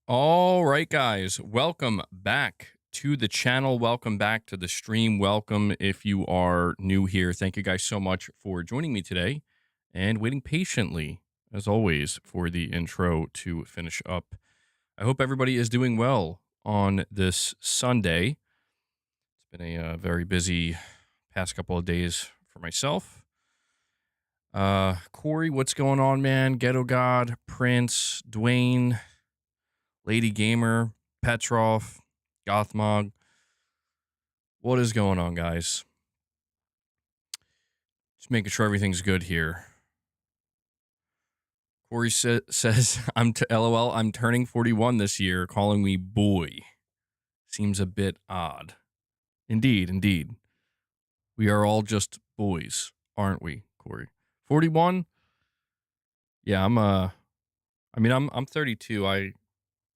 All right, guys, welcome back to the channel. Welcome back to the stream. Welcome if you are new here. Thank you guys so much for joining me today and waiting patiently, as always, for the intro to finish up. I hope everybody is doing well on this Sunday. It's been a very busy past couple of days for myself. Corey, what's going on, man? Ghetto God, Prince, Dwayne, Lady Gamer, Petrov, Gothmog. What is going on, guys? Just making sure everything's good here. Corey says, LOL, I'm turning 41 this year, calling me boy. Seems a bit odd. Indeed, indeed. We are all just boys, aren't we, Corey? 41? Yeah, I'm 32. I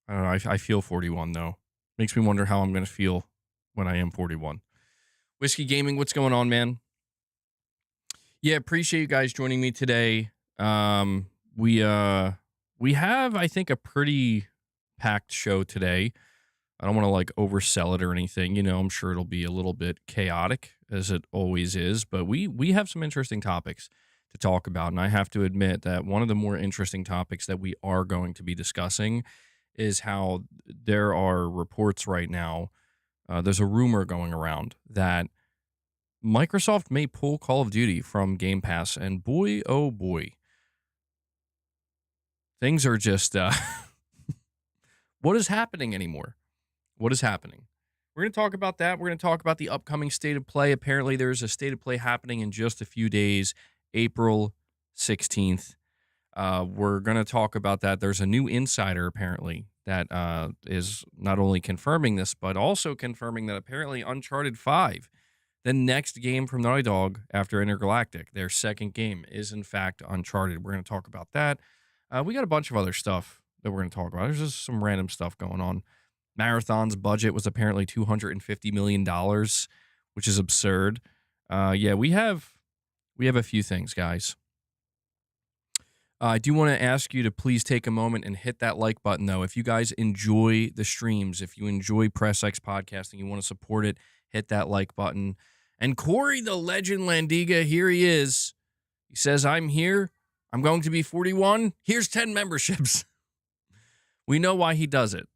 don't know. I feel 41 though. Makes me wonder how I'm going to feel when I am 41. Whiskey Gaming, what's going on, man? Yeah, appreciate you guys joining me today. We have, I think, a pretty packed show today. I don't want to like oversell it or anything. You know, I'm sure it'll be a little bit chaotic as it always is, but we have some interesting topics to talk about. And I have to admit that one of the more interesting topics that we are going to be discussing is how there are reports right now. There's a rumor going around that Microsoft may pull Call of Duty from Game Pass, and boy, oh boy, things are just, what is happening anymore? What is happening? We're going to talk about that. We're going to talk about the upcoming State of Play. Apparently, there's a State of Play happening in just a few days, April 16th. We're going to talk about that. There's a new insider, apparently, that is not only confirming this, but also confirming that apparently Uncharted 5, the next game from Naughty Dog after Intergalactic, their second game, is in fact Uncharted. We're going to talk about that. We got a bunch of other stuff that we're going to talk about. There's just some random stuff going on. Marathon's budget was apparently $250 million, which is absurd. Yeah, we have a few things, guys. I do want to ask you to please take a moment and hit that like button, though. If you guys enjoy the streams, if you enjoy Press X Podcasting, you want to support it, hit that like button. And Corey, the legend Landiga, here he is. He says, I'm here. I'm going to be 41. Here's 10 memberships. We know why he does it.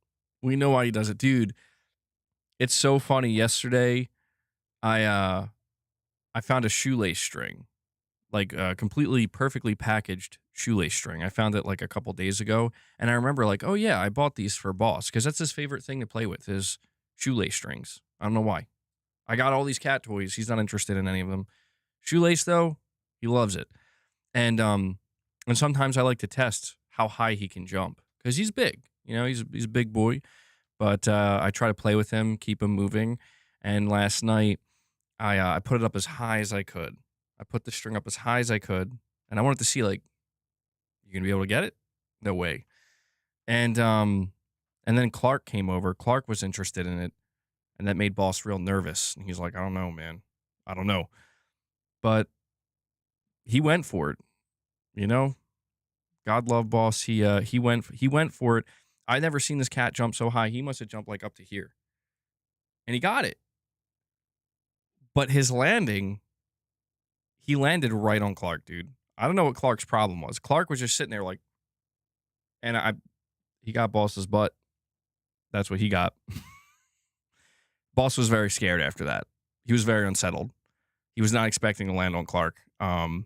We know why he does it. Dude, it's so funny. Yesterday, I found a shoelace string. Like completely perfectly packaged shoelace string. I found it like a couple days ago, and I remember like, oh yeah, I bought these for Boss because that's his favorite thing to play with is shoelace strings. I don't know why. I got all these cat toys. He's not interested in any of them. Shoelace though, he loves it. And sometimes I like to test how high he can jump because he's big. You know, he's a big boy. But I try to play with him, keep him moving. And last night, I put it up as high as I could. I put the string up as high as I could, and I wanted to see, like, you gonna be able to get it? No way. And then Clark came over. Clark was interested in it, and that made Boss real nervous. And he's like, I don't know, man. I don't know. But he went for it. You know? God love Boss. He went for it. I'd never seen this cat jump so high. He must have jumped like up to here. And he got it. But his landing, he landed right on Clark, dude. I don't know what Clark's problem was. Clark was just sitting there like, and he got Boss's butt. That's what he got. Boss was very scared after that. He was very unsettled. He was not expecting to land on Clark. Cut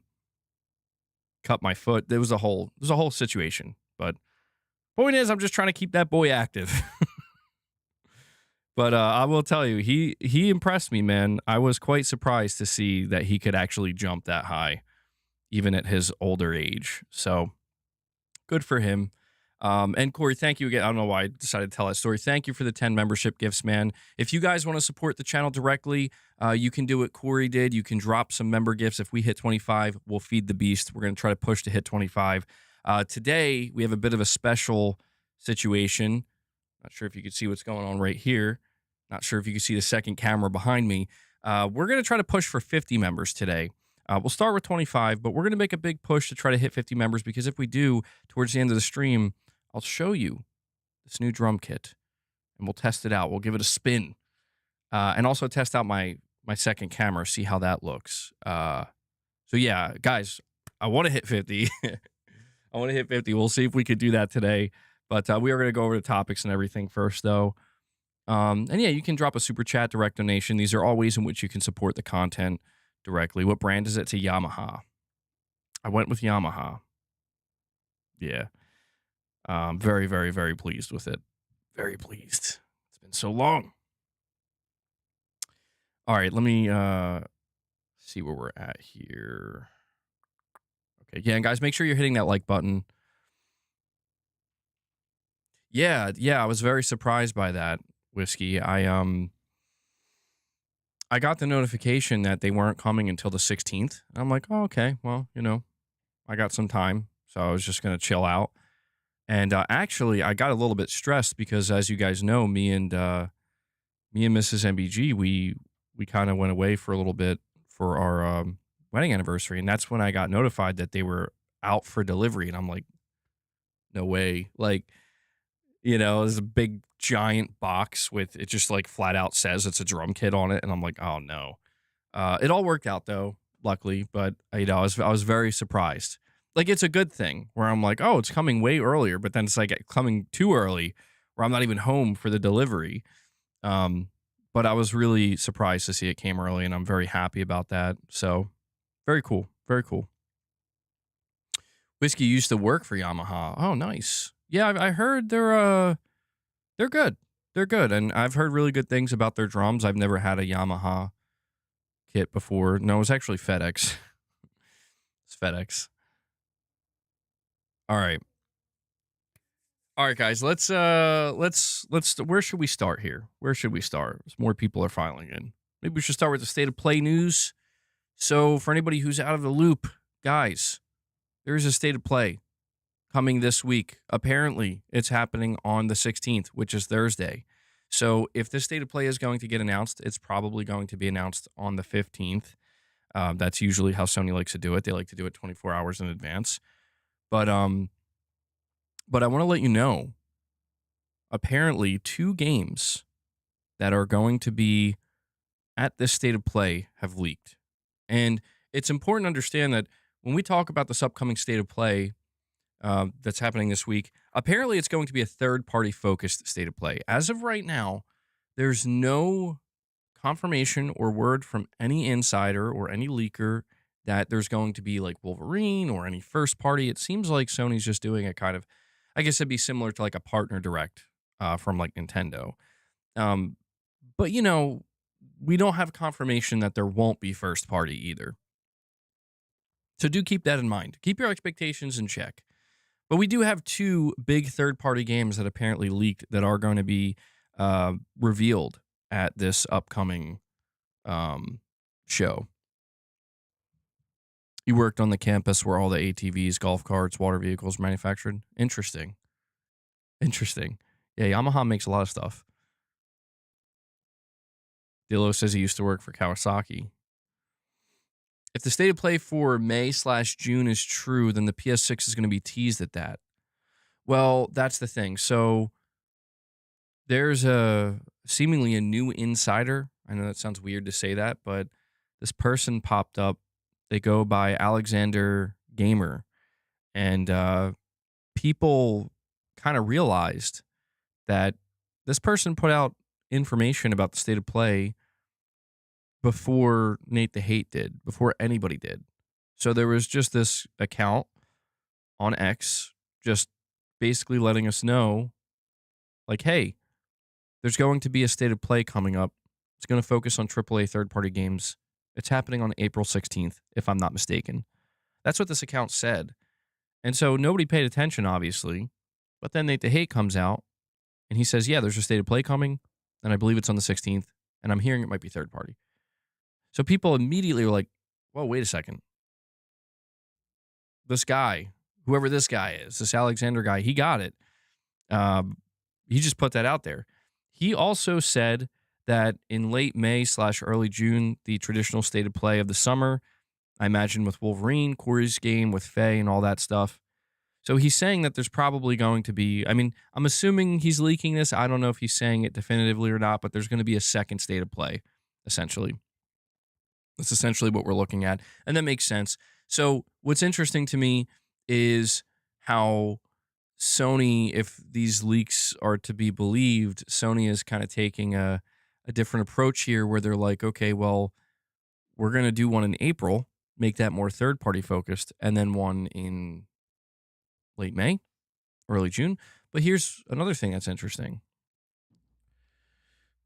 my foot. There was a whole situation. But point is, I'm just trying to keep that boy active. But I will tell you, he impressed me, man. I was quite surprised to see that he could actually jump that high, even at his older age. So good for him. And Corey, thank you again. I don't know why I decided to tell that story. Thank you for the 10 membership gifts, man. If you guys want to support the channel directly, you can do what Corey did. You can drop some member gifts. If we hit 25, we'll feed the beast. We're going to try to push to hit 25. Today, we have a bit of a special situation. Not sure if you can see what's going on right here. Not sure if you can see the second camera behind me. We're going to try to push for 50 members today. We'll start with 25, but we're going to make a big push to try to hit 50 members because if we do, towards the end of the stream, I'll show you this new drum kit, and we'll test it out. We'll give it a spin, and also test out my second camera, see how that looks. So yeah, guys, I want to hit 50. I want to hit 50. We'll see if we could do that today. But we are going to go over the topics and everything first, though. And yeah, you can drop a super chat, direct donation. These are all ways in which you can support the content directly. What brand is it? To Yamaha. I went with Yamaha. Yeah. Very, very, very pleased with it. Very pleased. It's been so long. All right, let me see where we're at here. Okay, yeah, and guys, make sure you're hitting that like button. Yeah, I was very surprised by that, Whiskey. I got the notification that they weren't coming until the 16th. I'm like, oh, okay, well, I got some time, so I was just gonna chill out. And actually, I got a little bit stressed because, as you guys know, me and Mrs. MBG, we kind of went away for a little bit for our wedding anniversary, and that's when I got notified that they were out for delivery, and I'm like, no way, like. There's a big giant box with it just like flat out says it's a drum kit on it. And I'm like, oh no. It all worked out though, luckily. But I was very surprised. Like it's a good thing where I'm like, oh, it's coming way earlier, but then it's like coming too early where I'm not even home for the delivery. But I was really surprised to see it came early and I'm very happy about that. So very cool. Very cool. Whiskey used to work for Yamaha. Oh, nice. Yeah, I heard they're good. They're good, and I've heard really good things about their drums. I've never had a Yamaha kit before. No, it was actually FedEx. It's FedEx. All right, guys. Let's. Where should we start here? Where should we start? As more people are filing in. Maybe we should start with the state of play news. So, for anybody who's out of the loop, guys, there's a state of play coming this week. Apparently, it's happening on the 16th, which is Thursday. So if this state of play is going to get announced, it's probably going to be announced on the 15th. That's usually how Sony likes to do it. They like to do it 24 hours in advance. But I want to let you know, apparently 2 games that are going to be at this state of play have leaked. And it's important to understand that when we talk about this upcoming state of play, that's happening this week. Apparently, it's going to be a third-party focused state of play. As of right now, there's no confirmation or word from any insider or any leaker that there's going to be like Wolverine or any first party. It seems like Sony's just doing a kind of, I guess it'd be similar to like a partner direct from like Nintendo. But we don't have confirmation that there won't be first party either. So do keep that in mind. Keep your expectations in check. But we do have 2 big third-party games that apparently leaked that are going to be revealed at this upcoming show. You worked on the campus where all the ATVs, golf carts, water vehicles manufactured. Interesting. Yeah, Yamaha makes a lot of stuff. Dillo says he used to work for Kawasaki. If the state of play for May/June is true, then the PS6 is going to be teased at that. Well, that's the thing. So there's seemingly a new insider. I know that sounds weird to say that, but this person popped up. They go by Alexander Gamer. And people kind of realized that this person put out information about the state of play before Nate the Hate did, before anybody did. So there was just this account on X just basically letting us know, like, hey, there's going to be a state of play coming up. It's going to focus on AAA third-party games. It's happening on April 16th, if I'm not mistaken. That's what this account said. And so nobody paid attention, obviously. But then Nate the Hate comes out, and he says, yeah, there's a state of play coming, and I believe it's on the 16th, and I'm hearing it might be third-party. So people immediately were like, whoa, wait a second. This guy, whoever this guy is, this Alexander guy, he got it. He just put that out there. He also said that in late May/early June, the traditional state of play of the summer, I imagine with Wolverine, Corey's game, with Faye, and all that stuff. So he's saying that there's probably going to be, I mean, I'm assuming he's leaking this. I don't know if he's saying it definitively or not, but there's going to be a second state of play, essentially. That's essentially what we're looking at. And that makes sense. So what's interesting to me is how Sony, if these leaks are to be believed, Sony is kind of taking a different approach here where they're like, okay, well, we're going to do one in April, make that more third party focused, and then one in late May, early June. But here's another thing that's interesting.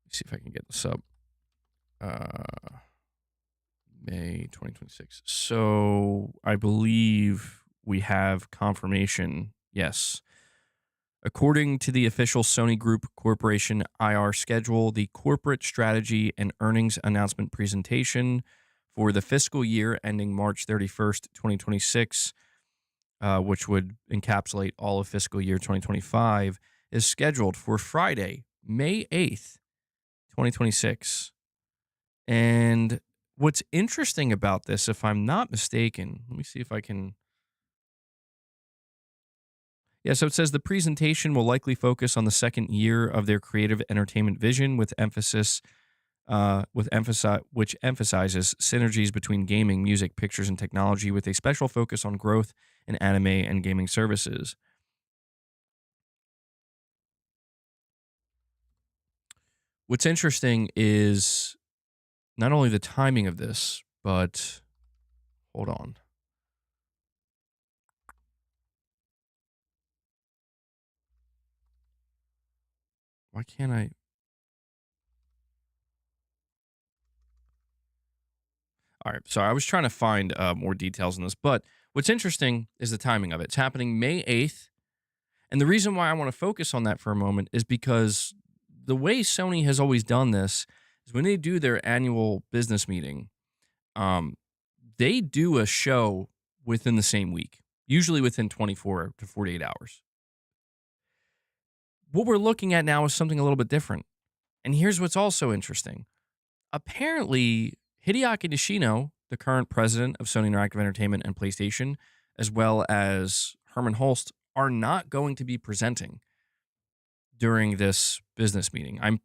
Let's see if I can get this up. May 2026. So I believe we have confirmation. Yes. According to the official Sony Group Corporation IR schedule, the corporate strategy and earnings announcement presentation for the fiscal year ending March 31st, 2026, which would encapsulate all of fiscal year 2025, is scheduled for Friday, May 8th, 2026. And what's interesting about this, if I'm not mistaken, let me see if I can. Yeah, so it says the presentation will likely focus on the second year of their creative entertainment vision, which emphasizes synergies between gaming, music, pictures, and technology, with a special focus on growth in anime and gaming services. What's interesting is not only the timing of this, but hold on. Why can't I? All right. So I was trying to find more details on this, but what's interesting is the timing of it. It's happening May 8th. And the reason why I want to focus on that for a moment is because the way Sony has always done this is when they do their annual business meeting, um, they do a show within the same week, usually within 24 to 48 hours. What we're looking at now is something a little bit different. And here's what's also interesting. Apparently, Hideaki Nishino, the current president of Sony Interactive Entertainment and PlayStation, as well as Herman Holst, are not going to be presenting during this business meeting. I'm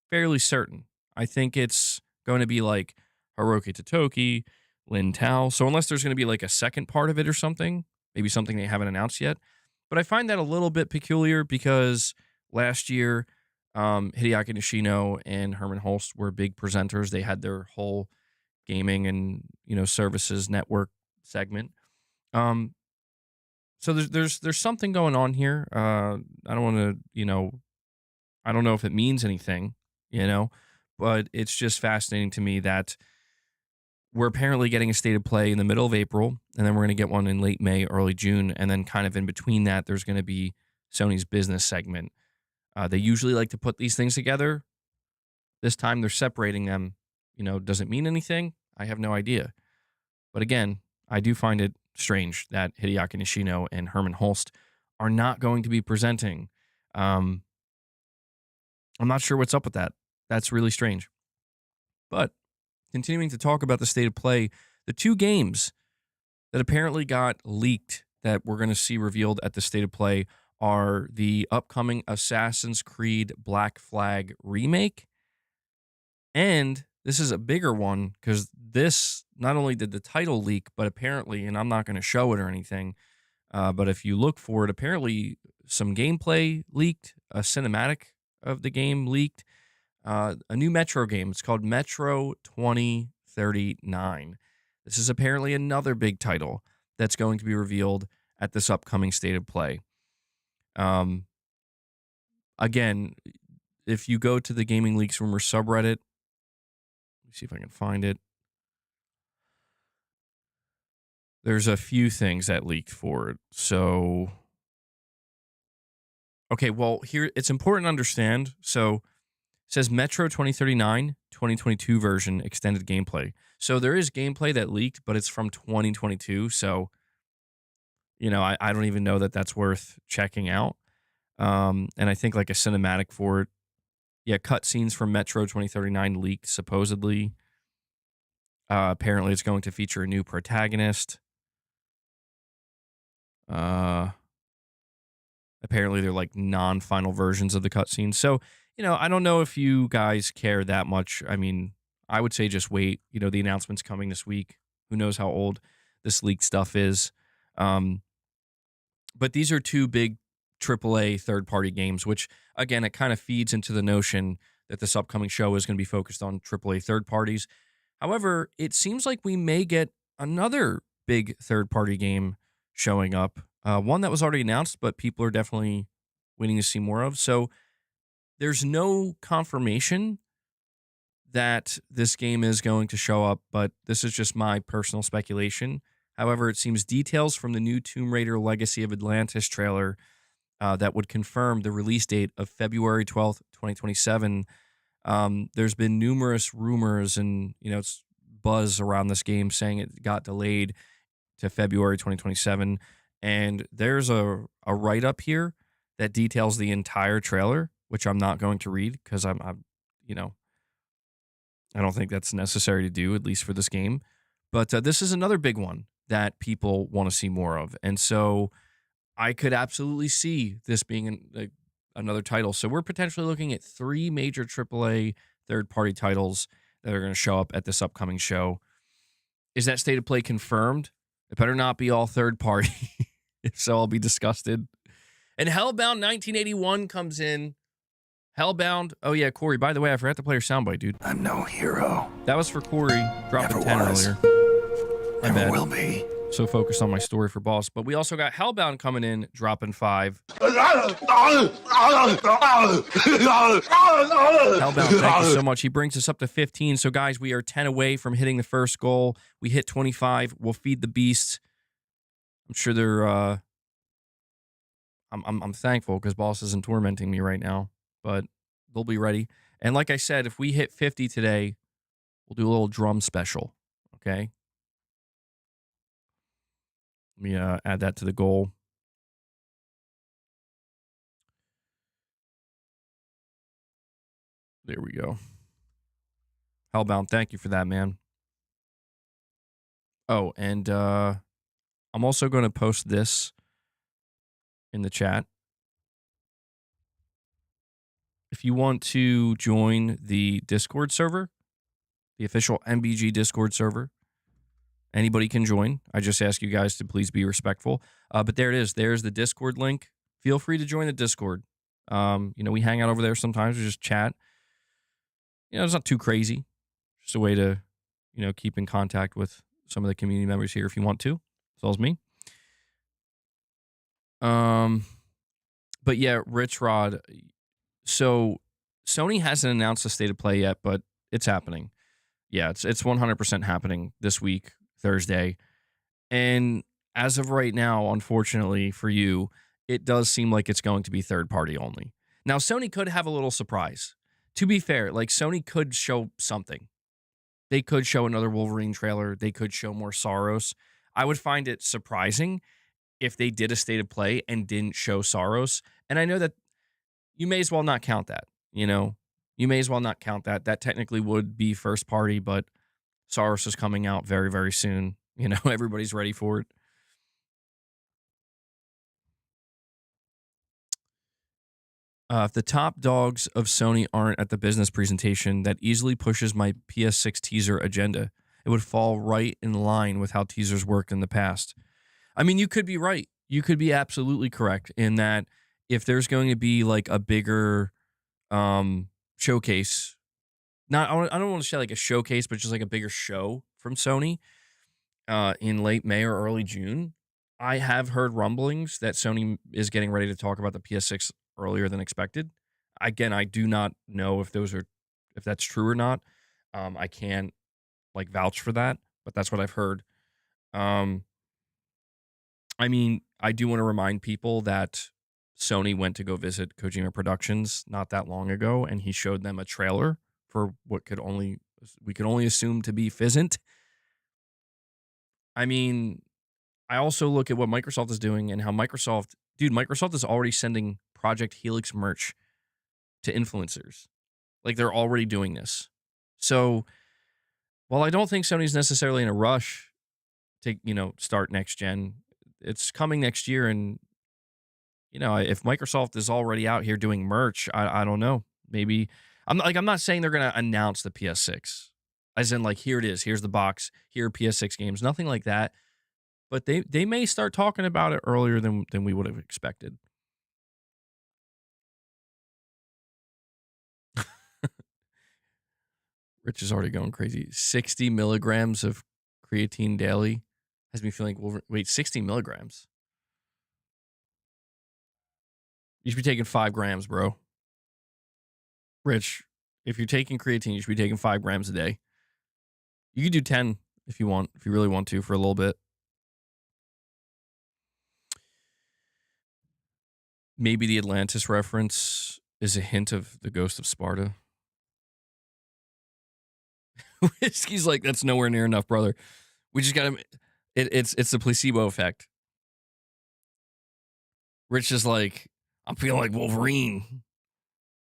fairly certain. I think it's going to be like Hiroki Totoki, Lin Tao. So unless there's going to be like a second part of it or something, maybe something they haven't announced yet. But I find that a little bit peculiar because last year, Hideaki Nishino and Herman Holst were big presenters. They had their whole gaming and services network segment. Um, so there's something going on here. I don't want to I don't know if it means anything, but it's just fascinating to me that we're apparently getting a state of play in the middle of April, and then we're going to get one in late May, early June, and then kind of in between that, there's going to be Sony's business segment. They usually like to put these things together. This time they're separating them. Does it mean anything? I have no idea. But again, I do find it strange that Hideaki Nishino and Herman Holst are not going to be presenting. I'm not sure what's up with that. That's really strange. But continuing to talk about the state of play, the two games that apparently got leaked that we're going to see revealed at the state of play are the upcoming Assassin's Creed Black Flag remake. And this is a bigger one because this, not only did the title leak, but apparently, and I'm not going to show it or anything, but if you look for it, apparently some gameplay leaked, a cinematic of the game leaked, a new Metro game. It's called Metro 2039. This is apparently another big title that's going to be revealed at this upcoming state of play. Again, if you go to the Gaming Leaks Rumor subreddit, let me see if I can find it. There's a few things that leaked for it. So, okay, well, here it's important to understand. So, it says Metro 2039, 2022 version extended gameplay. So, there is gameplay that leaked, but it's from 2022. So, I don't even know that that's worth checking out. And I think like a cinematic for it. Yeah, cutscenes from Metro 2039 leaked supposedly. Apparently, it's going to feature a new protagonist. apparently they're like non-final versions of the cutscenes. So, I don't know if you guys care that much. I mean, I would say just wait. The announcement's coming this week. Who knows how old this leaked stuff is. But these are two big AAA third-party games, which, again, it kind of feeds into the notion that this upcoming show is going to be focused on AAA third parties. However, it seems like we may get another big third-party game showing up, one that was already announced, but people are definitely waiting to see more of. So there's no confirmation that this game is going to show up, but this is just my personal speculation. However, it seems details from the new Tomb Raider Legacy of Atlantis trailer that would confirm the release date of February 12th, 2027. There's been numerous rumors and, it's buzz around this game saying it got delayed to February 2027. And there's a write-up here that details the entire trailer, which I'm not going to read because I don't think that's necessary to do, at least for this game. But this is another big one that people want to see more of. And so I could absolutely see this being another title. So we're potentially looking at 3 major AAA third-party titles that are going to show up at this upcoming show. Is that state of play confirmed? It better not be all third-party. If so, I'll be disgusted. And Hellbound 1981 comes in. Hellbound. Oh, yeah, Corey. By the way, I forgot to play your soundbite, dude. I'm no hero. That was for Corey. Dropping Never 10 was. earlier. Never will be. So focused on my story for Boss. But we also got Hellbound coming in, dropping 5. Hellbound, thank you so much. He brings us up to 15. So, guys, we are 10 away from hitting the first goal. We hit 25. We'll feed the beasts. I'm sure they're... I'm thankful because Boss isn't tormenting me right now. But they'll be ready. And like I said, if we hit 50 today, we'll do a little drum special. Okay? Let me add that to the goal. There we go. Hellbound, thank you for that, man. Oh, and I'm also going to post this in the chat. If you want to join the Discord server, the official MBG Discord server, anybody can join. I just ask you guys to please be respectful. But there it is. There's the Discord link. Feel free to join the Discord. We hang out over there sometimes. We just chat. It's not too crazy. Just a way to, keep in contact with some of the community members here if you want to. As well as me. But yeah, Rich Rod. So Sony hasn't announced the state of play yet, but it's happening. Yeah, it's 100% happening this week, Thursday. And as of right now, unfortunately for you, it does seem like it's going to be third party only. Now, Sony could have a little surprise. To be fair, Sony could show something. They could show another Wolverine trailer. They could show more Saros. I would find it surprising if they did a state of play and didn't show Saros. And I know that you may as well not count that, You may as well not count that. That technically would be first party, but Saros is coming out very, very soon. Everybody's ready for it. If the top dogs of Sony aren't at the business presentation, that easily pushes my PS6 teaser agenda. It would fall right in line with how teasers worked in the past. I mean, you could be right. You could be absolutely correct in that if there's going to be a bigger showcase, I don't want to say a showcase, but just a bigger show from Sony in late May or early June. I have heard rumblings that Sony is getting ready to talk about the PS6 earlier than expected. Again, I do not know if that's true or not. I can't vouch for that, but that's what I've heard. I mean, I do want to remind people that Sony went to go visit Kojima Productions not that long ago, and he showed them a trailer for what we could only assume to be Fizzant. I mean, I also look at what Microsoft is doing and how Microsoft is already sending Project Helix merch to influencers. They're already doing this. So while I don't think Sony's necessarily in a rush to, start next gen, it's coming next year. And, you know, if Microsoft is already out here doing merch, I don't know. Maybe I'm not saying they're gonna announce the PS6, as in like here it is, here's the box, here are PS6 games, nothing like that. But they may start talking about it earlier than we would have expected. Rich is already going crazy. 60 milligrams of creatine daily has me feeling, well, wait, 60 milligrams? You should be taking 5 grams, bro. Rich, if you're taking creatine, you should be taking 5 grams a day. You could do 10 if you want, if you really want to, for a little bit. Maybe the Atlantis reference is a hint of the Ghost of Sparta. Whiskey's like, that's nowhere near enough, brother. We just got to. It's the placebo effect. Rich is like, I'm feeling like Wolverine.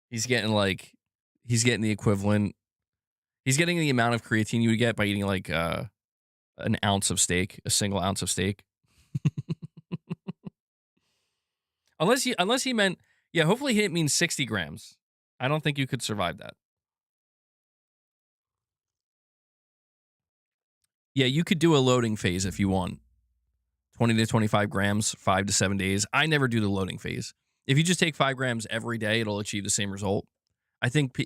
He's getting the equivalent. He's getting the amount of creatine you would get by eating like an ounce of steak, a single ounce of steak. unless he meant, yeah. Hopefully he didn't mean 60 grams. I don't think you could survive that. Yeah, you could do a loading phase if you want. 20 to 25 grams, 5 to 7 days. I never do the loading phase. If you just take 5 grams every day, it'll achieve the same result. I think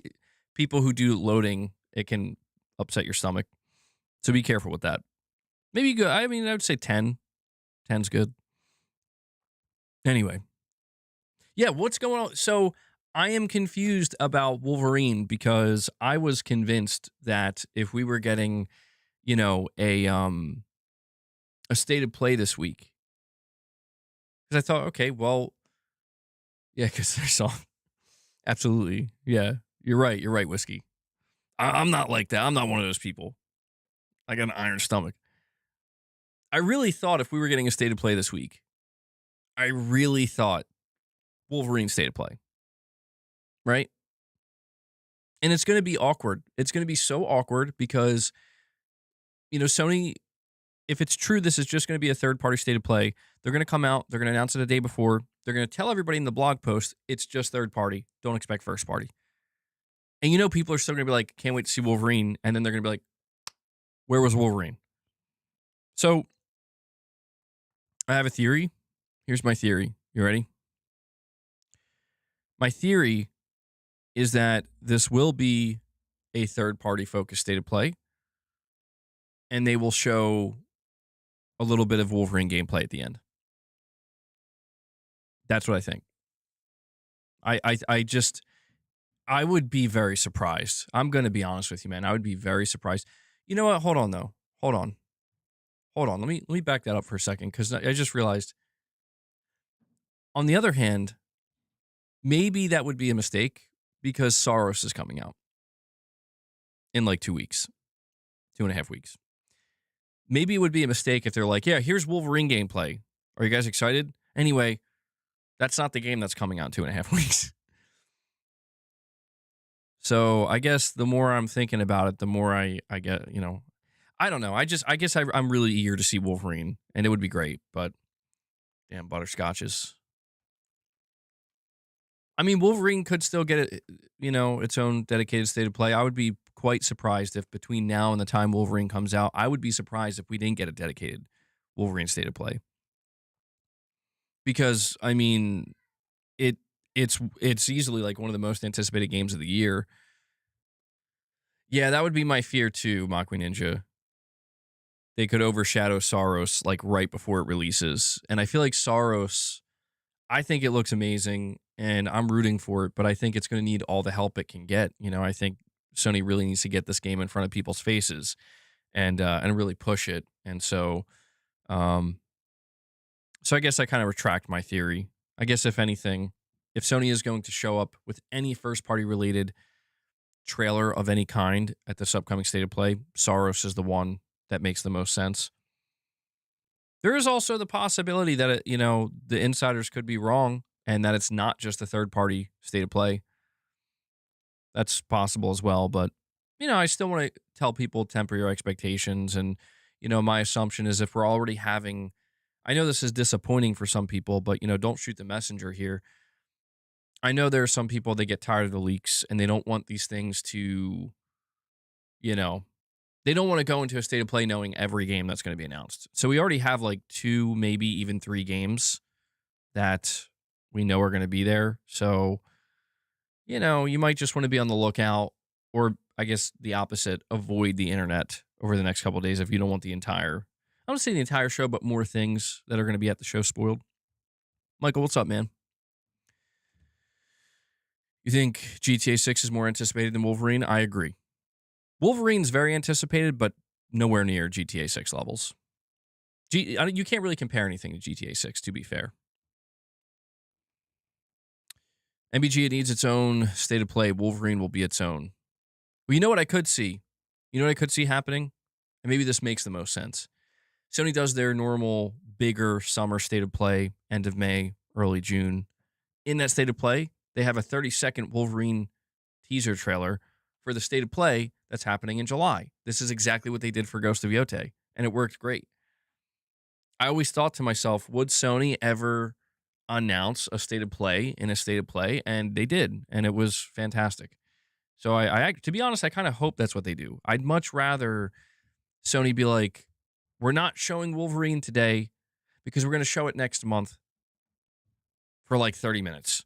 people who do loading, it can upset your stomach. So be careful with that. Maybe go, I mean, I would say 10. 10's good. Anyway. Yeah, what's going on? So I am confused about Wolverine because I was convinced that if we were getting, you know, a state of play this week, because I thought, okay, well, yeah, because there's all absolutely, yeah, you're right, whiskey. I'm not like that. I'm not one of those people. I got an iron stomach. I really thought if we were getting a state of play this week, I really thought Wolverine state of play, right? And it's going to be awkward. It's going to be so awkward because, you know, Sony, if it's true, this is just going to be a third party state of play. They're going to come out, they're going to announce it a day before. They're going to tell everybody in the blog post, it's just third party. Don't expect first party. And you know, people are still going to be like, can't wait to see Wolverine. And then they're going to be like, where was Wolverine? So I have a theory. Here's my theory. You ready? My theory is that this will be a third-party focused state of play, and they will show a little bit of Wolverine gameplay at the end. That's what I think. I would be very surprised. I'm going to be honest with you, man. I would be very surprised. You know what? Hold on, though. Hold on. Let me back that up for a second, because I just realized. On the other hand, maybe that would be a mistake because Saros is coming out in like 2 weeks, 2.5 weeks. Maybe it would be a mistake if they're like, yeah, here's Wolverine gameplay. Are you guys excited? Anyway, that's not the game that's coming out in 2.5 weeks. So I guess the more I'm thinking about it, the more I get, you know, I don't know. I guess I'm really eager to see Wolverine, and it would be great, but damn, butterscotches. I mean, Wolverine could still get it, you know, its own dedicated state of play. I would be quite surprised if between now and the time Wolverine comes out, I would be surprised if we didn't get a dedicated Wolverine state of play. Because I mean, it's easily like one of the most anticipated games of the year. Yeah, that would be my fear too, Makui Ninja. They could overshadow Saros like right before it releases. And I feel like Saros, I think it looks amazing and I'm rooting for it, but I think it's going to need all the help it can get. You know, I think Sony really needs to get this game in front of people's faces and really push it. And so I guess I kind of retract my theory. I guess if anything, if Sony is going to show up with any first party related trailer of any kind at this upcoming state of play, Saros is the one that makes the most sense. There is also the possibility that, you know, the insiders could be wrong and that it's not just a third party state of play. That's possible as well. But, you know, I still want to tell people temper your expectations. And, you know, my assumption is if we're already having, I know this is disappointing for some people, but don't shoot the messenger here. I know there are some people that get tired of the leaks and they don't want these things to, you know, they don't want to go into a state of play knowing every game that's going to be announced. So we already have like 2, maybe even 3 games that we know are going to be there. So, you might just want to be on the lookout, or I guess the opposite, avoid the internet over the next couple of days if you don't want I don't say the entire show, but more things that are going to be at the show spoiled. Michael, what's up, man? You think GTA 6 is more anticipated than Wolverine? I agree. Wolverine's very anticipated, but nowhere near GTA 6 levels. You can't really compare anything to GTA 6, to be fair. MBG, it needs its own state of play. Wolverine will be its own. Well, you know what I could see? You know what I could see happening? And maybe this makes the most sense. Sony does their normal, bigger summer state of play, end of May, early June. In that state of play, they have a 30-second Wolverine teaser trailer for the state of play that's happening in July. This is exactly what they did for Ghost of Yotei, and it worked great. I always thought to myself, would Sony ever announce a state of play in a state of play? And they did, and it was fantastic. So I to be honest, I kind of hope that's what they do. I'd much rather Sony be like, we're not showing Wolverine today because we're going to show it next month for like 30 minutes.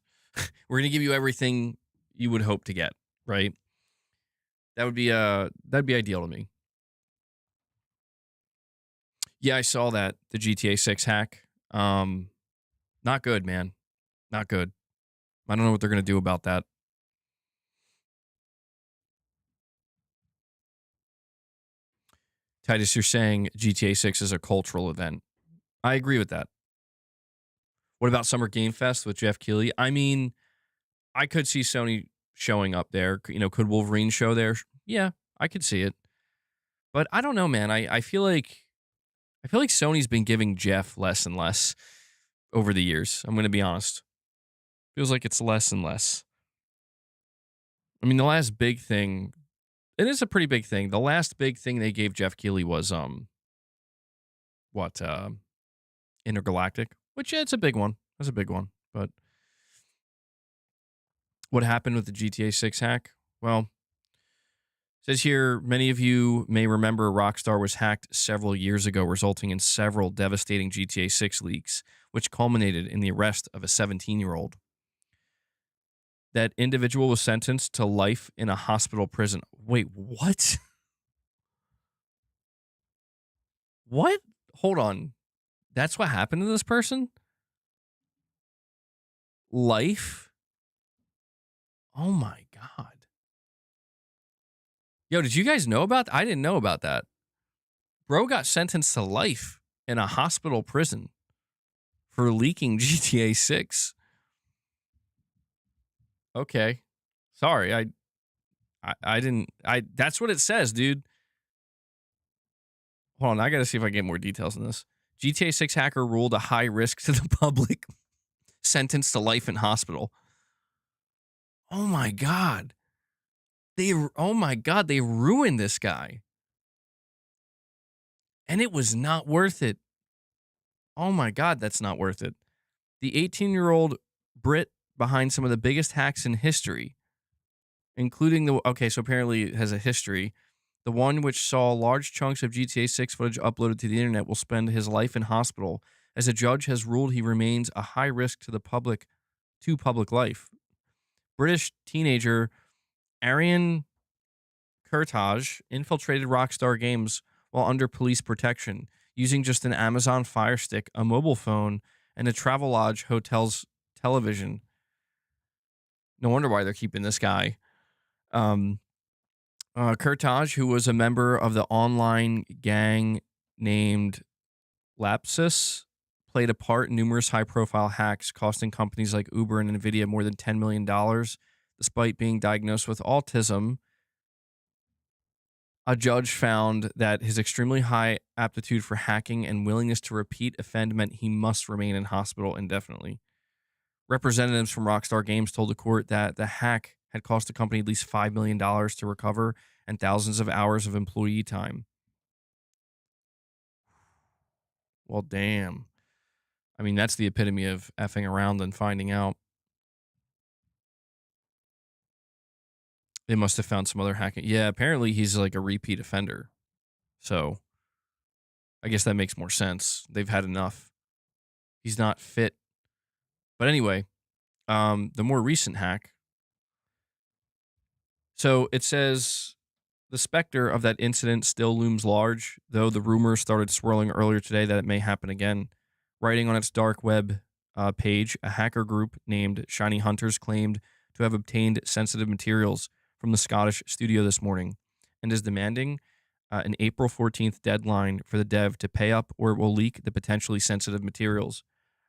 We're going to give you everything you would hope to get, right? That'd be ideal to me. Yeah, I saw that, the GTA 6 hack. Not good, man. Not good. I don't know what they're going to do about that. Titus, you're saying GTA 6 is a cultural event. I agree with that. What about Summer Game Fest with Jeff Keighley? I mean, I could see Sony showing up there. Could Wolverine show there? Yeah, I could see it. But I don't know, man. I feel like Sony's been giving Jeff less and less over the years. I'm going to be honest. Feels like it's less and less. I mean, the last big thing, it is a pretty big thing. The last big thing they gave Jeff Keighley was Intergalactic, which it's a big one. That's a big one. But what happened with the GTA 6 hack? Well, it says here, many of you may remember Rockstar was hacked several years ago, resulting in several devastating GTA 6 leaks, which culminated in the arrest of a 17-year-old. That individual was sentenced to life in a hospital prison. Wait, what? What? Hold on. That's what happened to this person? Life? Oh my God. Yo, did you guys know about that? I didn't know about that. Bro got sentenced to life in a hospital prison for leaking GTA 6. Okay. Sorry, I didn't. That's what it says, dude. Hold on, I gotta see if I get more details on this. GTA 6 hacker ruled a high risk to the public, sentenced to life in hospital. Oh my God. They ruined this guy. And it was not worth it. Oh my God, that's not worth it. The 18-year-old Brit behind some of the biggest hacks in history, including so apparently it has a history. The one which saw large chunks of GTA 6 footage uploaded to the internet will spend his life in hospital, as a judge has ruled he remains a high risk to public life. British teenager Arian Kurtaj infiltrated Rockstar Games while under police protection, using just an Amazon Fire Stick, a mobile phone, and a Travelodge hotel's television. No wonder why they're keeping this guy. Kurtaj, who was a member of the online gang named Lapsus, played a part in numerous high-profile hacks, costing companies like Uber and Nvidia more than $10 million. Despite being diagnosed with autism, a judge found that his extremely high aptitude for hacking and willingness to repeat offend meant he must remain in hospital indefinitely. Representatives from Rockstar Games told the court that the hack had cost the company at least $5 million to recover and thousands of hours of employee time. Well, damn. I mean, that's the epitome of effing around and finding out. They must have found some other hacking. Yeah, apparently he's like a repeat offender. So I guess that makes more sense. They've had enough. He's not fit. But anyway, the more recent hack. So it says the specter of that incident still looms large, though the rumors started swirling earlier today that it may happen again. Writing on its dark web page, a hacker group named Shiny Hunters claimed to have obtained sensitive materials from the Scottish studio this morning and is demanding an April 14th deadline for the dev to pay up or it will leak the potentially sensitive materials.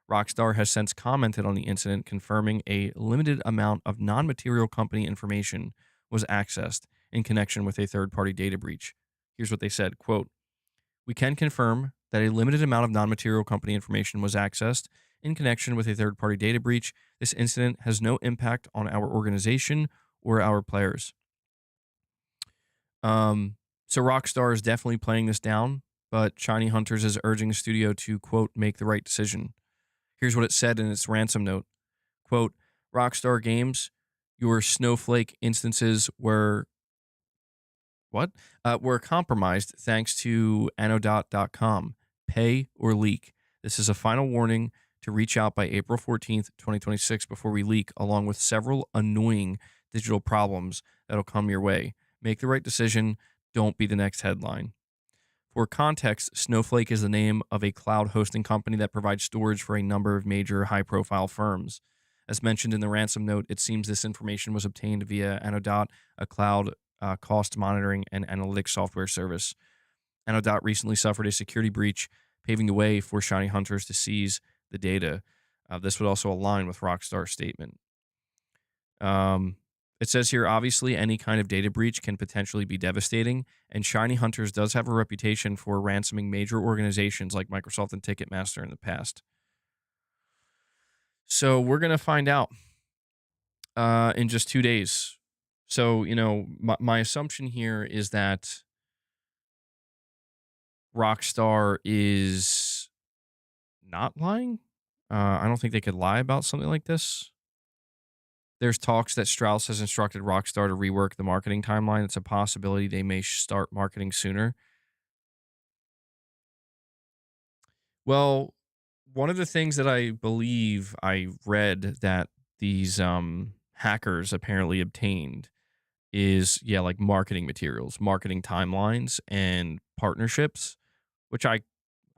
Rockstar has since commented on the incident, confirming a limited amount of non material company information was accessed in connection with a third party data breach. Here's what they said, quote, "We can confirm that a limited amount of non material company information was accessed in connection with a third party data breach. This incident has no impact on our organization or our players." Um, so Rockstar is definitely playing this down, but Shiny Hunters is urging the studio to, quote, make the right decision. Here's what it said in its ransom note. Quote, "Rockstar Games, your snowflake instances were compromised thanks to anodot.com. Pay or leak. This is a final warning to reach out by April 14th, 2026 before we leak, along with several annoying digital problems that'll come your way. Make the right decision. Don't be the next headline." For context, Snowflake is the name of a cloud hosting company that provides storage for a number of major high profile firms. As mentioned in the ransom note, it seems this information was obtained via Anodot, a cloud cost monitoring and analytics software service. Anodot recently suffered a security breach, paving the way for Shiny Hunters to seize the data. This would also align with Rockstar's statement. Um, it says here, obviously, any kind of data breach can potentially be devastating, and Shiny Hunters does have a reputation for ransoming major organizations like Microsoft and Ticketmaster in the past. So we're going to find out in just 2 days. So, my assumption here is that Rockstar is not lying. I don't think they could lie about something like this. There's talks that Strauss has instructed Rockstar to rework the marketing timeline. It's a possibility they may start marketing sooner. Well, one of the things that I believe I read that these hackers apparently obtained is, yeah, like marketing materials, marketing timelines, and partnerships, which I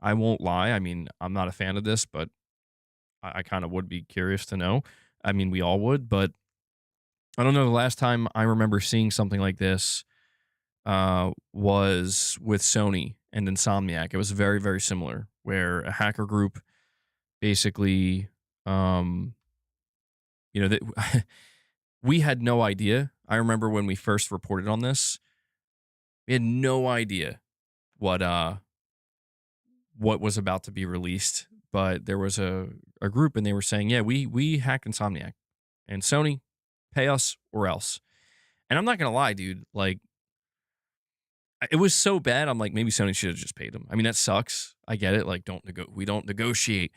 won't lie. I mean, I'm not a fan of this, but I kind of would be curious to know. I mean, we all would, but I don't know. The last time I remember seeing something like this was with Sony and Insomniac. It was very, very similar, where a hacker group basically, um, that we had no idea. I remember when we first reported on this, we had no idea what what was about to be released. But there was a group, and they were saying, "Yeah, we hacked Insomniac, and Sony, pay us or else." And I'm not gonna lie, dude. Like, it was so bad. I'm like, maybe Sony should have just paid them. I mean, that sucks. I get it. Like, we don't negotiate.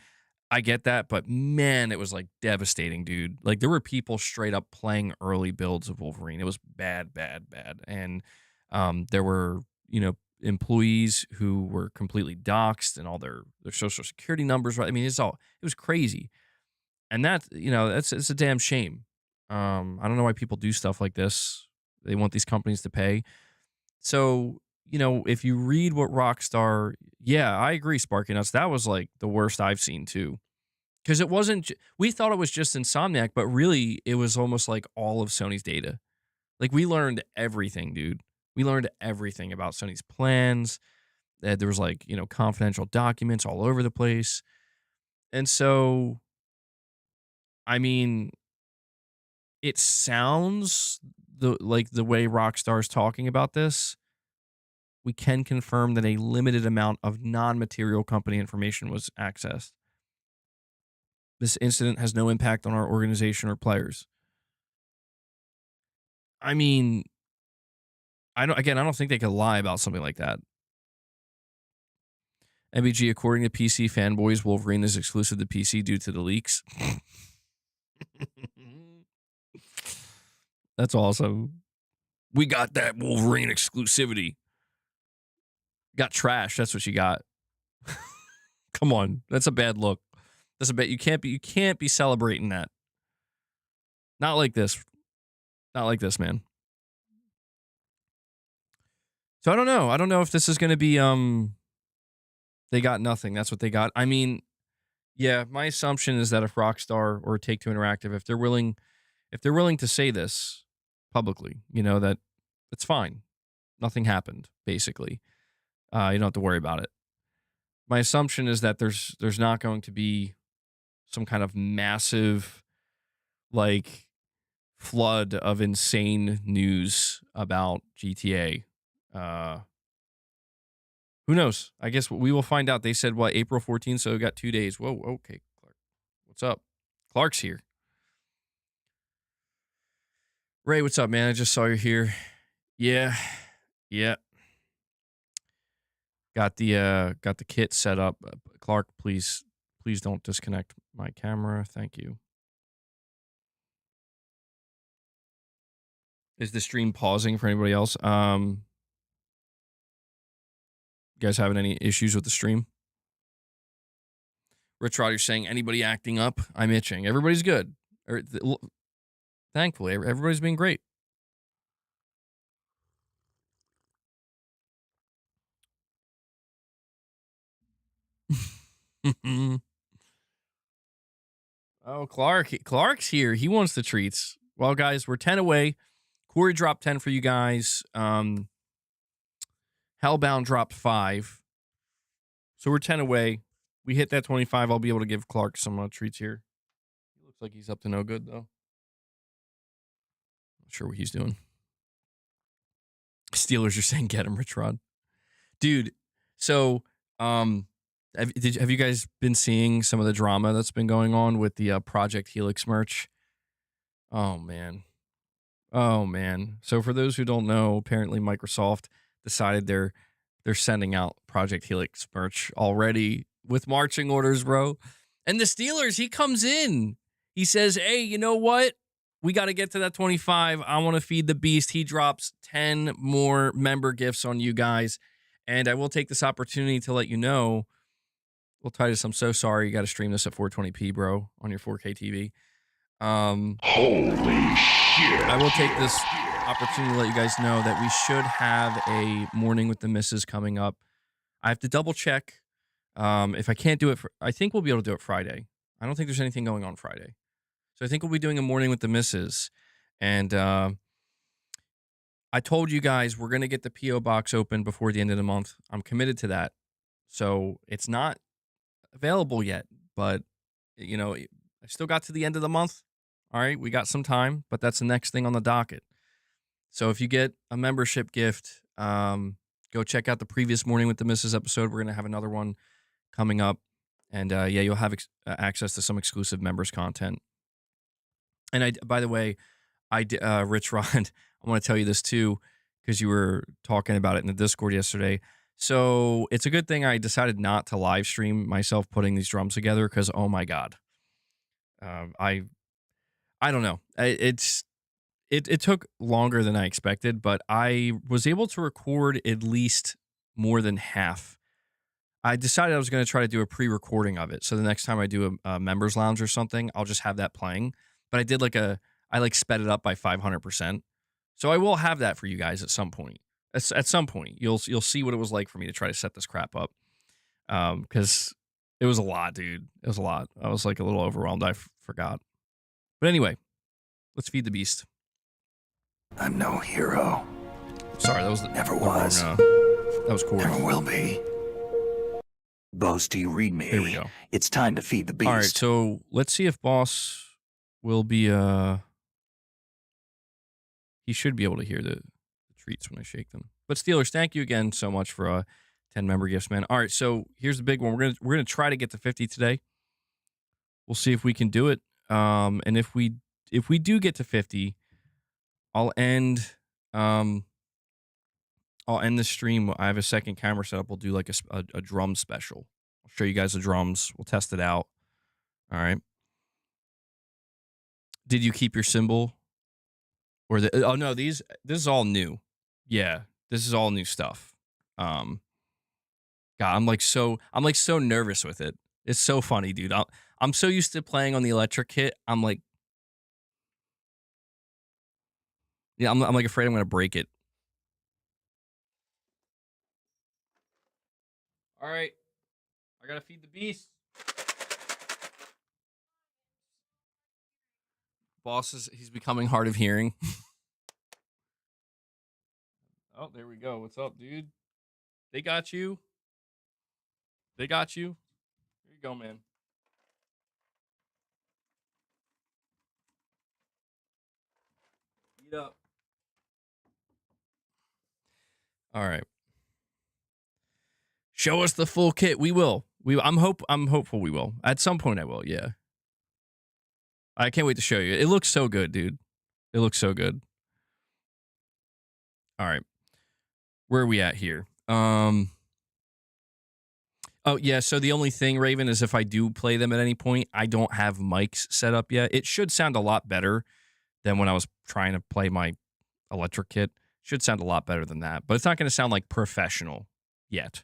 I get that, but man, it was like devastating, dude. Like, there were people straight up playing early builds of Wolverine. It was bad, bad, bad. And there were, employees who were completely doxxed and all their social security numbers. Right? I mean, it was crazy. And it's a damn shame. I don't know why people do stuff like this. They want these companies to pay. So, if you read what Rockstar, yeah, I agree, Sparky Nuts. That was like the worst I've seen too. Because it wasn't, we thought it was just Insomniac, but really it was almost like all of Sony's data. Like, we learned everything, dude. We learned everything about Sony's plans. There was like, confidential documents all over the place. And so, I mean, it sounds the way Rockstar's talking about this. We can confirm that a limited amount of non-material company information was accessed. This incident has no impact on our organization or players. I mean, I don't think they could lie about something like that. MBG, according to PC fanboys, Wolverine is exclusive to PC due to the leaks. That's awesome. We got that Wolverine exclusivity. Got trash. That's what you got. Come on. That's a bad look. That's a bad. You can't be celebrating that. Not like this. Not like this, man. So I don't know. I don't know if this is going to be they got nothing. That's what they got. I mean, yeah, my assumption is that if Rockstar or Take-Two Interactive, if they're willing to say this publicly, you know, that it's fine. Nothing happened, basically. You don't have to worry about it. My assumption is that there's not going to be some kind of massive, like, flood of insane news about GTA. Who knows? I guess we will find out. They said, what, April 14th, so we got 2 days. Whoa, okay, Clark. What's up? Clark's here. Ray, what's up, man? I just saw you here. Yeah. Got the kit set up. Clark, please don't disconnect my camera. Thank you. Is the stream pausing for anybody else? You guys having any issues with the stream? Rich Rod, you're saying anybody acting up? I'm itching. Everybody's good. Thankfully, everybody's been great. Oh, Clark's here. He wants the treats. Well, guys, we're 10 away. Corey dropped 10 for you guys. Hellbound dropped 5. So we're 10 away. We hit that 25. I'll be able to give Clark some treats here. He looks like he's up to no good, though. Not sure what he's doing. Steelers are saying get him, Rich Rod. Dude, so have you guys been seeing some of the drama that's been going on with the Project Helix merch? Oh, man. So for those who don't know, apparently Microsoft decided they're sending out Project Helix merch already with marching orders, bro. And the Steelers, he comes in. He says, hey, you know what? We got to get to that 25. I want to feed the beast. He drops 10 more member gifts on you guys. And I will take this opportunity to let you know, well, Titus, I'm so sorry. You got to stream this at 420p, bro, on your 4K TV. Holy shit. I will take this opportunity to let you guys know that we should have a morning with the missus coming up. I have to double check. If I can't do it, I think we'll be able to do it Friday. I don't think there's anything going on Friday. So I think we'll be doing a morning with the missus. And I told you guys we're going to get the P.O. box open before the end of the month. I'm committed to that. So it's not available yet, but, you know, I still got to the end of the month. All right, we got some time, but that's the next thing on the docket. So if you get a membership gift, go check out the previous Morning with the Missus episode. We're going to have another one coming up. And yeah, you'll have access to some exclusive members content. And by the way, Rich Rod, I want to tell you this too, because you were talking about it in the Discord yesterday. So it's a good thing I decided not to live stream myself putting these drums together, because oh my God. I don't know. It took longer than I expected, but I was able to record at least more than half. I decided I was going to try to do a pre-recording of it. So the next time I do a members lounge or something, I'll just have that playing. But I did I sped it up by 500%. So I will have that for you guys at some point. At some point, you'll see what it was like for me to try to set this crap up. Because it was a lot, dude. It was a lot. I was like a little overwhelmed. I forgot. But anyway, let's feed the beast. I'm no hero. Sorry, that was Never was. That was Corey. Never will be. Boss, do you read me? Here we go. It's time to feed the beast. All right, so let's see if Boss will be he should be able to hear the treats when I shake them. But Steelers, thank you again so much for 10 member gifts, man. All right, so here's the big one. We're gonna try to get to 50 today. We'll see if we can do it. And if we do get to 50, I'll end I'll end the stream. I have a second camera set up. We'll do like a drum special. I'll show you guys the drums. We'll test it out. All right. Did you keep your symbol? Or the oh no, this is all new. Yeah, this is all new stuff. God, I'm like so nervous with it. It's so funny, dude. I'm so used to playing on the electric kit. I'm like, yeah, I'm like afraid I'm gonna break it. All right, I gotta feed the beast. Boss he's becoming hard of hearing. Oh, there we go. What's up, dude? They got you. They got you. Here you go, man. Eat up. All right. Show us the full kit. We will. I'm hopeful we will. At some point I will, yeah. I can't wait to show you. It looks so good, dude. It looks so good. All right. Where are we at here? Oh yeah, so the only thing, Raven, is if I do play them at any point, I don't have mics set up yet. It should sound a lot better than when I was trying to play my electric kit. Should sound a lot better than that, but it's not going to sound like professional yet.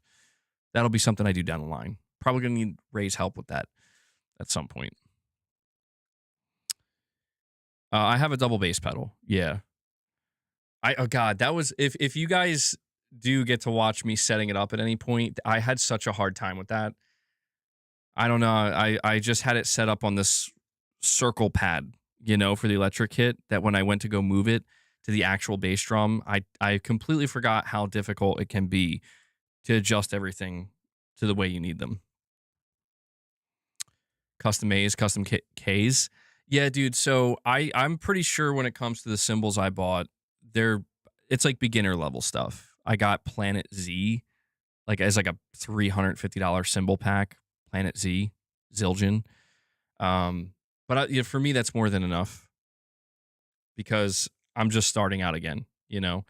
That'll be something I do down the line. Probably going to need Ray's help with that at some point. I have a double bass pedal. Yeah. Oh God, that was if you guys do get to watch me setting it up at any point, I had such a hard time with that. I don't know. I just had it set up on this circle pad, you know, for the electric kit, that when I went to go move it to the actual bass drum, I completely forgot how difficult it can be to adjust everything to the way you need them. Custom A's, custom K's. Yeah, dude. So I'm pretty sure when it comes to the cymbals I bought, it's like beginner level stuff. I got Planet Z, like as like a $350 cymbal pack. Planet Z, Zildjian. But for me, that's more than enough because I'm just starting out again, you know.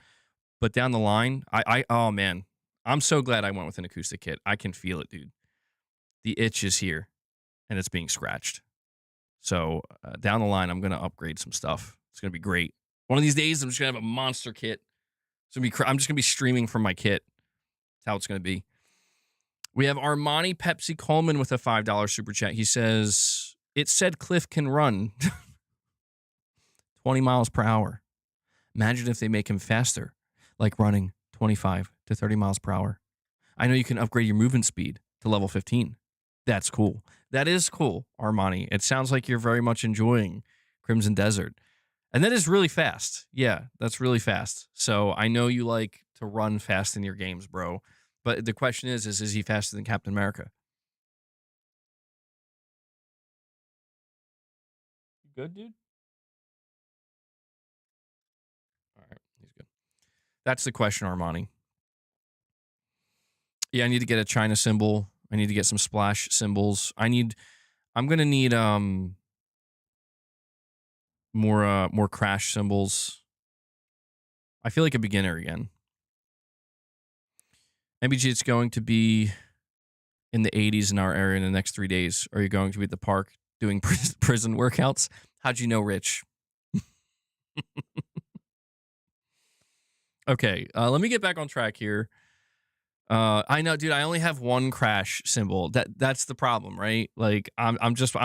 But down the line, oh man, I'm so glad I went with an acoustic kit. I can feel it, dude. The itch is here, and it's being scratched. So down the line, I'm gonna upgrade some stuff. It's gonna be great. One of these days, I'm just gonna have a monster kit. I'm just gonna be streaming from my kit. That's how it's gonna be. We have Armani Pepsi Coleman with a $5 super chat. He says, it said Cliff can run 20 miles per hour. Imagine if they make him faster, like running 25 to 30 miles per hour. I know you can upgrade your movement speed to level 15. That's cool. That is cool, Armani. It sounds like you're very much enjoying Crimson Desert. And that is really fast. Yeah, that's really fast. So I know you like to run fast in your games, bro. But the question is he faster than Captain America? You good, dude? All right, he's good. That's the question, Armani. Yeah, I need to get a China cymbal. I need to get some splash cymbals. I'm gonna need more crash cymbals. I feel like a beginner again. MBG, it's going to be in the 80s in our area in the next 3 days. Are you going to be at the park doing prison workouts? How'd you know, Rich? Okay, let me get back on track here. I know, dude. I only have one crash cymbal. That's the problem, right? Like, I'm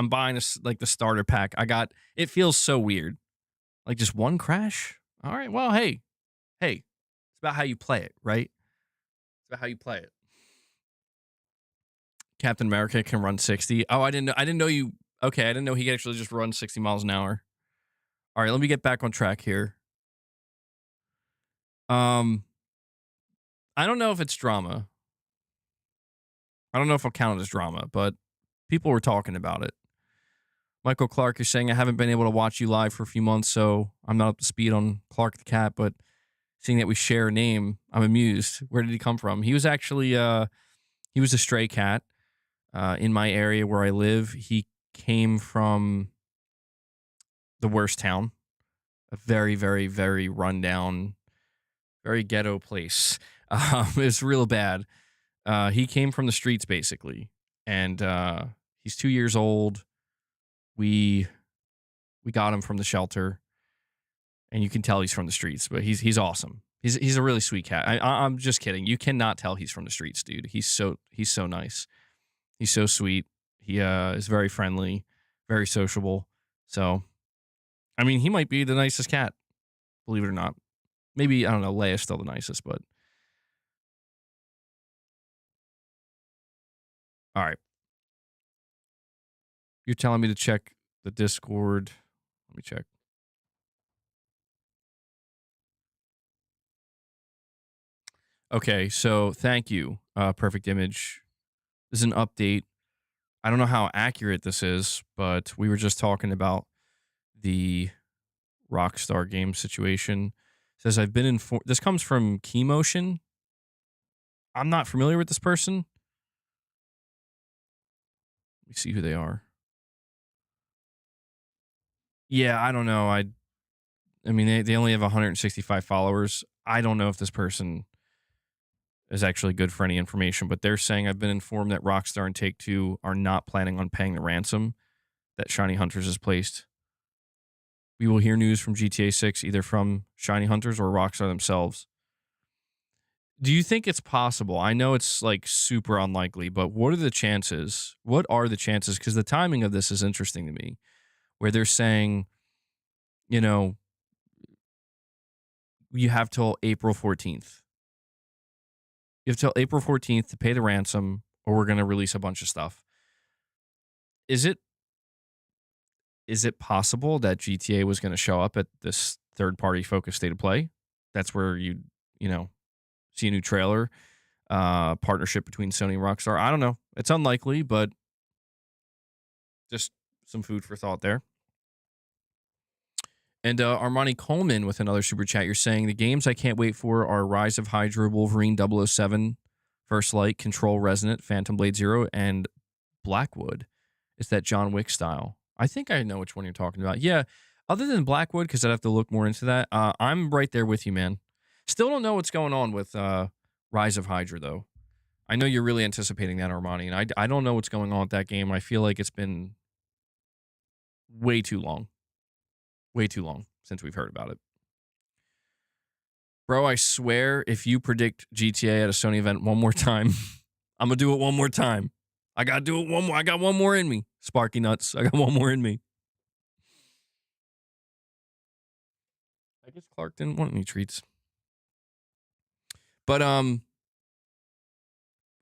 buying the starter pack. It feels so weird. Like, just one crash. All right. Well, hey, it's about how you play it, right? It's about how you play it. Captain America can run 60. Oh, I didn't know you. Okay, I didn't know he could actually just run 60 miles an hour. All right, let me get back on track here. I don't know if it's drama. I don't know if I'll count it as drama, but people were talking about it. Michael Clark, you're saying I haven't been able to watch you live for a few months, so I'm not up to speed on Clark the Cat, but seeing that we share a name, I'm amused. Where did he come from? He was actually, he was a stray cat in my area where I live. He came from the worst town, a very, very, very rundown, very ghetto place. It's real bad. He came from the streets basically, and he's 2 years old. We we got him from the shelter, and you can tell he's from the streets, but he's awesome. He's a really sweet cat. I'm just kidding. You cannot tell he's from the streets, dude. He's so nice. He's so sweet. He is very friendly, very sociable. So, I mean, he might be the nicest cat, believe it or not. Maybe, I don't know, Leia's still the nicest, but all right. You're telling me to check the Discord. Let me check. Okay, so thank you, Perfect Image. This is an update. I don't know how accurate this is, but we were just talking about the Rockstar game situation. It says I've been informed. This comes from Keymotion. I'm not familiar with this person. Let me see who they are. Yeah, I don't know. I mean, they only have 165 followers. I don't know if this person is actually good for any information, but they're saying I've been informed that Rockstar and Take-Two are not planning on paying the ransom that Shiny Hunters has placed. We will hear news from GTA 6 either from Shiny Hunters or Rockstar themselves. Do you think it's possible? I know it's like super unlikely, but what are the chances? What are the chances? Because the timing of this is interesting to me, where they're saying, you know, you have till April 14th. You have till April 14th to pay the ransom, or we're going to release a bunch of stuff. Is it possible that GTA was going to show up at this third party focused state of play? That's where you know, see a new trailer, partnership between Sony and Rockstar. I don't know. It's unlikely, but just some food for thought there. And Armani Coleman with another super chat. You're saying the games I can't wait for are Rise of Hydra, Wolverine 007, First Light, Control Resonant, Phantom Blade Zero, and Blackwood. It's that John Wick style. I think I know which one you're talking about. Yeah, other than Blackwood, because I'd have to look more into that. I'm right there with you, man. Still don't know what's going on with Rise of Hydra, though. I know you're really anticipating that, Armani, and I don't know what's going on with that game. I feel like it's been way too long. Way too long since we've heard about it. Bro, I swear if you predict GTA at a Sony event one more time, I'm going to do it one more time. I got to do it one more. I got one more in me. Sparky Nuts. I got one more in me. I guess Clark didn't want any treats. But, oh,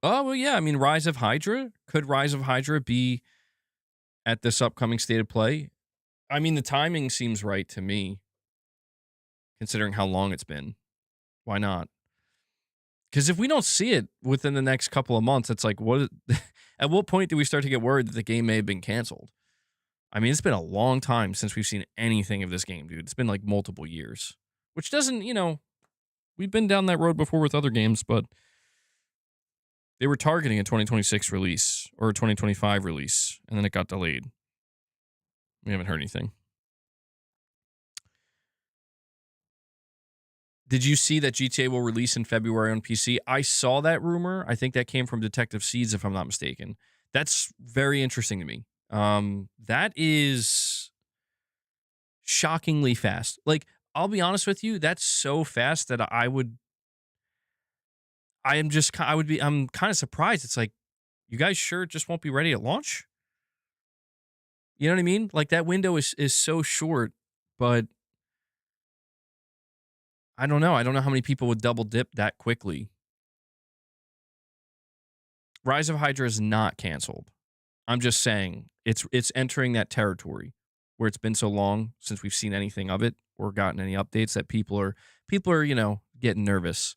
well, yeah. I mean, Rise of Hydra. Could Rise of Hydra be at this upcoming state of play? I mean, the timing seems right to me, considering how long it's been. Why not? Because if we don't see it within the next couple of months, it's like, what? At what point do we start to get worried that the game may have been canceled? I mean, it's been a long time since we've seen anything of this game, dude. It's been like multiple years, which doesn't, we've been down that road before with other games, but they were targeting a 2026 release or a 2025 release, and then it got delayed. We haven't heard anything. Did you see that GTA will release in February on PC? I saw that rumor. I think that came from Detective Seeds, if I'm not mistaken. That's very interesting to me. That is shockingly fast. Like, I'll be honest with you, that's so fast that I'm kind of surprised. It's like, you guys sure it just won't be ready at launch? You know what I mean? Like, that window is so short, but I don't know. I don't know how many people would double dip that quickly. Rise of Hydra is not canceled. I'm just saying it's entering that territory where it's been so long since we've seen anything of it or gotten any updates that people are getting nervous.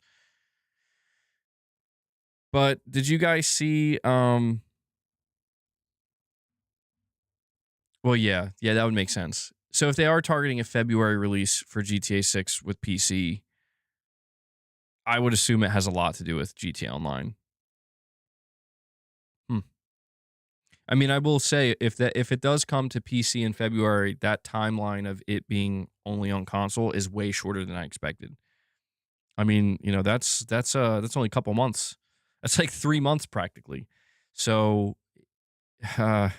But did you guys see well, yeah, that would make sense. So if they are targeting a February release for GTA 6 with PC, I would assume it has a lot to do with GTA Online. I mean, I will say if it does come to PC in February, that timeline of it being only on console is way shorter than I expected. I mean, that's only a couple months. That's like 3 months practically. So, uh,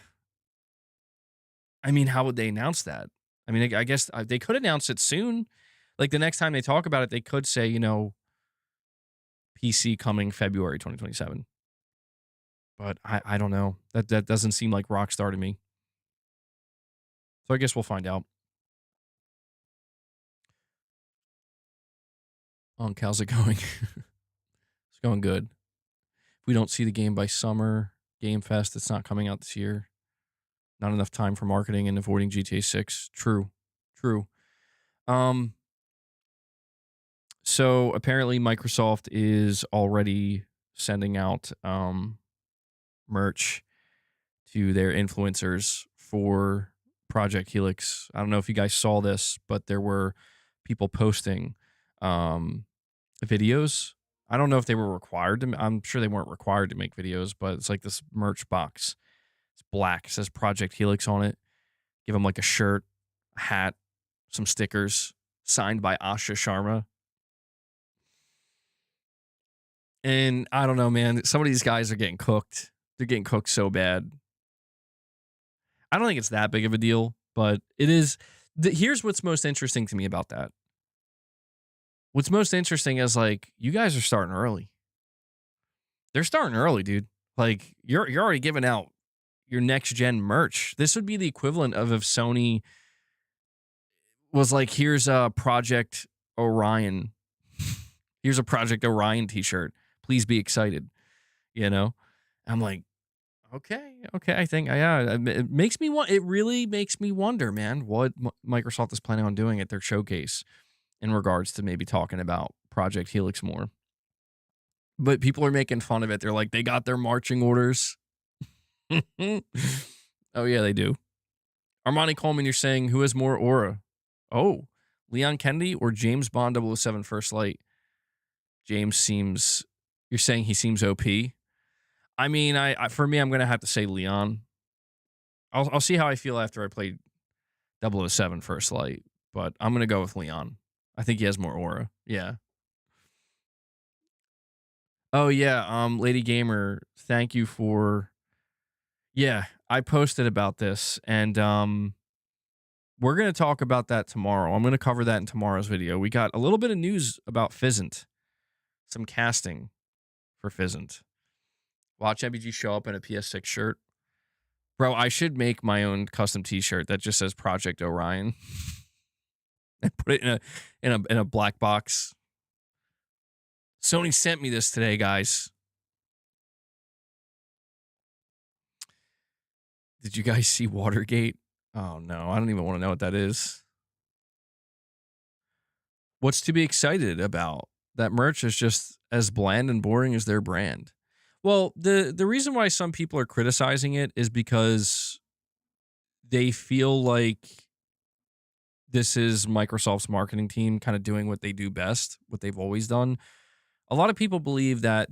I mean, how would they announce that? I mean, I guess they could announce it soon. Like the next time they talk about it, they could say, PC coming February 2027. But I don't know. That doesn't seem like Rockstar to me. So I guess we'll find out. How's it going? It's going good. If we don't see the game by summer, Game Fest, it's not coming out this year. Not enough time for marketing and avoiding GTA 6. True. True. Um, so apparently Microsoft is already sending out merch to their influencers for Project Helix. I don't know if you guys saw this, but there were people posting um videos. I don't know if they were required to. I'm sure they weren't required to make videos, but it's like this merch box. It's black. It says Project Helix on it. Give them like a shirt, a hat, some stickers signed by Asha Sharma. And I don't know, man. Some of these guys are getting cooked. They're getting cooked so bad. I don't think it's that big of a deal, but it is. Here's what's most interesting to me about that. What's most interesting is like you guys are starting early. They're starting early, dude. Like you're already giving out your next gen merch. This would be the equivalent of if Sony was like, here's a Project Orion. Here's a Project Orion t-shirt. Please be excited. You know? I'm like, okay. I think, yeah, it makes me want, it really makes me wonder, man, what Microsoft is planning on doing at their showcase in regards to maybe talking about Project Helix more. But people are making fun of it. They're like, they got their marching orders. Oh, yeah, they do. Armani Coleman, you're saying who has more aura? Oh, Leon Kennedy or James Bond 007 First Light? James seems, you're saying he seems OP? I mean, I for me, I'm going to have to say Leon. I'll see how I feel after I play 007 First Light, but I'm going to go with Leon. I think he has more aura. Yeah. Oh, yeah. Lady Gamer, thank you for, yeah, I posted about this and, we're going to talk about that tomorrow. I'm going to cover that in tomorrow's video. We got a little bit of news about Fizzant, some casting for Fizzant. Watch MBG show up in a PS6 shirt. Bro, I should make my own custom t-shirt that just says Project Orion and put it in a black box. Sony sent me this today, guys. Did you guys see Watergate? Oh no, I don't even want to know what that is. What's to be excited about? That merch is just as bland and boring as their brand. Well, the reason why some people are criticizing it is because they feel like this is Microsoft's marketing team kind of doing what they do best, what they've always done. A lot of people believe that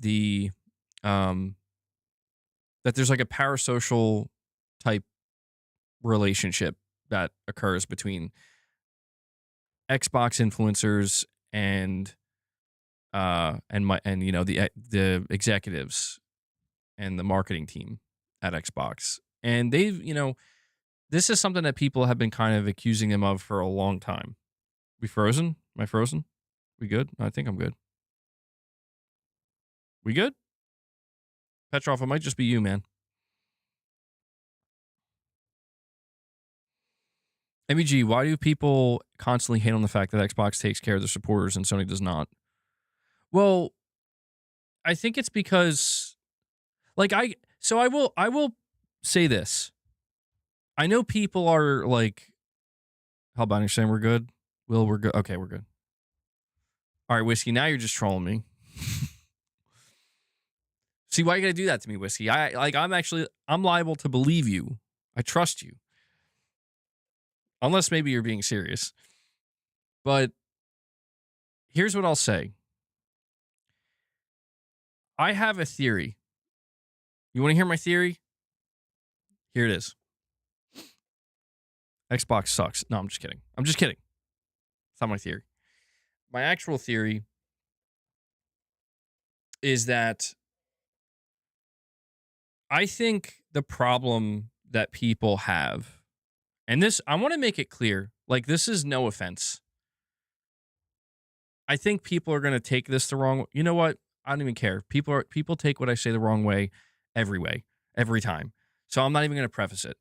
um that there's like a parasocial type relationship that occurs between Xbox influencers and the executives and the marketing team at Xbox. And they've, this is something that people have been kind of accusing them of for a long time. We frozen? Am I frozen? We good? I think I'm good. We good? Petrov, it might just be you, man. MEG, why do people constantly hate on the fact that Xbox takes care of their supporters and Sony does not? Well, I think it's because like I will say this. I know people are like, how about you saying we're good? Will, we're good. Okay, we're good. All right, Whiskey, now you're just trolling me. See, why you gotta do that to me, Whiskey? I'm liable to believe you. I trust you. Unless maybe you're being serious. But here's what I'll say. I have a theory. You want to hear my theory? Here it is. Xbox sucks. No, I'm just kidding. It's not my theory. My actual theory is that I think the problem that people have, and this, I want to make it clear, like, this is no offense. I think people are going to take this the wrong way. You know what? I don't even care. People take what I say the wrong way, every time. So I'm not even going to preface it.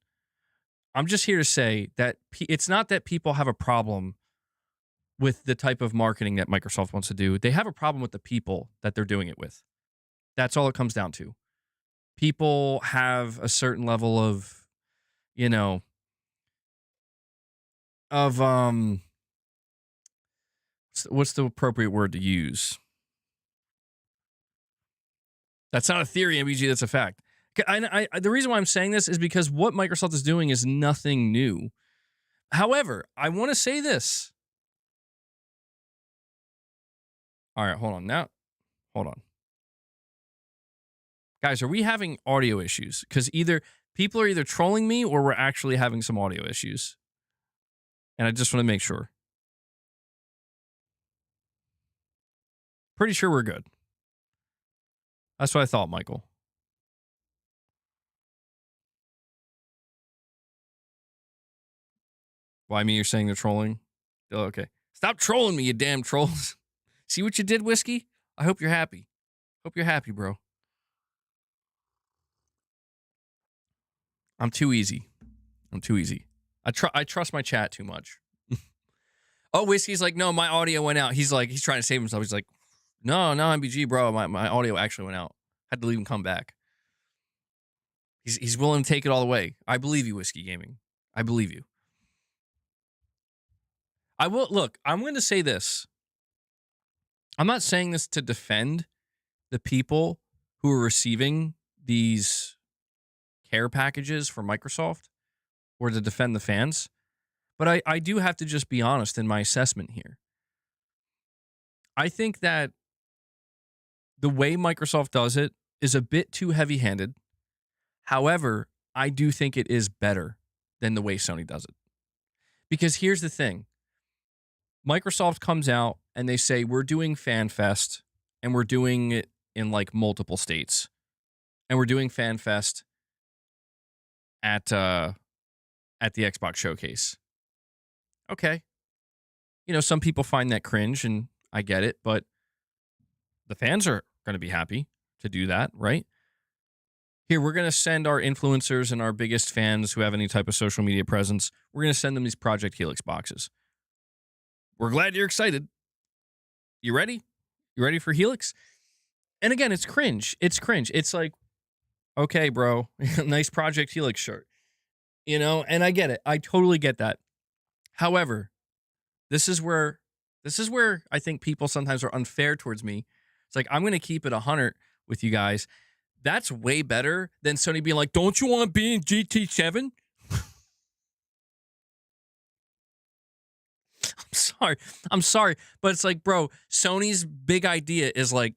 I'm just here to say that it's not that people have a problem with the type of marketing that Microsoft wants to do. They have a problem with the people that they're doing it with. That's all it comes down to. People have a certain level of, you know, of what's the appropriate word to use? That's not a theory, MBG. That's a fact. The reason why I'm saying this is because what Microsoft is doing is nothing new. However, I want to say this. All right, hold on. Now, hold on. Guys, are we having audio issues? Because either people are either trolling me or we're actually having some audio issues. And I just want to make sure. Pretty sure we're good. That's what I thought, Michael. Why me? You're saying they're trolling? Oh, okay. Stop trolling me, you damn trolls. See what you did, Whiskey? I hope you're happy. Hope you're happy, bro. I'm too easy. I trust my chat too much. Oh, Whiskey's like, no, my audio went out. He's trying to save himself. He's like, no, MBG, bro. My audio actually went out. Had to leave him come back. He's willing to take it all the way. I believe you, Whiskey Gaming. I believe you. I will look, I'm going to say this. I'm not saying this to defend the people who are receiving these care packages from Microsoft or to defend the fans, but I do have to just be honest in my assessment here. I think that the way Microsoft does it is a bit too heavy-handed. However, I do think it is better than the way Sony does it. Because here's the thing. Microsoft comes out and they say, we're doing FanFest and we're doing it in like multiple states. And we're doing FanFest at the Xbox Showcase. Okay. You know, some people find that cringe and I get it, but the fans are going to be happy to do that, right? Here, we're going to send our influencers and our biggest fans who have any type of social media presence, we're going to send them these Project Helix boxes. We're glad you're excited. You ready? You ready for Helix? And again, it's cringe. It's cringe. It's like, okay, bro, nice Project Helix shirt. You know, and I get it. I totally get that. However, this is where I think people sometimes are unfair towards me. It's like, I'm going to keep it 100 with you guys. That's way better than Sony being like, don't you want to be in GT7? I'm sorry. But it's like, bro, Sony's big idea is like,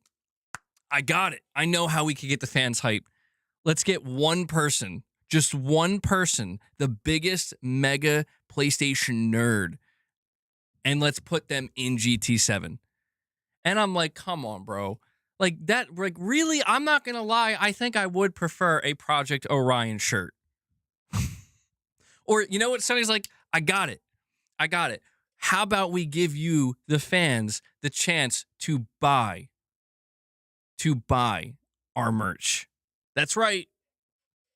I got it. I know how we could get the fans hyped. Let's get one person, just one person, the biggest mega PlayStation nerd, and let's put them in GT7. And I'm like, come on, bro. Like that, like really, I'm not going to lie. I think I would prefer a Project Orion shirt. Or you know what? Sony's like, I got it. How about we give you, the fans, the chance to buy our merch? That's right.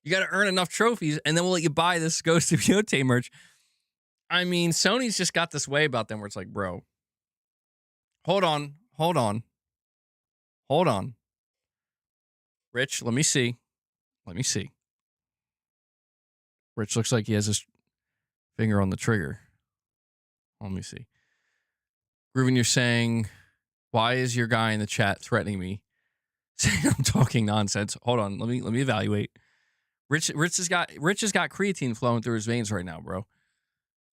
You got to earn enough trophies, and then we'll let you buy this Ghost of Yote merch. I mean, Sony's just got this way about them where it's like, bro, hold on. Rich, let me see. Rich looks like he has his finger on the trigger. Let me see. Ruben, you're saying, why is your guy in the chat threatening me? Saying I'm talking nonsense. Hold on, let me evaluate. Rich has got creatine flowing through his veins right now, bro.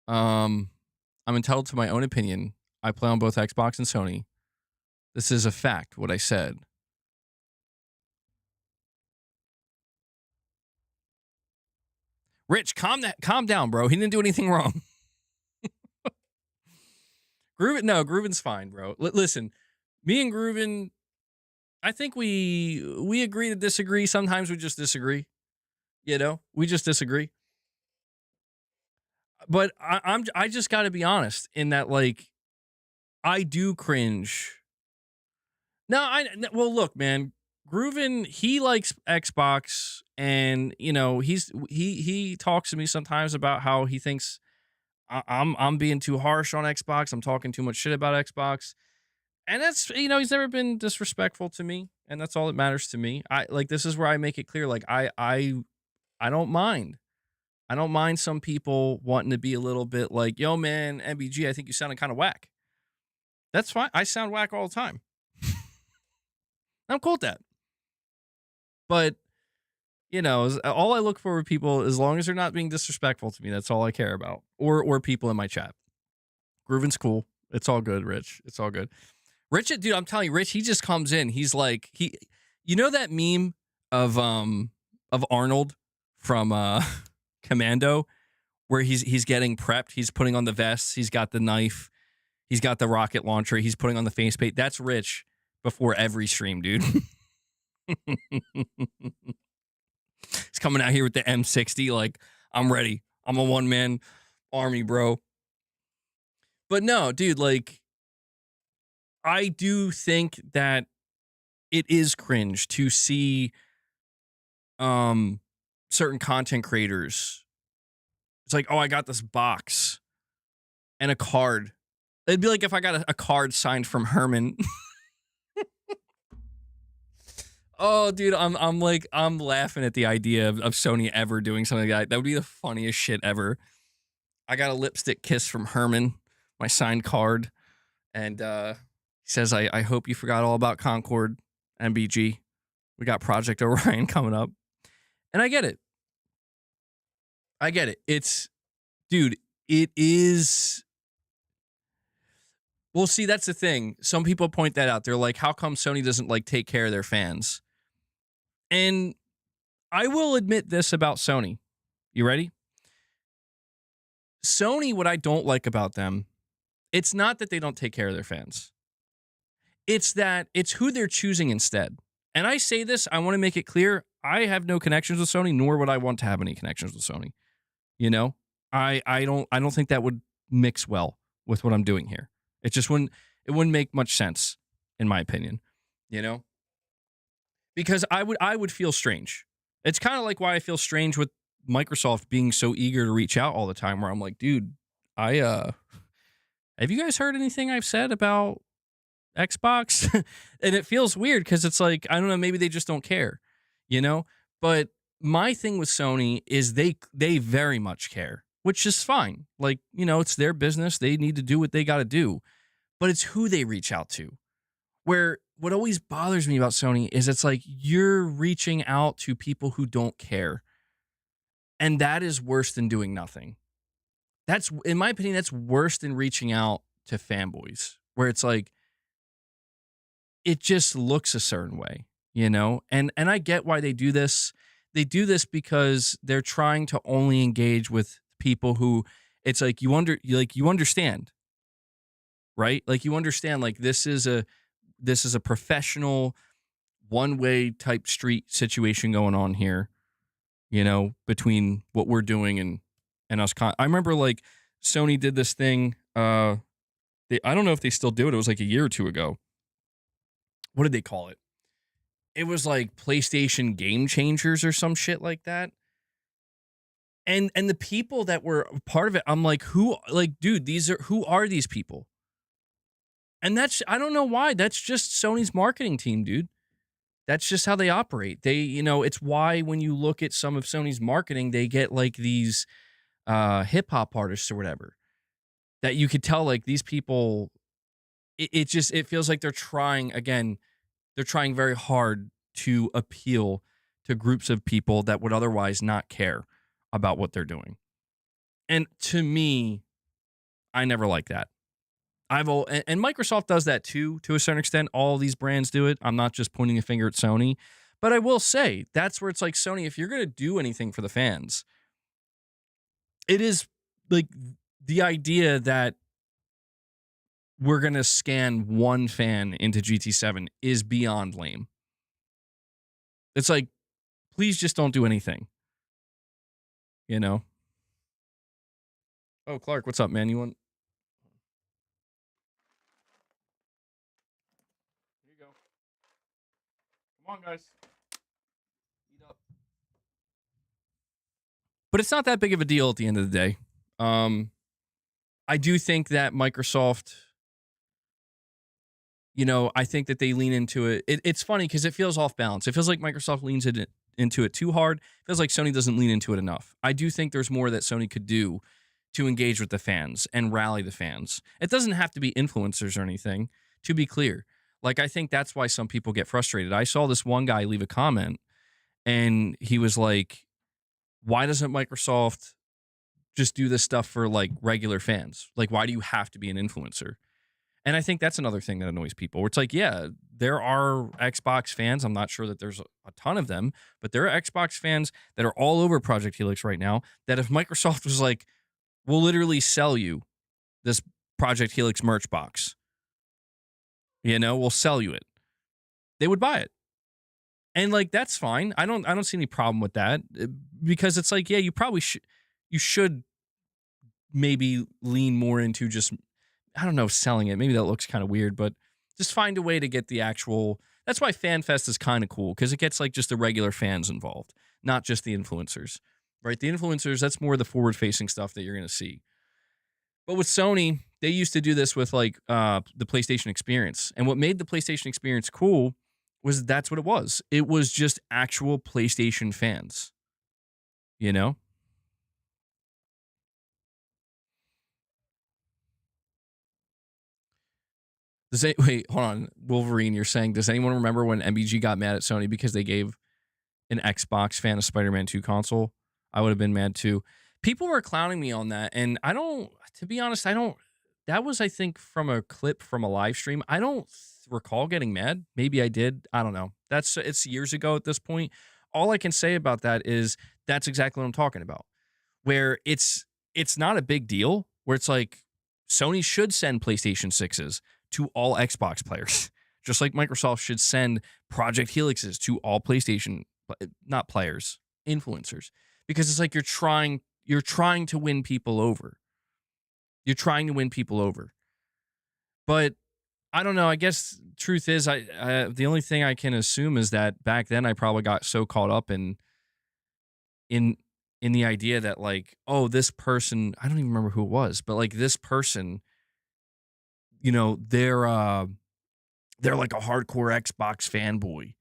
I'm entitled to my own opinion. I play on both Xbox and Sony. This is a fact, what I said. Rich, calm down, bro. He didn't do anything wrong. Grooven's fine, bro. Listen, me and Grooven, I think we agree to disagree. Sometimes we just disagree. We just disagree. But I just got to be honest in that, like, I do cringe. No, well, look, man, Grooven, he likes Xbox, and he talks to me sometimes about how he thinks I'm being too harsh on Xbox. I'm talking too much shit about Xbox. And that's, he's never been disrespectful to me, and that's all that matters to me. This is where I make it clear, like, I don't mind. I don't mind some people wanting to be a little bit like, yo, man, MBG, I think you sounded kind of whack. That's fine. I sound whack all the time. I'm cool with that. But, all I look for with people, as long as they're not being disrespectful to me, that's all I care about. Or people in my chat. Grooven's cool. It's all good, Rich. It's all good. Rich, dude, I'm telling you, Rich, he just comes in. He's like, that meme of Arnold from Commando, where he's getting prepped. He's putting on the vest. He's got the knife. He's got the rocket launcher. He's putting on the facepaint. That's Rich before every stream, dude. He's coming out here with the M60 like, I'm ready. I'm a one-man army, bro. But no, dude, like, I do think that it is cringe to see certain content creators. It's like, oh, I got this box and a card. It'd be like if I got a card signed from Herman. Oh, dude, I'm laughing at the idea of Sony ever doing something like that. That would be the funniest shit ever. I got a lipstick kiss from Herman, my signed card, and he says, I hope you forgot all about Concord, MBG. We got Project Orion coming up. And I get it. Dude, it is. Well, see, that's the thing. Some people point that out. They're like, how come Sony doesn't like take care of their fans? And I will admit this about Sony. You ready? Sony, what I don't like about them, it's not that they don't take care of their fans. It's that it's who they're choosing instead. And I say this, I want to make it clear, I have no connections with Sony, nor would I want to have any connections with Sony. I don't think that would mix well with what I'm doing here. It wouldn't make much sense, in my opinion. Because I would feel strange. It's kind of like why I feel strange with Microsoft being so eager to reach out all the time, where I'm like, dude, have you guys heard anything I've said about Xbox? And it feels weird because it's like, I don't know, maybe they just don't care, But my thing with Sony is they very much care, which is fine. Like, it's their business. They need to do what they got to do. But it's who they reach out to. Where what always bothers me about Sony is it's like you're reaching out to people who don't care. And that is worse than doing nothing. That's, in my opinion, that's worse than reaching out to fanboys, where it's like, it just looks a certain way, And I get why they do this. They do this because they're trying to only engage with people who, it's like you understand, right? Like you understand, like this is a professional one-way type street situation going on here, between what we're doing and us. I remember like Sony did this thing. I don't know if they still do it. It was like a year or two ago. What did they call it? It was like PlayStation Game Changers or some shit like that. And the people that were part of it, I'm like, who are these people? And I don't know why. That's just Sony's marketing team, dude. That's just how they operate. They, it's why when you look at some of Sony's marketing, they get like these hip hop artists or whatever, that you could tell like these people, it feels like they're trying very hard to appeal to groups of people that would otherwise not care about what they're doing. And to me, I never like that. And Microsoft does that too, to a certain extent. All these brands do it. I'm not just pointing a finger at Sony, but I will say that's where it's like, Sony, if you're going to do anything for the fans, it is like the idea that we're going to scan one fan into GT7 is beyond lame. It's like, please just don't do anything, you know? Oh, Clark, what's up, man? You want? Here you go. Come on, guys. Eat up. But it's not that big of a deal at the end of the day. I do think that Microsoft, I think that they lean into it. It's funny because it feels off balance. It feels like Microsoft leans into it too hard. It feels like Sony doesn't lean into it enough. I do think there's more that Sony could do to engage with the fans and rally the fans. It doesn't have to be influencers or anything, to be clear. Like, I think that's why some people get frustrated. I saw this one guy leave a comment and he was like, why doesn't Microsoft just do this stuff for like regular fans? Like, why do you have to be an influencer? And I think that's another thing that annoys people. Where it's like, yeah, there are Xbox fans. I'm not sure that there's a ton of them, but there are Xbox fans that are all over Project Helix right now. That if Microsoft was like, we'll literally sell you this Project Helix merch box, we'll sell you it, they would buy it. And like, that's fine. I don't see any problem with that, because it's like, yeah, you should maybe lean more into just, I don't know, selling it. Maybe that looks kind of weird, but just find a way to get the actual. That's why FanFest is kind of cool, because it gets like just the regular fans involved, not just the influencers, right? The influencers, that's more the forward-facing stuff that you're going to see. But with Sony, they used to do this with like the PlayStation Experience, and what made the PlayStation Experience cool was that's what it was. It was just actual PlayStation fans, you know. Wait, hold on, Wolverine. You're saying, does anyone remember when MBG got mad at Sony because they gave an Xbox fan a Spider-Man 2 console? I would have been mad too. People were clowning me on that, and I don't. To be honest, I don't. That was, I think, from a clip from a live stream. I don't recall getting mad. Maybe I did. I don't know. It's years ago at this point. All I can say about that is that's exactly what I'm talking about. Where it's not a big deal. Where it's like Sony should send PlayStation 6s to all Xbox players, just like Microsoft should send Project Helixes to all PlayStation, not players, influencers, because it's like you're trying to win people over. You're trying to win people over. But I don't know. I guess truth is, the only thing I can assume is that back then I probably got so caught up in in the idea that like, oh, this person, I don't even remember who it was, but like this person, they're like a hardcore Xbox fanboy.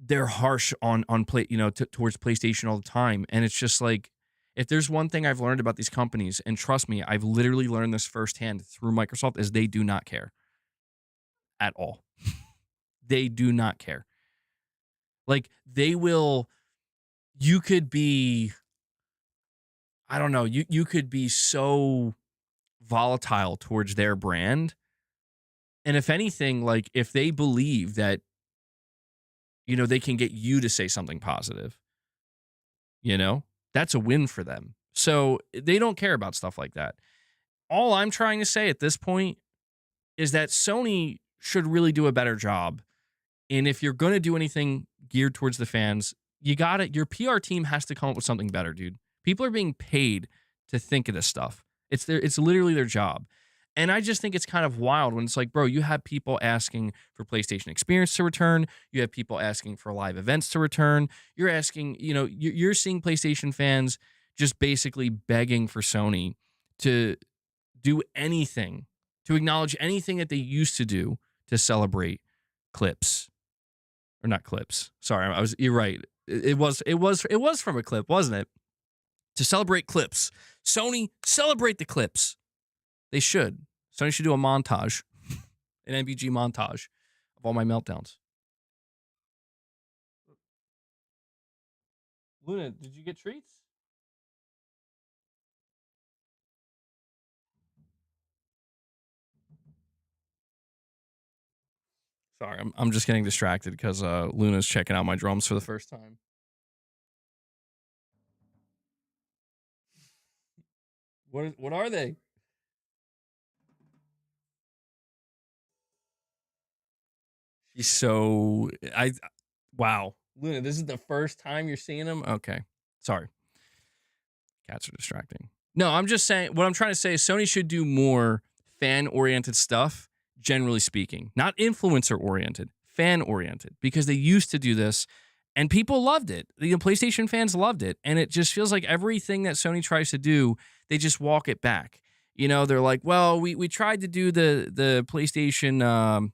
They're harsh on play, towards PlayStation all the time. And it's just like, if there's one thing I've learned about these companies, and trust me, I've literally learned this firsthand through Microsoft, is they do not care at all. They do not care. Like, they will, you could be, I don't know, you could be so volatile towards their brand. And if anything, like, if they believe that, they can get you to say something positive, that's a win for them. So they don't care about stuff like that. All I'm trying to say at this point is that Sony should really do a better job. And if you're going to do anything geared towards the fans, your PR team has to come up with something better, dude. People are being paid to think of this stuff. It's literally their job. And I just think it's kind of wild when it's like, bro, you have people asking for PlayStation Experience to return. You have people asking for live events to return. You're asking, you're seeing PlayStation fans just basically begging for Sony to do anything, to acknowledge anything that they used to do to celebrate clips. Or not clips. Sorry, you're right. It was from a clip, wasn't it? To celebrate clips. Sony, celebrate the clips. They should. Sony should do a montage, an MBG montage of all my meltdowns. Luna, did you get treats? Sorry, I'm just getting distracted because Luna's checking out my drums for the first time. What are they? So I wow. Luna, this is the first time you're seeing him? Okay. Sorry. Cats are distracting. No, I'm just saying what I'm trying to say is Sony should do more fan-oriented stuff, generally speaking. Not influencer-oriented, fan-oriented. Because they used to do this and people loved it. The PlayStation fans loved it. And it just feels like everything that Sony tries to do, they just walk it back. You know, they're like, well, we tried to do the PlayStation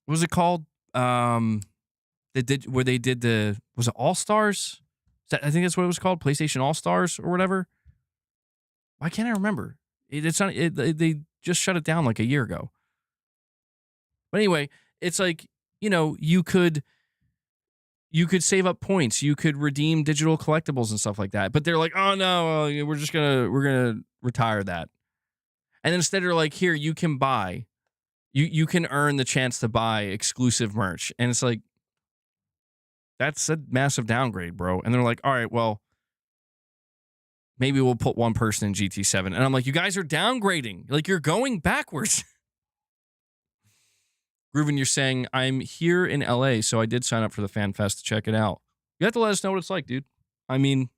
what was it called? They did where they did the was it All Stars? I think that's what it was called, PlayStation All Stars or whatever. Why can't I remember? It's not. They just shut it down like a year ago. But anyway, it's like you could save up points, you could redeem digital collectibles and stuff like that. But they're like, oh no, we're gonna retire that. And instead they're like, here you can buy, you can earn the chance to buy exclusive merch, and it's like that's a massive downgrade, bro. And they're like, all right, well, maybe we'll put one person in GT7. And I'm like, you guys are downgrading. Like, you're going backwards. Grooven, you're saying, I'm here in LA, so I did sign up for the Fan Fest to check it out. You have to let us know what it's like, dude. I mean,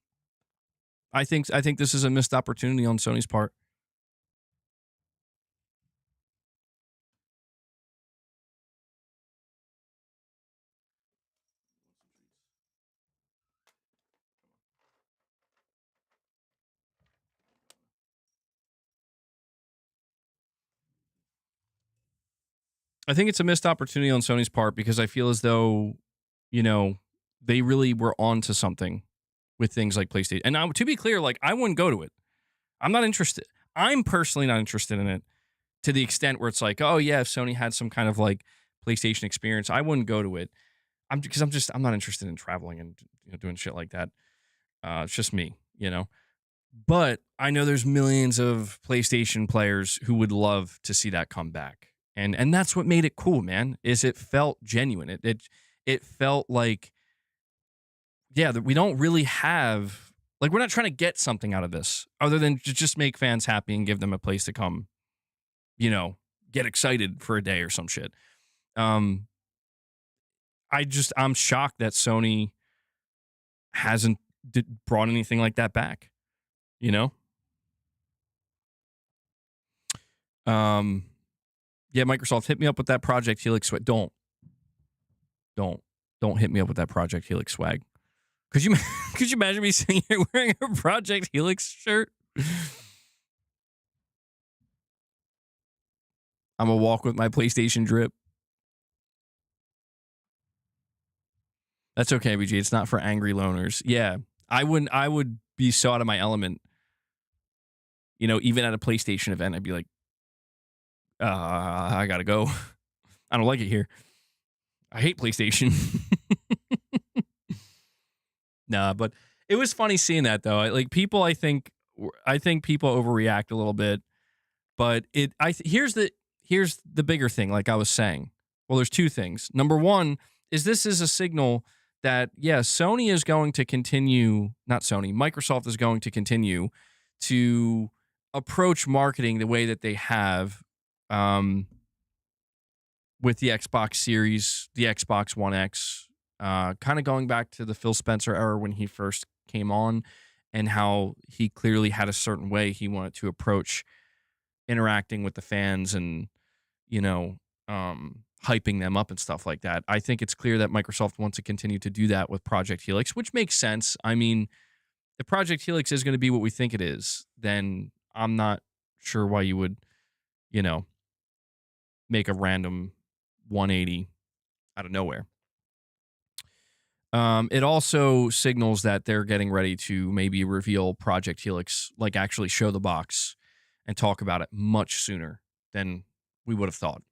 I think this is a missed opportunity on Sony's part. I think it's a missed opportunity on Sony's part because I feel as though, they really were onto something with things like PlayStation. And now, to be clear, like, I wouldn't go to it. I'm not interested. I'm personally not interested in it to the extent where it's like, oh yeah, if Sony had some kind of like PlayStation experience, I wouldn't go to it. I'm not interested in traveling and doing shit like that. It's just me. But I know there's millions of PlayStation players who would love to see that come back. And that's what made it cool, man, is it felt genuine. It felt like, yeah, that we don't really have, like, we're not trying to get something out of this other than to just make fans happy and give them a place to come, get excited for a day or some shit. I'm shocked that Sony hasn't brought anything like that back, you know? Yeah, Microsoft, hit me up with that Project Helix swag. Don't hit me up with that Project Helix swag. Could you imagine me sitting here wearing a Project Helix shirt? I'm gonna walk with my PlayStation drip. That's okay, BG. It's not for angry loners. Yeah, I would be so out of my element. Even at a PlayStation event, I'd be like, I gotta go. I don't like it here. I hate PlayStation. Nah, but it was funny seeing that though. Like, people, I think people overreact a little bit, but here's the bigger thing. Like I was saying, well, there's two things. Number one is this is a signal that, yeah, Sony is going to continue, not Sony, Microsoft is going to continue to approach marketing the way that they have with the Xbox Series, the Xbox One X, kind of going back to the Phil Spencer era when he first came on, and how he clearly had a certain way he wanted to approach interacting with the fans and, hyping them up and stuff like that. I think it's clear that Microsoft wants to continue to do that with Project Helix, which makes sense. I mean, if Project Helix is going to be what we think it is, then I'm not sure why you would, make a random 180 out of nowhere. It also signals that they're getting ready to maybe reveal Project Helix, like actually show the box and talk about it much sooner than we would have thought.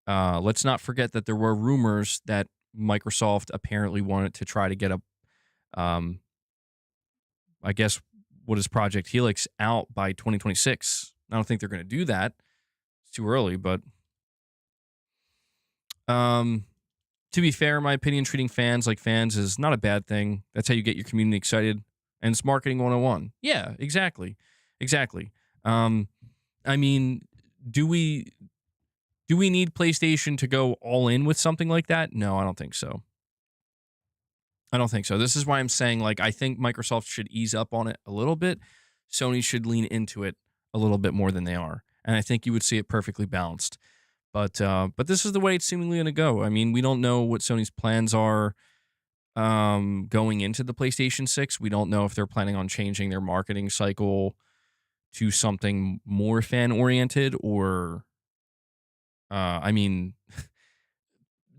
Let's not forget that there were rumors that Microsoft apparently wanted to try to get I guess, what is Project Helix out by 2026. I don't think they're going to do that. It's too early, but to be fair, in my opinion, treating fans like fans is not a bad thing. That's how you get your community excited. And it's marketing 101. Yeah, exactly. I mean, do we Do we need PlayStation to go all in with something like that? No, I don't think so. I don't think so. This is why I'm saying, like, I think Microsoft should ease up on it a little bit. Sony should lean into it a little bit more than they are. And I think you would see it perfectly balanced. But this is the way it's seemingly going to go. I mean, we don't know what Sony's plans are going into the PlayStation 6. We don't know if they're planning on changing their marketing cycle to something more fan-oriented or, I mean,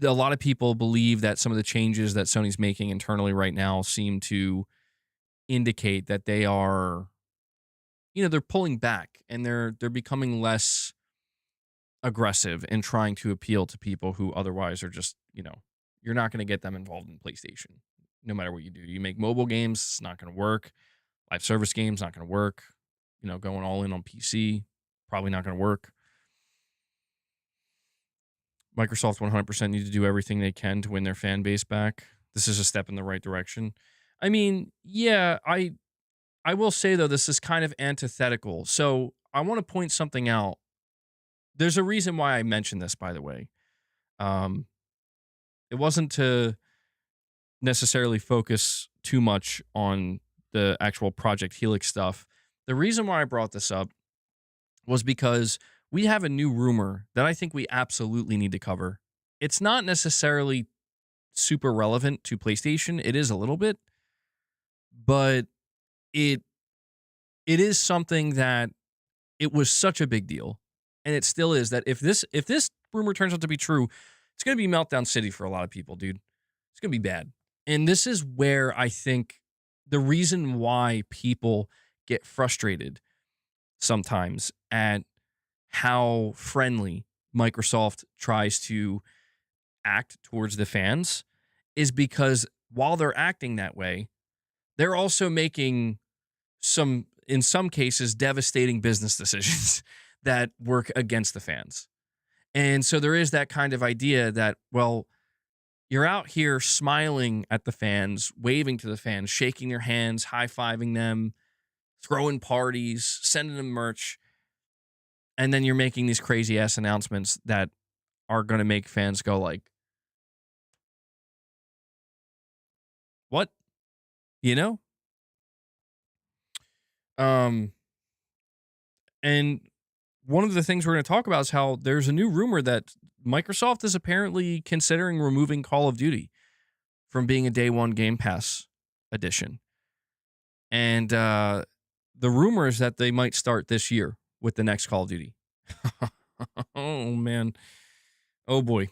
a lot of people believe that some of the changes that Sony's making internally right now seem to indicate that they are, they're pulling back and they're becoming less aggressive in trying to appeal to people who otherwise are just, you're not going to get them involved in PlayStation. No matter what you do. You make mobile games, it's not going to work. Live service games, not going to work. Going all in on PC, probably not going to work. Microsoft 100% need to do everything they can to win their fan base back. This is a step in the right direction. I mean, yeah, I will say, though, this is kind of antithetical. So I want to point something out. There's a reason why I mentioned this, by the way. It wasn't to necessarily focus too much on the actual Project Helix stuff. The reason why I brought this up was because we have a new rumor that I think we absolutely need to cover. It's not necessarily super relevant to PlayStation. It is a little bit, but it is something that it was such a big deal, and it still is. That if this rumor turns out to be true, it's going to be Meltdown City for a lot of people, dude. It's going to be bad. And this is where I think the reason why people get frustrated sometimes at how friendly Microsoft tries to act towards the fans is because while they're acting that way, they're also making in some cases, devastating business decisions that work against the fans. And so there is that kind of idea that, well, you're out here smiling at the fans, waving to the fans, shaking their hands, high-fiving them, throwing parties, sending them merch, and then you're making these crazy-ass announcements that are going to make fans go like, what? And one of the things we're going to talk about is how there's a new rumor that Microsoft is apparently considering removing Call of Duty from being a day one Game Pass edition. And the rumor is that they might start this year with the next Call of Duty. Oh, man. Oh, boy.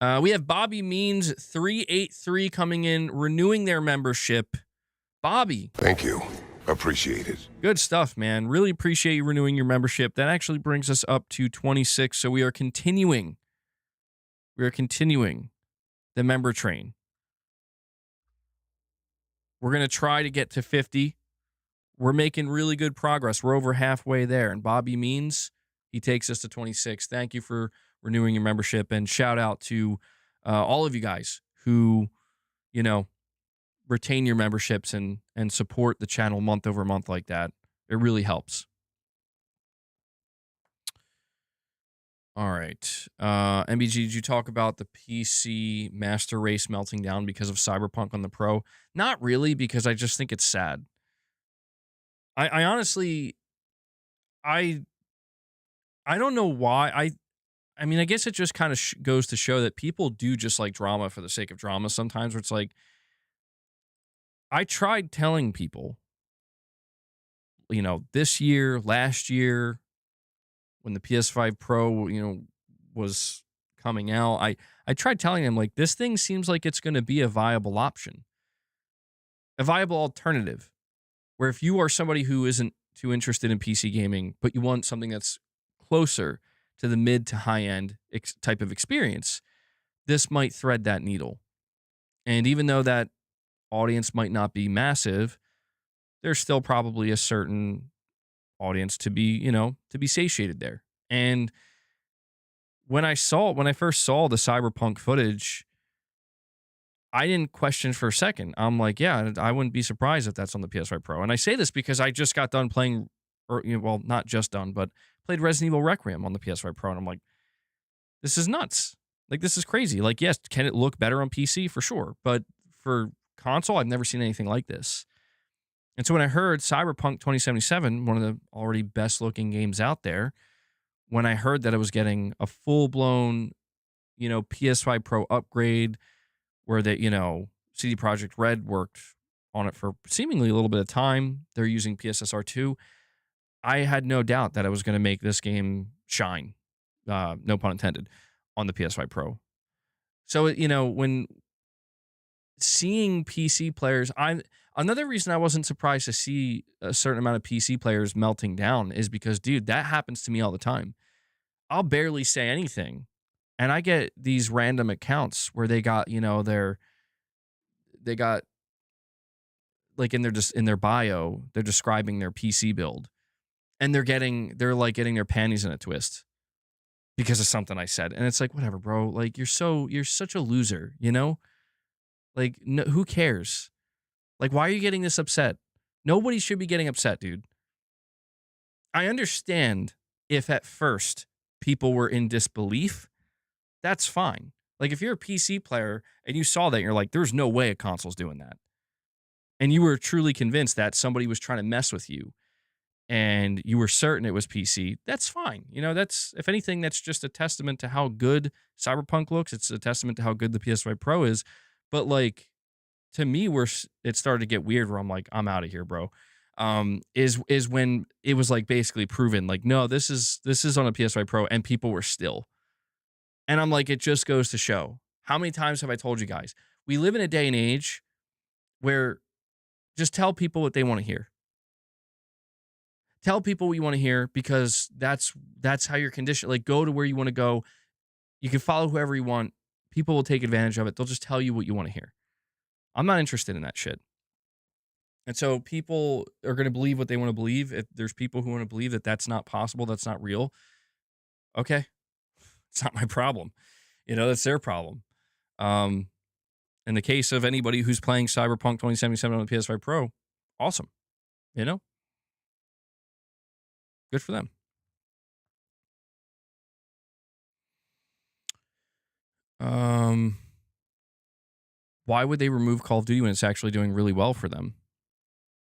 We have Bobby Means 383 coming in, renewing their membership. Bobby. Thank you. Appreciate it. Good stuff, man. Really appreciate you renewing your membership. That actually brings us up to 26. So we are continuing. The member train. We're going to try to get to 50. We're making really good progress. We're over halfway there. And Bobby Means, he takes us to 26. Thank you for renewing your membership. And shout out to all of you guys who, retain your memberships and support the channel month over month like that. It really helps. All right. MBG, did you talk about the PC master race melting down because of Cyberpunk on the Pro? Not really, because I just think it's sad. I honestly, I don't know why. I mean, I guess it just kind of goes to show that people do just like drama for the sake of drama sometimes, where it's like, I tried telling people, this year, last year, when the PS5 Pro, was coming out, I tried telling them, like, this thing seems like it's going to be a viable option, a viable alternative, where if you are somebody who isn't too interested in PC gaming, but you want something that's closer to the mid to high end type of experience, this might thread that needle. And even though that audience might not be massive, there's still probably a certain audience to be satiated there. And when I first saw the Cyberpunk footage, I didn't question for a second. I'm like, yeah, I wouldn't be surprised if that's on the PS5 Pro. And I say this because I just got done playing, not just done, but played Resident Evil Requiem on the PS5 Pro, and I'm like, this is nuts. Like, this is crazy. Like, yes, can it look better on PC? For sure. But for console, I've never seen anything like this. And so when I heard Cyberpunk 2077, one of the already best looking games out there, when I heard that it was getting a full blown, PS5 Pro upgrade, where that, CD Projekt Red worked on it for seemingly a little bit of time, they're using PSSR2. I had no doubt that it was going to make this game shine, no pun intended, on the PS5 Pro. So, when seeing PC players, another reason I wasn't surprised to see a certain amount of PC players melting down is because, dude, that happens to me all the time. I'll barely say anything, and I get these random accounts where they got, they got like in their bio, they're describing their PC build, and they're like getting their panties in a twist because of something I said. And it's like, whatever, bro. Like, you're such a loser, Like, no, who cares? Like, why are you getting this upset? Nobody should be getting upset, dude. I understand if at first people were in disbelief, that's fine. Like, if you're a PC player and you saw that, and you're like, there's no way a console's doing that. And you were truly convinced that somebody was trying to mess with you, and you were certain it was PC, that's fine. That's, if anything, that's just a testament to how good Cyberpunk looks. It's a testament to how good the PS5 Pro is. But, like, to me, where it started to get weird, where I'm like, I'm out of here, bro, is when it was like basically proven, like, no, this is on a PS5 Pro, and people were still. And I'm like, it just goes to show. How many times have I told you guys? We live in a day and age where just tell people what they want to hear. Tell people what you want to hear, because that's how you're conditioned. Like, go to where you want to go. You can follow whoever you want. People will take advantage of it. They'll just tell you what you want to hear. I'm not interested in that shit. And so people are going to believe what they want to believe. If there's people who want to believe that that's not possible, that's not real, okay, it's not my problem. That's their problem. In the case of anybody who's playing Cyberpunk 2077 on the PS5 Pro, awesome. Good for them. Why would they remove Call of Duty when it's actually doing really well for them?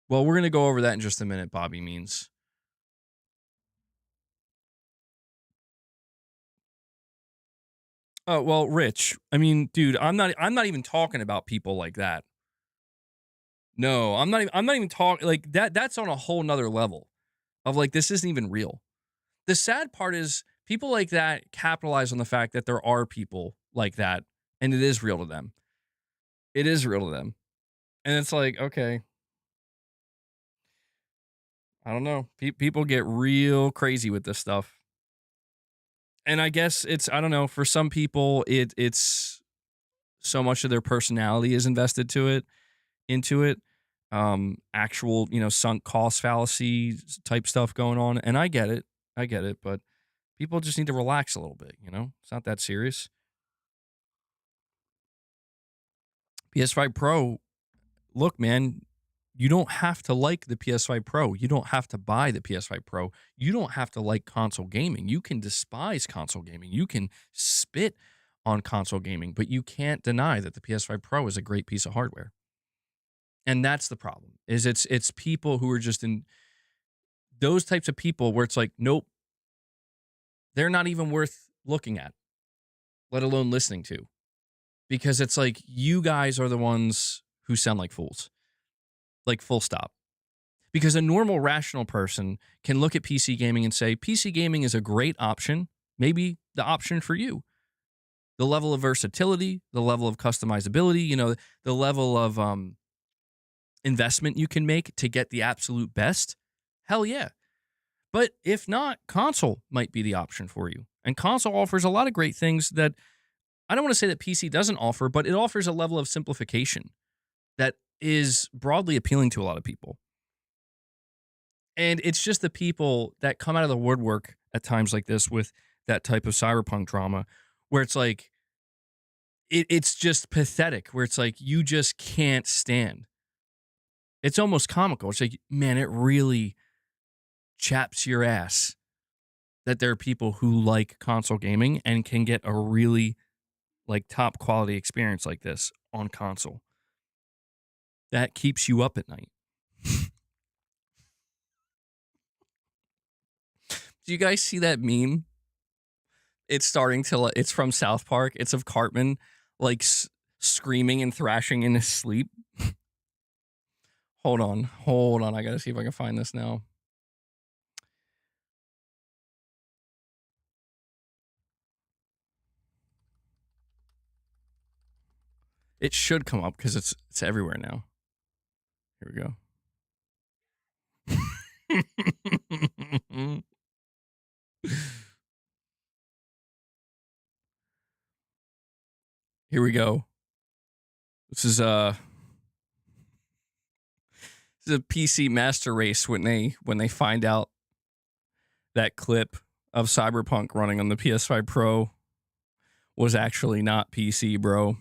Well, we're going to go over that in just a minute, Bobby Means. Oh, well, Rich, I mean, dude, I'm not even talking about people like that. No, I'm not even talking like that. That's on a whole nother level of, like, this isn't even real. The sad part is people like that capitalize on the fact that there are people like that, and it is real to them. It is real to them. And it's like, okay, I don't know. People get real crazy with this stuff. And I guess I don't know, for some people, it's so much of their personality is invested into it. Actual, sunk cost fallacy type stuff going on. And I get it, but people just need to relax a little bit, It's not that serious. PS5 Pro, look, man, you don't have to like the PS5 Pro. You don't have to buy the PS5 Pro. You don't have to like console gaming. You can despise console gaming. You can spit on console gaming, but you can't deny that the PS5 Pro is a great piece of hardware. And that's the problem. Is it's people who are just in those types of people where it's like, nope, they're not even worth looking at, let alone listening to. Because it's like, you guys are the ones who sound like fools. Like, full stop. Because a normal, rational person can look at PC gaming and say, PC gaming is a great option, maybe the option for you. The level of versatility, the level of customizability, the level of investment you can make to get the absolute best, hell yeah. But if not, console might be the option for you. And console offers a lot of great things that I don't want to say that PC doesn't offer, but it offers a level of simplification that is broadly appealing to a lot of people. And it's just the people that come out of the woodwork at times like this with that type of cyberpunk drama, where it's like, it's just pathetic, where it's like, you just can't stand. It's almost comical. It's like, man, it really chaps your ass that there are people who like console gaming and can get a really like top quality experience like this on console. That keeps you up at night. Do you guys see that meme? It's starting to, it's from South Park. It's of Cartman like screaming and thrashing in his sleep. Hold on. I gotta see if I can find this now. It should come up because it's everywhere now. Here we go. Here we go. This is a PC master race when they find out that clip of Cyberpunk running on the PS5 Pro was actually not PC, bro.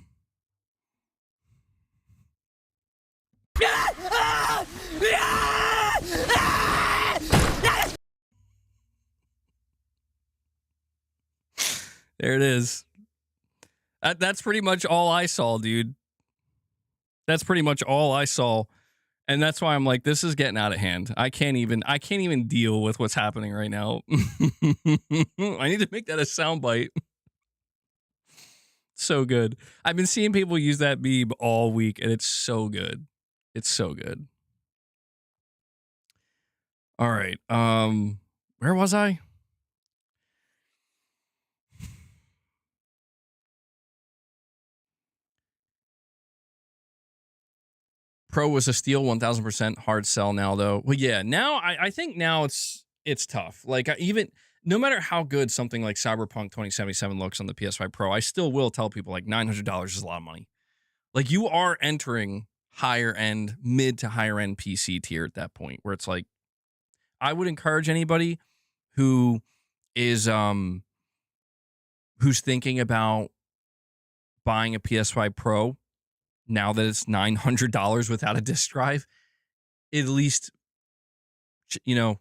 There it is. That's pretty much all I saw, dude. That's pretty much all I saw. And that's why I'm like, this is getting out of hand. I can't even deal with what's happening right now. I need to make that a soundbite. So good. I've been seeing people use that meme all week, and it's so good. It's so good. All right. Where was I? Pro was a steal, 1000% hard sell now, though. Well, yeah, now I think now it's tough. Like, even no matter how good something like Cyberpunk 2077 looks on the PS5 Pro, I still will tell people like $900 is a lot of money. Like, you are entering higher end, mid to higher end PC tier at that point, where it's like, I would encourage anybody who is who's thinking about buying a PS5 Pro now that it's $900 without a disc drive, at least, you know,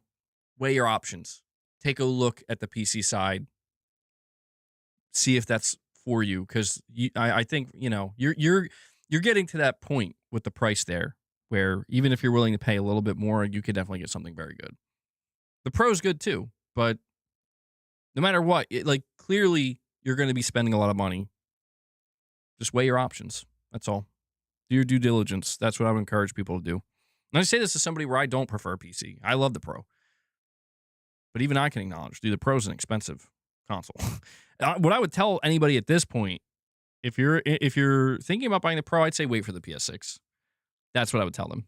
weigh your options. Take a look at the PC side. See if that's for you, because I think, you know, you're getting to that point with the price there where even if you're willing to pay a little bit more, you could definitely get something very good. The Pro's good too, but no matter what, like, clearly you're going to be spending a lot of money. Just weigh your options. That's all. Do your due diligence. That's what I would encourage people to do. And I say this as somebody where I don't prefer PC. I love the Pro. But even I can acknowledge, dude, the Pro is an expensive console. What I would tell anybody at this point, if you're thinking about buying the Pro, I'd say wait for the PS6. That's what I would tell them.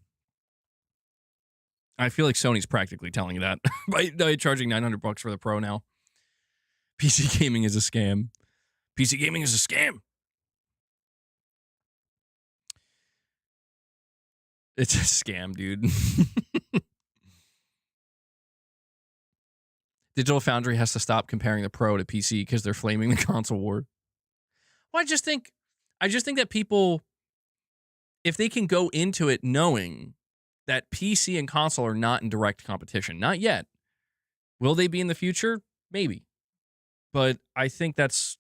I feel like Sony's practically telling you that by charging $900 for the Pro now. PC gaming is a scam. PC gaming is a scam. It's a scam, dude. Digital Foundry has to stop comparing the Pro to PC because they're flaming the console war. Well, I just think that people, if they can go into it knowing that PC and console are not in direct competition, not yet. Will they be in the future? Maybe. But I think that's,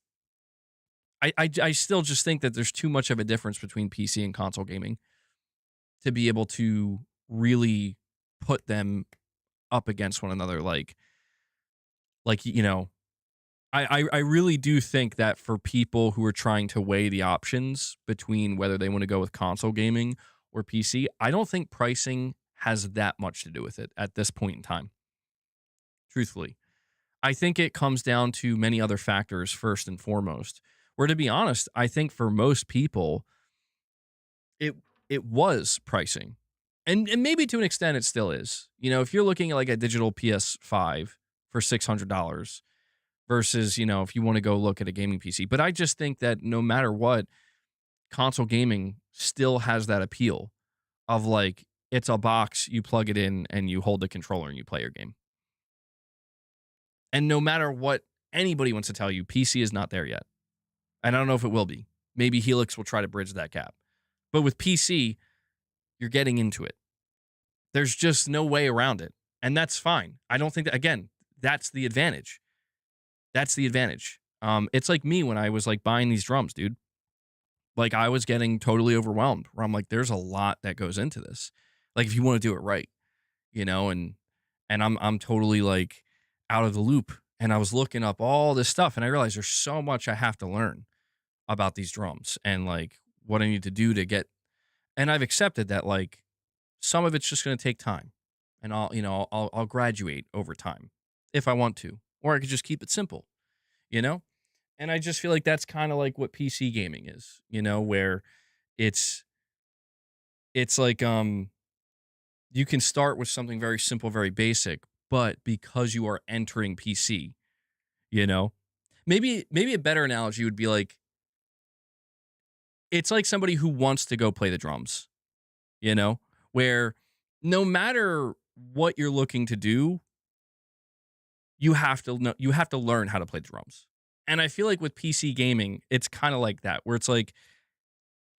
I still just think that there's too much of a difference between PC and console gaming to be able to really put them up against one another. Like, you know, I really do think that for people who are trying to weigh the options between whether they want to go with console gaming or PC, I don't think pricing has that much to do with it at this point in time. Truthfully, I think it comes down to many other factors first and foremost. Where, to be honest, I think for most people, it was pricing. And maybe to an extent it still is. You know, if you're looking at like a digital PS5 for $600 versus, you know, if you want to go look at a gaming PC. But I just think that no matter what, console gaming still has that appeal of like, it's a box, you plug it in and you hold the controller and you play your game. And no matter what anybody wants to tell you, PC is not there yet. And I don't know if it will be. Maybe Helix will try to bridge that gap. But with PC, you're getting into it. There's just no way around it. And that's fine. I don't think that, again, that's the advantage. That's the advantage. It's like me when I was like buying these drums, dude. Like I was getting totally overwhelmed where I'm like, there's a lot that goes into this. Like if you want to do it right, and I'm totally like out of the loop. And I was looking up all this stuff and I realized there's so much I have to learn about these drums and like what I need to do to get. And I've accepted that like some of it's just going to take time, and I'll graduate over time if I want to, or I could just keep it simple, you know. And I just feel like that's kind of like what PC gaming is, where it's it's like you can start with something very simple, very basic, but because you are entering PC, you know, maybe a better analogy would be like it's like somebody who wants to go play the drums, you know, where no matter what you're looking to do, you have to learn how to play the drums. And I feel like with PC gaming, it's kind of like that, where it's like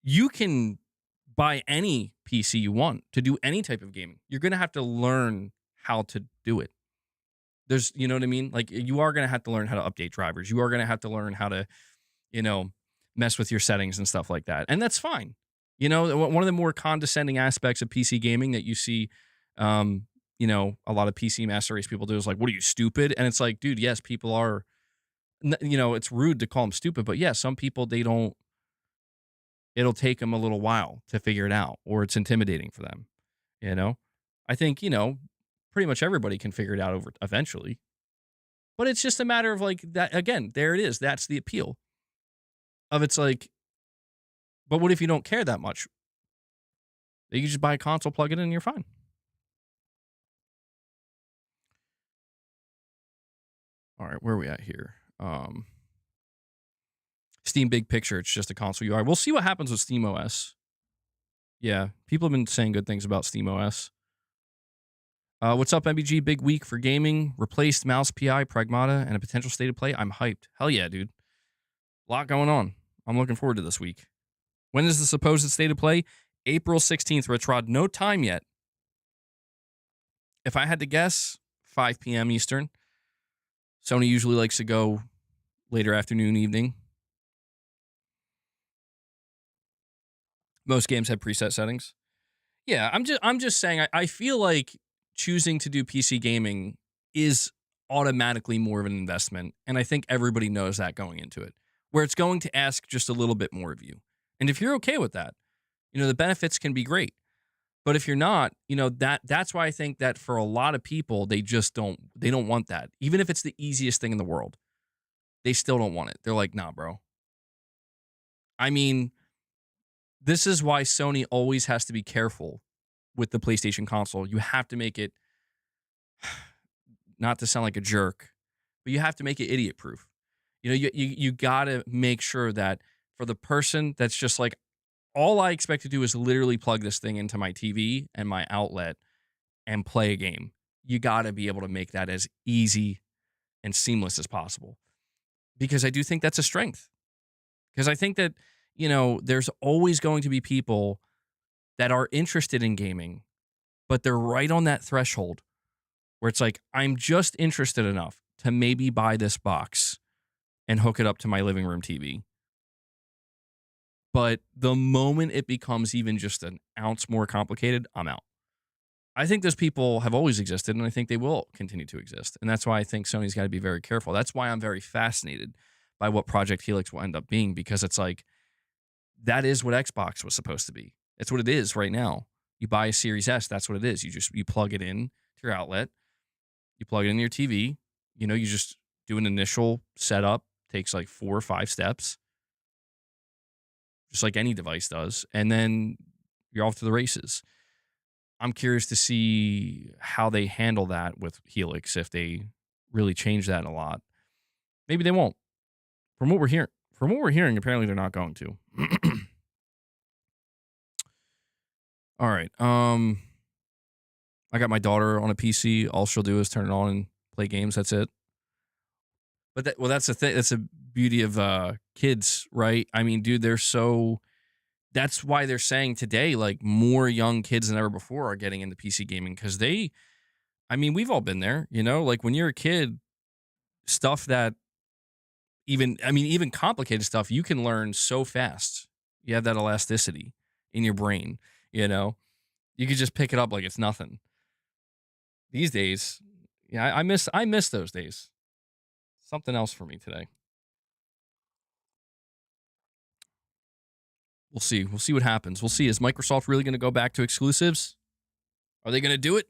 you can buy any PC you want to do any type of gaming. You're going to have to learn how to do it. You know what I mean? Like you are going to have to learn how to update drivers. You are going to have to learn how to, you know, mess with your settings and stuff like that. And that's fine. One of the more condescending aspects of PC gaming that you see, a lot of PC master race people do is like, what are you, stupid? And it's like, dude, yes, people are, it's rude to call them stupid, but yeah, some people, it'll take them a little while to figure it out, or it's intimidating for them. You know, I think, pretty much everybody can figure it out over eventually, but it's just a matter of like that. Again, there it is. That's the appeal of it's like, but what if you don't care that much? You can just buy a console, plug it in, and you're fine. All right, where are we at here? Steam Big Picture, it's just a console UI. We'll see what happens with Steam OS. Yeah, people have been saying good things about Steam OS. What's up, MBG? Big week for gaming. Replaced Mouse PI, Pragmata, and a potential state of play. I'm hyped. Hell yeah, dude. A lot going on. I'm looking forward to this week. When is the supposed state of play? April 16th, Rich Rod. No time yet. If I had to guess, 5 p.m. Eastern. Sony usually likes to go later afternoon, evening. Most games have preset settings. Yeah, I'm just saying I feel like choosing to do PC gaming is automatically more of an investment, and I think everybody knows that going into it, where it's going to ask just a little bit more of you. And if you're okay with that, the benefits can be great. But if you're not, that's why I think that for a lot of people, they don't want that. Even if it's the easiest thing in the world, they still don't want it. They're like, nah, bro. I mean, this is why Sony always has to be careful with the PlayStation console. You have to make it, not to sound like a jerk, but you have to make it idiot proof. You got to make sure that for the person that's just like, all I expect to do is literally plug this thing into my TV and my outlet and play a game. You got to be able to make that as easy and seamless as possible. Because I do think that's a strength. Because I think that, there's always going to be people that are interested in gaming, but they're right on that threshold where it's like, I'm just interested enough to maybe buy this box and hook it up to my living room TV. But the moment it becomes even just an ounce more complicated, I'm out. I think those people have always existed, and I think they will continue to exist. And that's why I think Sony's got to be very careful. That's why I'm very fascinated by what Project Helix will end up being, because it's like, that is what Xbox was supposed to be. It's what it is right now. You buy a Series S, that's what it is. You plug it in to your outlet, you plug it in your TV, you just do an initial setup, takes like 4 or 5 steps, just like any device does, and then you're off to the races. I'm curious to see how they handle that with Helix, if they really change that a lot. Maybe they won't. From what we're hearing, apparently they're not going to. All right. I got my daughter on a PC. All she'll do is turn it on and play games. That's it. But that's the thing. That's the beauty of kids, right? I mean, dude, that's why they're saying today, like, more young kids than ever before are getting into PC gaming, because we've all been there, like when you're a kid, stuff that even complicated stuff you can learn so fast. You have that elasticity in your brain, you know. You could just pick it up like it's nothing. These days, yeah, I miss those days. Something else for me today. We'll see. We'll see what happens. We'll see. Is Microsoft really going to go back to exclusives? Are they going to do it?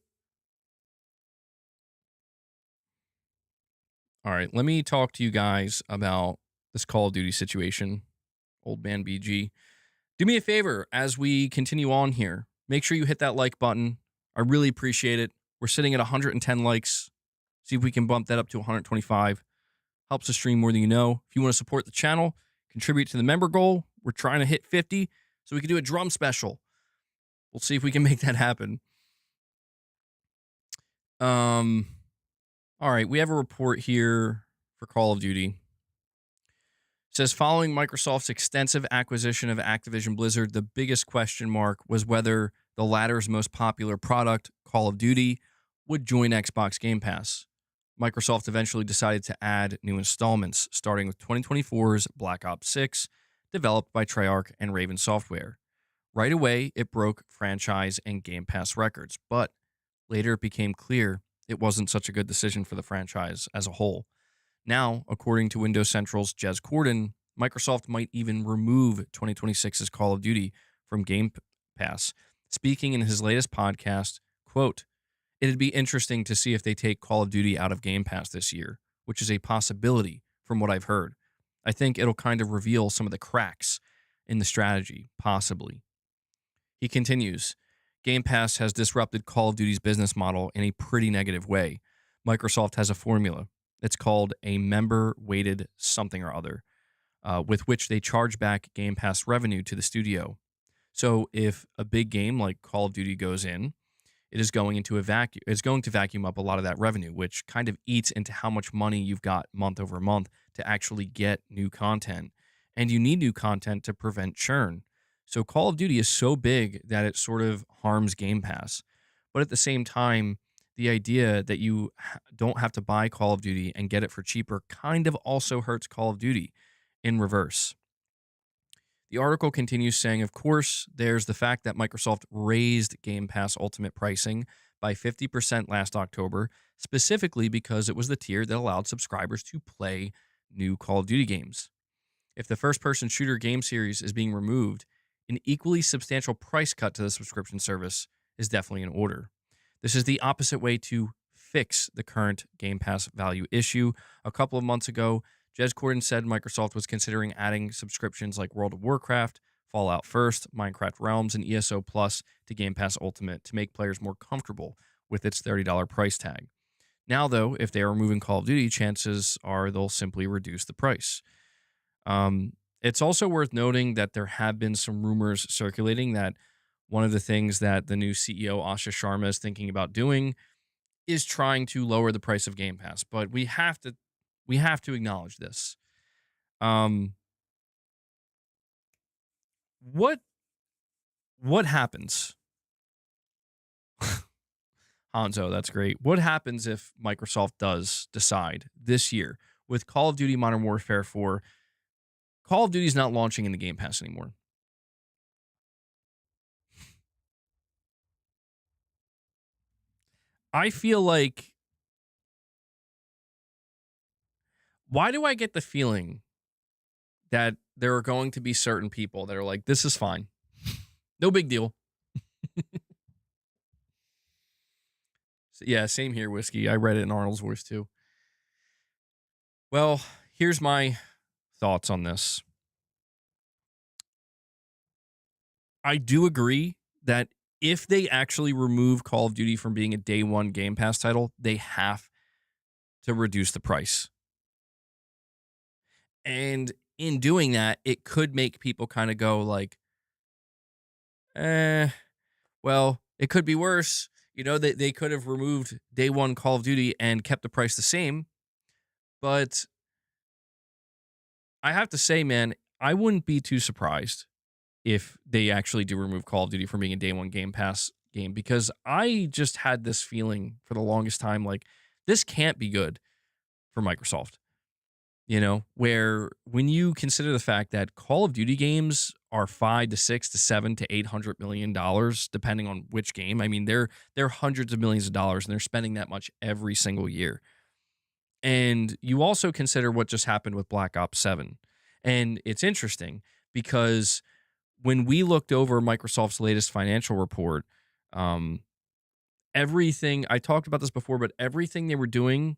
All right, let me talk to you guys about this Call of Duty situation. Old man BG. Do me a favor as we continue on here. Make sure you hit that like button. I really appreciate it. We're sitting at 110 likes. See if we can bump that up to 125. Helps the stream more than you know. If you want to support the channel, contribute to the member goal. We're trying to hit 50 so we can do a drum special. We'll see if we can make that happen. All right, we have a report here for Call of Duty. It says, following Microsoft's extensive acquisition of Activision Blizzard, the biggest question mark was whether the latter's most popular product, Call of Duty, would join Xbox Game Pass. Microsoft eventually decided to add new installments, starting with 2024's Black Ops 6, developed by Treyarch and Raven Software. Right away, it broke franchise and Game Pass records, but later it became clear it wasn't such a good decision for the franchise as a whole. Now, according to Windows Central's Jez Corden, Microsoft might even remove 2026's Call of Duty from Game Pass. Speaking in his latest podcast, quote, "It'd be interesting to see if they take Call of Duty out of Game Pass this year, which is a possibility from what I've heard. I think it'll kind of reveal some of the cracks in the strategy, possibly." He continues, Game Pass has disrupted Call of Duty's business model in a pretty negative way. Microsoft has a formula. It's called a member-weighted something or other, with which they charge back Game Pass revenue to the studio. So if a big game like Call of Duty goes in, it is going into a vacuum. It's going to vacuum up a lot of that revenue, which kind of eats into how much money you've got month over month to actually get new content. And you need new content to prevent churn. So Call of Duty is so big that it sort of harms Game Pass. But at the same time, the idea that you don't have to buy Call of Duty and get it for cheaper kind of also hurts Call of Duty in reverse. The article continues saying, of course, there's the fact that Microsoft raised Game Pass Ultimate pricing by 50% last October, specifically because it was the tier that allowed subscribers to play new Call of Duty games. If the first-person shooter game series is being removed, an equally substantial price cut to the subscription service is definitely in order. This is the opposite way to fix the current Game Pass value issue. A couple of months ago, Jez Corden said Microsoft was considering adding subscriptions like World of Warcraft, Fallout First, Minecraft Realms, and ESO Plus to Game Pass Ultimate to make players more comfortable with its $30 price tag. Now, though, if they are removing Call of Duty, chances are they'll simply reduce the price. It's also worth noting that there have been some rumors circulating that one of the things that the new CEO, Asha Sharma, is thinking about doing is trying to lower the price of Game Pass. But we have to acknowledge this. What happens? Hanzo, that's great. What happens if Microsoft does decide this year with Call of Duty Modern Warfare 4, Call of Duty's not launching in the Game Pass anymore? I feel like, why do I get the feeling that there are going to be certain people that are like, this is fine. No big deal. So, yeah, same here, Whiskey. I read it in Arnold's voice too. Well, here's my thoughts on this. I do agree that if they actually remove Call of Duty from being a day one Game Pass title, they have to reduce the price. And in doing that, it could make people kind of go like, well, it could be worse. You know, they could have removed day one Call of Duty and kept the price the same. But I have to say, man, I wouldn't be too surprised if they actually do remove Call of Duty from being a day one Game Pass game, because I just had this feeling for the longest time like this can't be good for Microsoft. where when you consider the fact that Call of Duty games are 5 to 6 to 7 to $800 million, depending on which game. I mean, they're hundreds of millions of dollars, and they're spending that much every single year. And you also consider what just happened with Black Ops 7. And it's interesting because when we looked over Microsoft's latest financial report, um, everything I talked about this before, but everything they were doing,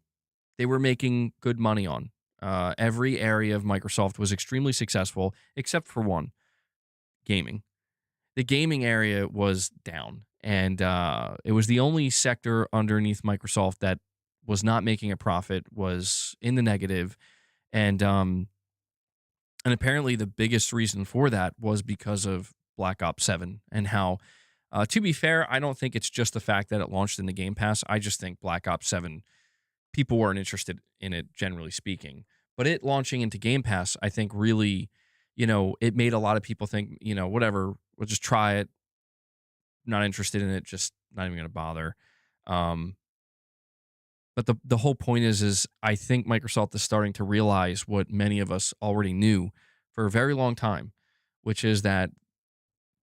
they were making good money on. Every area of Microsoft was extremely successful, except for one: gaming. The gaming area was down, and it was the only sector underneath Microsoft that was not making a profit, was in the negative, and and apparently the biggest reason for that was because of Black Ops 7 and how. To be fair, I don't think it's just the fact that it launched in the Game Pass. I just think Black Ops 7, people weren't interested in it, generally speaking. But it launching into Game Pass, I think really, it made a lot of people think, whatever, we'll just try it. Not interested in it, just not even going to bother. Um, but the whole point is I think Microsoft is starting to realize what many of us already knew for a very long time, which is that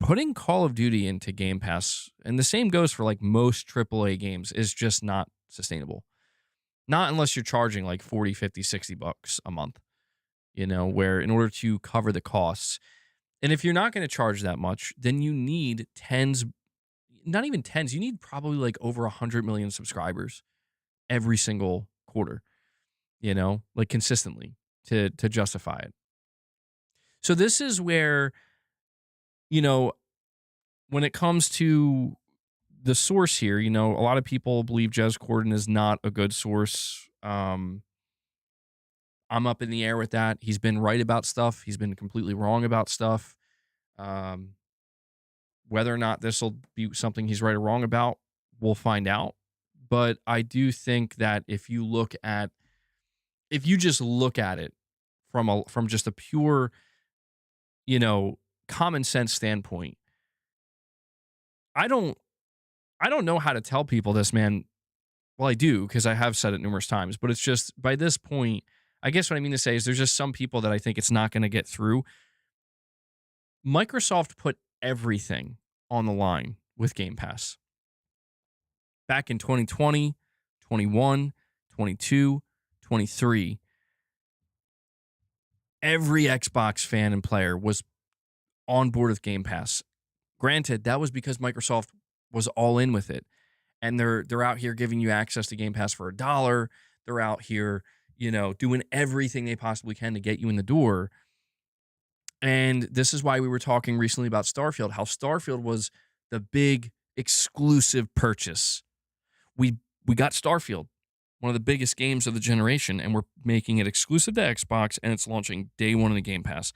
putting Call of Duty into Game Pass, and the same goes for like most AAA games, is just not sustainable. Not unless you're charging like 40, 50, $60 a month, where in order to cover the costs. And if you're not going to charge that much, then you need tens, not even tens, you need probably like over 100 million subscribers every single quarter, like consistently to justify it. So this is where, you know, when it comes to the source here, a lot of people believe Jez Corden is not a good source. I'm up in the air with that. He's been right about stuff. He's been completely wrong about stuff. Um, Whether or not this will be something he's right or wrong about, we'll find out. But I do think that if you just look at it from just a pure, you know, common sense standpoint, I don't I don't know how to tell people this, man. Well, I do because I have said it numerous times, but it's just by this point, I guess what I mean to say is there's just some people that I think it's not going to get through. Microsoft put everything on the line with Game Pass. Back in 2020, 21, 22, 23, every Xbox fan and player was on board with Game Pass. Granted, that was because Microsoft was all in with it. And they're out here giving you access to Game Pass for $1. They're out here, doing everything they possibly can to get you in the door. And this is why we were talking recently about Starfield, how Starfield was the big exclusive purchase. We got Starfield, one of the biggest games of the generation, and we're making it exclusive to Xbox, and it's launching day one in the Game Pass.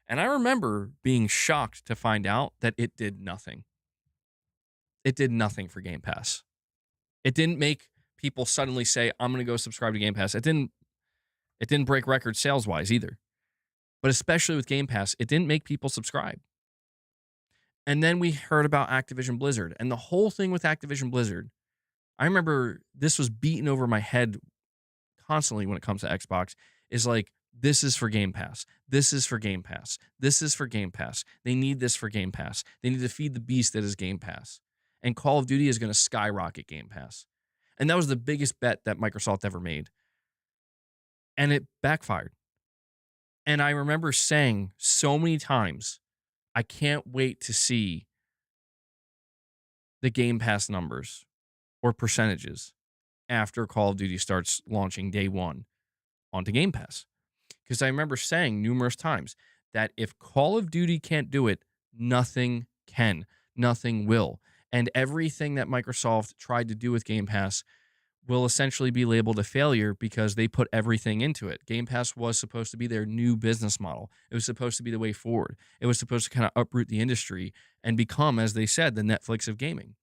And I remember being shocked to find out that it did nothing. It did nothing for Game Pass. It didn't make people suddenly say, I'm going to go subscribe to Game Pass. It didn't break records sales wise either. But especially with Game Pass, it didn't make people subscribe. And then we heard about Activision Blizzard, and the whole thing with Activision Blizzard, I remember this was beaten over my head constantly when it comes to Xbox, is like, this is for Game Pass. This is for Game Pass. This is for Game Pass. They need this for Game Pass. They need to feed the beast that is Game Pass. And Call of Duty is going to skyrocket Game Pass. And that was the biggest bet that Microsoft ever made. And it backfired. And I remember saying so many times, I can't wait to see the Game Pass numbers or percentages after Call of Duty starts launching day one onto Game Pass. Because I remember saying numerous times that if Call of Duty can't do it, nothing can, nothing will. And everything that Microsoft tried to do with Game Pass will essentially be labeled a failure because they put everything into it. Game Pass was supposed to be their new business model. It was supposed to be the way forward. It was supposed to kind of uproot the industry and become, as they said, the Netflix of gaming.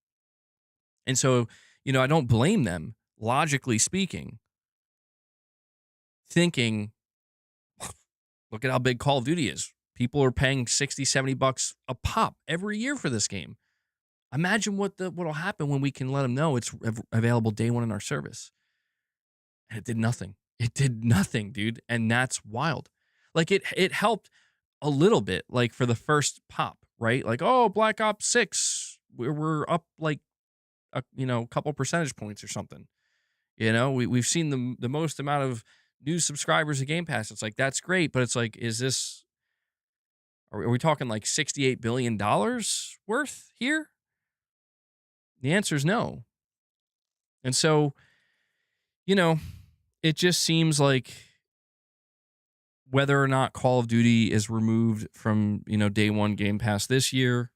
And so, I don't blame them, logically speaking, thinking, look at how big Call of Duty is. People are paying 60, $70 a pop every year for this game. Imagine what'll happen when we can let them know it's available day one in our service. And it did nothing. It did nothing, dude, and that's wild. Like it helped a little bit, like for the first pop, right? Like, oh, Black Ops 6, we're up like a couple percentage points or something. We've seen the most amount of new subscribers to Game Pass. It's like that's great, but it's like, are we talking like $68 billion worth here? The answer is no. And so, you know, it just seems like whether or not Call of Duty is removed from, day one Game Pass this year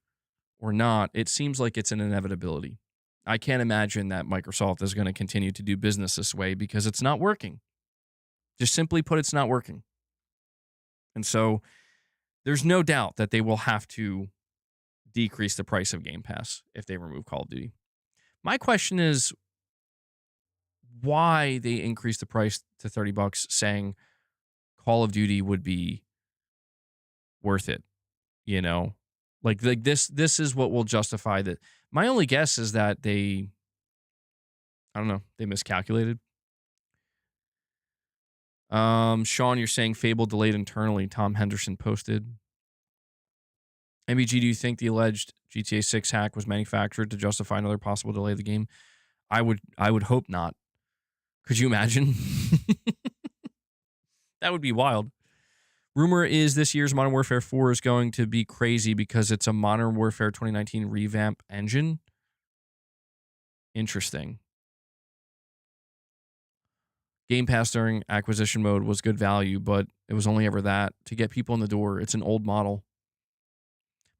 or not, it seems like it's an inevitability. I can't imagine that Microsoft is going to continue to do business this way because it's not working. Just simply put, it's not working. And so there's no doubt that they will have to decrease the price of Game Pass if they remove Call of Duty. My question is why they increased the price to $30 saying Call of Duty would be worth it, you know? Like this is what will justify that. My only guess is that I don't know, they miscalculated. Sean, you're saying Fable delayed internally. Tom Henderson posted. MBG, do you think the alleged GTA 6 hack was manufactured to justify another possible delay of the game? I would hope not. Could you imagine? That would be wild. Rumor is this year's Modern Warfare 4 is going to be crazy because it's a Modern Warfare 2019 revamp engine. Interesting. Game Pass during acquisition mode was good value, but it was only ever that to get people in the door. It's an old model.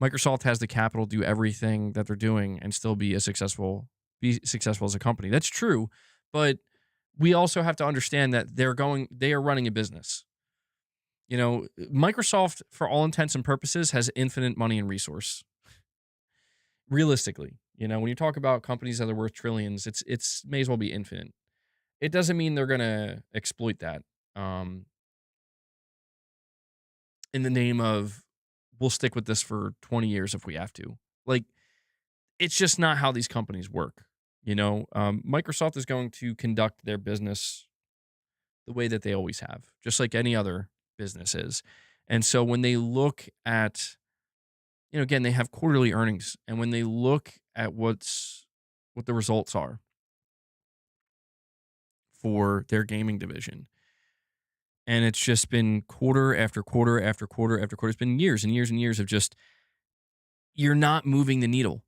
Microsoft has the capital to do everything that they're doing and still be successful as a company. That's true, but we also have to understand that they are running a business. Microsoft, for all intents and purposes, has infinite money and resource. Realistically, when you talk about companies that are worth trillions, it's may as well be infinite. It doesn't mean they're gonna exploit that in the name of we'll stick with this for 20 years if we have to. Like, it's just not how these companies work. Microsoft is going to conduct their business the way that they always have, just like any other business is. And so when they look at, again, they have quarterly earnings, and when they look at what the results are for their gaming division, and it's just been quarter after quarter after quarter after quarter. It's been years and years and years of just, you're not moving the needle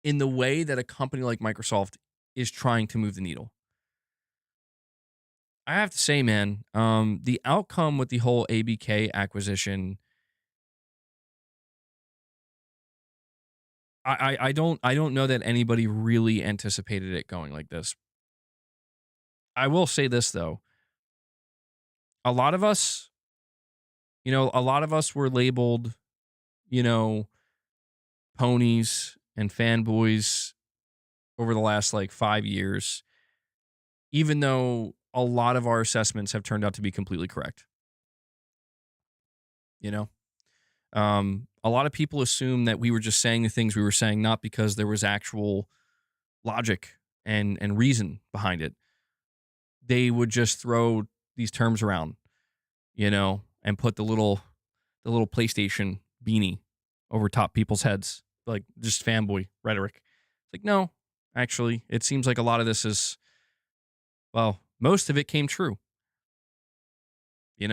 in the way that a company like Microsoft is trying to move the needle. I have to say, man, the outcome with the whole ABK acquisition, I don't know that anybody really anticipated it going like this. I will say this though. A lot of us were labeled, ponies and fanboys over the last like 5 years, even though a lot of our assessments have turned out to be completely correct. A lot of people assume that we were just saying the things we were saying, not because there was actual logic and reason behind it. They would just throw these terms around, and put the little PlayStation beanie over top people's heads, like just fanboy rhetoric. It's like, no, actually, it seems like a lot of this is, well, most of it came true. We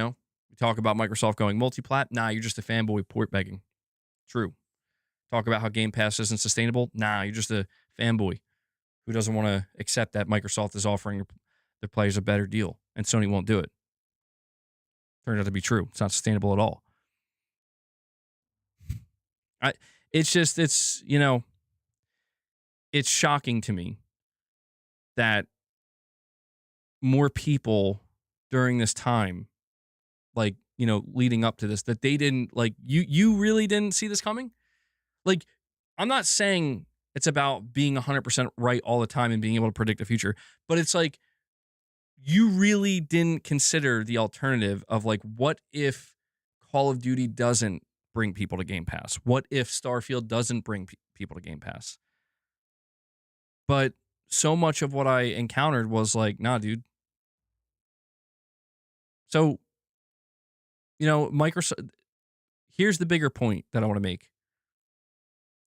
talk about Microsoft going multi-plat. Nah, you're just a fanboy port begging. True. Talk about how Game Pass isn't sustainable. Nah, you're just a fanboy who doesn't want to accept that Microsoft is offering their players a better deal and Sony won't do it. Turned out to be true. It's not sustainable at all. It's shocking to me that more people during this time, like, leading up to this, that they didn't, like, you really didn't see this coming. Like, I'm not saying it's about being 100% right all the time and being able to predict the future, but it's like, you really didn't consider the alternative of, like, what if Call of Duty doesn't bring people to Game Pass? What if Starfield doesn't bring people to Game Pass? But so much of what I encountered was like, nah, dude, So, Microsoft, here's the bigger point that I want to make.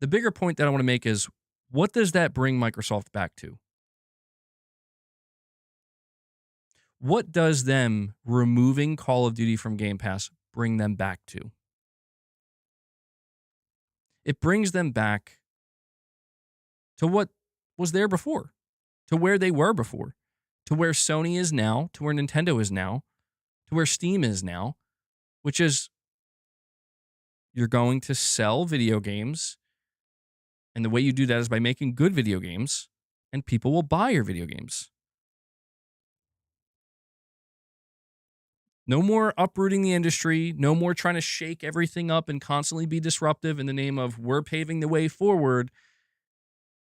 The bigger point that I want to make is, what does that bring Microsoft back to? What does them removing Call of Duty from Game Pass bring them back to? It brings them back to what was there before, to where they were before, to where Sony is now, to where Nintendo is now, to where Steam is now, which is, you're going to sell video games. And the way you do that is by making good video games, and people will buy your video games. No more uprooting the industry. No more trying to shake everything up and constantly be disruptive in the name of we're paving the way forward.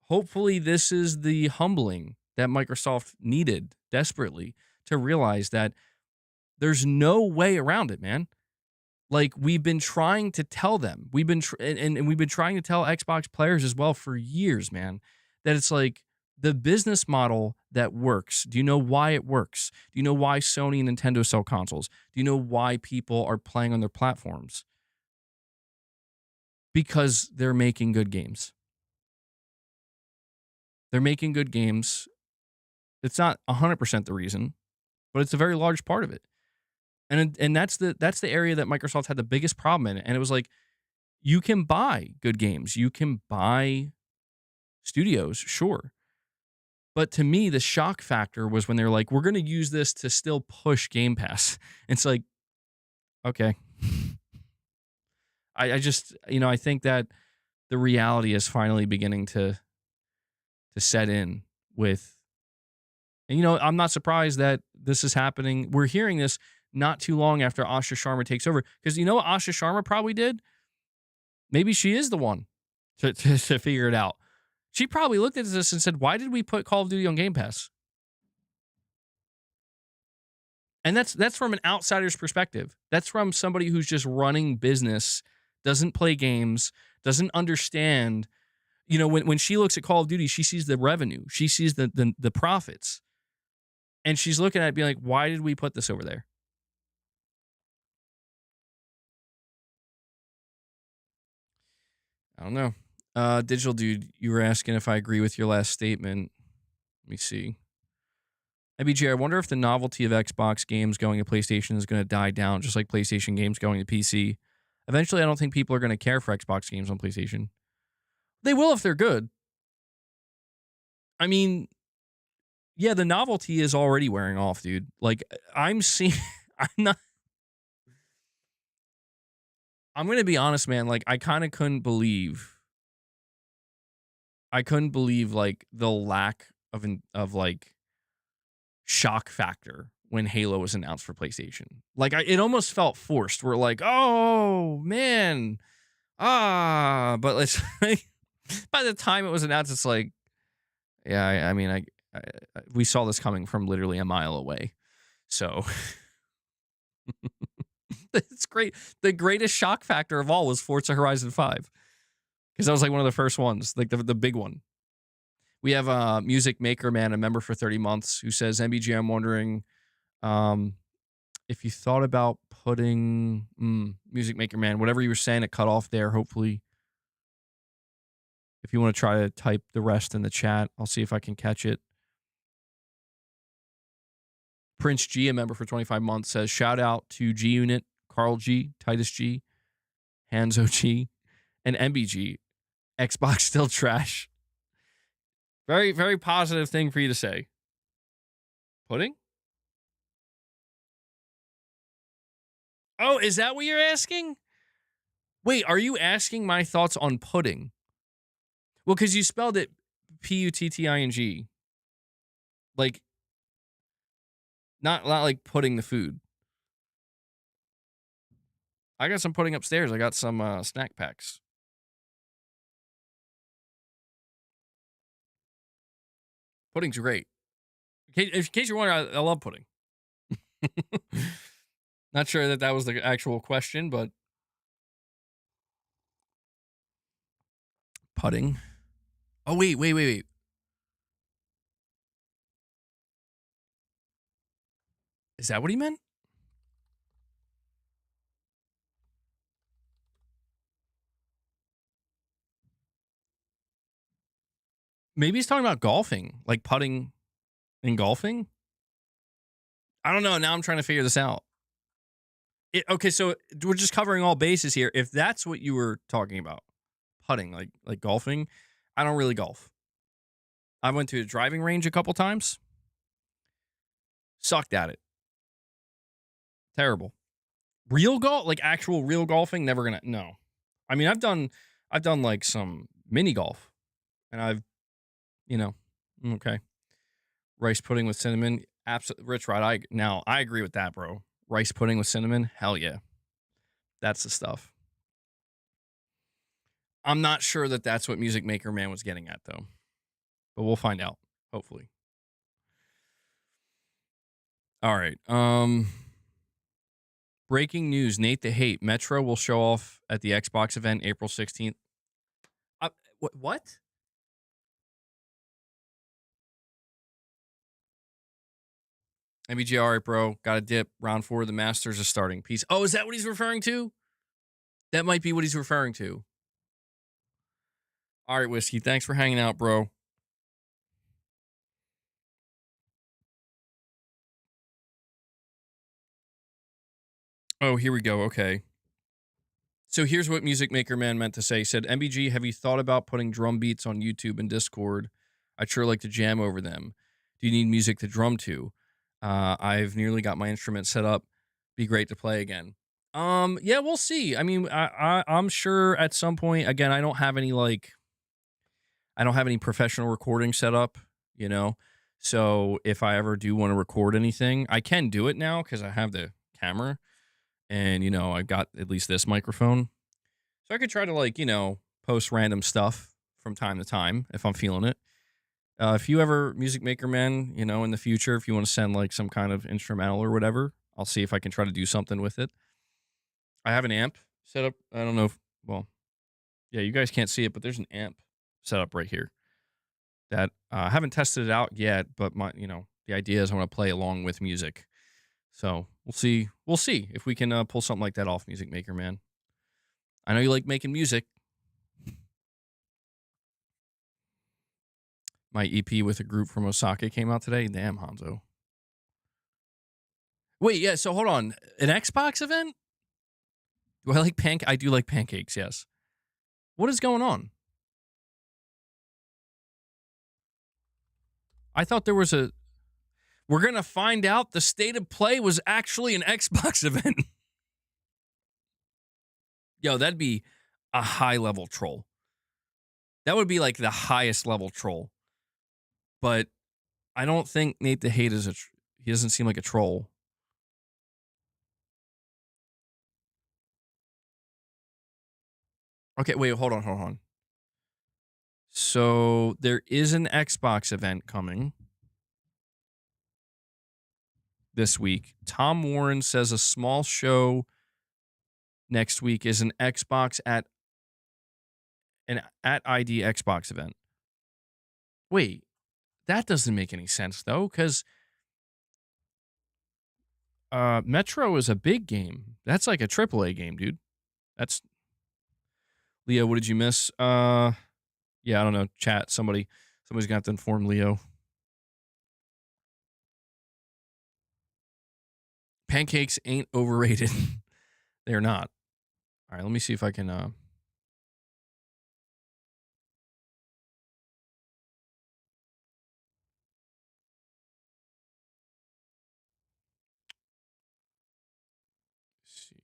Hopefully, this is the humbling that Microsoft needed desperately to realize that there's no way around it, man. Like, we've been trying to tell them, we've been and we've been trying to tell Xbox players as well for years, man, that it's like the business model that works. Do you know why it works? Do you know why Sony and Nintendo sell consoles? Do you know why people are playing on their platforms? Because they're making good games. They're making good games. It's not 100% the reason, but it's a very large part of it. And that's the area that Microsoft had the biggest problem in. And it was like, you can buy good games. You can buy studios, sure. But to me, the shock factor was when they're like, we're going to use this to still push Game Pass. It's like, okay. I just, I think that the reality is finally beginning to set in with, and, I'm not surprised that this is happening. We're hearing this not too long after Asha Sharma takes over. Because you know what Asha Sharma probably did? Maybe she is the one to figure it out. She probably looked at this and said, why did we put Call of Duty on Game Pass? And that's from an outsider's perspective. That's from somebody who's just running business, doesn't play games, doesn't understand. When she looks at Call of Duty, she sees the revenue. She sees the profits. And she's looking at it being like, why did we put this over there? I don't know. Digital Dude, you were asking if I agree with your last statement. Let me see. MBG, I wonder if the novelty of Xbox games going to PlayStation is going to die down, just like PlayStation games going to PC. Eventually, I don't think people are going to care for Xbox games on PlayStation. They will if they're good. I mean, yeah, the novelty is already wearing off, dude. Like, I'm seeing, I'm going to be honest, man. Like, I kind of couldn't believe like the lack of like shock factor when Halo was announced for PlayStation. Like, it almost felt forced. We're like, oh man, but it's like, by the time it was announced, it's like, yeah, I mean, we saw this coming from literally a mile away. So it's great. The greatest shock factor of all was Forza Horizon 5. Because that was like one of the first ones, like the big one. We have Music Maker Man, a member for 30 months, who says, MBG, I'm wondering if you thought about putting Music Maker Man, whatever you were saying, it cut off there. Hopefully, if you want to try to type the rest in the chat, I'll see if I can catch it. Prince G, a member for 25 months, says, shout out to G Unit, Carl G, Titus G, Hanzo G, and MBG. Xbox still trash. Very, very positive thing for you to say. Pudding? Oh, is that what you're asking? Wait, are you asking my thoughts on pudding? Well, because you spelled it Putting. Like, not like putting the food. I got some pudding upstairs. I got some snack packs. Pudding's great. In case you're wondering, I love pudding. Not sure that was the actual question, but pudding. Oh, wait. Is that what he meant? Maybe he's talking about golfing, like putting in golfing. I don't know. Now I'm trying to figure this out. Okay, so we're just covering all bases here. If that's what you were talking about, putting, like golfing, I don't really golf. I went to a driving range a couple times. Sucked at it. Terrible. Real golf, like actual real golfing, never gonna. No. I mean, I've done like some mini golf, and okay. Rice pudding with cinnamon, absolutely. Rich Rod, I agree with that, bro. Rice pudding with cinnamon, hell yeah, that's the stuff. I'm not sure that that's what Music Maker Man was getting at, though, but we'll find out, hopefully. All right. Breaking news: Nate the Hate Metro will show off at the Xbox event April 16th. What? MBG, all right, bro. Got a dip. Round 4 of the Masters is starting. Peace. Oh, is that what he's referring to? That might be what he's referring to. All right, Whiskey. Thanks for hanging out, bro. Oh, here we go. Okay. So here's what Music Maker Man meant to say. He said, MBG, have you thought about putting drum beats on YouTube and Discord? I'd sure like to jam over them. Do you need music to drum to? I've nearly got my instrument set up. Be great to play again. Yeah, we'll see. I mean, I'm sure at some point, again, I don't have any professional recording set up, you know? So if I ever do want to record anything, I can do it now because I have the camera and, I've got at least this microphone. So I could try to post random stuff from time to time if I'm feeling it. If you ever, Music Maker Man, in the future, if you want to send some kind of instrumental or whatever, I'll see if I can try to do something with it. I have an amp set up. I don't know if, yeah, you guys can't see it, but there's an amp set up right here that I haven't tested it out yet, but the idea is I want to play along with music. So we'll see. We'll see if we can pull something like that off, Music Maker Man. I know you like making music. My EP with a group from Osaka came out today. Damn, Hanzo. Wait, yeah, so hold on. An Xbox event? Do I like I do like pancakes, yes. What is going on? I thought there was we're going to find out the State of Play was actually an Xbox event. Yo, that'd be a high-level troll. That would be like the highest level troll. But I don't think Nate the Hate is he doesn't seem like a troll. Okay, wait, hold on. So there is an Xbox event coming this week. Tom Warren says a small show next week is an Xbox at ID Xbox event. Wait, that doesn't make any sense though, because Metro is a big game. That's like a AAA game, dude. That's Leo. What did you miss? Yeah, I don't know. Chat. Somebody's gonna have to inform Leo. Pancakes ain't overrated. They're not. All right, let me see if I can. See.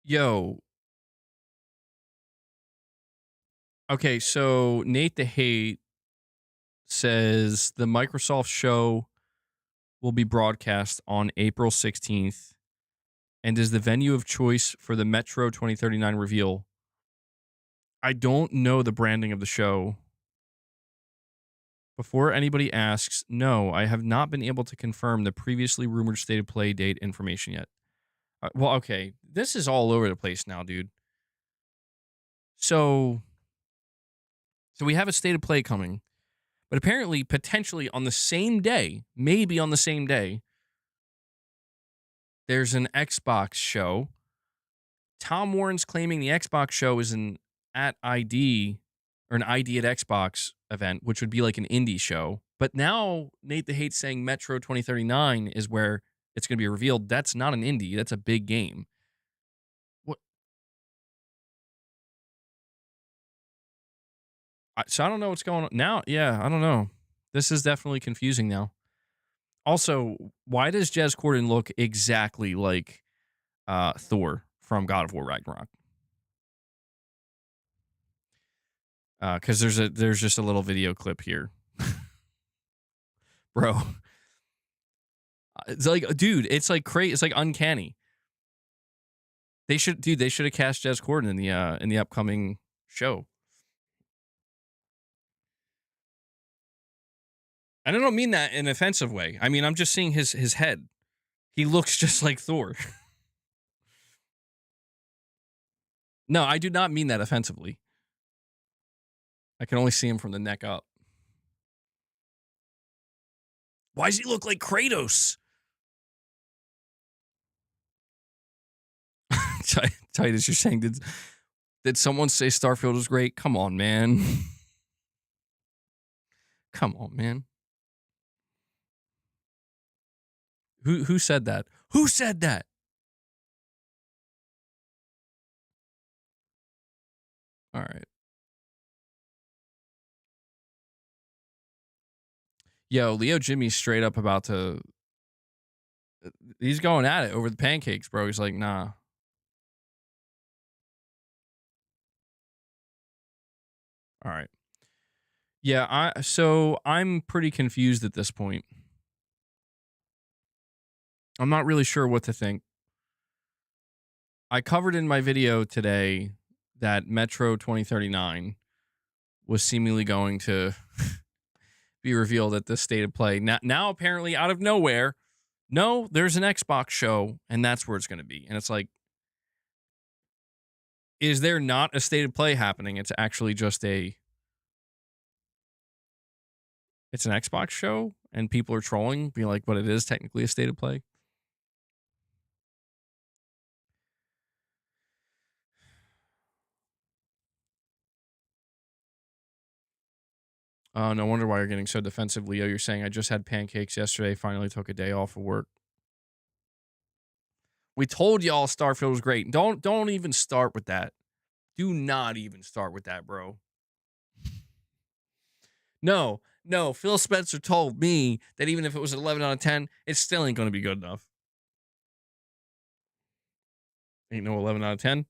Yo. Okay, so Nate the Hate says the Microsoft show will be broadcast on April 16th and is the venue of choice for the Metro 2039 reveal. I don't know the branding of the show. Before anybody asks, no, I have not been able to confirm the previously rumored State of Play date information yet. Well, okay, this is all over the place now, dude. So So we have a state of play coming, but apparently, potentially on the same day, maybe on the same day, there's an Xbox show. Tom Warren's claiming the Xbox show is an at ID or an ID at Xbox event, which would be like an indie show. But now Nate the Hate's saying Metro 2039 is where it's going to be revealed. That's not an indie. That's a big game. What? So I don't know what's going on now. Yeah, I don't know. This is definitely confusing now. Also, why does Jez Corden look exactly like Thor from God of War Ragnarok? Because there's just a little video clip here, bro. It's like, dude, it's like crazy. It's like uncanny. They should have cast Jez Corden in the upcoming show. And I don't mean that in an offensive way. I mean, I'm just seeing his head. He looks just like Thor. No, I do not mean that offensively. I can only see him from the neck up. Why does he look like Kratos? Titus, you're saying, did someone say Starfield was great? Come on, man. Come on, man. Who said that? Who said that? All right. Yo, Leo Jimmy's straight up about to. He's going at it over the pancakes, bro. He's like, nah. All right. Yeah, so I'm pretty confused at this point. I'm not really sure what to think. I covered in my video today that Metro 2039 was seemingly going to be revealed at this state of play. Now apparently out of nowhere, no, there's an Xbox show, and that's where it's going to be. And it's like, is there not a state of play happening? It's actually just it's an Xbox show, and people are trolling, being like, but it is technically a state of play. No wonder why you're getting so defensive, Leo. You're saying I just had pancakes yesterday, finally took a day off of work. We told y'all Starfield was great. Don't even start with that. Do not even start with that, bro. No, Phil Spencer told me that even if it was an 11 out of 10, it still ain't going to be good enough. Ain't no 11 out of 10.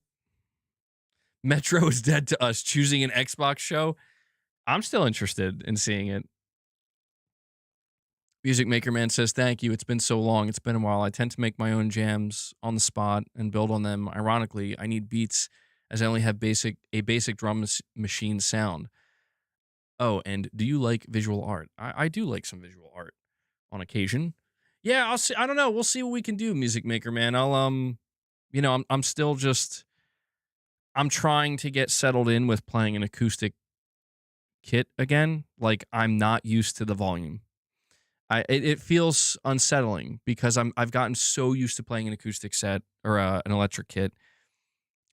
Metro is dead to us. Choosing an Xbox show. I'm still interested in seeing it. Music Maker Man says, thank you. It's been so long. It's been a while. I tend to make my own jams on the spot and build on them. Ironically, I need beats as I only have a basic drum machine sound. Oh, and do you like visual art? I do like some visual art on occasion. Yeah, I'll see. I don't know. We'll see what we can do, Music Maker Man. I'm still just I'm trying to get settled in with playing an acoustic kit again. Like, I'm not used to the volume. It feels unsettling because I've gotten so used to playing an acoustic set or an electric kit,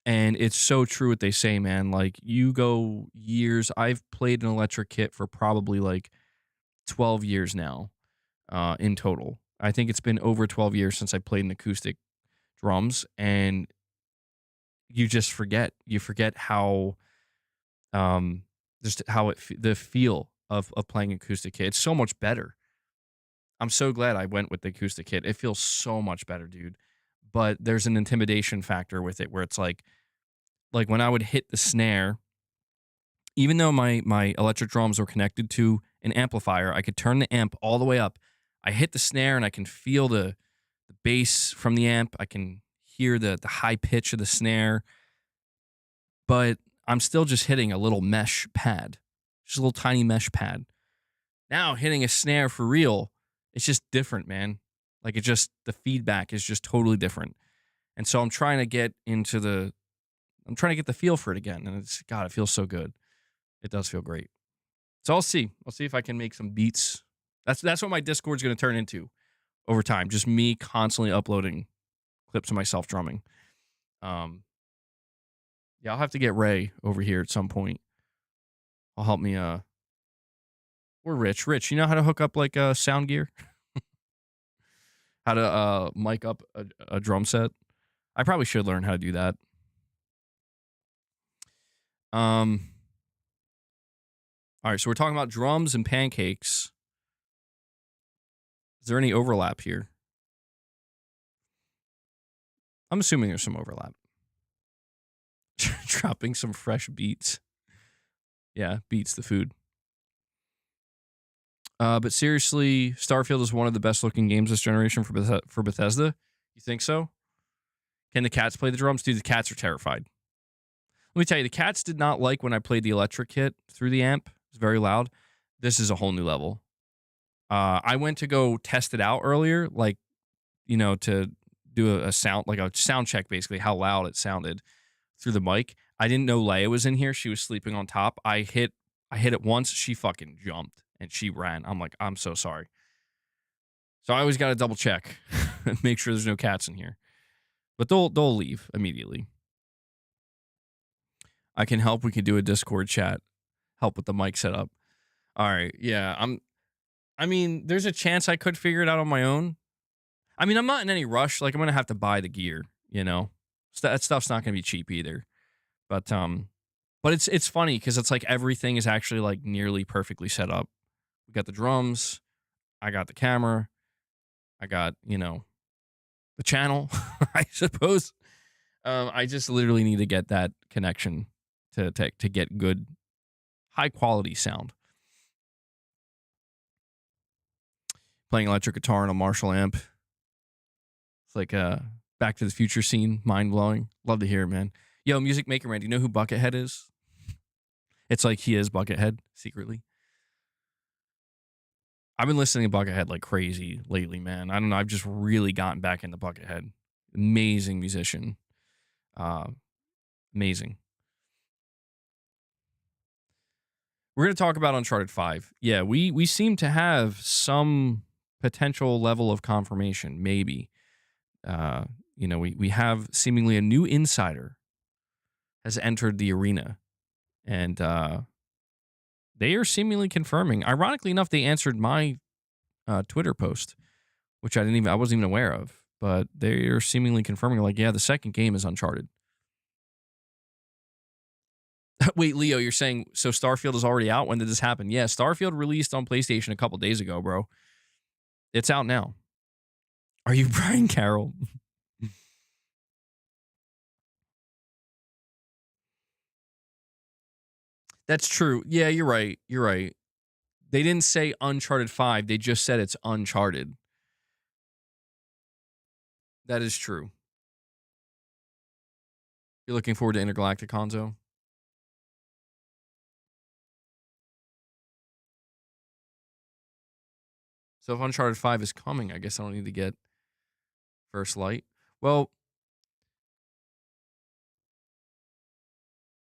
and it's so true what they say, man. Like, you go years. I've played an electric kit for probably like 12 years now, in total. I think it's been over 12 years since I played an acoustic drums, and you just forget. You forget how, just how the feel of playing acoustic kit. It's so much better. I'm so glad I went with the acoustic kit. It feels so much better, dude. But there's an intimidation factor with it where it's like when I would hit the snare, even though my electric drums were connected to an amplifier, I could turn the amp all the way up. I hit the snare and I can feel the bass from the amp. I can hear the high pitch of the snare. But I'm still just hitting a little mesh pad, just a little tiny mesh pad. Now hitting a snare for real, it's just different, man. Like, the feedback is just totally different. And so I'm trying to get the feel for it again. And it feels so good. It does feel great. So I'll see. I'll see if I can make some beats. That's what my Discord's going to turn into over time. Just me constantly uploading clips of myself drumming. Yeah, I'll have to get Ray over here at some point. I'll help me. Or Rich. Rich, you know how to hook up like sound gear? How to mic up a drum set? I probably should learn how to do that. All right, so we're talking about drums and pancakes. Is there any overlap here? I'm assuming there's some overlap. Dropping some fresh beats. Yeah, beats the food. But seriously, Starfield is one of the best looking games this generation for Bethesda. You think so? Can the cats play the drums? Dude, the cats are terrified. Let me tell you, the cats did not like when I played the electric kit through the amp. It's very loud. This is a whole new level. I went to go test it out earlier, like, to do a sound, like a sound check, basically, how loud it sounded through the mic. I didn't know Leia was in here. She was sleeping on top. I hit it once. She fucking jumped and she ran. I'm like, I'm so sorry. So I always got to double check and make sure there's no cats in here. But they'll leave immediately. I can help. We can do a Discord chat. Help with the mic setup. All right. Yeah. I mean, there's a chance I could figure it out on my own. I mean, I'm not in any rush. Like, I'm gonna have to buy the gear. That stuff's not gonna be cheap either. But it's funny because it's like everything is actually like nearly perfectly set up. We got the drums. I got the camera. I got the channel. I suppose. I just literally need to get that connection to get good, high quality sound. Playing electric guitar on a Marshall amp. It's like a Back to the Future scene, mind blowing. Love to hear it, man. Yo, Music Maker Man, do you know who Buckethead is? It's like he is Buckethead secretly. I've been listening to Buckethead like crazy lately, man. I don't know. I've just really gotten back into Buckethead. Amazing musician. Amazing. We're going to talk about Uncharted 5. Yeah, we seem to have some potential level of confirmation, maybe. We have seemingly a new insider has entered the arena, and they are seemingly confirming. Ironically enough, they answered my Twitter post, which I wasn't even aware of, but they are seemingly confirming, like, yeah, the second game is Uncharted. Wait, Leo, you're saying so Starfield is already out? When did this happen? Yeah, Starfield released on PlayStation a couple days ago, bro. It's out now. Are you Brian Carroll? That's true. Yeah, you're right. You're right. They didn't say Uncharted 5. They just said it's Uncharted. That is true. You're looking forward to Intergalactic, Hanzo? So if Uncharted 5 is coming, I guess I don't need to get First Light. Well,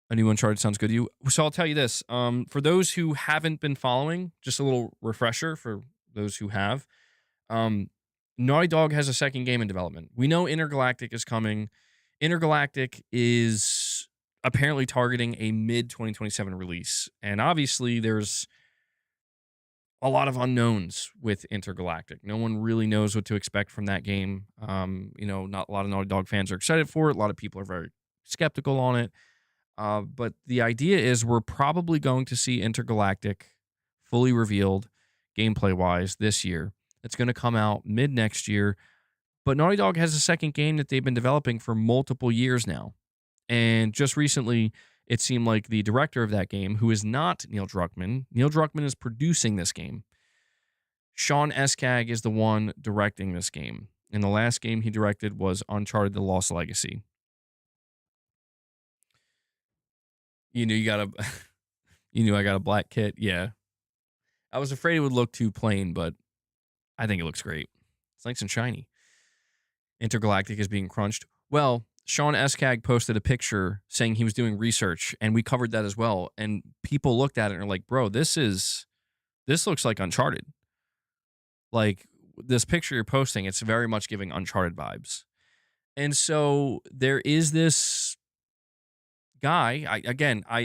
a new Uncharted sounds good to you. So I'll tell you this. For those who haven't been following, just a little refresher for those who have. Naughty Dog has a second game in development. We know Intergalactic is coming. Intergalactic is apparently targeting a mid-2027 release. And obviously there's a lot of unknowns with Intergalactic. No one really knows what to expect from that game. Not a lot of Naughty Dog fans are excited for it. A lot of people are very skeptical on it. But the idea is we're probably going to see Intergalactic fully revealed gameplay-wise this year. It's going to come out mid next year. But Naughty Dog has a second game that they've been developing for multiple years now. And just recently, it seemed like the director of that game, who is not Neil Druckmann is producing this game. Sean Eskag is the one directing this game. And the last game he directed was Uncharted: The Lost Legacy. You knew I got a black kit. Yeah. I was afraid it would look too plain, but I think it looks great. It's nice and shiny. Intergalactic is being crunched. Well, Sean Eskag posted a picture saying he was doing research, and we covered that as well. And people looked at it and are like, bro, this looks like Uncharted. Like this picture you're posting, it's very much giving Uncharted vibes. And so there is this guy.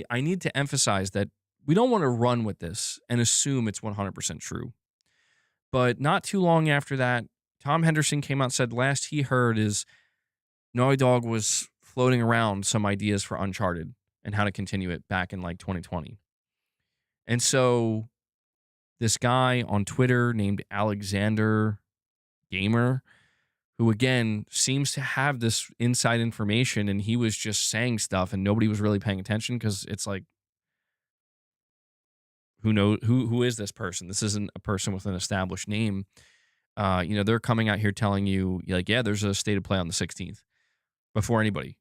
I need to emphasize that we don't want to run with this and assume it's 100% true. But not too long after that, Tom Henderson came out and said last he heard is Naughty Dog was floating around some ideas for Uncharted and how to continue it back in like 2020. And so this guy on Twitter named Alexander Gamer, who again seems to have this inside information, and he was just saying stuff and nobody was really paying attention because it's like, who is this person? This isn't a person with an established name. They're coming out here telling you like, yeah, there's a state of play on the 16th before anybody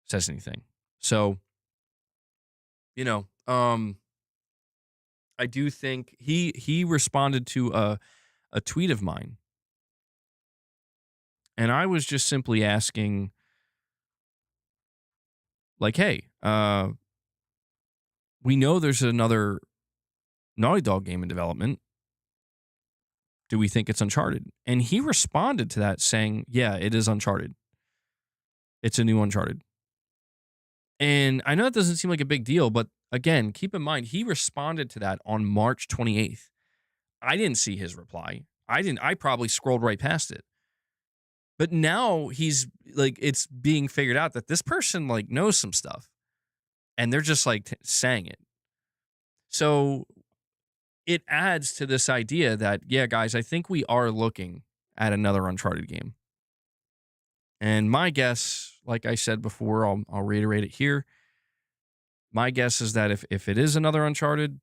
says anything. So, I do think he responded to a tweet of mine, and I was just simply asking, like, hey, we know there's another Naughty Dog game in development. Do we think it's Uncharted? And he responded to that saying, yeah, it is Uncharted. It's a new Uncharted. And I know that doesn't seem like a big deal, but again, keep in mind, he responded to that on March 28th. I didn't see his reply. I probably scrolled right past it. But now he's like, it's being figured out that this person like knows some stuff and they're just like saying it. So it adds to this idea that, yeah, guys, I think we are looking at another Uncharted game. And my guess, like I said before, I'll reiterate it here. My guess is that if it is another Uncharted,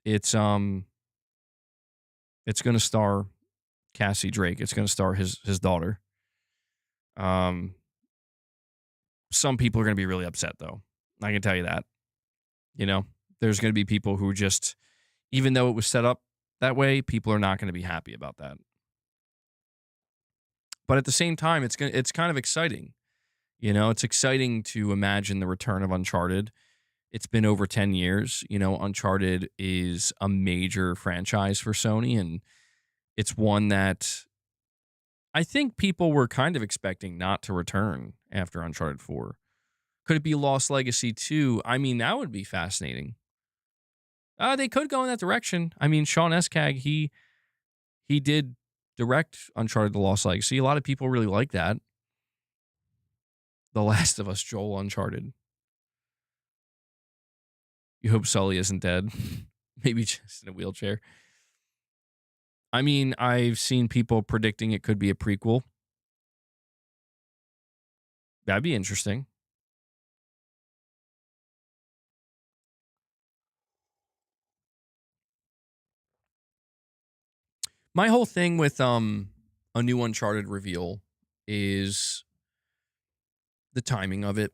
it's going to star Cassie Drake. It's going to star his daughter. Some people are going to be really upset, though. I can tell you that. There's going to be people who just, even though it was set up that way, people are not going to be happy about that. But at the same time, it's kind of exciting. It's exciting to imagine the return of Uncharted. It's been over 10 years. Uncharted is a major franchise for Sony, and it's one that I think people were kind of expecting not to return after Uncharted 4. Could it be Lost Legacy 2? I mean, that would be fascinating. They could go in that direction. I mean, Sean Eskag, he did direct Uncharted: The Lost Legacy. A lot of people really like that. The Last of Us, Joel Uncharted. You hope Sully isn't dead. Maybe just in a wheelchair. I mean, I've seen people predicting it could be a prequel. That'd be interesting. My whole thing with a new Uncharted reveal is the timing of it.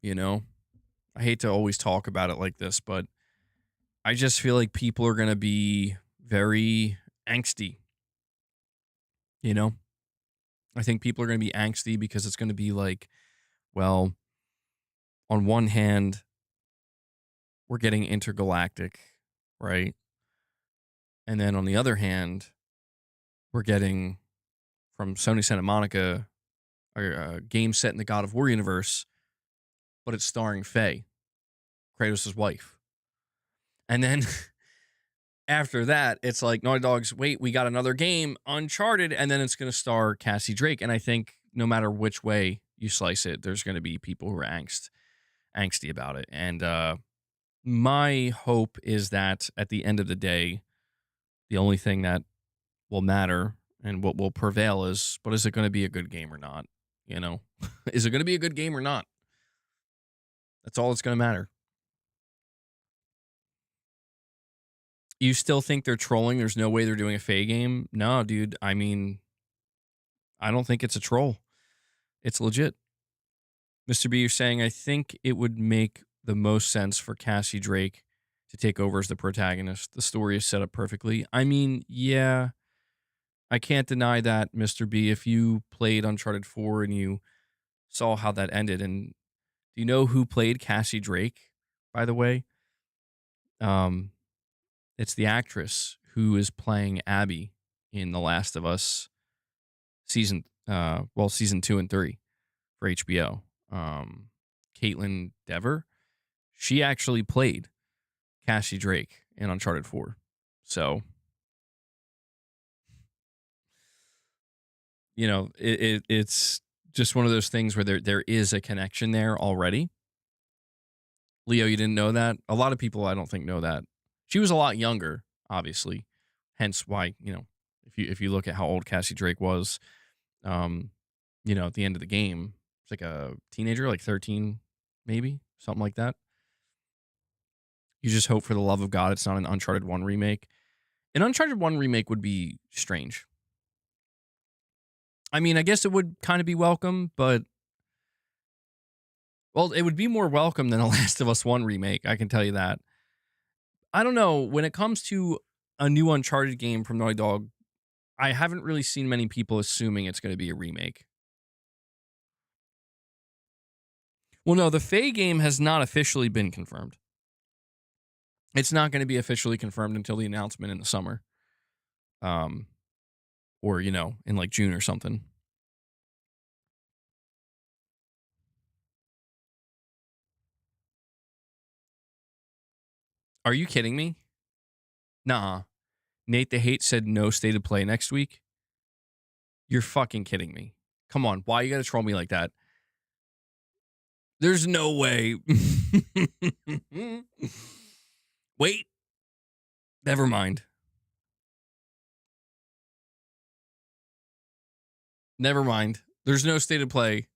I hate to always talk about it like this, but I just feel like people are going to be very angsty. I think people are going to be angsty because it's going to be like, well, on one hand, we're getting intergalactic, right? And then on the other hand, we're getting from Sony Santa Monica a game set in the God of War universe, but it's starring Faye, Kratos' wife. And then after that, it's like Naughty Dog's, wait, we got another game, Uncharted, and then it's going to star Cassie Drake. And I think no matter which way you slice it, there's going to be people who are angsty about it. And my hope is that at the end of the day, the only thing that will matter and what will prevail is, but is it going to be a good game or not? Is it going to be a good game or not? That's all that's going to matter. You still think they're trolling? There's no way they're doing a Faye game? No, dude. I mean, I don't think it's a troll. It's legit. Mr. B, you're saying, I think it would make the most sense for Cassie Drake to take over as the protagonist. The story is set up perfectly. I mean, yeah, I can't deny that, Mr. B. If you played Uncharted 4 and you saw how that ended. And do you know who played Cassie Drake, by the way? Um, it's the actress who is playing Abby in The Last of Us season 2 and 3 for HBO. Caitlin Dever, she actually played Cassie Drake in Uncharted 4. So, it's just one of those things where there is a connection there already. Leo, you didn't know that? A lot of people I don't think know that. She was a lot younger, obviously. Hence why, if you look at how old Cassie Drake was, um, at the end of the game, it's like a teenager, like 13, maybe, something like that. You just hope for the love of God it's not an Uncharted 1 remake. An Uncharted 1 remake would be strange. I mean, I guess it would kind of be welcome, but well, it would be more welcome than a Last of Us 1 remake, I can tell you that. I don't know, when it comes to a new Uncharted game from Naughty Dog, I haven't really seen many people assuming it's going to be a remake. Well, no, the Faye game has not officially been confirmed. It's not going to be officially confirmed until the announcement in the summer. Or, in like June or something. Are you kidding me? Nah. Nate the Hate said no state of play next week. You're fucking kidding me. Come on. Why you got to troll me like that? There's no way. Wait. Never mind. Never mind. There's no state of play.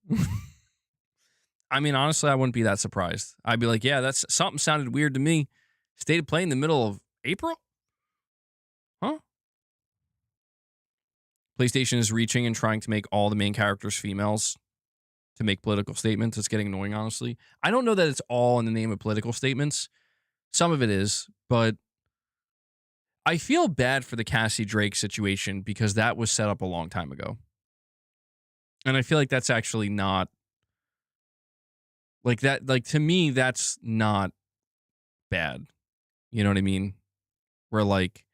I mean, honestly, I wouldn't be that surprised. I'd be like, yeah, that's something sounded weird to me. State of play in the middle of April? Huh? PlayStation is reaching and trying to make all the main characters females to make political statements. It's getting annoying, honestly. I don't know that it's all in the name of political statements. Some of it is, but I feel bad for the Cassie Drake situation because that was set up a long time ago. And I feel like that's actually not like that. Like, to me, that's not bad. You know what I mean? Where like,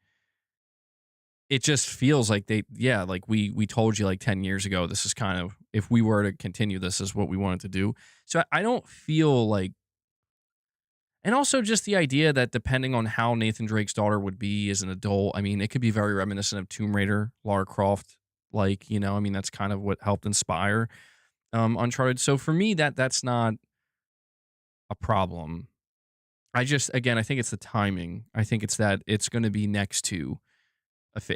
it just feels like like we told you like 10 years ago, this is kind of, if we were to continue, this is what we wanted to do. So I don't feel like, and also just the idea that depending on how Nathan Drake's daughter would be as an adult, I mean, it could be very reminiscent of Tomb Raider, Lara Croft, like, I mean, that's kind of what helped inspire Uncharted. So for me, that's not a problem. I just, again, I think it's the timing. I think it's that it's going to be next to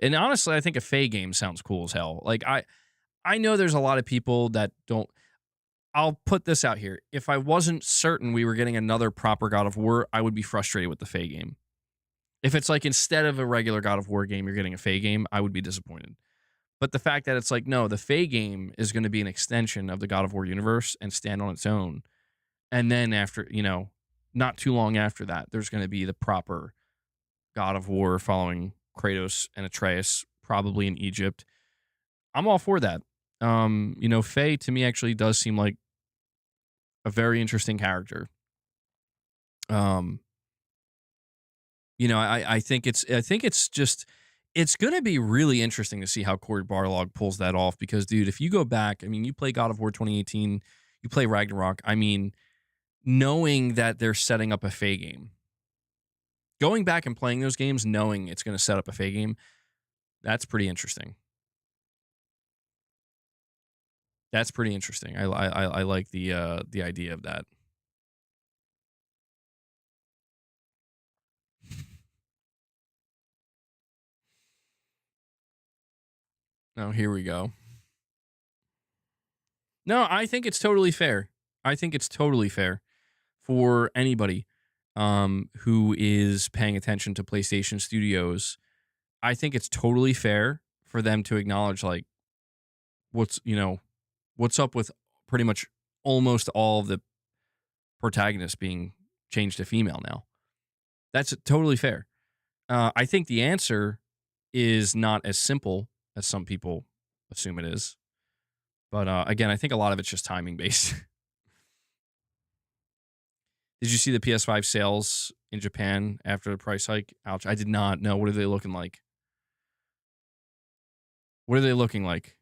and honestly, I think a Faye game sounds cool as hell. Like, I know there's a lot of people that don't. I'll put this out here. If I wasn't certain we were getting another proper God of War, I would be frustrated with the Faye game. If it's like instead of a regular God of War game, you're getting a Faye game, I would be disappointed. But the fact that it's like, no, the Faye game is going to be an extension of the God of War universe and stand on its own. And then after, not too long after that, there's going to be the proper God of War following Kratos and Atreus, probably in Egypt. I'm all for that. Faye to me actually does seem like a very interesting character. I think it's just, it's going to be really interesting to see how Cory Barlog pulls that off because, dude, if you go back, I mean, you play God of War 2018, you play Ragnarok, I mean, knowing that they're setting up a Faye game, going back and playing those games, knowing it's going to set up a Faye game, that's pretty interesting. That's pretty interesting. I like the idea of that. Oh, here we go. No, I think it's totally fair. I think it's totally fair for anybody who is paying attention to PlayStation Studios. I think it's totally fair for them to acknowledge like what's up with pretty much almost all of the protagonists being changed to female now. That's totally fair. I think the answer is not as simple as some people assume it is. But again, I think a lot of it's just timing based. Did you see the PS5 sales in Japan after the price hike? Ouch. I did not. No. What are they looking like? What are they looking like?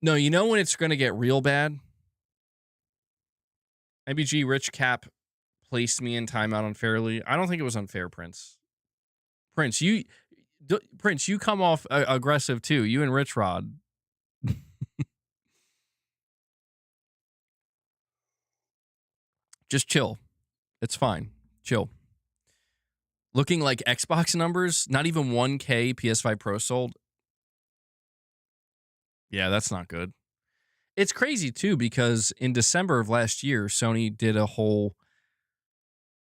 No, you know when it's going to get real bad? MBG Rich Cap placed me in timeout unfairly. I don't think it was unfair, Prince. Prince, you come off aggressive too. You and Rich Rod. Just chill. It's fine. Chill. Looking like Xbox numbers, not even 1K PS5 Pro sold. Yeah, that's not good. It's crazy too because in December of last year, Sony did a whole,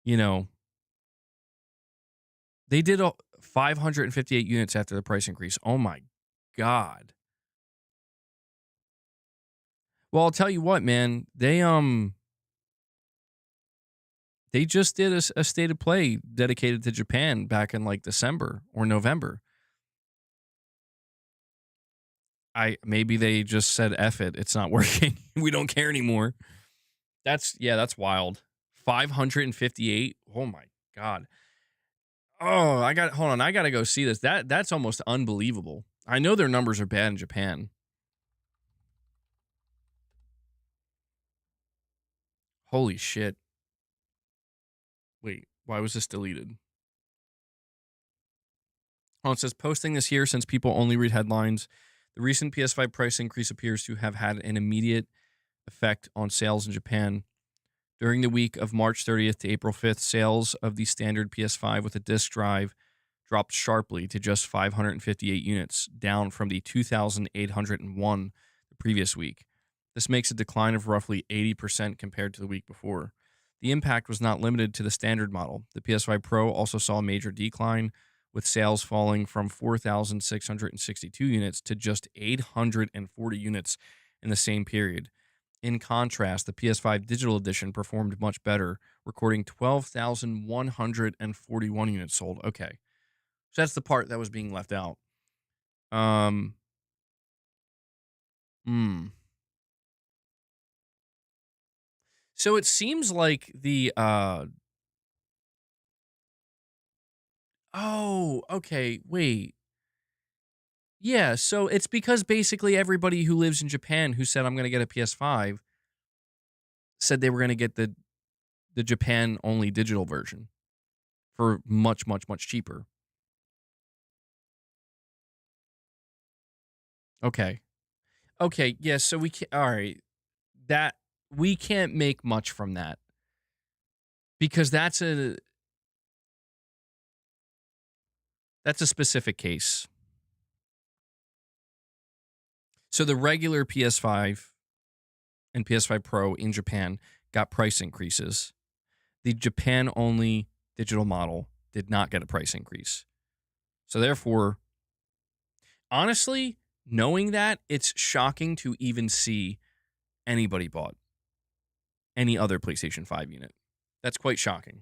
you know, they did 558 units after the price increase. Oh my God. Well, I'll tell you what, man. They just did a state of play dedicated to Japan back in like December or November. Maybe they just said F it. It's not working. We don't care anymore. That's wild. 558. Oh my God. Oh, hold on. I gotta go see this. That's almost unbelievable. I know their numbers are bad in Japan. Holy shit. Wait, why was this deleted? Oh, it says posting this here since people only read headlines. The recent PS5 price increase appears to have had an immediate effect on sales in Japan. During the week of March 30th to April 5th, sales of the standard PS5 with a disk drive dropped sharply to just 558 units, down from the 2,801 the previous week. This makes a decline of roughly 80% compared to the week before. The impact was not limited to the standard model. The PS5 Pro also saw a major decline, with sales falling from 4,662 units to just 840 units in the same period. In contrast, the PS5 Digital Edition performed much better, recording 12,141 units sold. Okay. So that's the part that was being left out. Um, hmm. So it seems like oh, okay, wait. Yeah, so it's because basically everybody who lives in Japan who said I'm going to get a PS5 said they were going to get the Japan only digital version for much much much cheaper. Okay. Okay, yeah, so we can all right. That we can't make much from that because that's a specific case. So the regular PS5 and PS5 Pro in Japan got price increases. The Japan only digital model did not get a price increase. So therefore, honestly, knowing that, it's shocking to even see anybody bought any other PlayStation 5 unit. That's quite shocking.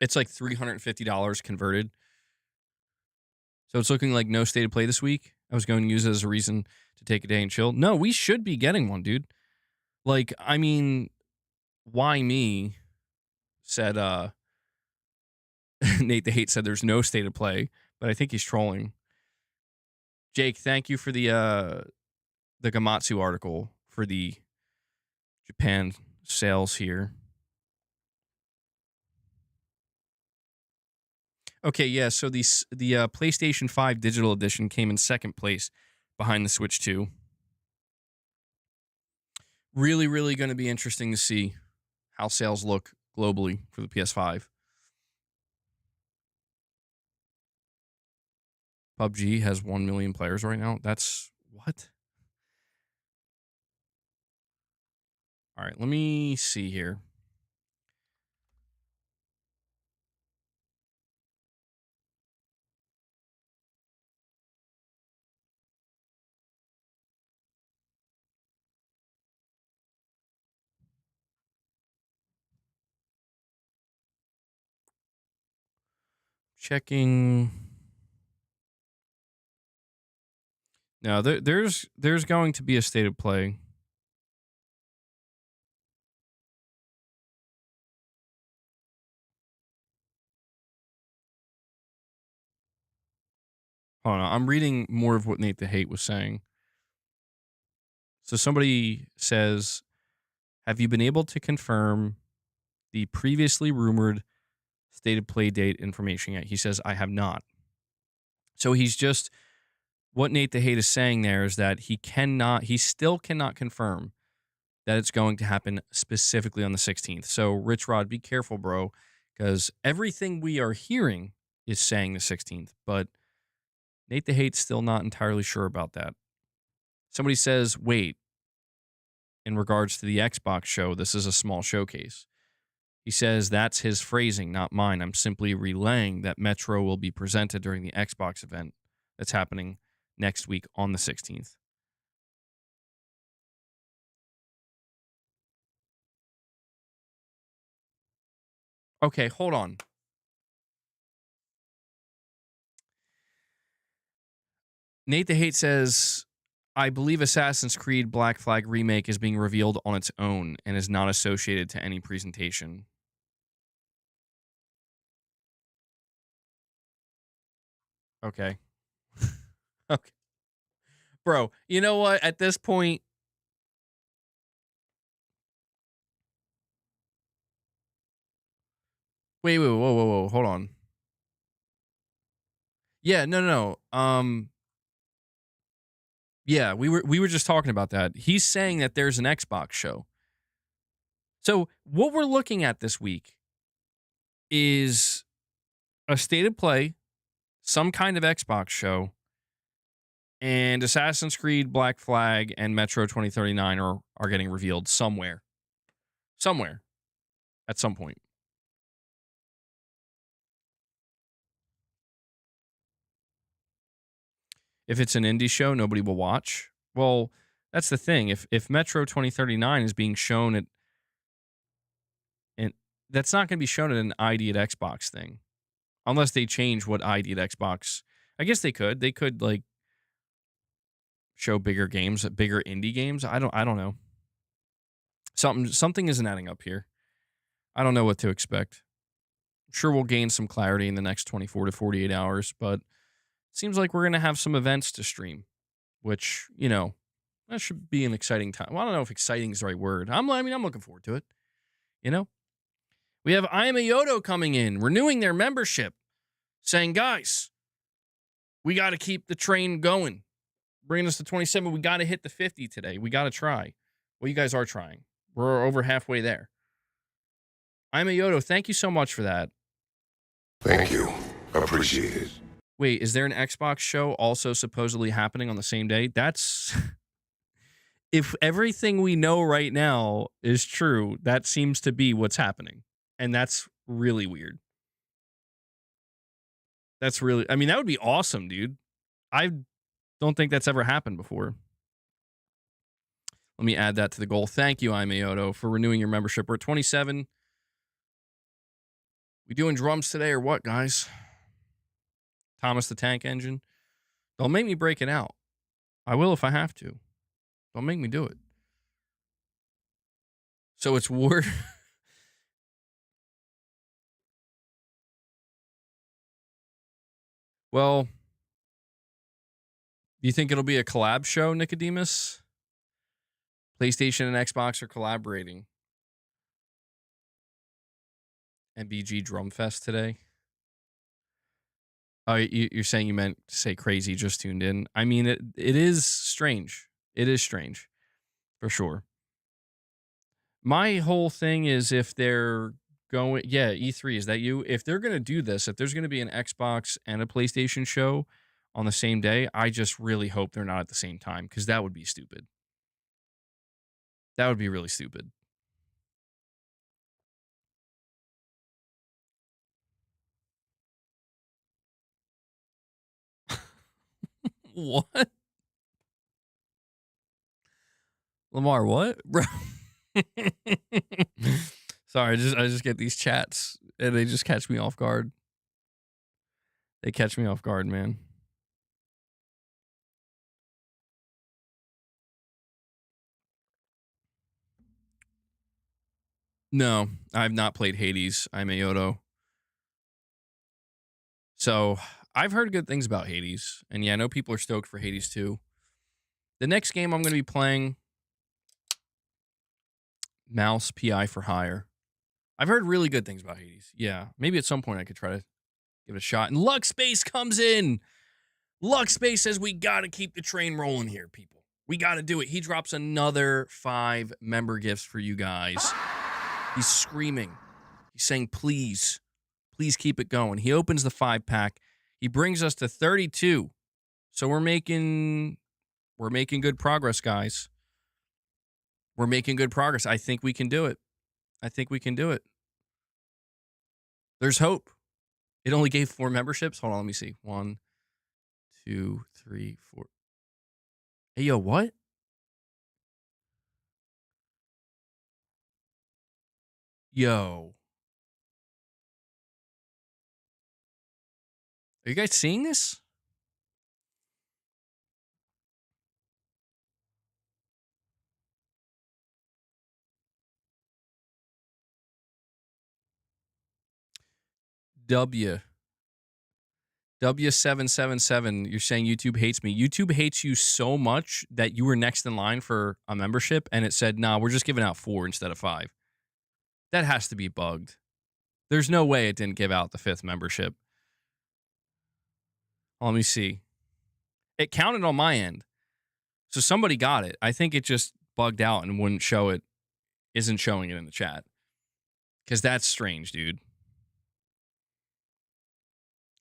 It's like $350 converted. So it's looking like no state of play this week. I was going to use it as a reason to take a day and chill. No, we should be getting one, dude. Like, I mean, why me? Said Nate the Hate said there's no state of play, but I think he's trolling. Jake, thank you for the Gamatsu article for the Japan sales here. Okay, yeah, so the PlayStation 5 Digital Edition came in second place behind the Switch 2. Really, really going to be interesting to see how sales look globally for the PS5. PUBG has 1 million players right now. That's what? All right, let me see here. Checking. No, there's going to be a state of play. Hold on, I'm reading more of what Nate the Hate was saying. So somebody says, have you been able to confirm the previously rumored stated play date information yet? He says, I have not. So he's just, what Nate the Hate is saying there is that he still cannot confirm that it's going to happen specifically on the 16th. So Rich Rod, be careful, bro, because everything we are hearing is saying the 16th, but Nate the Hate's still not entirely sure about that. Somebody says, wait, in regards to the Xbox show, this is a small showcase. He says that's his phrasing, not mine. I'm simply relaying that Metro will be presented during the Xbox event that's happening next week on the 16th. Okay, hold on. Nate the Hate says, I believe Assassin's Creed Black Flag Remake is being revealed on its own and is not associated to any presentation. Okay. Okay. Bro, you know what? At this point, wait, whoa, hold on. Yeah, no. Yeah, we were just talking about that. He's saying that there's an Xbox show. So what we're looking at this week is a state of play, some kind of Xbox show, and Assassin's Creed Black Flag and Metro 2039 are getting revealed somewhere at some point. If it's an indie show, nobody will watch. Well, that's the thing. If Metro 2039 is being shown at, and that's not going to be shown at an ID at Xbox thing, unless they change what ID at Xbox. I guess they could. They could like show bigger games, bigger indie games. I don't know. Something isn't adding up here. I don't know what to expect. I'm sure we'll gain some clarity in the next 24 to 48 hours, but it seems like we're going to have some events to stream, which, that should be an exciting time. Well, I don't know if exciting is the right word. I'm looking forward to it. We have I Am a Yodo coming in, renewing their membership, saying, guys, we got to keep the train going. Bringing us to 27. We got to hit the 50 today. We got to try. Well, you guys are trying. We're over halfway there. I'm a Yodo. Thank you so much for that. Thank you. Appreciate it. Wait, is there an Xbox show also supposedly happening on the same day? That's... If everything we know right now is true, that seems to be what's happening. And that's really weird. That would be awesome, dude. I don't think that's ever happened before. Let me add that to the goal. Thank you, Imayoto, for renewing your membership. We're at 27. We doing drums today or what, guys? Thomas the Tank Engine. Don't make me break it out. I will if I have to. Don't make me do it. So it's War. Well, do you think it'll be a collab show, Nicodemus? PlayStation and Xbox are collaborating. MBG Drumfest today. Oh, you're saying you meant to say crazy, just tuned in. I mean, it is strange. It is strange, for sure. My whole thing is if they're going, yeah, E3, is that you? If they're going to do this, if there's going to be an Xbox and a PlayStation show on the same day, I just really hope they're not at the same time, because that would be stupid. That would be really stupid. What? Lamar, what? Bro. Sorry, I just get these chats and they just catch me off guard. They catch me off guard, man. No, I've not played Hades. I'm Ayoto. So I've heard good things about Hades. And yeah, I know people are stoked for Hades too. The next game I'm going to be playing, Mouse PI for Hire. I've heard really good things about Hades. Yeah, maybe at some point I could try to give it a shot. And Luckspace comes in. Luckspace says we got to keep the train rolling here, people. We got to do it. He drops another 5 member gifts for you guys. He's screaming. He's saying, please keep it going. He opens the 5-pack. He brings us to 32. So we're making good progress, guys. We're making good progress. I think we can do it. There's hope. It only gave 4 memberships. Hold on, let me see. 1, 2, 3, 4. Hey, yo, what? Yo. Are you guys seeing this? W777, you're saying YouTube hates me. YouTube hates you so much that you were next in line for a membership and it said, nah, we're just giving out 4 instead of 5. That has to be bugged. There's no way it didn't give out the 5th membership. Let me see. It counted on my end. So somebody got it. I think it just bugged out and wouldn't show it, isn't showing it in the chat. Because that's strange, dude.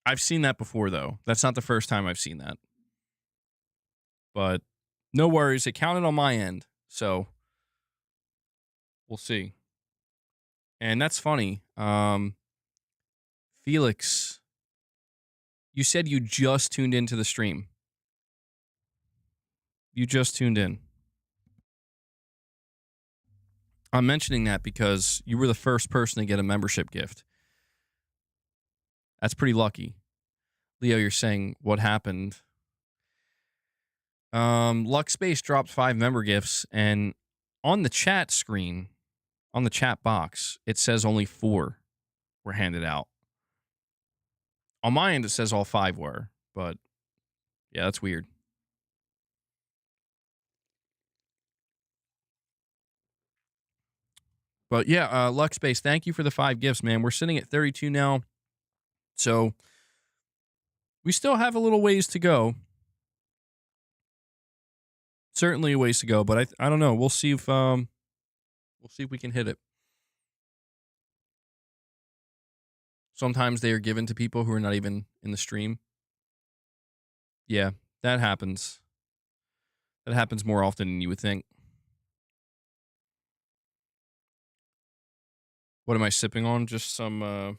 I've seen that before, though. That's not the first time I've seen that. But no worries. It counted on my end. So we'll see. And that's funny. Felix, you said you just tuned into the stream. You just tuned in. I'm mentioning that because you were the first person to get a membership gift. That's pretty lucky. Leo, you're saying what happened? Luckspace dropped 5 member gifts, and on the chat screen, on the chat box, it says only 4 were handed out. On my end, it says all 5 were, but yeah, that's weird. But yeah, Luckspace, thank you for the 5 gifts, man. We're sitting at 32 now, so we still have a little ways to go. Certainly a ways to go, but I don't know. We'll see if we can hit it. Sometimes they are given to people who are not even in the stream. Yeah, that happens. That happens more often than you would think. What am I sipping on? Just some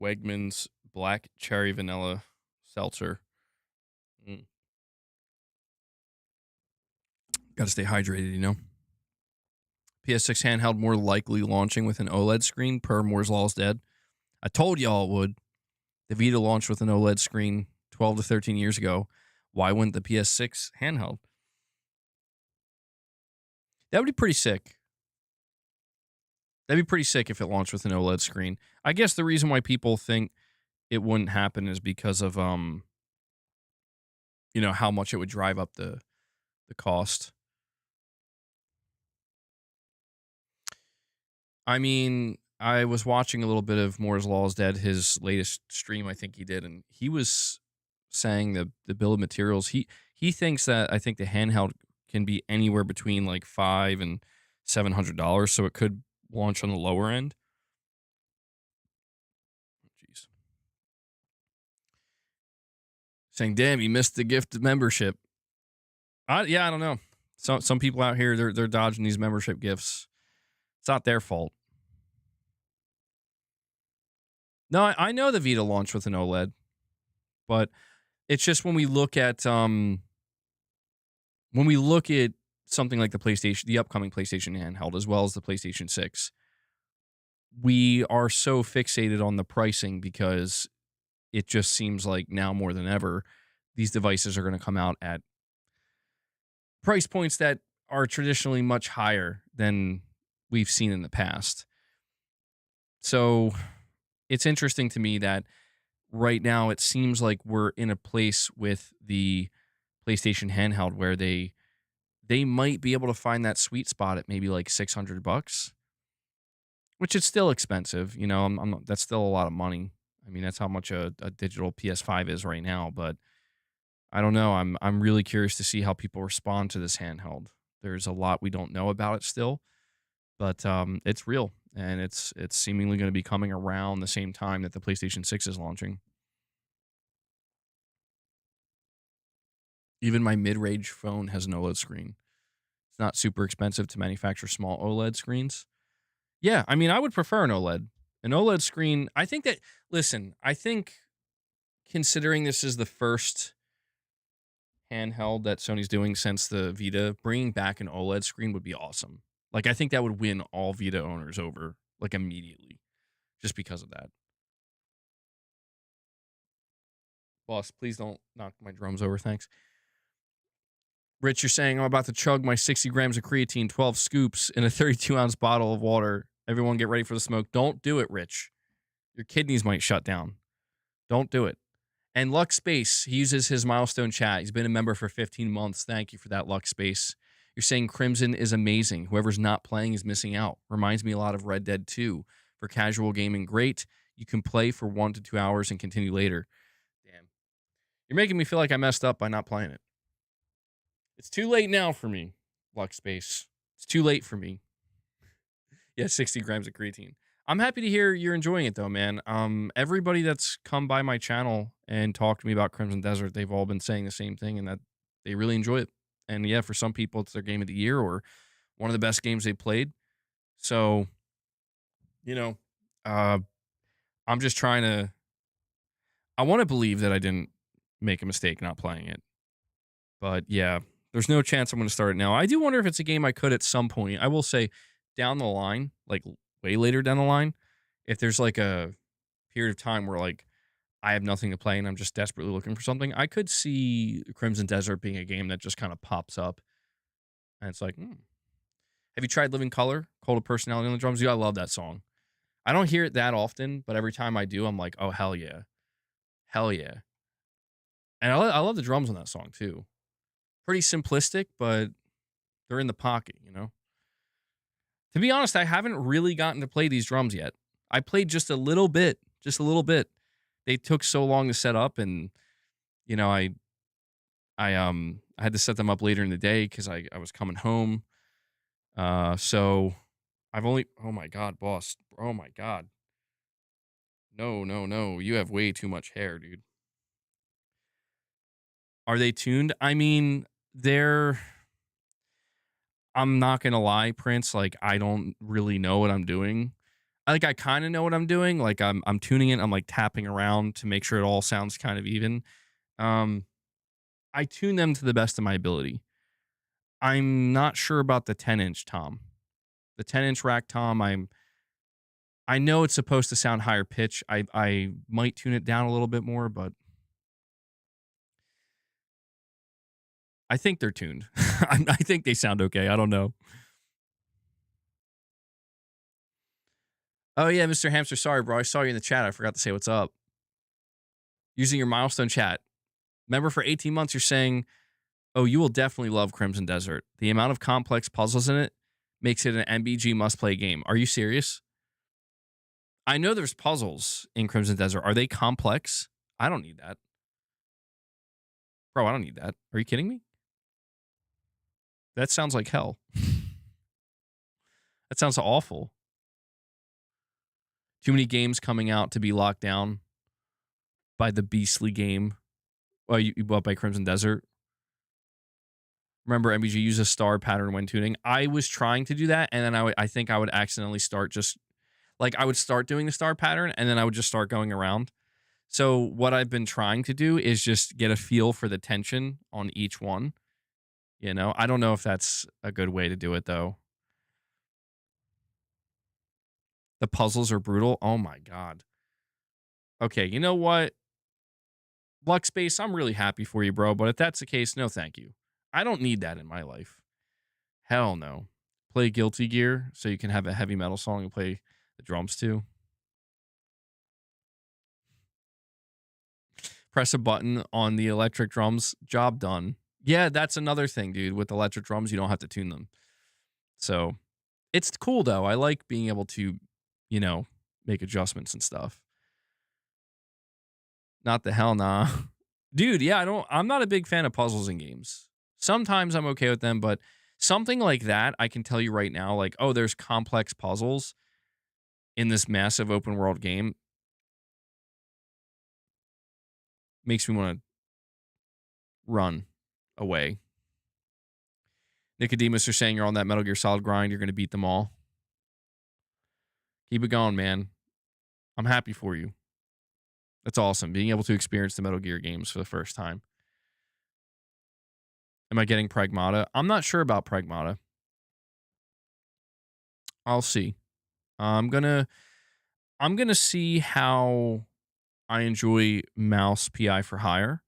Wegmans black cherry vanilla seltzer. Got to stay hydrated, you know. PS6 handheld more likely launching with an OLED screen per Moore's Law is Dead. I told y'all it would. The Vita launched with an OLED screen 12 to 13 years ago. Why wouldn't the PS6 handheld? That would be pretty sick. That'd be pretty sick if it launched with an OLED screen. I guess the reason why people think it wouldn't happen is because of you know, how much it would drive up the cost. I mean, I was watching a little bit of Moore's Law is Dead, his latest stream I think he did, and he was saying the bill of materials. He thinks that I think the handheld can be anywhere between like $500 and $700, so it could launch on the lower end. Jeez. Saying, damn, you missed the gift membership. Yeah, I don't know. Some people out here, they're dodging these membership gifts. It's not their fault. No, I know the Vita launched with an OLED, but it's just when we look at something like the PlayStation, the upcoming PlayStation handheld, as well as the PlayStation 6, we are so fixated on the pricing because it just seems like now more than ever, these devices are going to come out at price points that are traditionally much higher than we've seen in the past. So it's interesting to me that right now it seems like we're in a place with the PlayStation handheld where they might be able to find that sweet spot at maybe like $600, which is still expensive. You know, I'm not, that's still a lot of money. I mean, that's how much a digital PS5 is right now. But I don't know. I'm really curious to see how people respond to this handheld. There's a lot we don't know about it still, but it's real and it's seemingly going to be coming around the same time that the PlayStation 6 is launching. Even my mid-range phone has an OLED screen. It's not super expensive to manufacture small OLED screens. Yeah, I mean, I would prefer an OLED. An OLED screen, I think that, listen, I think considering this is the first handheld that Sony's doing since the Vita, bringing back an OLED screen would be awesome. Like, I think that would win all Vita owners over, like, immediately, just because of that. Boss, please don't knock my drums over, thanks. Rich, you're saying I'm about to chug my 60 grams of creatine, 12 scoops in a 32-ounce bottle of water. Everyone get ready for the smoke. Don't do it, Rich. Your kidneys might shut down. Don't do it. And Lux Space, he uses his milestone chat. He's been a member for 15 months. Thank you for that, Lux Space. You're saying Crimson is amazing. Whoever's not playing is missing out. Reminds me a lot of Red Dead 2. For casual gaming, great. You can play for 1 to 2 hours and continue later. Damn. You're making me feel like I messed up by not playing it. It's too late now for me, Lux Space. It's too late for me. Yeah, 60 grams of creatine. I'm happy to hear you're enjoying it though, man. Everybody that's come by my channel and talked to me about Crimson Desert, they've all been saying the same thing and that they really enjoy it. And yeah, for some people it's their game of the year or one of the best games they played. So, you know, uh, I'm just trying to I want to believe that I didn't make a mistake not playing it. But yeah, there's no chance I'm going to start it now. I do wonder if it's a game I could at some point. I will say down the line, like way later down the line, if there's like a period of time where like I have nothing to play and I'm just desperately looking for something, I could see Crimson Desert being a game that just kind of pops up. And it's like, have you tried Living Color? Cult of Personality on the drums? Yeah, I love that song. I don't hear it that often, but every time I do, I'm like, oh, hell yeah. Hell yeah. And I love the drums on that song too. Pretty simplistic, but they're in the pocket, you know? To be honest, I haven't really gotten to play these drums yet. I played just a little bit, just a little bit. They took so long to set up and you know, I had to set them up later in the day because I was coming home. So I've only oh my god, boss. Oh my god. No, no, no. You have way too much hair, dude. Are they tuned? I mean, they're I'm not gonna lie, Prince, like I don't really know what I'm doing. Like I kind of know what I'm doing. Like I'm tuning it, I'm like tapping around to make sure it all sounds kind of even. Um I tune them to the best of my ability. I'm not sure about the 10-inch tom. The 10-inch rack tom, I know it's supposed to sound higher pitch. I might tune it down a little bit more, but I think they're tuned. I think they sound okay. I don't know. Oh yeah, Mr. Hamster, sorry, bro. I saw you in the chat. I forgot to say what's up. Using your milestone chat. Remember, for 18 months, you're saying, oh, you will definitely love Crimson Desert. The amount of complex puzzles in it makes it an MBG must-play game. Are you serious? I know there's puzzles in Crimson Desert. Are they complex? I don't need that. Bro, I don't need that. Are you kidding me? That sounds like hell. That sounds awful. Too many games coming out to be locked down by the beastly game. Well, you bought by Crimson Desert. Remember, MBG used a star pattern when tuning. I was trying to do that, and then I think I would accidentally start just like I would start doing the star pattern, and then I would just start going around. So what I've been trying to do is just get a feel for the tension on each one. You know, I don't know if that's a good way to do it though. The puzzles are brutal. Oh my god. Okay, you know what? Luckspace, I'm really happy for you, bro. But if that's the case, no, thank you. I don't need that in my life. Hell no. Play Guilty Gear so you can have a heavy metal song and play the drums too. Press a button on the electric drums, job done. Yeah, that's another thing, dude. With electric drums, you don't have to tune them. So it's cool though. I like being able to, you know, make adjustments and stuff. Not the hell nah. Dude, yeah, I'm not a big fan of puzzles in games. Sometimes I'm okay with them, but something like that, I can tell you right now, like, oh, there's complex puzzles in this massive open world game. Makes me want to run away. Nicodemus are saying you're on that Metal Gear Solid grind. You're going to beat them all. Keep it going, man. I'm happy for you. That's awesome. Being able to experience the Metal Gear games for the first time. Am I getting Pragmata? I'm not sure about Pragmata. I'll see. I'm gonna see how I enjoy Mouse PI for Hire.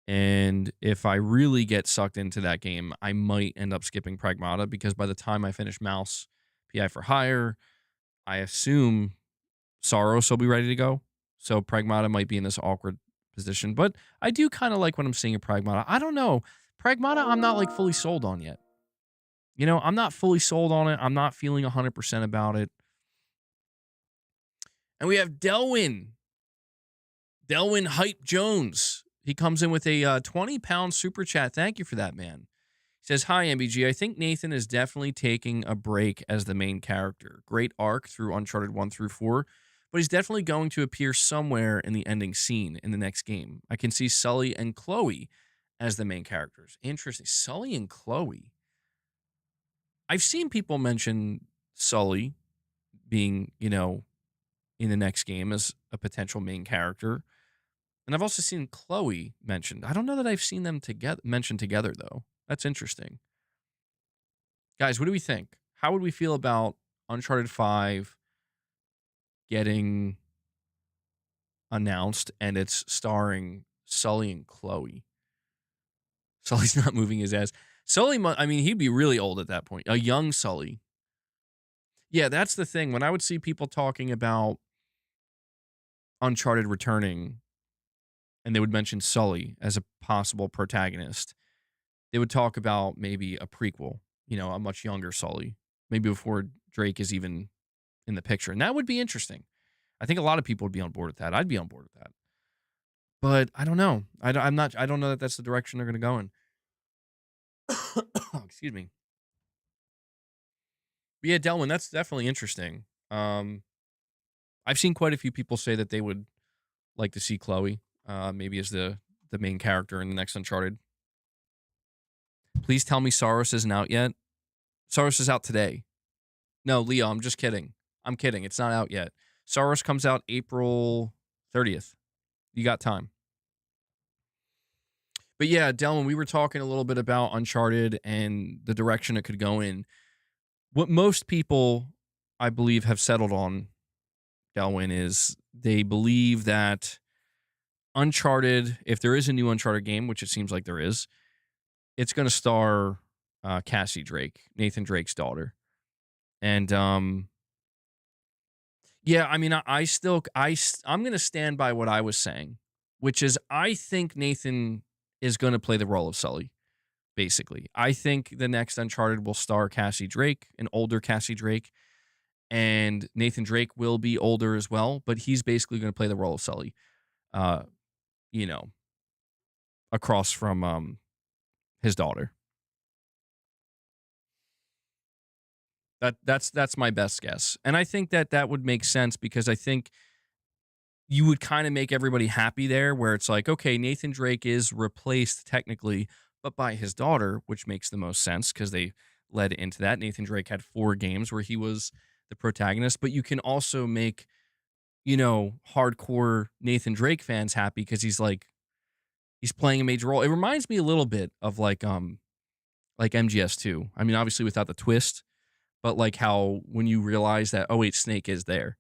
And if I really get sucked into that game, I might end up skipping Pragmata because by the time I finish Mouse PI for Hire, I assume Soros will be ready to go. So Pragmata might be in this awkward position. But I do kind of like what I'm seeing in Pragmata. I don't know. Pragmata, I'm not like fully sold on yet. You know, I'm not fully sold on it. I'm not feeling 100% about it. And we have Delwyn Hype Jones. He comes in with a 20-pound super chat. Thank you for that, man. He says, hi, MBG. I think Nathan is definitely taking a break as the main character. Great arc through Uncharted 1 through 4, but he's definitely going to appear somewhere in the ending scene in the next game. I can see Sully and Chloe as the main characters. Interesting. Sully and Chloe. I've seen people mention Sully being, you know, in the next game as a potential main character. And I've also seen Chloe mentioned. I don't know that I've seen them together mentioned together though. That's interesting. Guys, what do we think? How would we feel about Uncharted 5 getting announced and it's starring Sully and Chloe? Sully's not moving his ass. Sully, I mean, he'd be really old at that point. A young Sully. Yeah, that's the thing. When I would see people talking about Uncharted returning and they would mention Sully as a possible protagonist, they would talk about maybe a prequel, you know, a much younger Sully, maybe before Drake is even in the picture. And that would be interesting. I think a lot of people would be on board with that. I'd be on board with that. But I don't know. I don't know that that's the direction they're going to go in. Excuse me. But yeah, Delwyn, that's definitely interesting. I've seen quite a few people say that they would like to see Chloe, maybe as the main character in the next Uncharted. Please tell me Soros isn't out yet. Soros is out today. No, Leo, I'm just kidding. I'm kidding. It's not out yet. Soros comes out April 30th. You got time. But yeah, Delwyn, we were talking a little bit about Uncharted and the direction it could go in. What most people, I believe, have settled on, Delwyn, is they believe that Uncharted, if there is a new Uncharted game, which it seems like there is, it's going to star Cassie Drake, Nathan Drake's daughter. And yeah, I mean, I'm going to stand by what I was saying, which is I think Nathan is going to play the role of Sully. Basically, I think the next Uncharted will star Cassie Drake, an older Cassie Drake, and Nathan Drake will be older as well, but he's basically going to play the role of Sully. You know, across from his daughter. That's my best guess. And I think that would make sense because I think you would kind of make everybody happy there where it's like, okay, Nathan Drake is replaced technically, but by his daughter, which makes the most sense because they led into that. Nathan Drake had 4 games where he was the protagonist, but you can also make, you know, hardcore Nathan Drake fans happy because he's playing a major role. It reminds me a little bit of like MGS2. I mean, obviously without the twist, but like how when you realize that, oh wait, Snake is there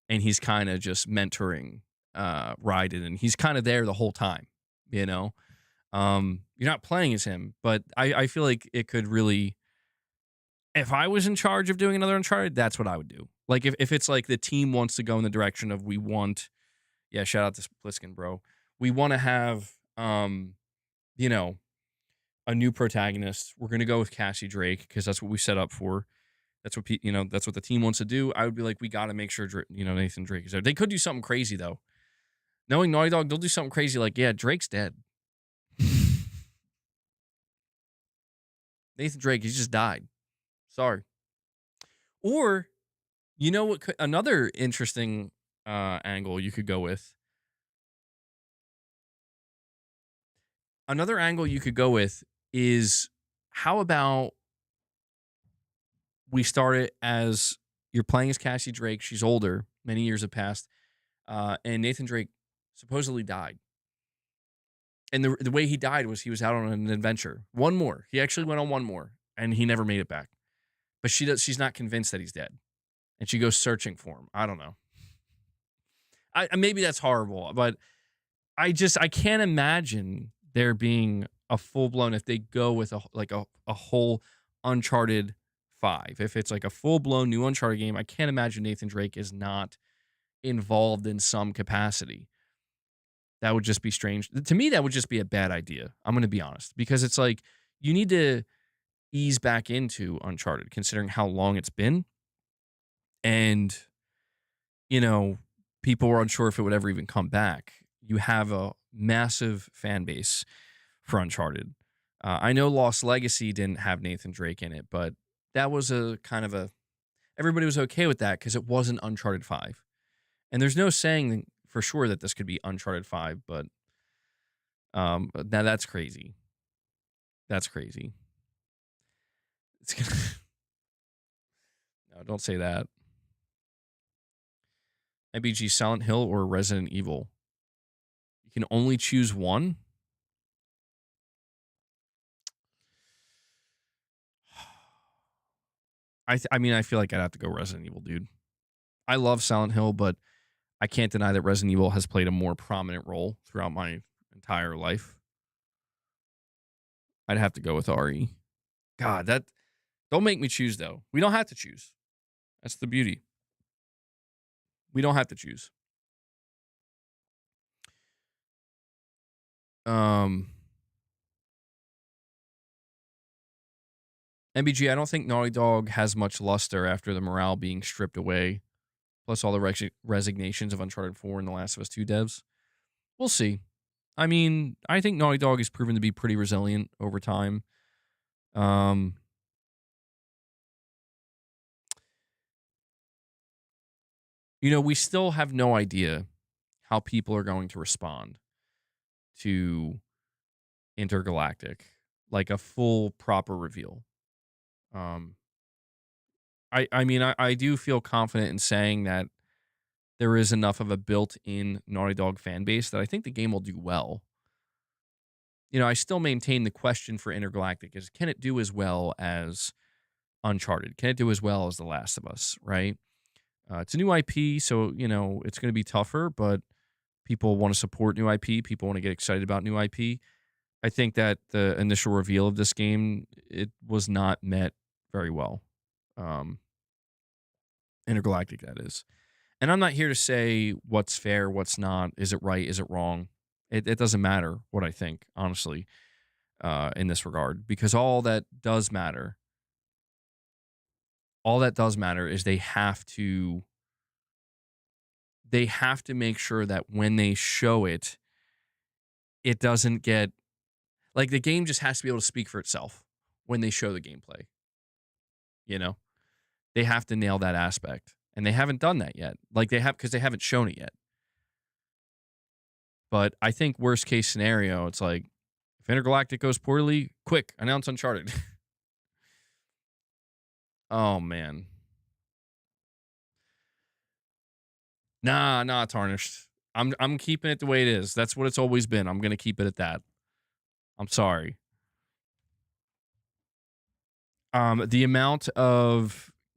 and he's kind of just mentoring Raiden, and he's kind of there the whole time, you know. You're not playing as him, but I feel like it could really, if I was in charge of doing another Uncharted, that's what I would do. Like if it's like the team wants to go in the direction of, we want, yeah, shout out to Pliskin, bro. We want to have you know, a new protagonist. We're gonna go with Cassie Drake because that's what we set up for. That's what that's what the team wants to do. I would be like, we got to make sure Nathan Drake is there. They could do something crazy though. Knowing Naughty Dog, they'll do something crazy like, yeah, Drake's dead. Nathan Drake, he just died. Sorry. Or, you know what? Another interesting angle you could go with. Another angle you could go with is, how about we start it as you're playing as Cassie Drake. She's older. Many years have passed. And Nathan Drake supposedly died. And the way he died was he was out on an adventure. One more. He actually went on one more, and he never made it back. But she's not convinced that he's dead. And she goes searching for him. I don't know. Maybe that's horrible, but I can't imagine there being a full-blown, if they go with a whole Uncharted 5. If it's like a full-blown new Uncharted game, I can't imagine Nathan Drake is not involved in some capacity. That would just be strange. To me, that would just be a bad idea. I'm going to be honest, because it's like, you need to ease back into Uncharted considering how long it's been. And, people were unsure if it would ever even come back. You have a massive fan base for Uncharted. I know Lost Legacy didn't have Nathan Drake in it, but that was a kind of everybody was okay with that because it wasn't Uncharted 5. And there's no saying for sure that this could be Uncharted 5, but now that's crazy. That's crazy. It's gonna No, don't say that. MBG, Silent Hill or Resident Evil? You can only choose one? I feel like I'd have to go Resident Evil, dude. I love Silent Hill, but I can't deny that Resident Evil has played a more prominent role throughout my entire life. I'd have to go with RE. God, don't make me choose, though. We don't have to choose. That's the beauty. We don't have to choose. MBG, I don't think Naughty Dog has much luster after the morale being stripped away, plus all the resignations of Uncharted 4 and The Last of Us 2 devs. We'll see. I think Naughty Dog has proven to be pretty resilient over time. We still have no idea how people are going to respond to Intergalactic, like a full proper reveal. I do feel confident in saying that there is enough of a built-in Naughty Dog fan base that I think the game will do well. I still maintain the question for Intergalactic is, can it do as well as Uncharted? Can it do as well as The Last of Us, right? It's a new IP, so, it's going to be tougher, but people want to support new IP. People want to get excited about new IP. I think that the initial reveal of this game, it was not met very well. Intergalactic, that is. And I'm not here to say what's fair, what's not. Is it right? Is it wrong? It doesn't matter what I think, honestly, in this regard, because all that does matter is they have to make sure that when they show it, it doesn't get, like, the game just has to be able to speak for itself when they show the gameplay. They have to nail that aspect. And they haven't done that yet. Because they haven't shown it yet. But I think worst case scenario, it's like, if Intergalactic goes poorly, quick, announce Uncharted. Oh, man. Nah, Tarnished. I'm keeping it the way it is. That's what it's always been. I'm going to keep it at that. I'm sorry. The amount of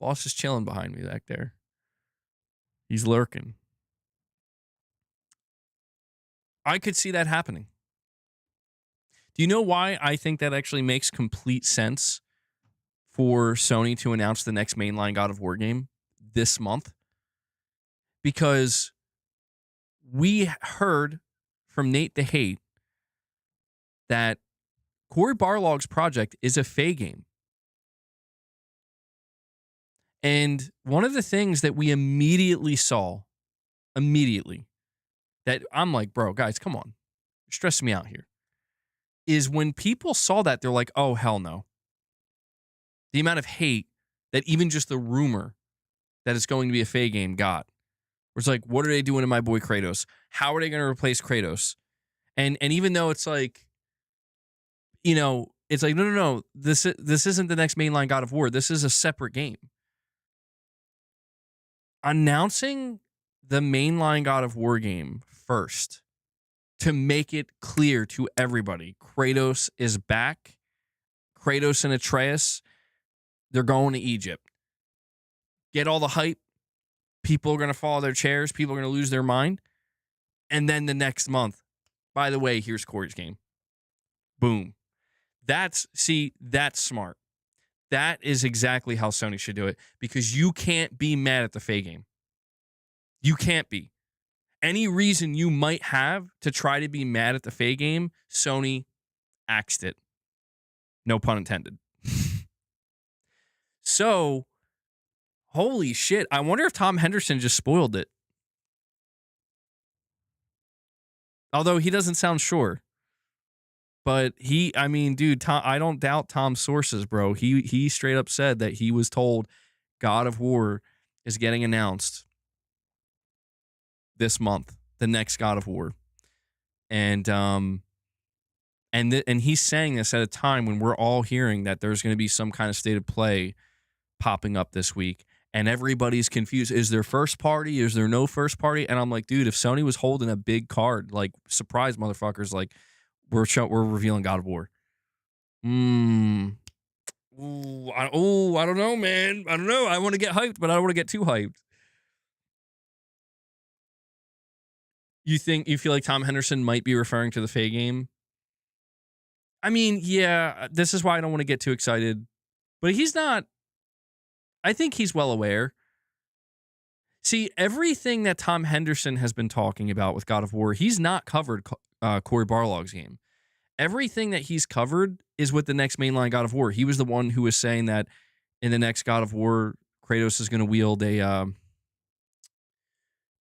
Boss is chilling behind me back there. He's lurking. I could see that happening. Do you know why I think that actually makes complete sense for Sony to announce the next mainline God of War game this month? Because we heard from Nate the Hate that Cory Barlog's project is a Faye game. And one of the things that we immediately saw, that I'm like, bro, guys, come on. You're stressing me out here. Is when people saw that, they're like, oh, hell no. The amount of hate that even just the rumor that it's going to be a Faye game got. Where it's like, what are they doing to my boy Kratos? How are they going to replace Kratos? And even though it's like, you know, it's like, no. This isn't the next mainline God of War. This is a separate game. Announcing the mainline God of War game first to make it clear to everybody, Kratos is back. Kratos and Atreus, they're going to Egypt. Get all the hype. People are going to fall out of their chairs. People are going to lose their mind. And then the next month, by the way, here's Corey's game. Boom. That's smart. That is exactly how Sony should do it, because you can't be mad at the Faye game. You can't be. Any reason you might have to try to be mad at the Faye game, Sony axed it. No pun intended. So, holy shit. I wonder if Tom Henderson just spoiled it. Although he doesn't sound sure. But dude, Tom, I don't doubt Tom's sources, bro. He straight up said that he was told God of War is getting announced this month, the next God of War. And he's saying this at a time when we're all hearing that there's going to be some kind of state of play popping up this week, and everybody's confused. Is there first party? Is there no first party? And I'm like, dude, if Sony was holding a big card, like, surprise motherfuckers, like, we're revealing God of War. I don't know, man. I don't know. I want to get hyped, but I don't want to get too hyped. You feel like Tom Henderson might be referring to the Faye game? I mean, yeah, this is why I don't want to get too excited. But he's not. I think he's well aware. See, everything that Tom Henderson has been talking about with God of War, he's not covered Cory Barlog's game. Everything that he's covered is with the next mainline God of War. He was the one who was saying that in the next God of War, Kratos is going to wield a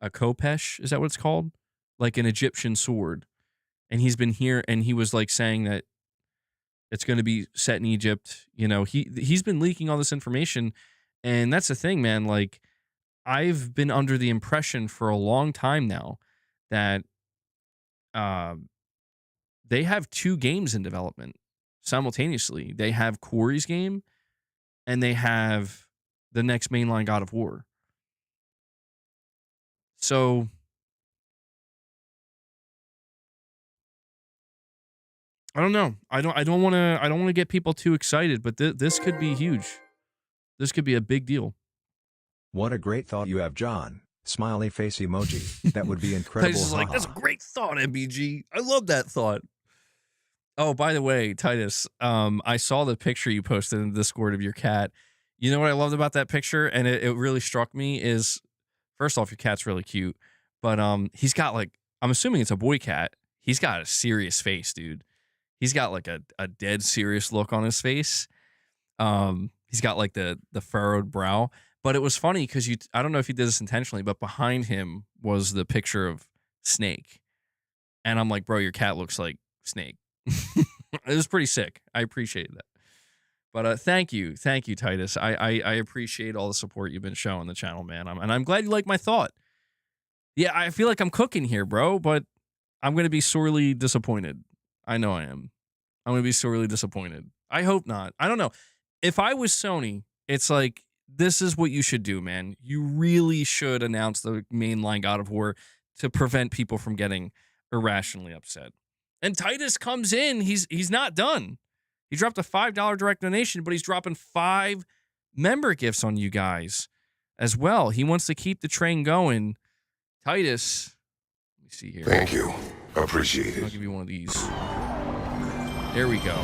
khopesh. Is that what it's called? Like an Egyptian sword. And he's been here, and he was like saying that it's going to be set in Egypt. You know, he's been leaking all this information, and that's the thing, man. Like, I've been under the impression for a long time now that they have two games in development simultaneously. They have Corey's game, and they have the next mainline God of War. So I don't know. I don't want to get people too excited, but this could be huge. This could be a big deal. What a great thought you have, John. Smiley face emoji. That would be incredible. Titus is like, that's a great thought, MBG. I love that thought. Oh, by the way, Titus, I saw the picture you posted in the Discord of your cat. You know what I loved about that picture, and it really struck me is, first off, your cat's really cute, but he's got, like, I'm assuming it's a boy cat. He's got a serious face, dude. He's got like a dead serious look on his face. He's got like the furrowed brow. But it was funny because I don't know if he did this intentionally, but behind him was the picture of Snake. And I'm like, bro, your cat looks like Snake. It was pretty sick. I appreciated that. But thank you, Titus. I appreciate all the support you've been showing the channel, man. And I'm glad you like my thought. Yeah, I feel like I'm cooking here, bro, but I'm going to be sorely disappointed. I know I am. I'm going to be sorely disappointed. I hope not. I don't know. If I was Sony, it's like, this is what you should do, man. You really should announce the mainline God of War to prevent people from getting irrationally upset. And Titus comes in. He's not done. He dropped a $5 direct donation, but he's dropping 5 member gifts on you guys as well. He wants to keep the train going. Titus, let me see here. Thank you. Appreciate I'll it. give you one of these. There we go.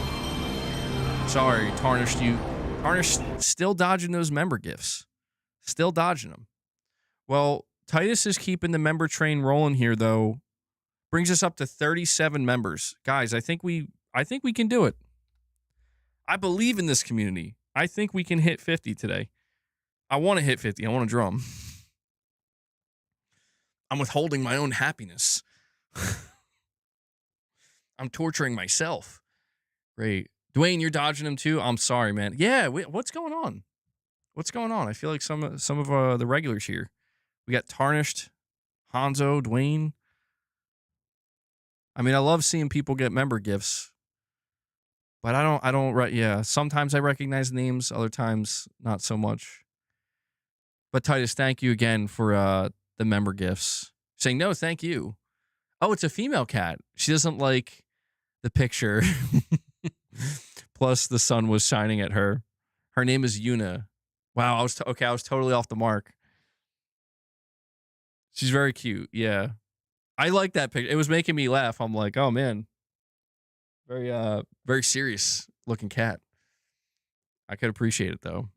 Sorry, Tarnished you. Tarnished still dodging those member gifts. Still dodging them. Well, Titus is keeping the member train rolling here, though. Brings us up to 37 members. Guys, I think we can do it. I believe in this community. I think we can hit 50 today. I want to hit 50. I want to drum. I'm withholding my own happiness. I'm torturing myself. Great. Dwayne, you're dodging him too? I'm sorry, man. Yeah, what's going on? What's going on? I feel like some of the regulars here. We got Tarnished, Hanzo, Dwayne. I mean, I love seeing people get member gifts. But I don't, yeah. Sometimes I recognize names, other times not so much. But Titus, thank you again for the member gifts. Saying no, thank you. Oh, it's a female cat. She doesn't like the picture. Plus, the sun was shining at her. Her name is Yuna. Wow, I was totally off the mark. She's very cute. Yeah, I like that picture. It was making me laugh. I'm like, oh man, very serious looking cat. I could appreciate it though.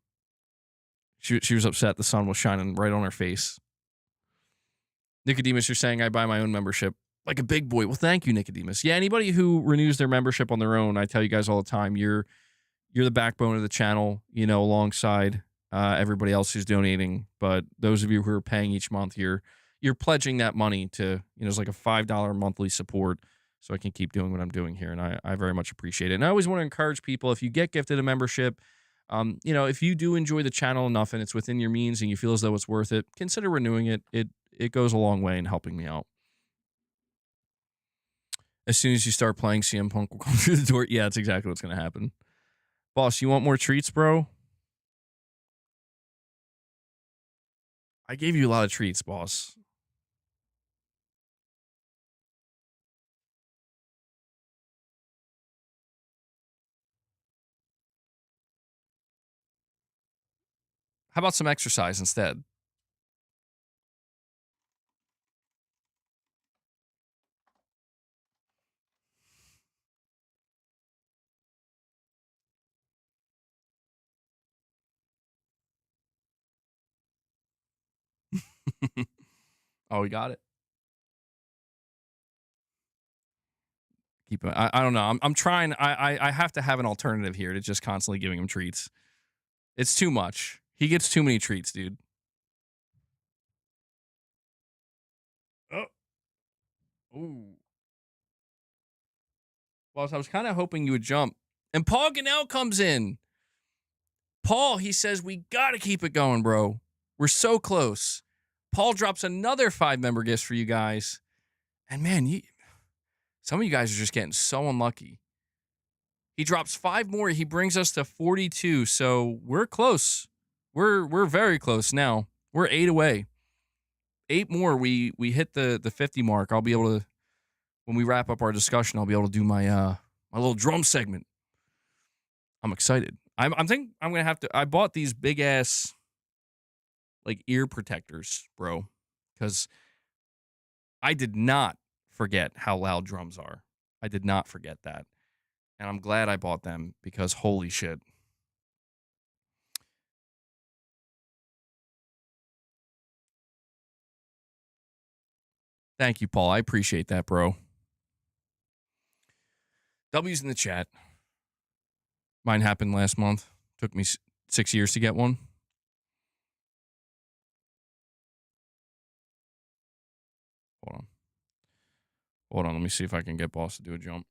She was upset the sun was shining right on her face. Nicodemus, you're saying I buy my own membership like a big boy. Well, thank you, Nicodemus. Yeah, anybody who renews their membership on their own, I tell you guys all the time, you're the backbone of the channel, you know, alongside everybody else who's donating. But those of you who are paying each month, you're pledging that money to, you know, it's like a $5 monthly support so I can keep doing what I'm doing here. And I very much appreciate it. And I always want to encourage people, if you get gifted a membership, you know, if you do enjoy the channel enough and it's within your means and you feel as though it's worth it, consider renewing it. It goes a long way in helping me out. As soon as you start playing, CM Punk will come through the door. Yeah, that's exactly what's going to happen. Boss, you want more treats, bro? I gave you a lot of treats, boss. How about some exercise instead? Oh, we got it. Keep it. I don't know. I'm trying. I have to have an alternative here to just constantly giving him treats. It's too much. He gets too many treats, dude. Oh. Ooh. Boss, I was kind of hoping you would jump. And Paul Ganell comes in. Paul, he says, we got to keep it going, bro. We're so close. Paul drops another 5 member gifts for you guys. And man, some of you guys are just getting so unlucky. He drops 5 more. He brings us to 42. So we're close. We're very close now. We're 8 away. 8 more. We hit the 50 mark. I'll be able to, when we wrap up our discussion, I'll be able to do my my little drum segment. I'm excited. I'm thinking I'm gonna have to. I bought these big ass like ear protectors, bro, because I did not forget how loud drums are. I did not forget that, and I'm glad I bought them because holy shit. Thank you, Paul. I appreciate that, bro. W's in the chat. Mine happened last month. Took me 6 years to get one. Hold on. Let me see if I can get boss to do a jump.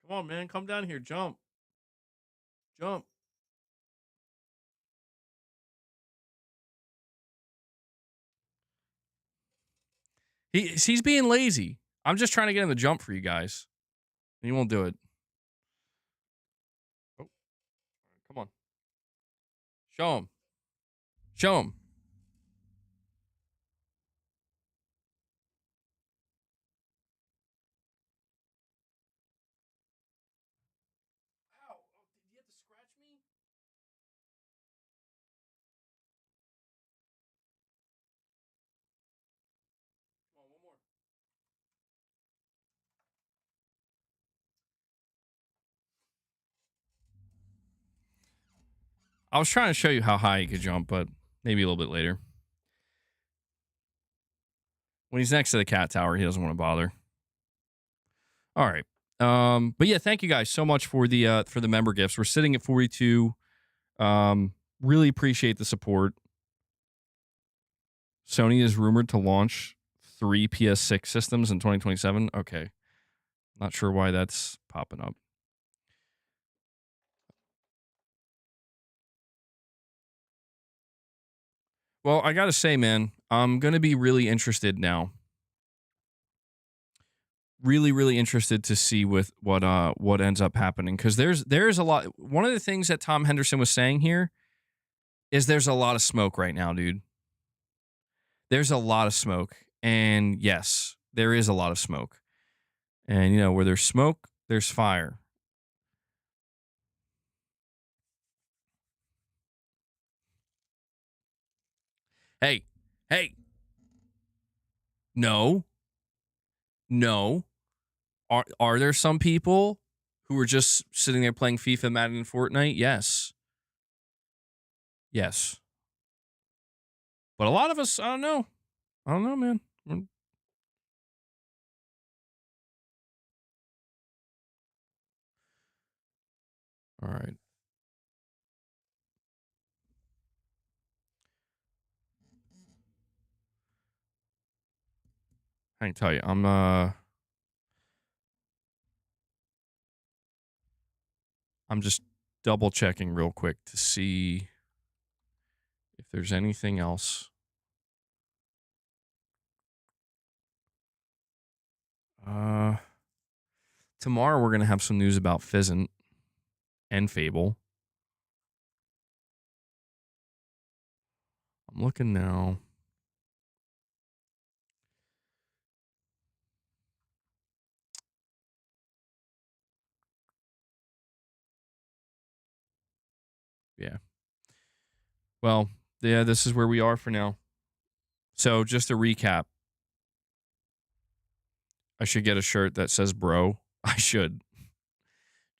Come on, man. Come down here. Jump. Jump. He's being lazy. I'm just trying to get him to jump for you guys. He won't do it. Oh, come on. Show him. Show him. I was trying to show you how high he could jump, but maybe a little bit later. When he's next to the cat tower, he doesn't want to bother. All right. But yeah, thank you guys so much for the member gifts. We're sitting at 42. Really appreciate the support. Sony is rumored to launch 3 PS6 systems in 2027. Okay. Not sure why that's popping up. Well, I got to say, man, I'm going to be really interested now. Really, really interested to see with what ends up happening, because there's a lot. One of the things that Tom Henderson was saying here is there's a lot of smoke right now, dude. There's a lot of smoke, and yes, there is a lot of smoke. And you know, where there's smoke, there's fire. Hey, hey. No. Are there some people who are just sitting there playing FIFA, Madden, and Fortnite? Yes. But a lot of us, I don't know, man. All right. I can tell you, I'm just double checking real quick to see if there's anything else. Tomorrow we're gonna have some news about Fizzant and Fable. I'm looking now. Yeah. Well, yeah, this is where we are for now. So just to recap, I should get a shirt that says bro. I should.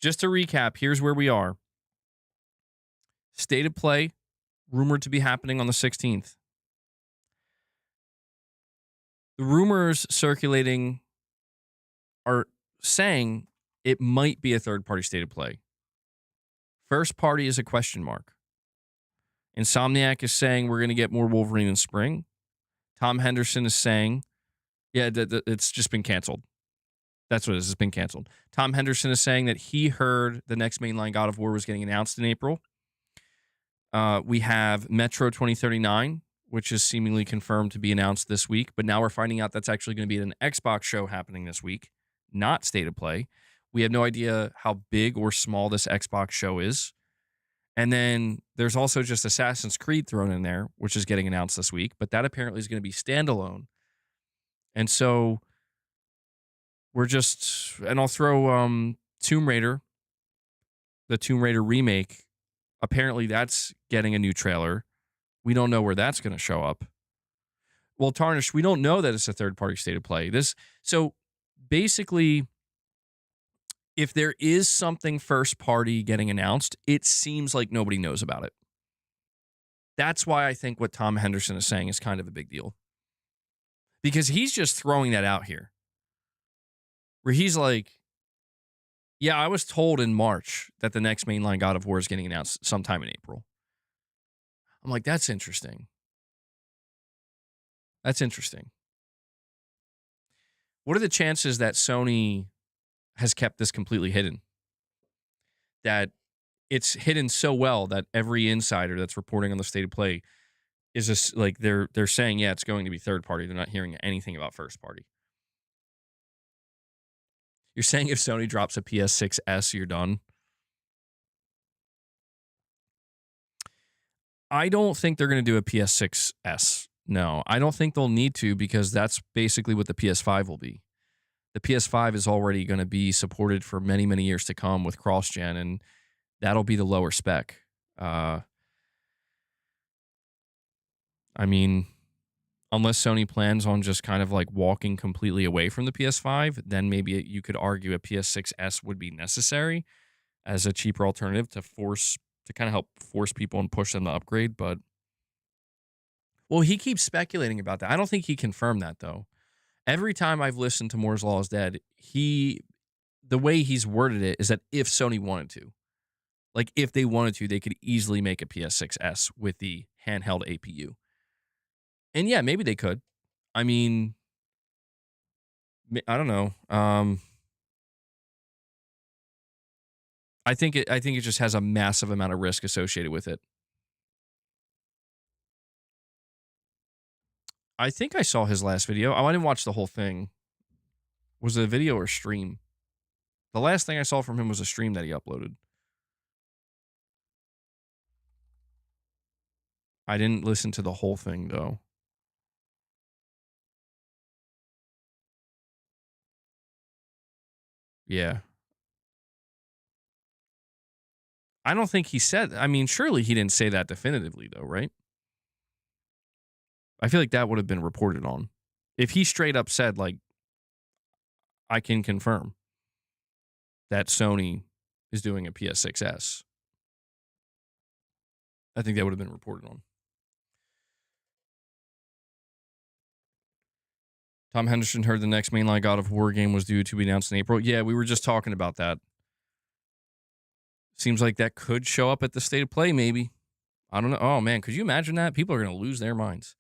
Just to recap, here's where we are. State of play, rumored to be happening on the 16th. The rumors circulating are saying it might be a third-party state of play. First party is a question mark. Insomniac is saying we're going to get more Wolverine in spring. Tom Henderson is saying, yeah, it's just been canceled. That's what it is. It's been canceled. Tom Henderson is saying that he heard the next mainline God of War was getting announced in April. We have Metro 2039, which is seemingly confirmed to be announced this week. But now we're finding out that's actually going to be an Xbox show happening this week, not State of Play. We have no idea how big or small this Xbox show is. And then there's also just Assassin's Creed thrown in there, which is getting announced this week. But that apparently is going to be standalone. And so we're just, and I'll throw Tomb Raider, the Tomb Raider remake. Apparently that's getting a new trailer. We don't know where that's going to show up. Well, Tarnish, we don't know that it's a third-party state of play. So basically, if there is something first-party getting announced, it seems like nobody knows about it. That's why I think what Tom Henderson is saying is kind of a big deal. Because he's just throwing that out here. Where he's like, yeah, I was told in March that the next mainline God of War is getting announced sometime in April. I'm like, that's interesting. That's interesting. What are the chances that Sony has kept this completely hidden? That it's hidden so well that every insider that's reporting on the state of play is just like they're saying, yeah, it's going to be third party. They're not hearing anything about first party. You're saying if Sony drops a PS6S, you're done? I don't think they're going to do a PS6S. No, I don't think they'll need to, because that's basically what the PS5 will be. The PS5 is already going to be supported for many, many years to come with cross-gen, and that'll be the lower spec. I mean, unless Sony plans on just kind of like walking completely away from the PS5, then maybe you could argue a PS6S would be necessary as a cheaper alternative to to kind of help force people and push them to upgrade. But, well, he keeps speculating about that. I don't think he confirmed that, though. Every time I've listened to Moore's Law is Dead, the way he's worded it is that if Sony wanted to, like if they wanted to, they could easily make a PS6S with the handheld APU. And yeah, maybe they could. I mean, I don't know. I think it just has a massive amount of risk associated with it. I think I saw his last video. Oh, I didn't watch the whole thing. Was it a video or stream? The last thing I saw from him was a stream that he uploaded. I didn't listen to the whole thing, though. Yeah. I don't think he said, I mean, surely he didn't say that definitively, though, right? I feel like that would have been reported on. If he straight up said, like, I can confirm that Sony is doing a PS6S, I think that would have been reported on. Tom Henderson heard the next mainline God of War game was due to be announced in April. Yeah, we were just talking about that. Seems like that could show up at the State of Play, maybe. I don't know. Oh, man, could you imagine that? People are going to lose their minds.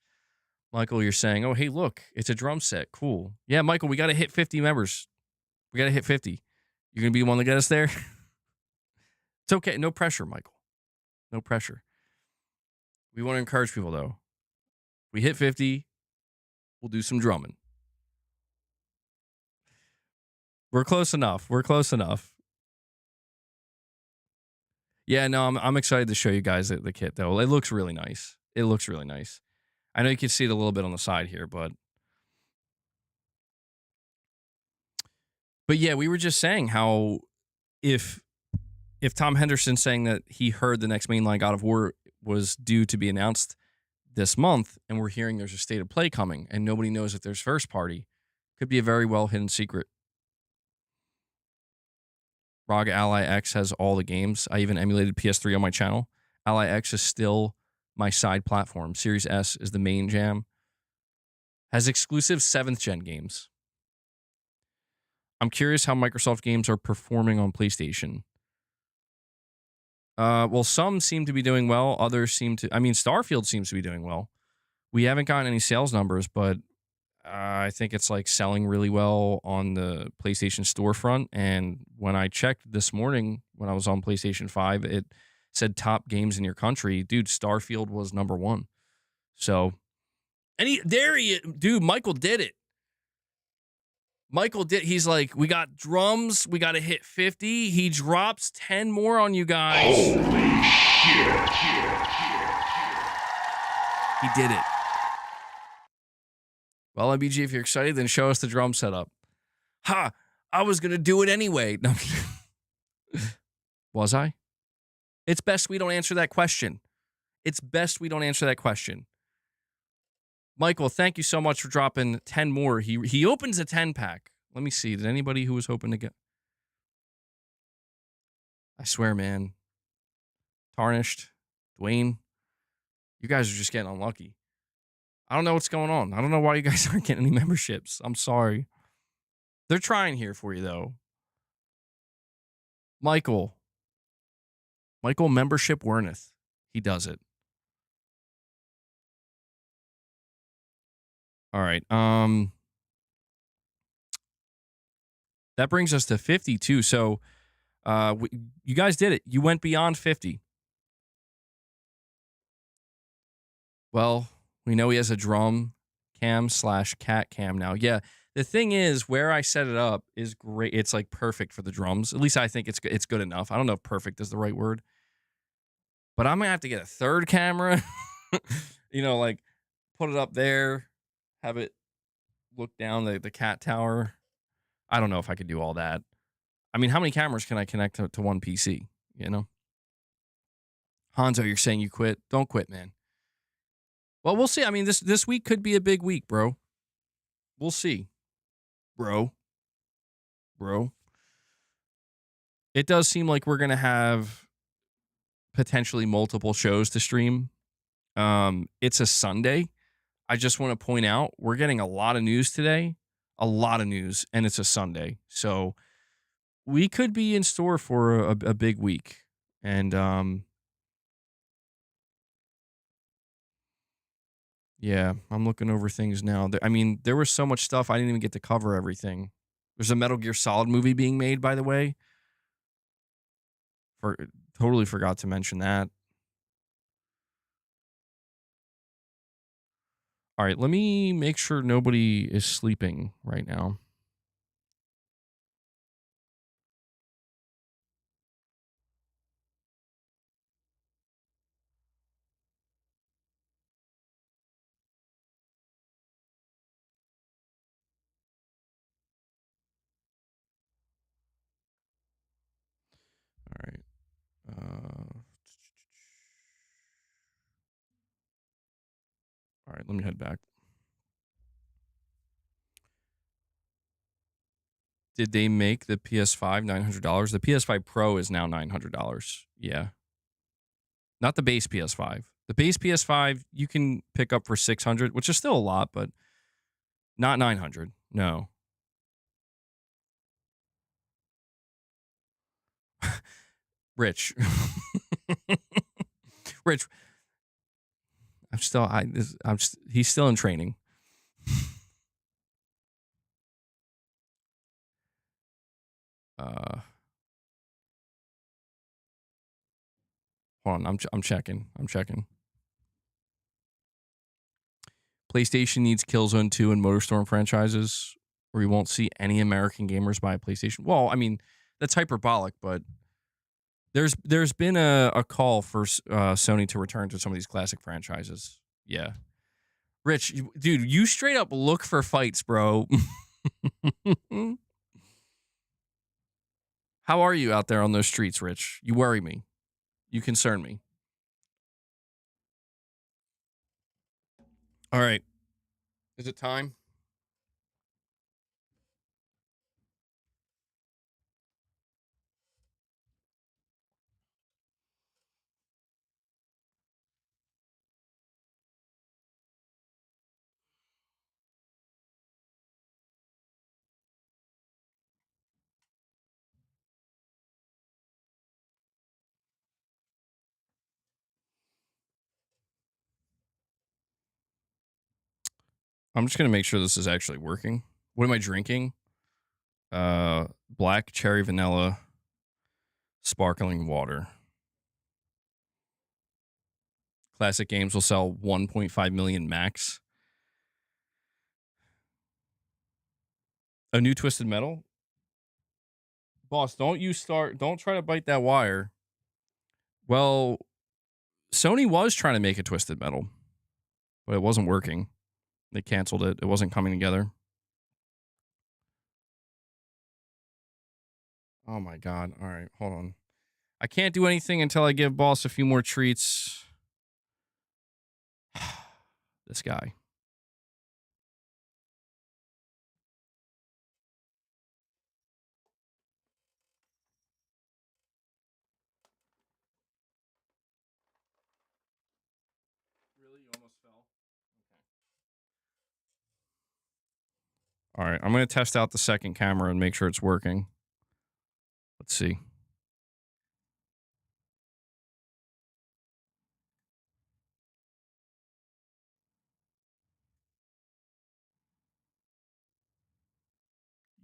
Michael, you're saying, oh, hey, look, it's a drum set. Cool. Yeah, Michael, we got to hit 50 members. We got to hit 50. You're going to be the one to get us there? It's okay. No pressure, Michael. No pressure. We want to encourage people, though. We hit 50, we'll do some drumming. We're close enough. We're close enough. Yeah, no, I'm excited to show you guys the kit, though. It looks really nice. It looks really nice. I know you can see it a little bit on the side here, but yeah, we were just saying how if Tom Henderson's saying that he heard the next mainline God of War was due to be announced this month, and we're hearing there's a State of Play coming, and nobody knows if there's first party, could be a very well hidden secret. ROG Ally X has all the games. I even emulated PS3 on my channel. Ally X is still my side platform. Series S is the main jam. Has exclusive 7th gen games. I'm curious how Microsoft games are performing on PlayStation. Well, some seem to be doing well. Others seem to... I mean, Starfield seems to be doing well. We haven't gotten any sales numbers, but I think it's like selling really well on the PlayStation storefront. And when I checked this morning, when I was on PlayStation 5, it said top games in your country. Dude, Starfield was number 1. So, and dude, Michael did it. Michael did. He's like, we got drums. We got to hit 50. He drops 10 more on you guys. Holy shit. He did it. Well, MBG, if you're excited, then show us the drum setup. Ha! I was going to do it anyway. No. Was I? It's best we don't answer that question. It's best we don't answer that question. Michael, thank you so much for dropping 10 more. He opens a 10-pack. Let me see. Did anybody who was hoping to get... I swear, man. Tarnished. Dwayne. You guys are just getting unlucky. I don't know what's going on. I don't know why you guys aren't getting any memberships. I'm sorry. They're trying here for you, though. Michael, membership Werneth. He does it. All right. That brings us to 52. So, you guys did it. You went beyond 50. Well, we know he has a drum cam / cat cam now. Yeah. The thing is, where I set it up is great. It's like perfect for the drums. At least I think it's good enough. I don't know if perfect is the right word, but I'm gonna have to get a third camera. Like put it up there, have it look down the cat tower. I don't know if I could do all that. I mean, how many cameras can I connect to one PC? Hanzo, you're saying you quit? Don't quit, man. Well, we'll see. I mean, this week could be a big week, bro. We'll see. Bro. It does seem like we're going to have potentially multiple shows to stream. It's a Sunday. I just want to point out we're getting a lot of news today, and it's a Sunday. So we could be in store for a big week. And yeah, I'm looking over things now. I mean, there was so much stuff I didn't even get to cover everything. There's a Metal Gear Solid movie being made, by the way. Totally forgot to mention that. All right, let me make sure nobody is sleeping right now. All right. All right, let me head back. Did they make the PS5 $900? The PS5 Pro is now $900. Yeah. Not the base PS5. The base PS5 you can pick up for $600, which is still a lot, but not $900. No. Rich. Rich. He's still in training. Hold on, I'm checking. PlayStation needs Killzone 2 and MotorStorm franchises, or you won't see any American gamers buy a PlayStation. Well, I mean, that's hyperbolic, but there's been a call for Sony to return to some of these classic franchises. Yeah. Rich, dude, you straight up look for fights, bro. How are you out there on those streets, Rich? You worry me. You concern me. All right. Is it time? I'm just going to make sure this is actually working. What am I drinking? Black cherry vanilla sparkling water. Classic games will sell 1.5 million max. A new Twisted Metal? Boss, don't try to bite that wire. Well, Sony was trying to make a Twisted Metal, but it wasn't working. They canceled it. It wasn't coming together. Oh my God. All right, hold on. I can't do anything until I give Boss a few more treats. This guy. Really? You almost fell? Okay. All right, I'm going to test out the second camera and make sure it's working. Let's see.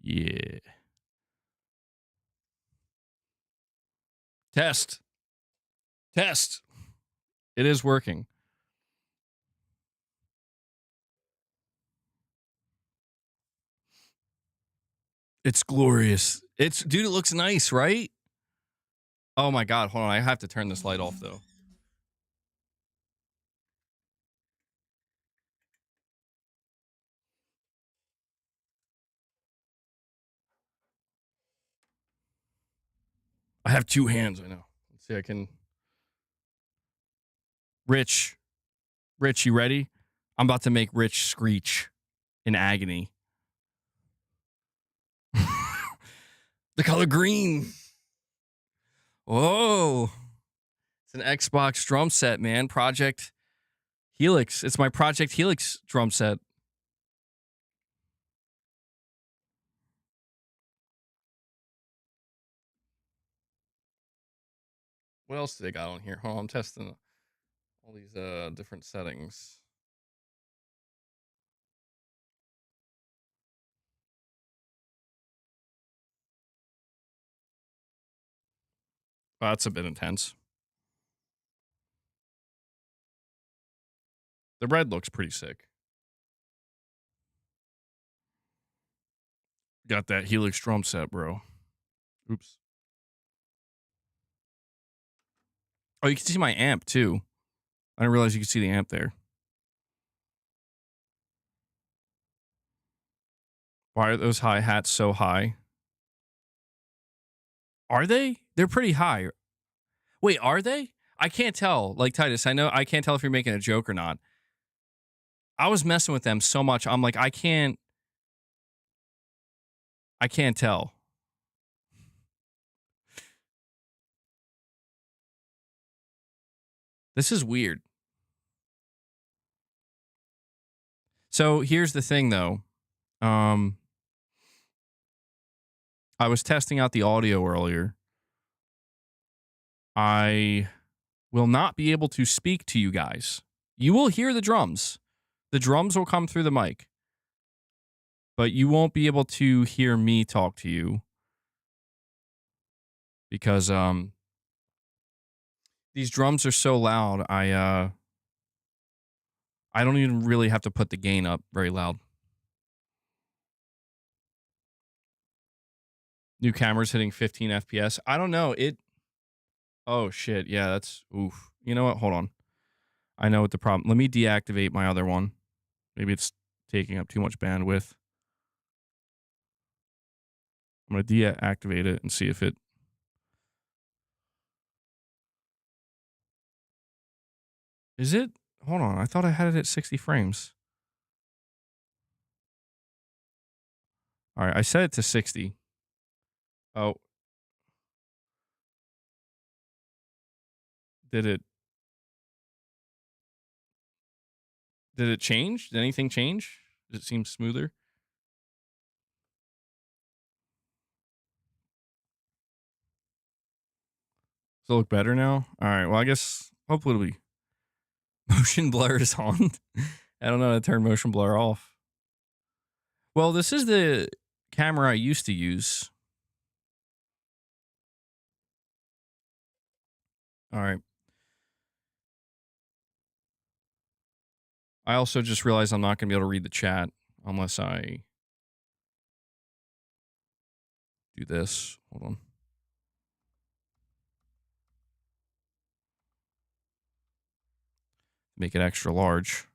Yeah. Test. It is working. It's glorious. Dude, it looks nice, right? Oh my God, hold on. I have to turn this light off though. I have two hands, I know. Let's see, I can. Rich, you ready? I'm about to make Rich screech in agony. The color green. Whoa. an Xbox drum set, man. Project Helix. It's my Project Helix drum set. What else do they got on here? Hold on, I'm testing all these different settings. Oh, that's a bit intense. The red looks pretty sick. Got that Helix drum set, bro. Oops. Oh, you can see my amp too. I didn't realize you could see the amp there. Why are those hi-hats so high? Are they? They're pretty high. Wait, are they? I can't tell. Like, Titus, I can't tell if you're making a joke or not. I was messing with them so much. I'm like, I can't tell. This is weird. So here's the thing, though. I was testing out the audio earlier. I will not be able to speak to you guys. You will hear the drums. The drums will come through the mic. But you won't be able to hear me talk to you. Because these drums are so loud, I don't even really have to put the gain up very loud. New cameras hitting 15 FPS. I don't know. Oh, shit. Yeah, that's... Oof. You know what? Hold on. I know what the problem... Let me deactivate my other one. Maybe it's taking up too much bandwidth. I'm going to deactivate it and see if it... Is it? Hold on. I thought I had it at 60 frames. All right. I set it to 60. Oh. Did it change? Did anything change? Does it seem smoother? Does it look better now? All right. Well, I guess hopefully it'll be... Motion blur is on. I don't know how to turn motion blur off. Well, this is the camera I used to use. All right. I also just realized I'm not going to be able to read the chat unless I do this. Hold on. Make it extra large.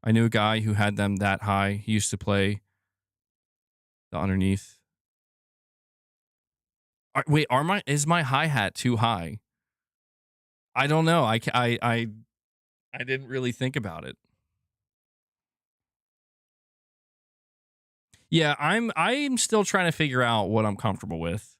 I knew a guy who had them that high. He used to play the underneath. Wait, is my hi-hat too high? I don't know. I didn't really think about it. Yeah, I'm still trying to figure out what I'm comfortable with.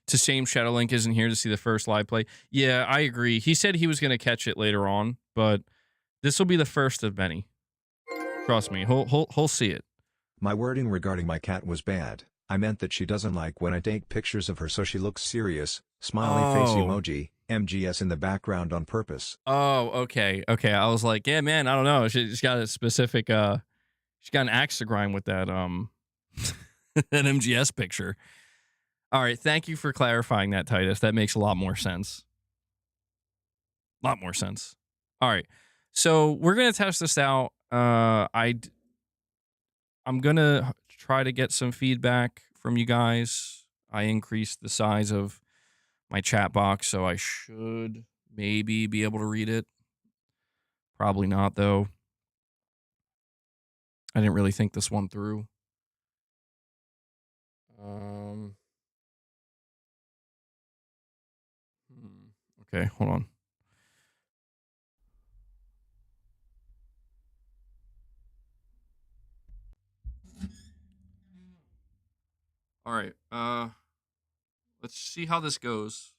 It's a shame Shadowlink isn't here to see the first live play. Yeah, I agree. He said he was going to catch it later on, but this will be the first of many. Trust me, he'll see it. My wording regarding my cat was bad. I meant that she doesn't like when I take pictures of her, so she looks serious. Smiley face emoji, MGS in the background on purpose. Oh, okay. I was like, yeah, man, I don't know. She's got a specific she's got an axe to grind with that that MGS picture. All right, thank you for clarifying that, Titus. That makes a lot more sense. All right. So, we're going to test this out. I'm going to try to get some feedback from you guys. I increased the size of my chat box, so I should maybe be able to read it. Probably not, though. I didn't really think this one through. Okay, hold on. All right. Let's see how this goes.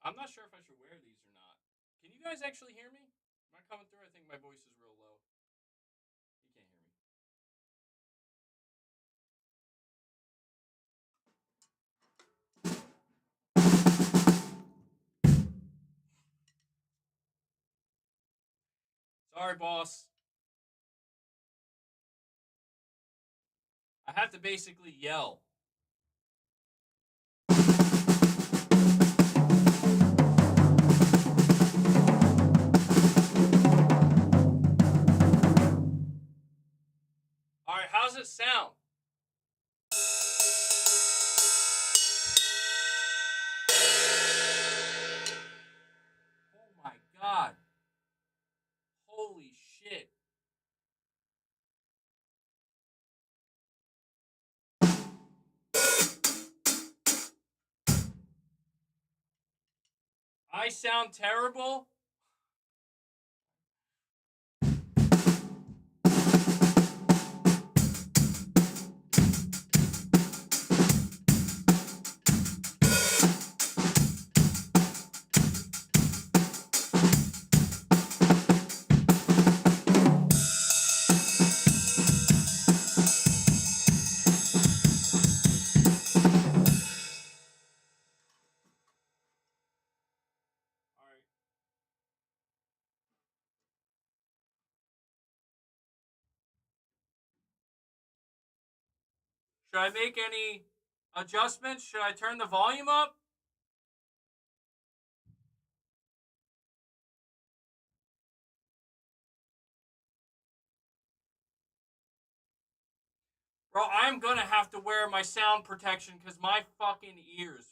I'm not sure if I should wear these or not. Can you guys actually hear me? Am I coming through? I think my voice is real low. You can't hear me. Sorry, boss. I have to basically yell. All right, how's it sound? Oh my god. Holy shit. I sound terrible? All right. Should I make any adjustments? Should I turn the volume up? Bro, I'm gonna have to wear my sound protection because my fucking ears.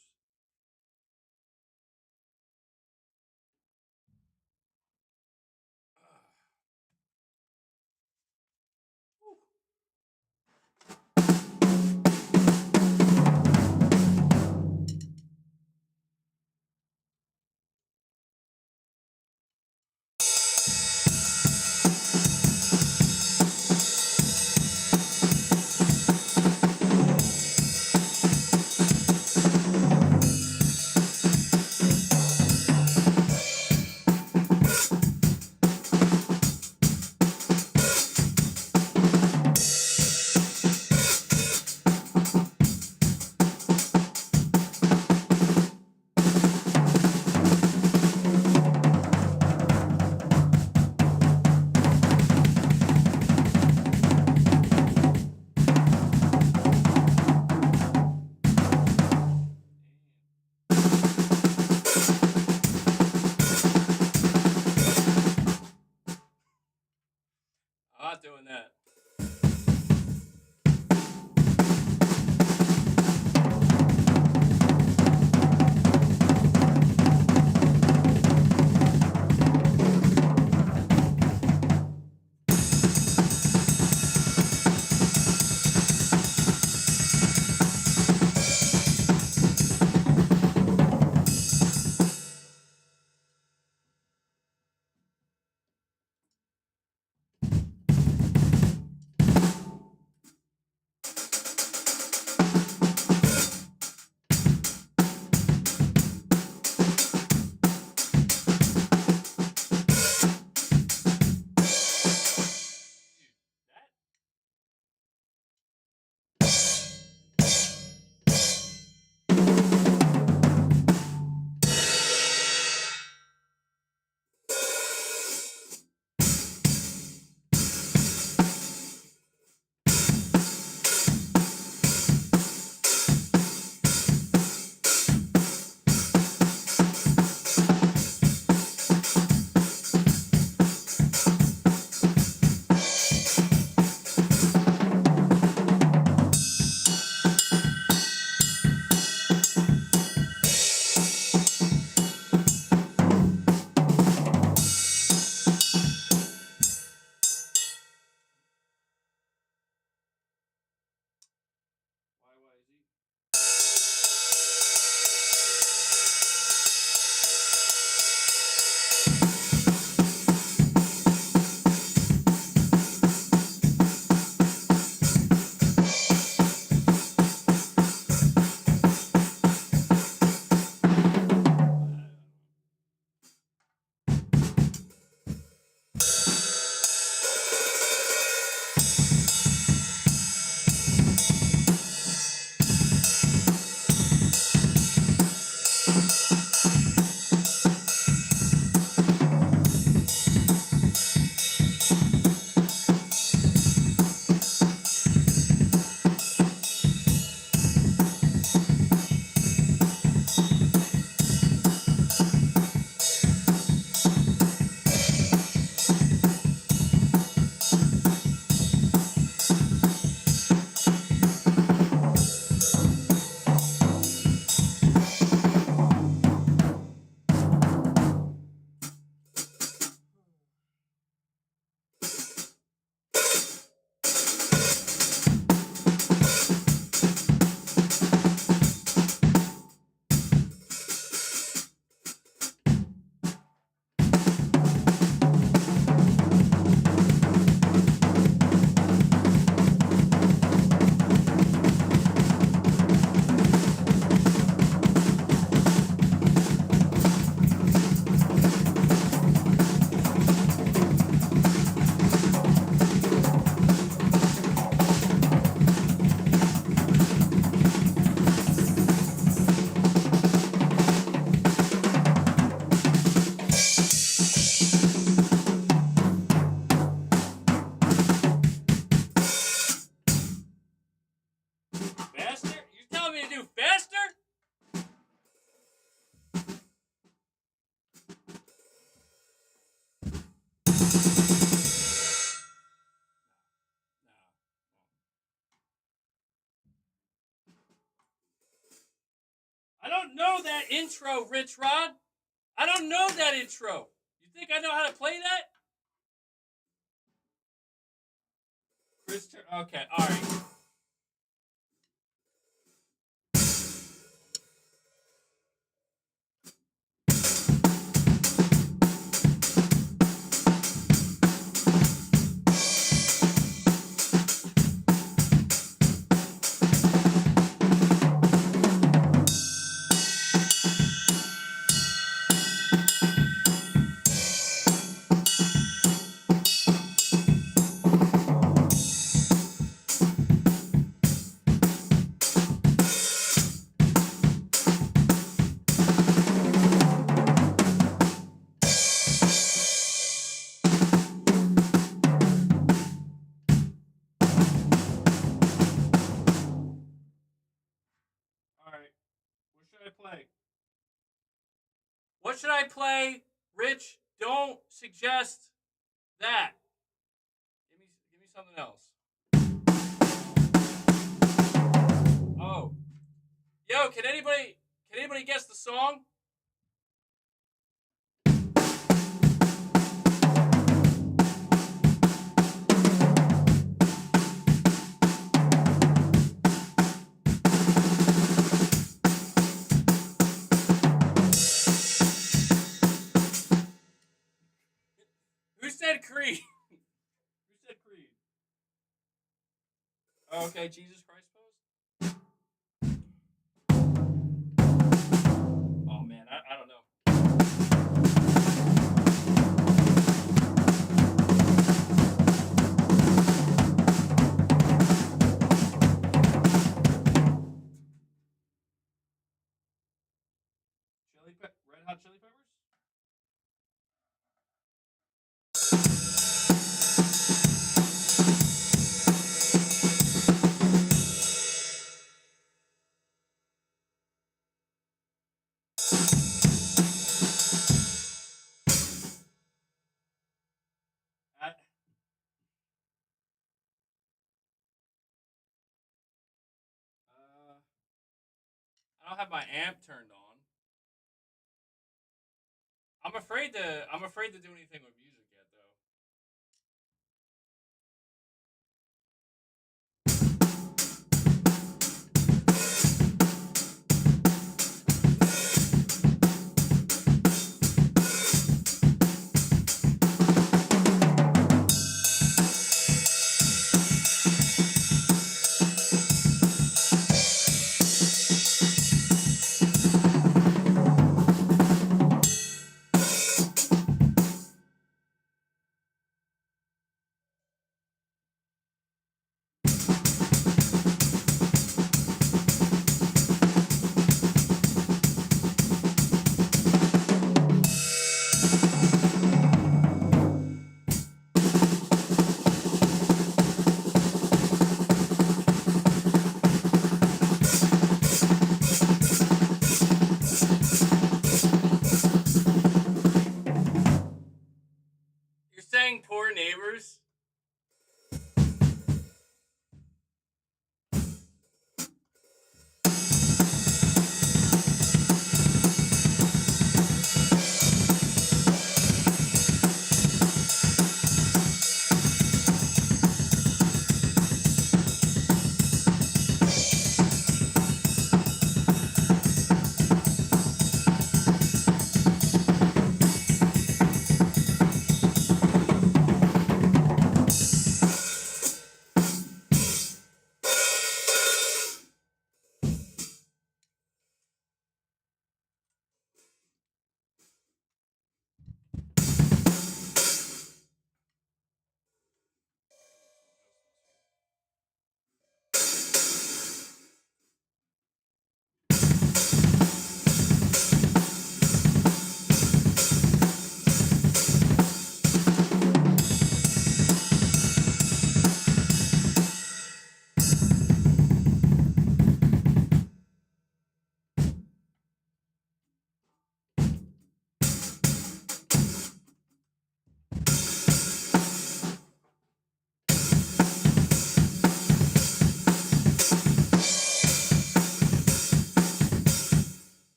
I'm not doing that. intro, Rich Rod. I don't know that intro. You think I know how to play that? Okay, all right. All right. What should I play? What should I play? Rich, don't suggest that. Give me something else. Oh. Yo, can anybody guess the song? Who said Creed? Who said Creed? Oh, okay, Jesus Christ pose. Oh man, I don't know. Red Hot Chili Peppers? I don't have my amp turned on. I'm afraid to do anything with music yet though. You're saying poor neighbors?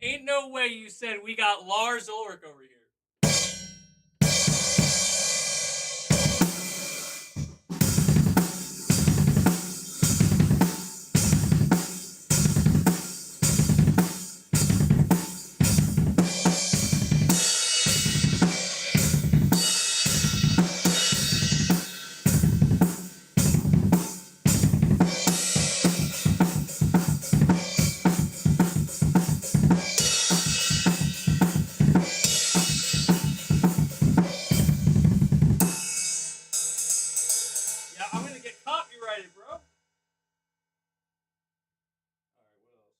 Ain't no way you said we got Lars Ulrich over here. Yeah, I'm gonna get copyrighted, bro. All right, what else?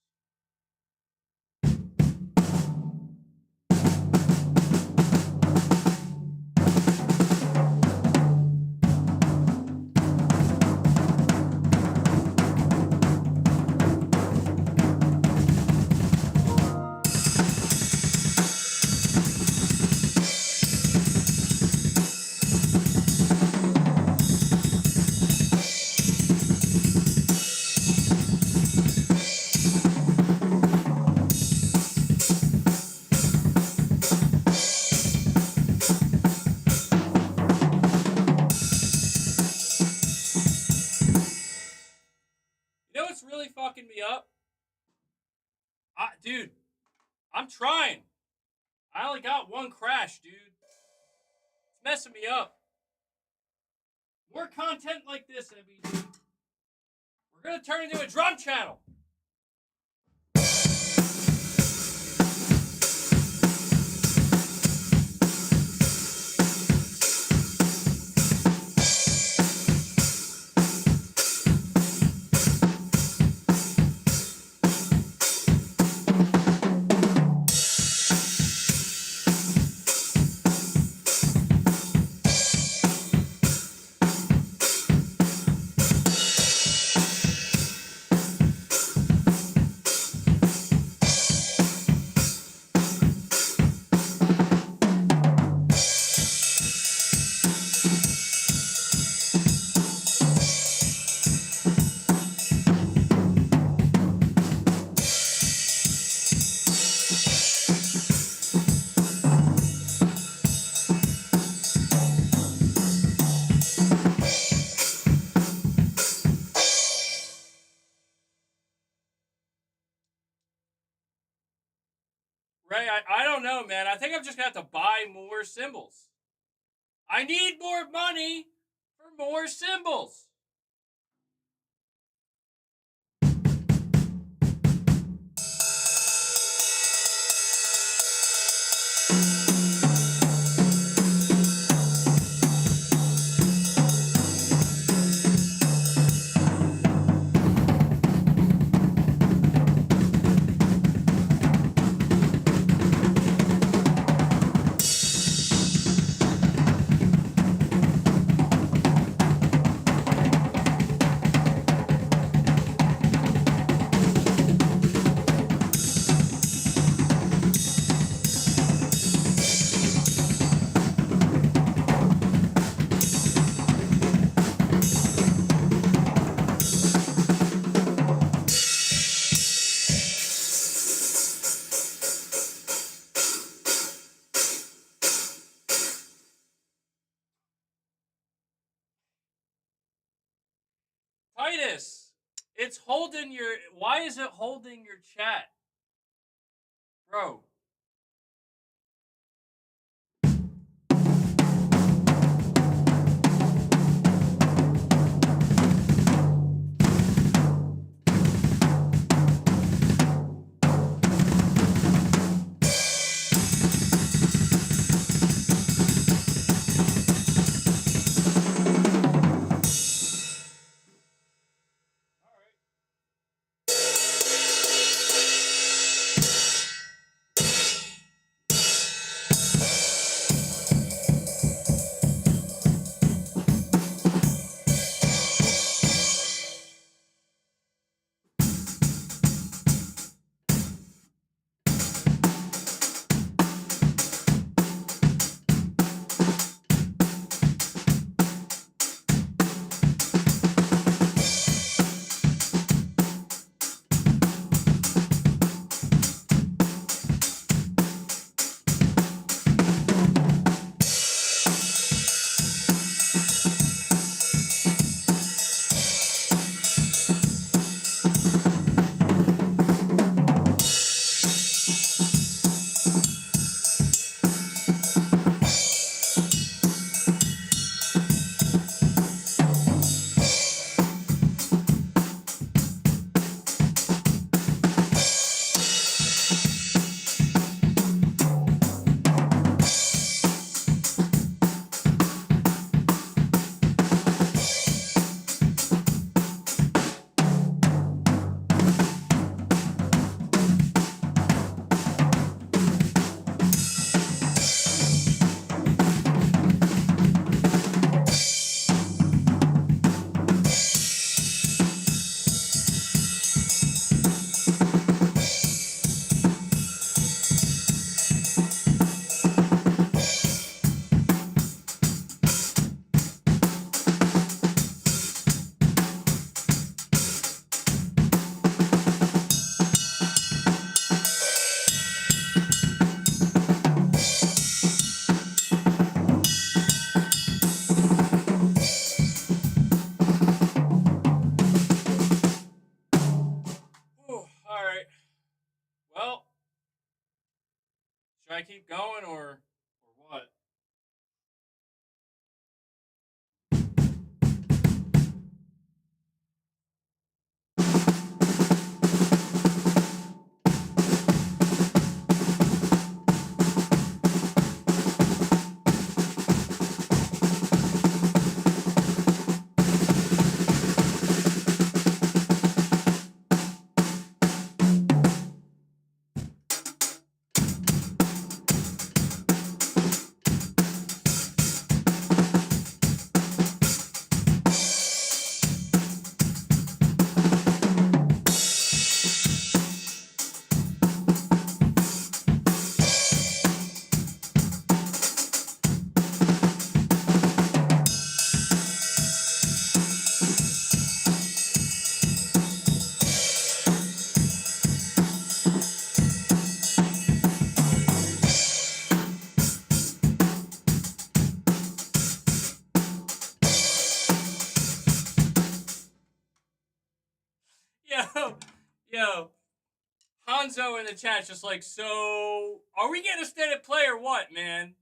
You know what's really fucking me up? Dude, I'm trying. I only got one crash, dude. It's messing me up. More content like this, MBG. We're gonna turn into a drum channel. Ray, I don't know, man. I think I'm just gonna have to buy more symbols. I need more money for more symbols. Titus, it's holding your. Why is it holding your chat, bro? All right. I keep going or what? Yo, Hanzo in the chat's just like, so are we getting a state of play or what, man?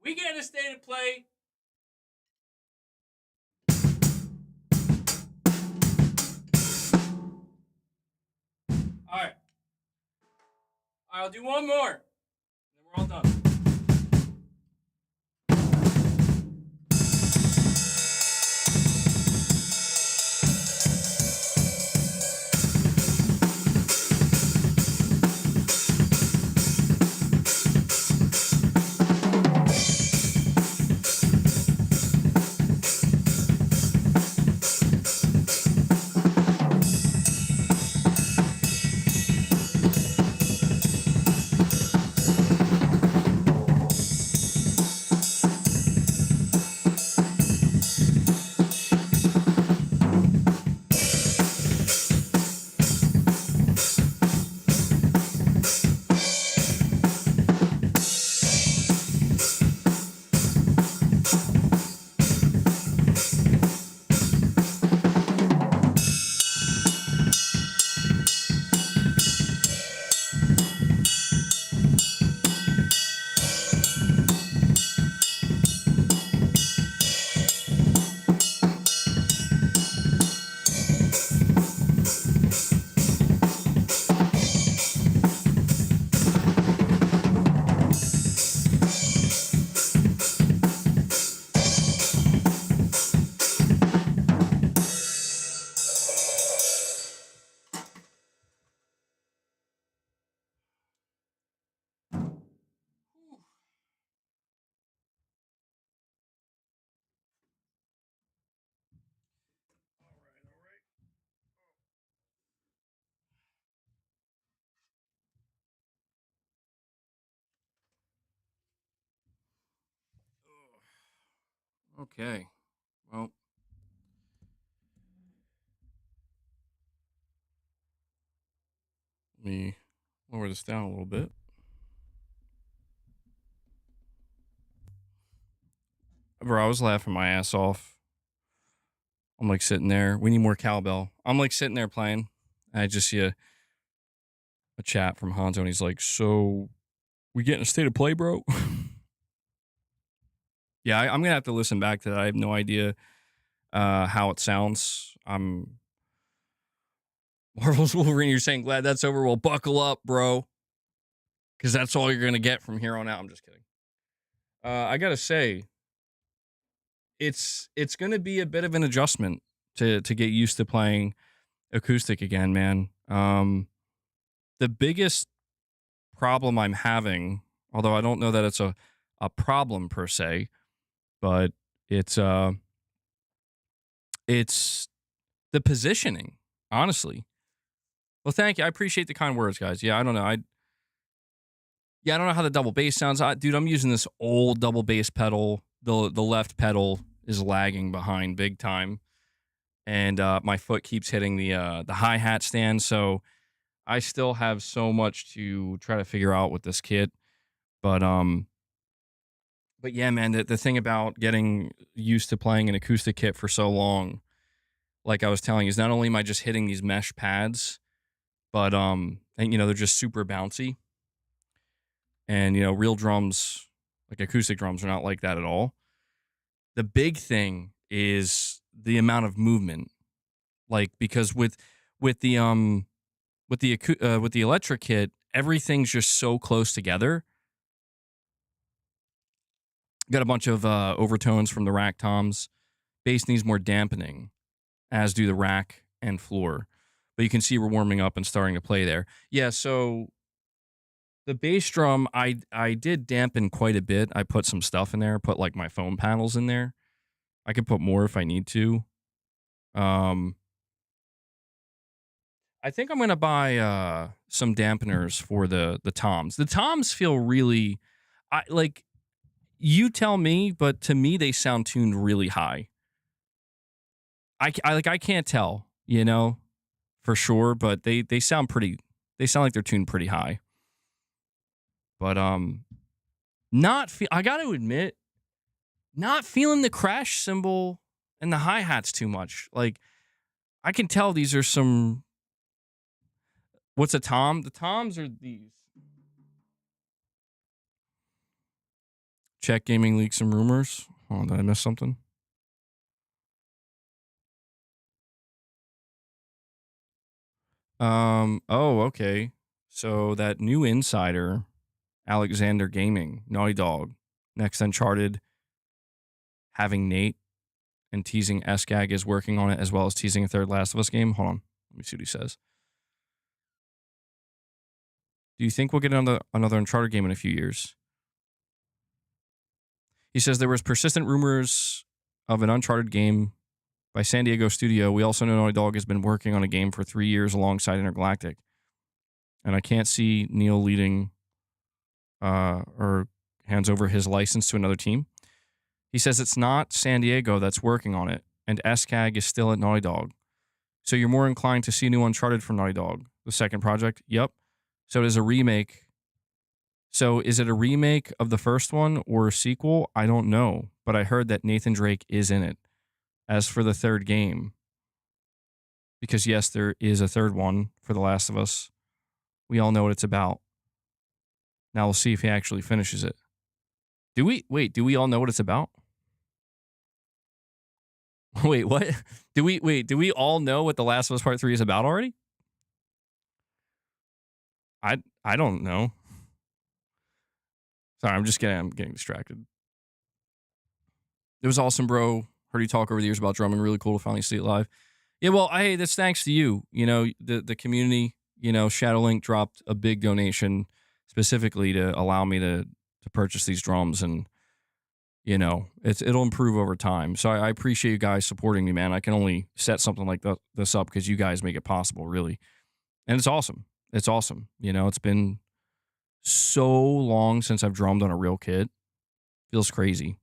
We getting a state of play? All right, I'll do one more. Then we're all done. Okay. Well, let me lower this down a little bit. Bro, I was laughing my ass off. I'm like sitting there. We need more cowbell. I'm like sitting there playing. And I just see a chat from Hanzo, and he's like, so we getting a state of play, bro? Yeah, I'm going to have to listen back to that. I have no idea how it sounds. Marvel's Wolverine, you're saying glad that's over. Well, buckle up, bro. Because that's all you're going to get from here on out. I'm just kidding. I got to say, it's going to be a bit of an adjustment to get used to playing acoustic again, man. The biggest problem I'm having, although I don't know that it's a problem per se, but it's the positioning, honestly. Well, thank you. I appreciate the kind words, guys. Yeah, I don't know. I don't know how the double bass sounds. Dude, I'm using this old double bass pedal. The left pedal is lagging behind big time, and my foot keeps hitting the hi-hat stand. So I still have so much to try to figure out with this kit. But yeah, man, the thing about getting used to playing an acoustic kit for so long, like I was telling you, is not only am I just hitting these mesh pads, But and they're just super bouncy. And real drums, like acoustic drums, are not like that at all. The big thing is the amount of movement, like because with the electric kit, everything's just so close together. Got a bunch of overtones from the rack toms. Bass needs more dampening, as do the rack and floor. But you can see we're warming up and starting to play there. Yeah, so the bass drum, I did dampen quite a bit. I put some stuff in there, put like my foam panels in there. I could put more if I need to. I think I'm gonna buy some dampeners for the toms. The toms feel really, you tell me, but to me they sound tuned really high. I can't tell, for sure, but they sound pretty. They sound like they're tuned pretty high. But I got to admit, not feeling the crash cymbal and the hi-hats too much. Like, I can tell these are some. What's a tom? The toms are these. Check gaming leaks and rumors. Oh, did I miss something? Oh, okay. So that new insider, Alexander Gaming, Naughty Dog, next Uncharted, having Nate and teasing SGAG is working on it, as well as teasing a third Last of Us game. Hold on. Let me see what he says. Do you think we'll get another Uncharted game in a few years? He says there was persistent rumors of an Uncharted game by San Diego studio. We also know Naughty Dog has been working on a game for 3 years alongside Intergalactic. And I can't see Neil leading or hands over his license to another team. He says it's not San Diego that's working on it, and SCAG is still at Naughty Dog. So you're more inclined to see a new Uncharted from Naughty Dog, the second project? Yep. So it is a remake. So is it a remake of the first one or a sequel? I don't know, but I heard that Nathan Drake is in it. As for the third game, because yes, there is a third one for The Last of Us. We all know what it's about. Now we'll see if he actually finishes it. Do we all know what it's about? Wait, what? Do we all know what The Last of Us Part 3 is about already? I don't know. Sorry, I'm getting distracted. It was awesome, bro. Heard you talk over the years about drumming. Really cool to finally see it live. Yeah, well, hey, that's thanks to you. The community, Shadowlink dropped a big donation specifically to allow me to purchase these drums, and it'll improve over time. So I appreciate you guys supporting me, man. I can only set something like this up because you guys make it possible, really. And it's awesome. It's awesome. It's been so long since I've drummed on a real kit. Feels crazy.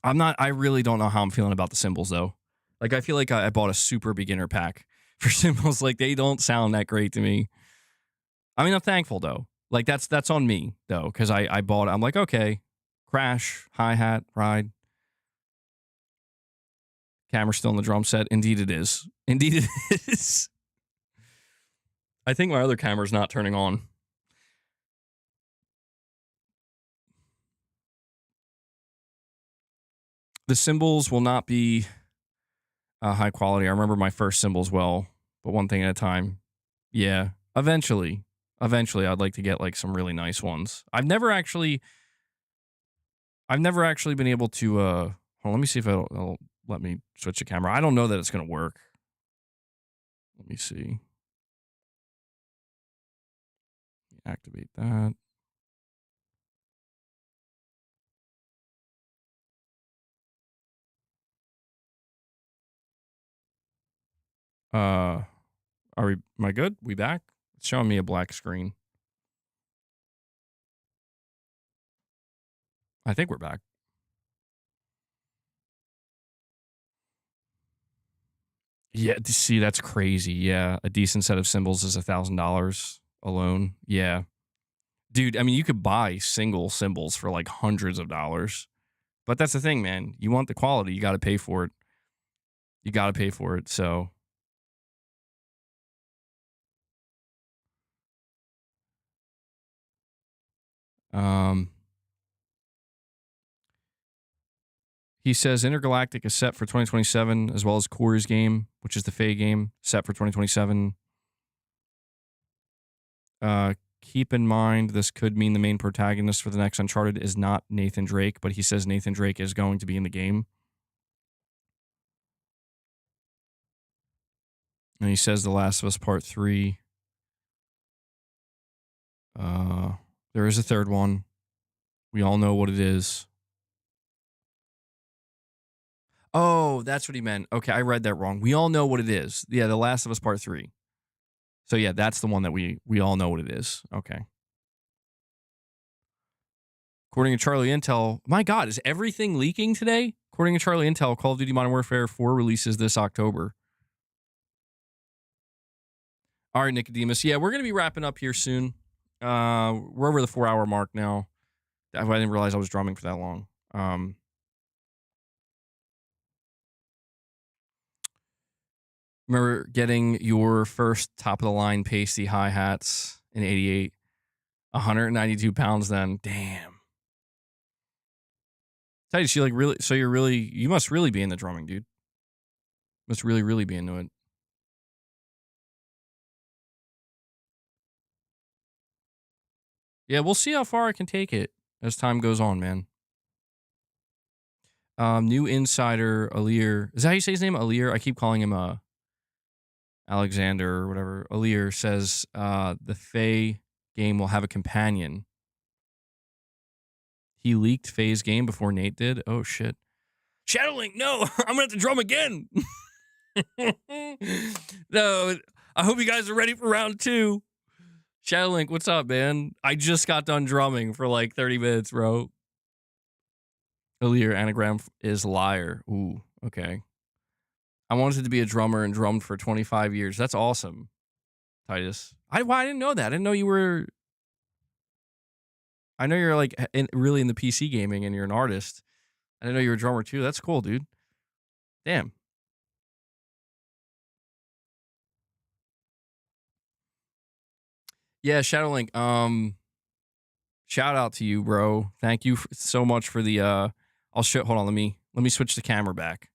I really don't know how I'm feeling about the cymbals, though. Like, I feel like I bought a super beginner pack for cymbals. Like, they don't sound that great to me. I mean, I'm thankful, though. Like, that's on me, though, because I bought it. I'm like, okay, crash, hi-hat, ride. Camera still in the drum set. Indeed it is. Indeed it is. I think my other camera's not turning on. The cymbals will not be high quality. I remember my first cymbals well, but one thing at a time. Yeah, eventually I'd like to get like some really nice ones. I've never actually been able to hold on, let me see if it'll let me switch the camera. I don't know that it's going to work. Let me see. Activate that. Am I good? We back? It's showing me a black screen. I think we're back. Yeah, see, that's crazy. Yeah, a decent set of cymbals is $1,000 alone. Yeah. Dude, I mean, you could buy single cymbals for like hundreds of dollars. But that's the thing, man. You want the quality, you got to pay for it. So He says Intergalactic is set for 2027, as well as Corey's game, which is the Faye game, set for 2027. Keep in mind, this could mean the main protagonist for the next Uncharted is not Nathan Drake, but he says Nathan Drake is going to be in the game. And he says The Last of Us Part 3. There is a third one. We all know what it is. Oh, that's what he meant. Okay, I read that wrong. We all know what it is. Yeah, The Last of Us Part 3. So yeah, that's the one that we all know what it is. Okay. According to Charlie Intel, my God, is everything leaking today? According to Charlie Intel, Call of Duty Modern Warfare 4 releases this October. All right, Nicodemus. Yeah, we're going to be wrapping up here soon. We're over the 4-hour mark now. I didn't realize I was drumming for that long. Remember getting your first top-of-the-line pasty hi-hats in 88. 192 pounds then. Damn. Titus, you like really, so you must really be in the drumming, dude. Must really, really be into it. Yeah, we'll see how far I can take it as time goes on, man. New insider, Alir. Is that how you say his name? Alir? I keep calling him Alexander or whatever. Alir says the Faye game will have a companion. He leaked Faye's game before Nate did. Oh, shit. Shadowlink, no! I'm going to have to drum again! No, I hope you guys are ready for round 2. Shadowlink, what's up, man? I just got done drumming for like 30 minutes, bro. Alir, anagram is liar. Ooh, okay. I wanted to be a drummer and drummed for 25 years. That's awesome, Titus. I didn't know that. I didn't know you were... I know you're like really in the PC gaming and you're an artist. I didn't know you were a drummer too. That's cool, dude. Damn. Yeah, Shadowlink. Shout out to you, bro. Thank you so much for the I'll show. Hold on, let me switch the camera back.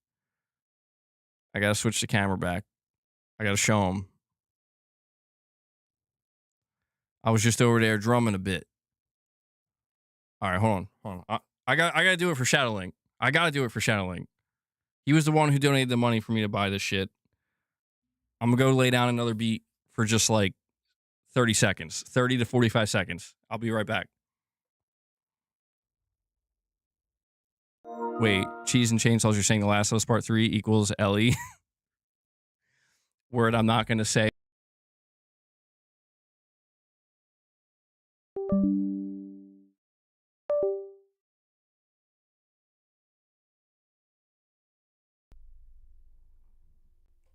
I gotta switch the camera back. I gotta show him. I was just over there drumming a bit. All right, hold on. I gotta do it for Shadowlink. I gotta do it for Shadowlink. He was the one who donated the money for me to buy this shit. I'm gonna go lay down another beat for just like 30 seconds, 30 to 45 seconds. I'll be right back. Wait, Cheese and Chainsaws, you're saying The Last of Us Part 3 equals Ellie? Word I'm not gonna say.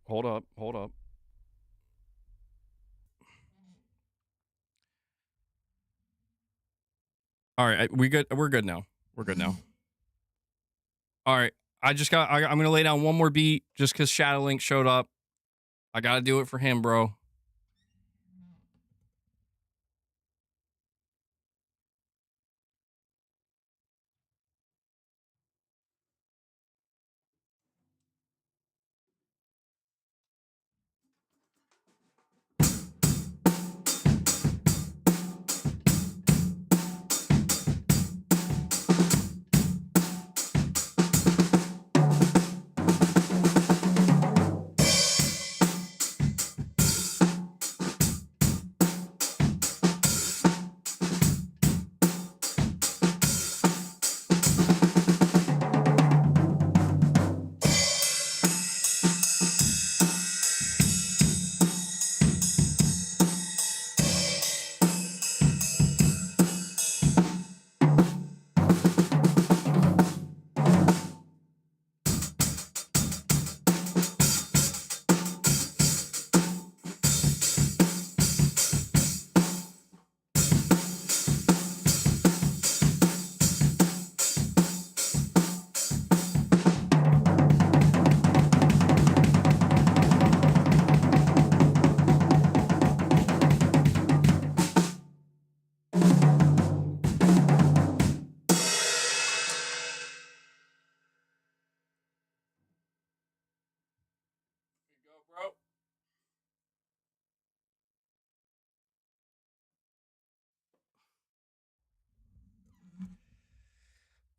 Hold up. All right, we're good now. All right, I'm gonna lay down one more beat just because Shadowlink showed up. I gotta do it for him, bro.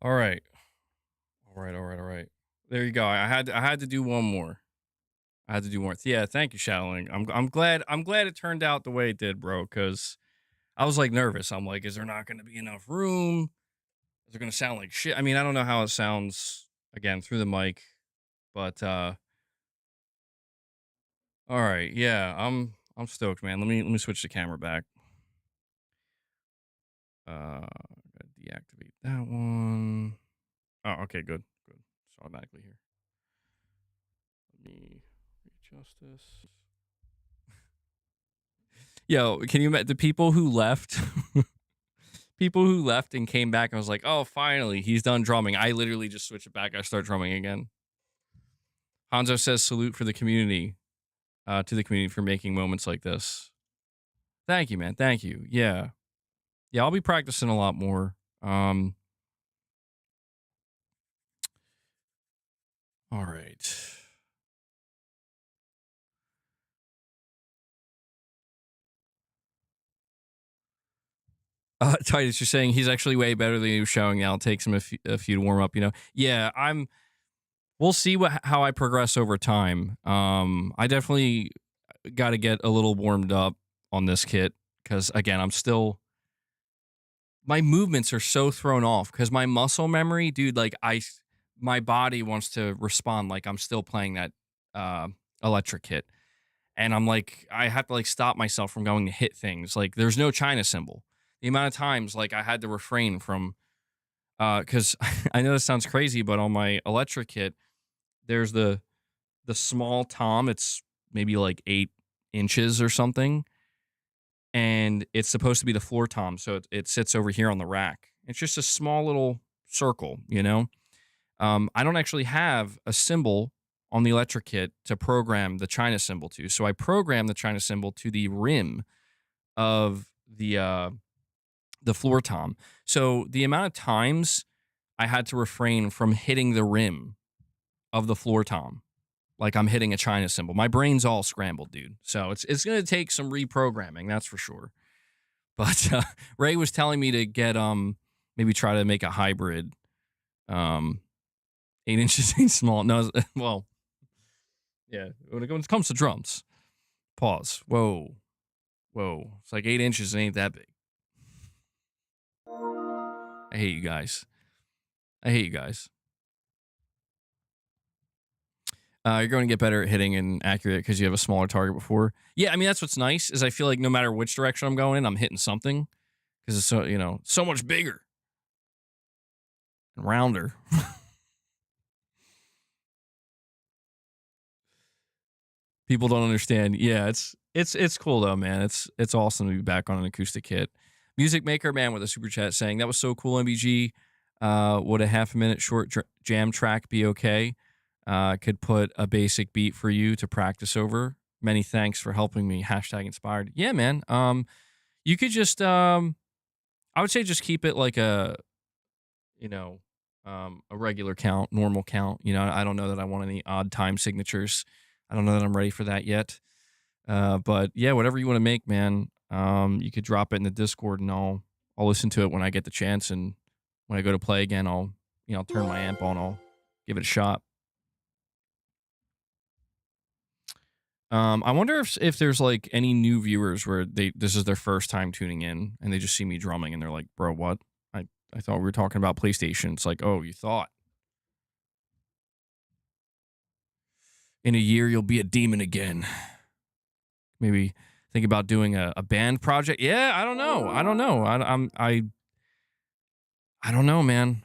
All right. All right. All right. All right. There you go. I had to do one more. I had to do more. Yeah, thank you, Shadowling. I'm glad it turned out the way it did, bro, because I was like nervous. I'm like, is there not gonna be enough room? Is it gonna sound like shit? I mean, I don't know how it sounds again through the mic, but all right, yeah, I'm stoked, man. Let me switch the camera back. Gotta deactivate that one. Oh, okay, good. It's automatically here. Let me readjust this. Yo, can you imagine the people who left? People who left and came back and was like, oh, finally, he's done drumming. I literally just switch it back. I start drumming again. Hanzo says salute for the community, to the community for making moments like this. Thank you, man. Thank you. Yeah. Yeah, I'll be practicing a lot more. All right. Titus, you're saying he's actually way better than he was showing now. It takes him a few to warm up, you know? Yeah, we'll see how I progress over time. I definitely got to get a little warmed up on this kit because, again, my movements are so thrown off because my muscle memory, dude, like my body wants to respond like I'm still playing that electric kit. And I'm like, I have to like stop myself from going to hit things. Like there's no China symbol. The amount of times like I had to refrain from, because I know this sounds crazy, but on my electric kit, there's the small tom. It's maybe like 8 inches or something. And it's supposed to be the floor tom. So it sits over here on the rack. It's just a small little circle, you know? I don't actually have a symbol on the electric kit to program the China symbol to. So I program the China symbol to the rim of the floor tom. So the amount of times I had to refrain from hitting the rim of the floor tom, like I'm hitting a China symbol. My brain's all scrambled, dude. So it's going to take some reprogramming, that's for sure. But Ray was telling me to get maybe try to make a hybrid 8 inches ain't small. No, well, yeah, when it comes to drums. Pause. Whoa. It's like 8 inches, it ain't that big. I hate you guys. You're going to get better at hitting and accurate because you have a smaller target before. Yeah, I mean, that's what's nice is I feel like no matter which direction I'm going in, I'm hitting something because it's so, so much bigger and rounder. People don't understand. Yeah, it's cool though, man. It's awesome to be back on an acoustic kit. Music Maker Man with a super chat saying that was so cool. MBG, would a half-a-minute short jam track be okay? Could put a basic beat for you to practice over. Many thanks for helping me. #inspired. Yeah, man. You could just I would say just keep it like a regular count, normal count. I don't know that I want any odd time signatures. I don't know that I'm ready for that yet. But yeah, whatever you want to make, man. You could drop it in the Discord and I'll listen to it when I get the chance. And when I go to play again, I'll turn my amp on. I'll give it a shot. I wonder if there's like any new viewers where this is their first time tuning in and they just see me drumming and they're like, bro, what? I thought we were talking about PlayStation. It's like, oh, you thought. In a year, you'll be a demon again. Maybe think about doing a band project. Yeah, I don't know. I don't know, man.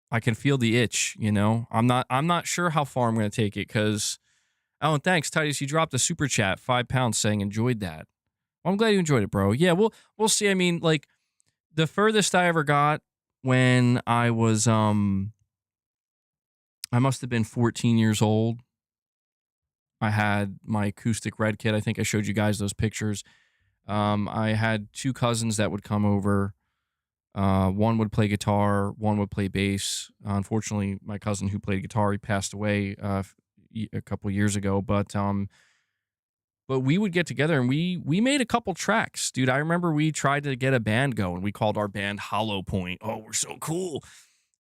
I can feel the itch, I'm not sure how far I'm going to take it because, oh, and thanks, Titus. You dropped a super chat, £5 saying enjoyed that. Well, I'm glad you enjoyed it, bro. Yeah, we'll see. I mean, like the furthest I ever got when I was, I must have been 14 years old. I had my acoustic red kit. I think I showed you guys those pictures. I had 2 cousins that would come over. One would play guitar, one would play bass. Unfortunately, my cousin who played guitar, he passed away a couple years ago. But But we would get together and we made a couple tracks, dude. I remember we tried to get a band going. We called our band Hollow Point. Oh, we're so cool.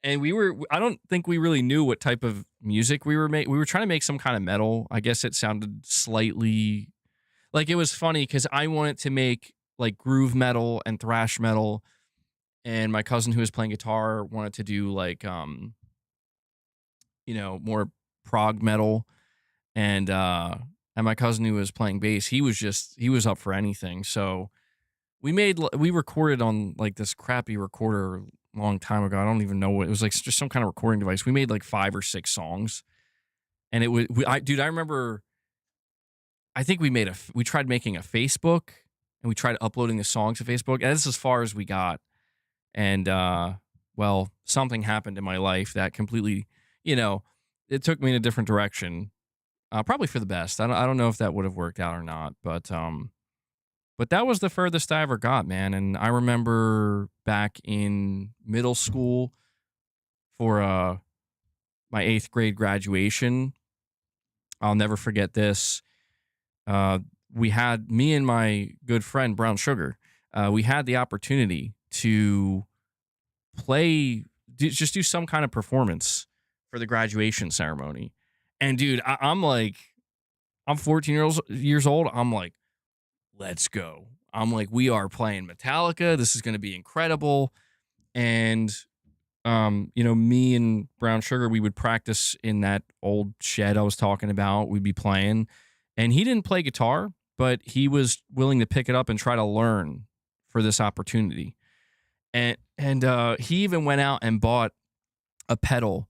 And I don't think we really knew what type of music we were making. We were trying to make some kind of metal. I guess it sounded slightly like, it was funny because I wanted to make like groove metal and thrash metal. And my cousin who was playing guitar wanted to do like, more prog metal. And my cousin who was playing bass, he was up for anything. So we recorded on like this crappy recorder a long time ago. I don't even know what it was, like just some kind of recording device. We made like 5 or 6 songs, and it was, I remember, I think we tried making a Facebook, and we tried uploading the songs to Facebook, and that's as far as we got. And well, something happened in my life that completely, it took me in a different direction. Probably for the best. I don't know if that would have worked out or not, but that was the furthest I ever got, man. And I remember back in middle school for my 8th grade graduation, I'll never forget this. We had, me and my good friend Brown Sugar, we had the opportunity to just do some kind of performance for the graduation ceremony. And dude, I'm 14 years old. I'm like, let's go. I'm like, we are playing Metallica. This is going to be incredible. And, me and Brown Sugar, we would practice in that old shed I was talking about. We'd be playing, and he didn't play guitar, but he was willing to pick it up and try to learn for this opportunity. And he even went out and bought a pedal.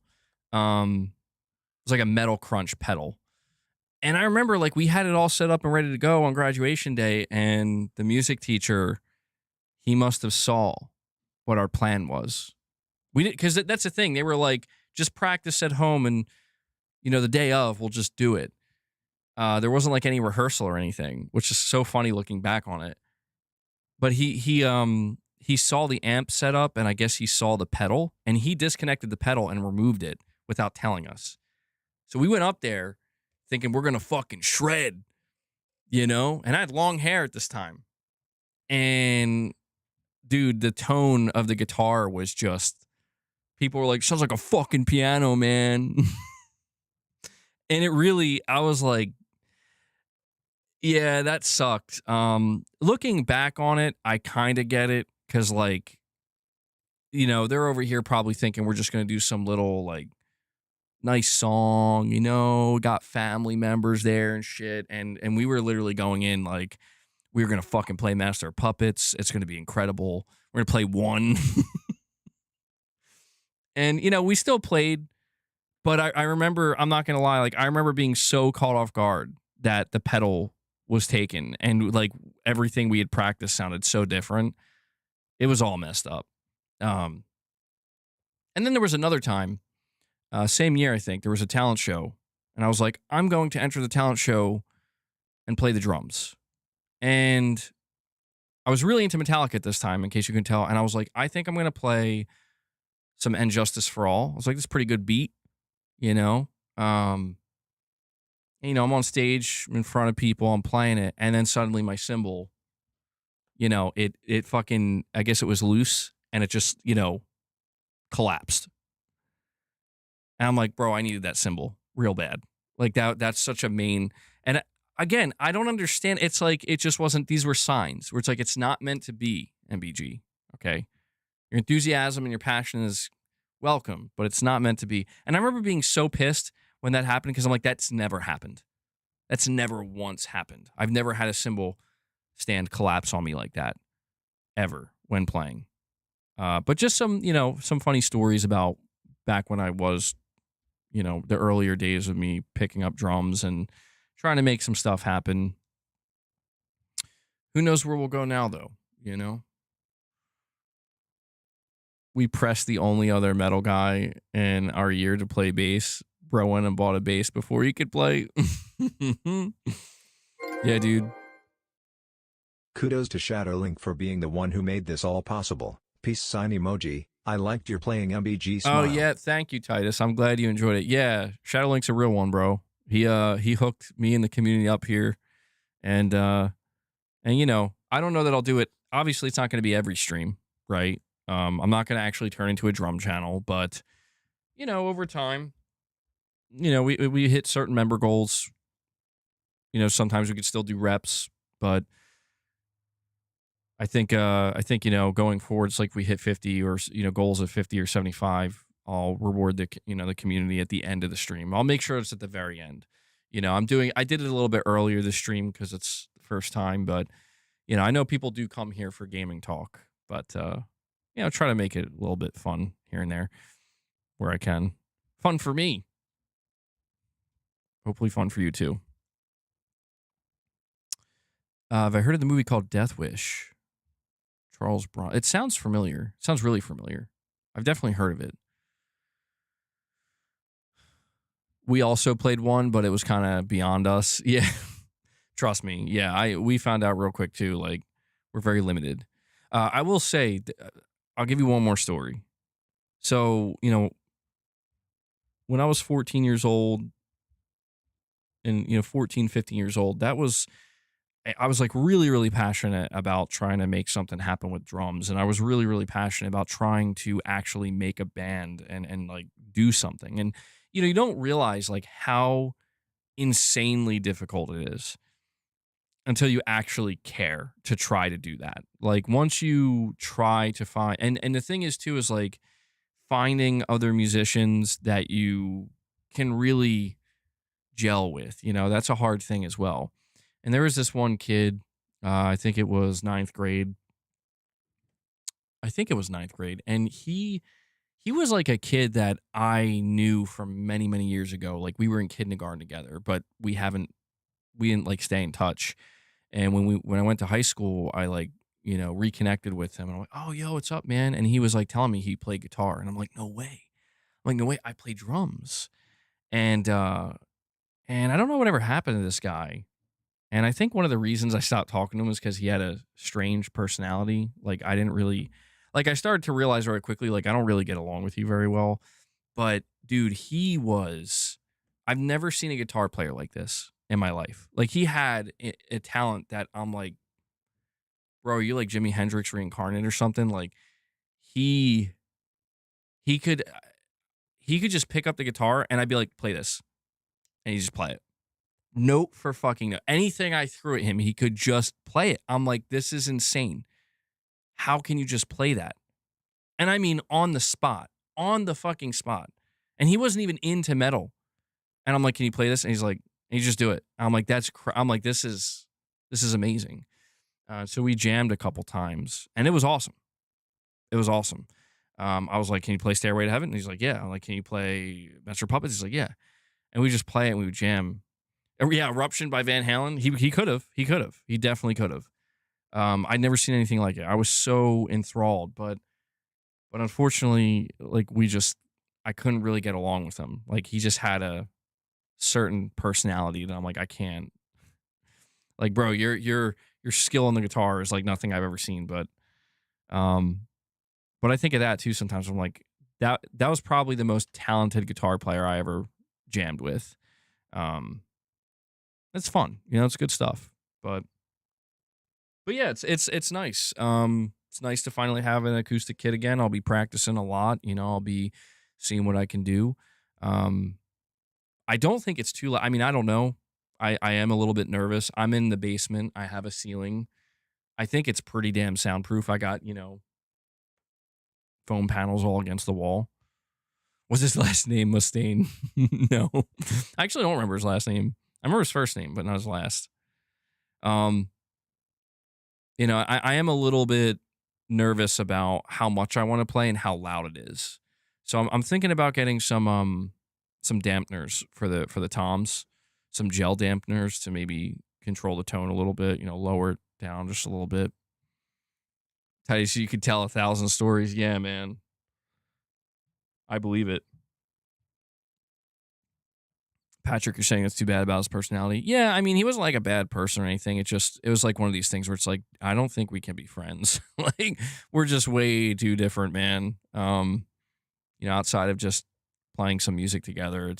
It was like a Metal Crunch pedal. And I remember like we had it all set up and ready to go on graduation day, and the music teacher, he must have saw what our plan was. We did, because that's the thing. They were like, just practice at home, and the day of, we'll just do it. There wasn't like any rehearsal or anything, which is so funny looking back on it. But he saw the amp set up, and I guess he saw the pedal, and he disconnected the pedal and removed it without telling us. So we went up there thinking we're going to fucking shred, and I had long hair at this time. And dude, the tone of the guitar was just, people were like, sounds like a fucking piano, man. And it really, I was like, yeah, that sucked. Looking back on it, I kind of get it, because like, they're over here probably thinking we're just going to do some little like nice song, got family members there and shit. And we were literally going in like, we were going to fucking play Master of Puppets. It's going to be incredible. We're going to play One. And, we still played, but I remember, I'm not going to lie, like, I remember being so caught off guard that the pedal was taken, and like everything we had practiced sounded so different. It was all messed up. And then there was another time, same year, I think, there was a talent show, and I was like, I'm going to enter the talent show and play the drums. And I was really into Metallica at this time, in case you can tell. And I was like, I think I'm going to play some And Justice for All. I was like, this is a pretty good beat, I'm on stage in front of people, I'm playing it, and then suddenly my cymbal, it fucking, I guess it was loose, and it just, collapsed. And I'm like, bro, I needed that cymbal real bad. Like that's such a main, and again, I don't understand. It's like, it just wasn't, these were signs where it's like, it's not meant to be MBG. Okay. Your enthusiasm and your passion is welcome, but it's not meant to be. And I remember being so pissed when that happened, because I'm like, that's never happened. That's never once happened. I've never had a cymbal stand collapse on me like that ever when playing. But just some funny stories about back when I was, the earlier days of me picking up drums and trying to make some stuff happen. Who knows where we'll go now, though, We pressed the only other metal guy in our year to play bass. Bro went and bought a bass before he could play. Yeah, dude. Kudos to Shadowlink for being the one who made this all possible. Peace sign emoji. I liked your playing MBG smile. Oh yeah, thank you, Titus. I'm glad you enjoyed it. Yeah, Shadowlink's a real one, bro. He hooked me and the community up here, And I don't know that I'll do it. Obviously, it's not going to be every stream, right? I'm not going to actually turn into a drum channel, but over time, we hit certain member goals. Sometimes we could still do reps, but I think going forward, it's like we hit 50 or goals of 50 or 75. I'll reward the community at the end of the stream. I'll make sure it's at the very end. I did it a little bit earlier this stream because it's the first time, but I know people do come here for gaming talk, but try to make it a little bit fun here and there where I can. Fun for me. Hopefully fun for you too. Have I heard of the movie called Death Wish? Charles Bronson. It sounds familiar. It sounds really familiar. I've definitely heard of it. We also played one, but it was kind of beyond us. Yeah. Trust me. Yeah, we found out real quick too. Like, we're very limited. I will say, I'll give you one more story. So, when I was 14 years old and, 14, 15 years old, I was like really, really passionate about trying to make something happen with drums. And I was really, really passionate about trying to actually make a band and like do something. And, you don't realize like how insanely difficult it is until you actually care to try to do that. Like once you try to find, and the thing is too, is like finding other musicians that you can really gel with, that's a hard thing as well. And there was this one kid, I think it was ninth grade. And he was like a kid that I knew from many, many years ago. Like we were in kindergarten together, but we didn't like stay in touch. And when I went to high school, I like, reconnected with him and I'm like, oh, yo, what's up, man? And he was like telling me he played guitar. And I'm like, no way. I play drums. And I don't know whatever happened to this guy. And I think one of the reasons I stopped talking to him was because he had a strange personality. Like I didn't really, like I started to realize very quickly, like I don't really get along with you very well. But dude, I've never seen a guitar player like this in my life. Like he had a talent that I'm like, bro, are you like Jimi Hendrix reincarnated or something? Like he could just pick up the guitar and I'd be like, play this. And he'd just play it. Note for fucking note. Anything I threw at him, he could just play it. I'm like, this is insane. How can you just play that? And I mean, on the fucking spot. And he wasn't even into metal. And I'm like, can you play this? And he's like, and you just do it. I'm like, I'm like, this is amazing. So we jammed a couple times and it was awesome. I was like, can you play Stairway to Heaven? And he's like, yeah. I'm like, can you play Master of Puppets? He's like, yeah. And we just play it and we would jam. Yeah, Eruption by Van Halen. He could have. He definitely could have. I'd never seen anything like it. I was so enthralled, but unfortunately, like I couldn't really get along with him. Like he just had a certain personality that I'm like, I can't. Like, bro, your skill on the guitar is like nothing I've ever seen. But I think of that too sometimes. I'm like, that was probably the most talented guitar player I ever jammed with. It's fun, it's good stuff. But yeah, it's nice. It's nice to finally have an acoustic kit again. I'll be practicing a lot. I'll be seeing what I can do. I don't think it's too loud. I mean, I don't know. I am a little bit nervous. I'm in the basement. I have a ceiling. I think it's pretty damn soundproof. I got, foam panels all against the wall. Was his last name Mustaine? No. I actually don't remember his last name. I remember his first name, but not his last. I am a little bit nervous about how much I want to play and how loud it is. So I'm thinking about getting some dampeners for the toms, some gel dampeners to maybe control the tone a little bit, lower it down just a little bit. Tell you so you could tell 1,000 stories. Yeah, man. I believe it. Patrick, you're saying it's too bad about his personality. Yeah, I mean, he wasn't like a bad person or anything. It was like one of these things where it's like, I don't think we can be friends. Like, we're just way too different, man. Outside of just playing some music together,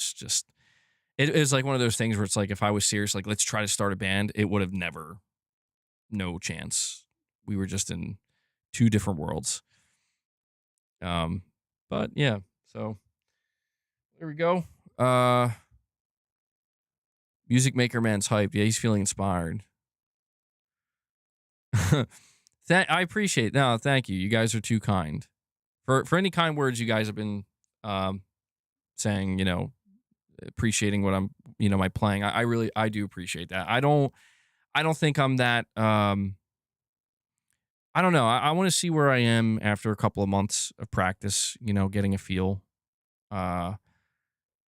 it is like one of those things where it's like, if I was serious, like, let's try to start a band, it would have never, no chance. We were just in two different worlds. But yeah, so there we go. Music Maker Man's hype. Yeah, he's feeling inspired. I appreciate. No, thank you. You guys are too kind. For any kind words you guys have been saying, appreciating what I'm, my playing. I really do appreciate that. I don't think I'm that I don't know. I want to see where I am after a couple of months of practice, getting a feel.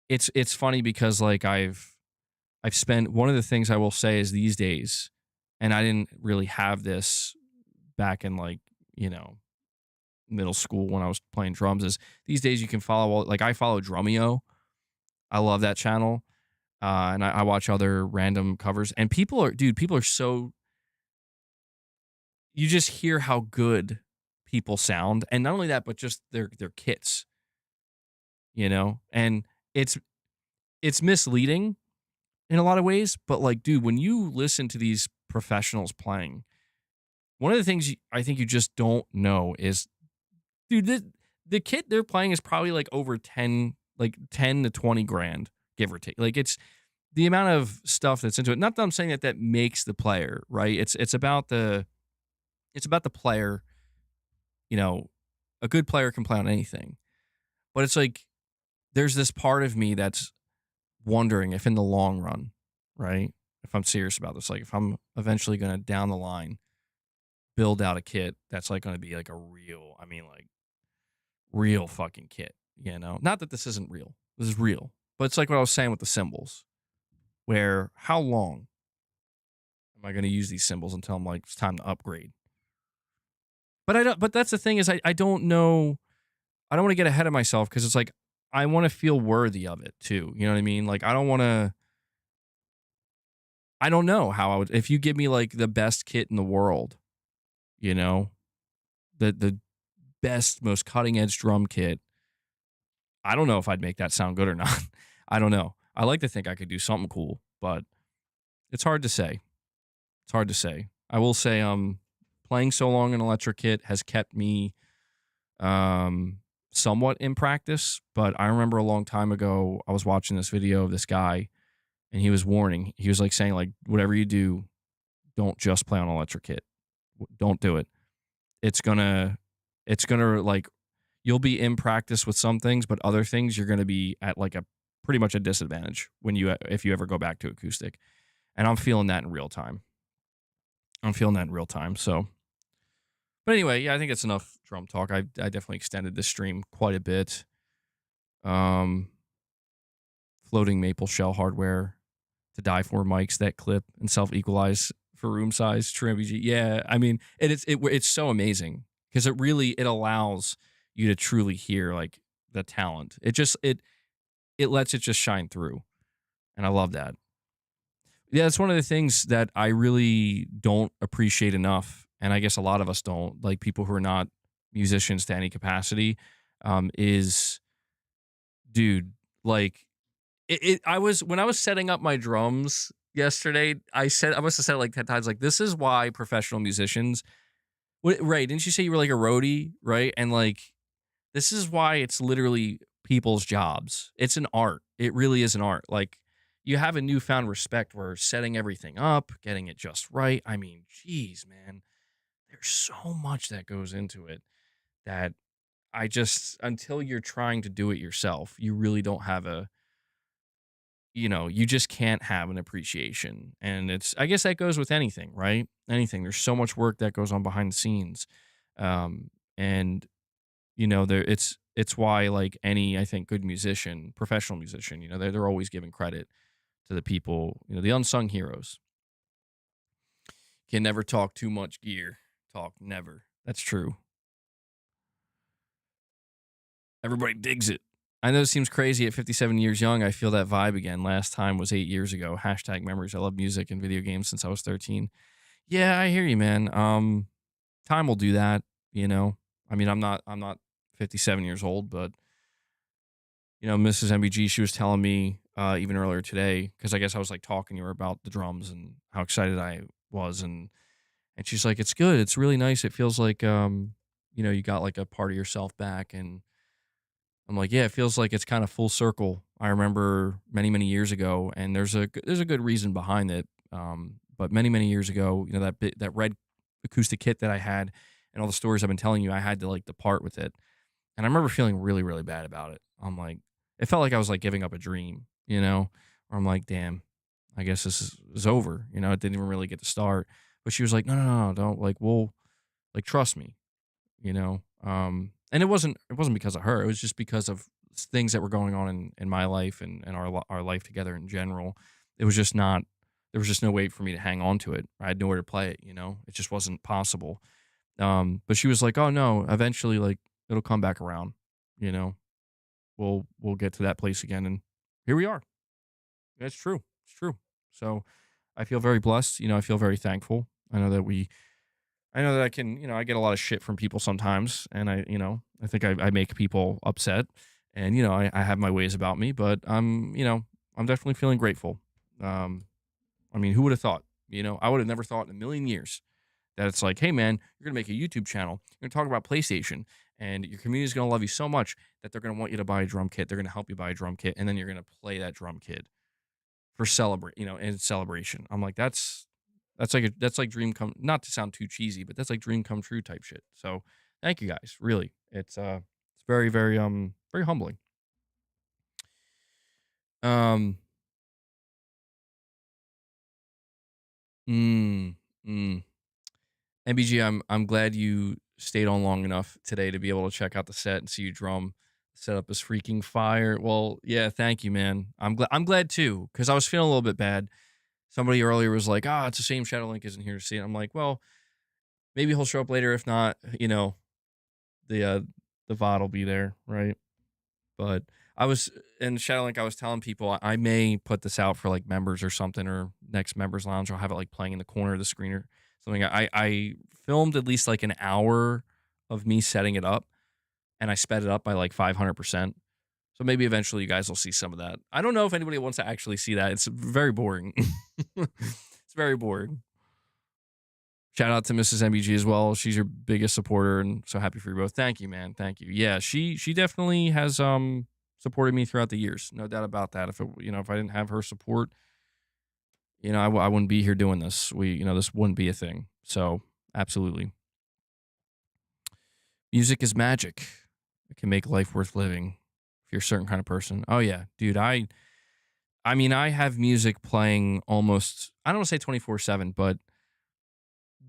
It's funny because like I've spent, one of the things I will say is these days, and I didn't really have this back in like, middle school when I was playing drums, is these days you can follow, like I follow Drumeo. I love that channel. And I watch other random covers, and people are so, you just hear how good people sound. And not only that, but just their kits, and it's misleading in a lot of ways. But like, dude, when you listen to these professionals playing, one of the things I think you just don't know is, dude, the kit they're playing is probably like over 10 to 20 grand, give or take. Like, it's the amount of stuff that's into it. Not that I'm saying that makes the player, right? It's about the player. A good player can play on anything. But it's like, there's this part of me that's wondering if in the long run, right? If I'm serious about this, like if I'm eventually going to down the line build out a kit that's like going to be like a real, real fucking kit, Not that this isn't real. This is real. But it's like what I was saying with the cymbals, where how long am I going to use these cymbals until I'm like, it's time to upgrade? But that's the thing, is I don't know. I don't want to get ahead of myself, because it's like, I want to feel worthy of it too. You know what I mean? Like, I don't know how I would, if you give me like the best kit in the world, the best, most cutting edge drum kit, I don't know if I'd make that sound good or not. I don't know. I like to think I could do something cool, but it's hard to say. It's hard to say. I will say, playing so long an electric kit has kept me somewhat in practice. But I remember a long time ago, I was watching this video of this guy, and he was warning. He was like saying, like, whatever you do, don't just play on electric kit. Don't do it. It's gonna like, you'll be in practice with some things, but other things you're gonna be at like a pretty much a disadvantage if you ever go back to acoustic. And I'm feeling that in real time. So, but anyway, yeah, I think it's enough drum talk. I definitely extended this stream quite a bit. Floating maple shell hardware to die for mics that clip and self-equalize for room size. True MVG. Yeah, it's so amazing, because it allows you to truly hear like the talent. It lets it just shine through, and I love that. Yeah, it's one of the things that I really don't appreciate enough, and I guess a lot of us don't, like people who are not musicians to any capacity, is, dude, like, when I was setting up my drums yesterday, I must have said it like 10 times, like, this is why professional musicians, right, didn't you say you were like a roadie, right? And like, this is why it's literally people's jobs. It's an art. It really is an art. Like, you have a newfound respect for setting everything up, getting it just right. Geez, man, there's so much that goes into it that until you're trying to do it yourself, you really don't have you just can't have an appreciation. And I guess that goes with anything, right? Anything. There's so much work that goes on behind the scenes. And it's why, like any, I think, good musician, professional musician, they're always giving credit to the people, the unsung heroes. Can never talk too much gear. Talk never. That's true. Everybody digs it. I know it seems crazy at 57 years young. I feel that vibe again. Last time was 8 years ago. # memories. I love music and video games since I was 13. Yeah, I hear you, man. Time will do that, I'm not 57 years old, but Mrs. MBG, she was telling me even earlier today, because I guess I was like talking to her about the drums and how excited I was, and she's like, "It's good. It's really nice. It feels like you got like a part of yourself back." And I'm like, "Yeah, it feels like it's kind of full circle. I remember many, many years ago, and there's a good reason behind it. But many, many years ago, that red acoustic kit that I had, and all the stories I've been telling you, I had to like depart with it, and I remember feeling really, really bad about it. I'm like, it felt like I was like giving up a dream, Where I'm like, damn, I guess this is over. It didn't even really get to start. But she was like, no, no, no, don't like, we'll like trust me, and it wasn't because of her. It was just because of things that were going on in my life and our life together in general. It was just not. There was just no way for me to hang on to it. I had nowhere to play it. It just wasn't possible. But she was like, "Oh no, eventually, like it'll come back around. You know, we'll get to that place again." And here we are. That's true. It's true. So I feel very blessed. I feel very thankful. I know that I can, I get a lot of shit from people sometimes, and I think I make people upset, and I have my ways about me, but I'm definitely feeling grateful. Um, I mean, who would have thought? I would have never thought in a million years that it's like, hey man, you're gonna make a YouTube channel, you're gonna talk about PlayStation, and your community is gonna love you so much that they're gonna want you to buy a drum kit, they're gonna help you buy a drum kit, and then you're gonna play that drum kit for in celebration. I'm like, that's like dream come, not to sound too cheesy, but that's like dream come true type shit. So thank you guys. Really. It's very, very very humbling. Um mm, mm. MBG, I'm glad you stayed on long enough today to be able to check out the set and see you drum. Setup is freaking fire. Well, yeah, thank you, man. I'm glad too, because I was feeling a little bit bad. Somebody earlier was like, it's a shame Shadow Link isn't here to see it. I'm like, well, maybe he'll show up later. If not, the uh the VOD will be there, right? But I was in Shadowlink, I was telling people I may put this out for like members or something, or next members lounge. I'll have it like playing in the corner of the screen or something. I filmed at least like an hour of me setting it up, and I sped it up by like 500%. So maybe eventually you guys will see some of that. I don't know if anybody wants to actually see that. It's very boring. It's very boring. Shout out to Mrs. MBG as well. She's your biggest supporter, and so happy for you both. Thank you, man. Thank you. Yeah, she definitely has supported me throughout the years. No doubt about that. If I didn't have her support, I wouldn't be here doing this. This wouldn't be a thing. So absolutely, music is magic. It can make life worth living if you're a certain kind of person. Oh yeah, dude. I mean, I have music playing almost. I don't want to say 24/7, but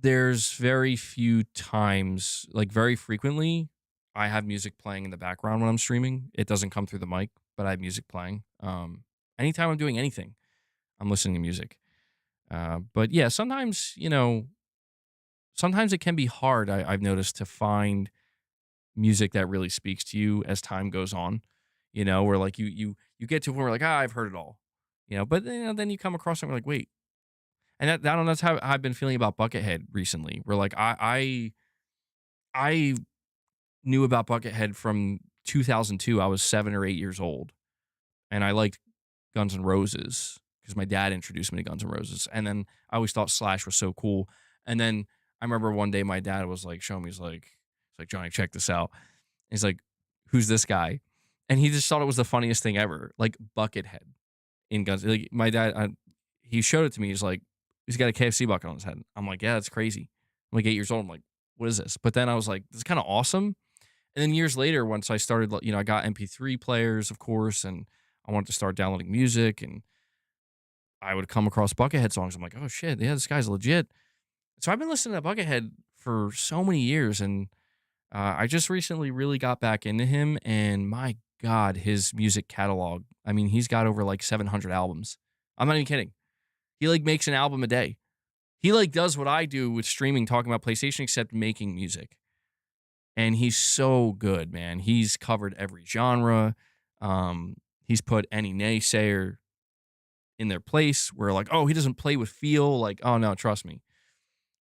there's very few times, like very frequently, I have music playing in the background when I'm streaming. It doesn't come through the mic, but I have music playing. Anytime I'm doing anything, I'm listening to music. But yeah, sometimes it can be hard. I've noticed to find music that really speaks to you as time goes on. Where like you get to a point where like, I've heard it all. But then you come across something like, wait, and that's how I've been feeling about Buckethead recently. Where like I knew about Buckethead from 2002. I was 7 or 8 years old, and I liked Guns N' Roses because my dad introduced me to Guns N' Roses. And then I always thought Slash was so cool. And then I remember one day my dad was like, showing me, he's like, Johnny, check this out. And he's like, who's this guy? And he just thought it was the funniest thing ever, like Buckethead in Guns. Like my dad, he showed it to me. He's like, he's got a KFC bucket on his head. I'm like, yeah, that's crazy. I'm like 8 years old. I'm like, what is this? But then I was like, this is kind of awesome. And then years later, once I started, I got MP3 players, of course, and I wanted to start downloading music, and I would come across Buckethead songs. I'm like, oh shit, yeah, this guy's legit. So I've been listening to Buckethead for so many years, and I just recently really got back into him, and my God, his music catalog. I mean, he's got over like 700 albums. I'm not even kidding. He like makes an album a day. He like does what I do with streaming, talking about PlayStation, except making music. And he's so good, man. He's covered every genre. He's put any naysayer in their place where like, oh, he doesn't play with feel. Like, oh no, trust me.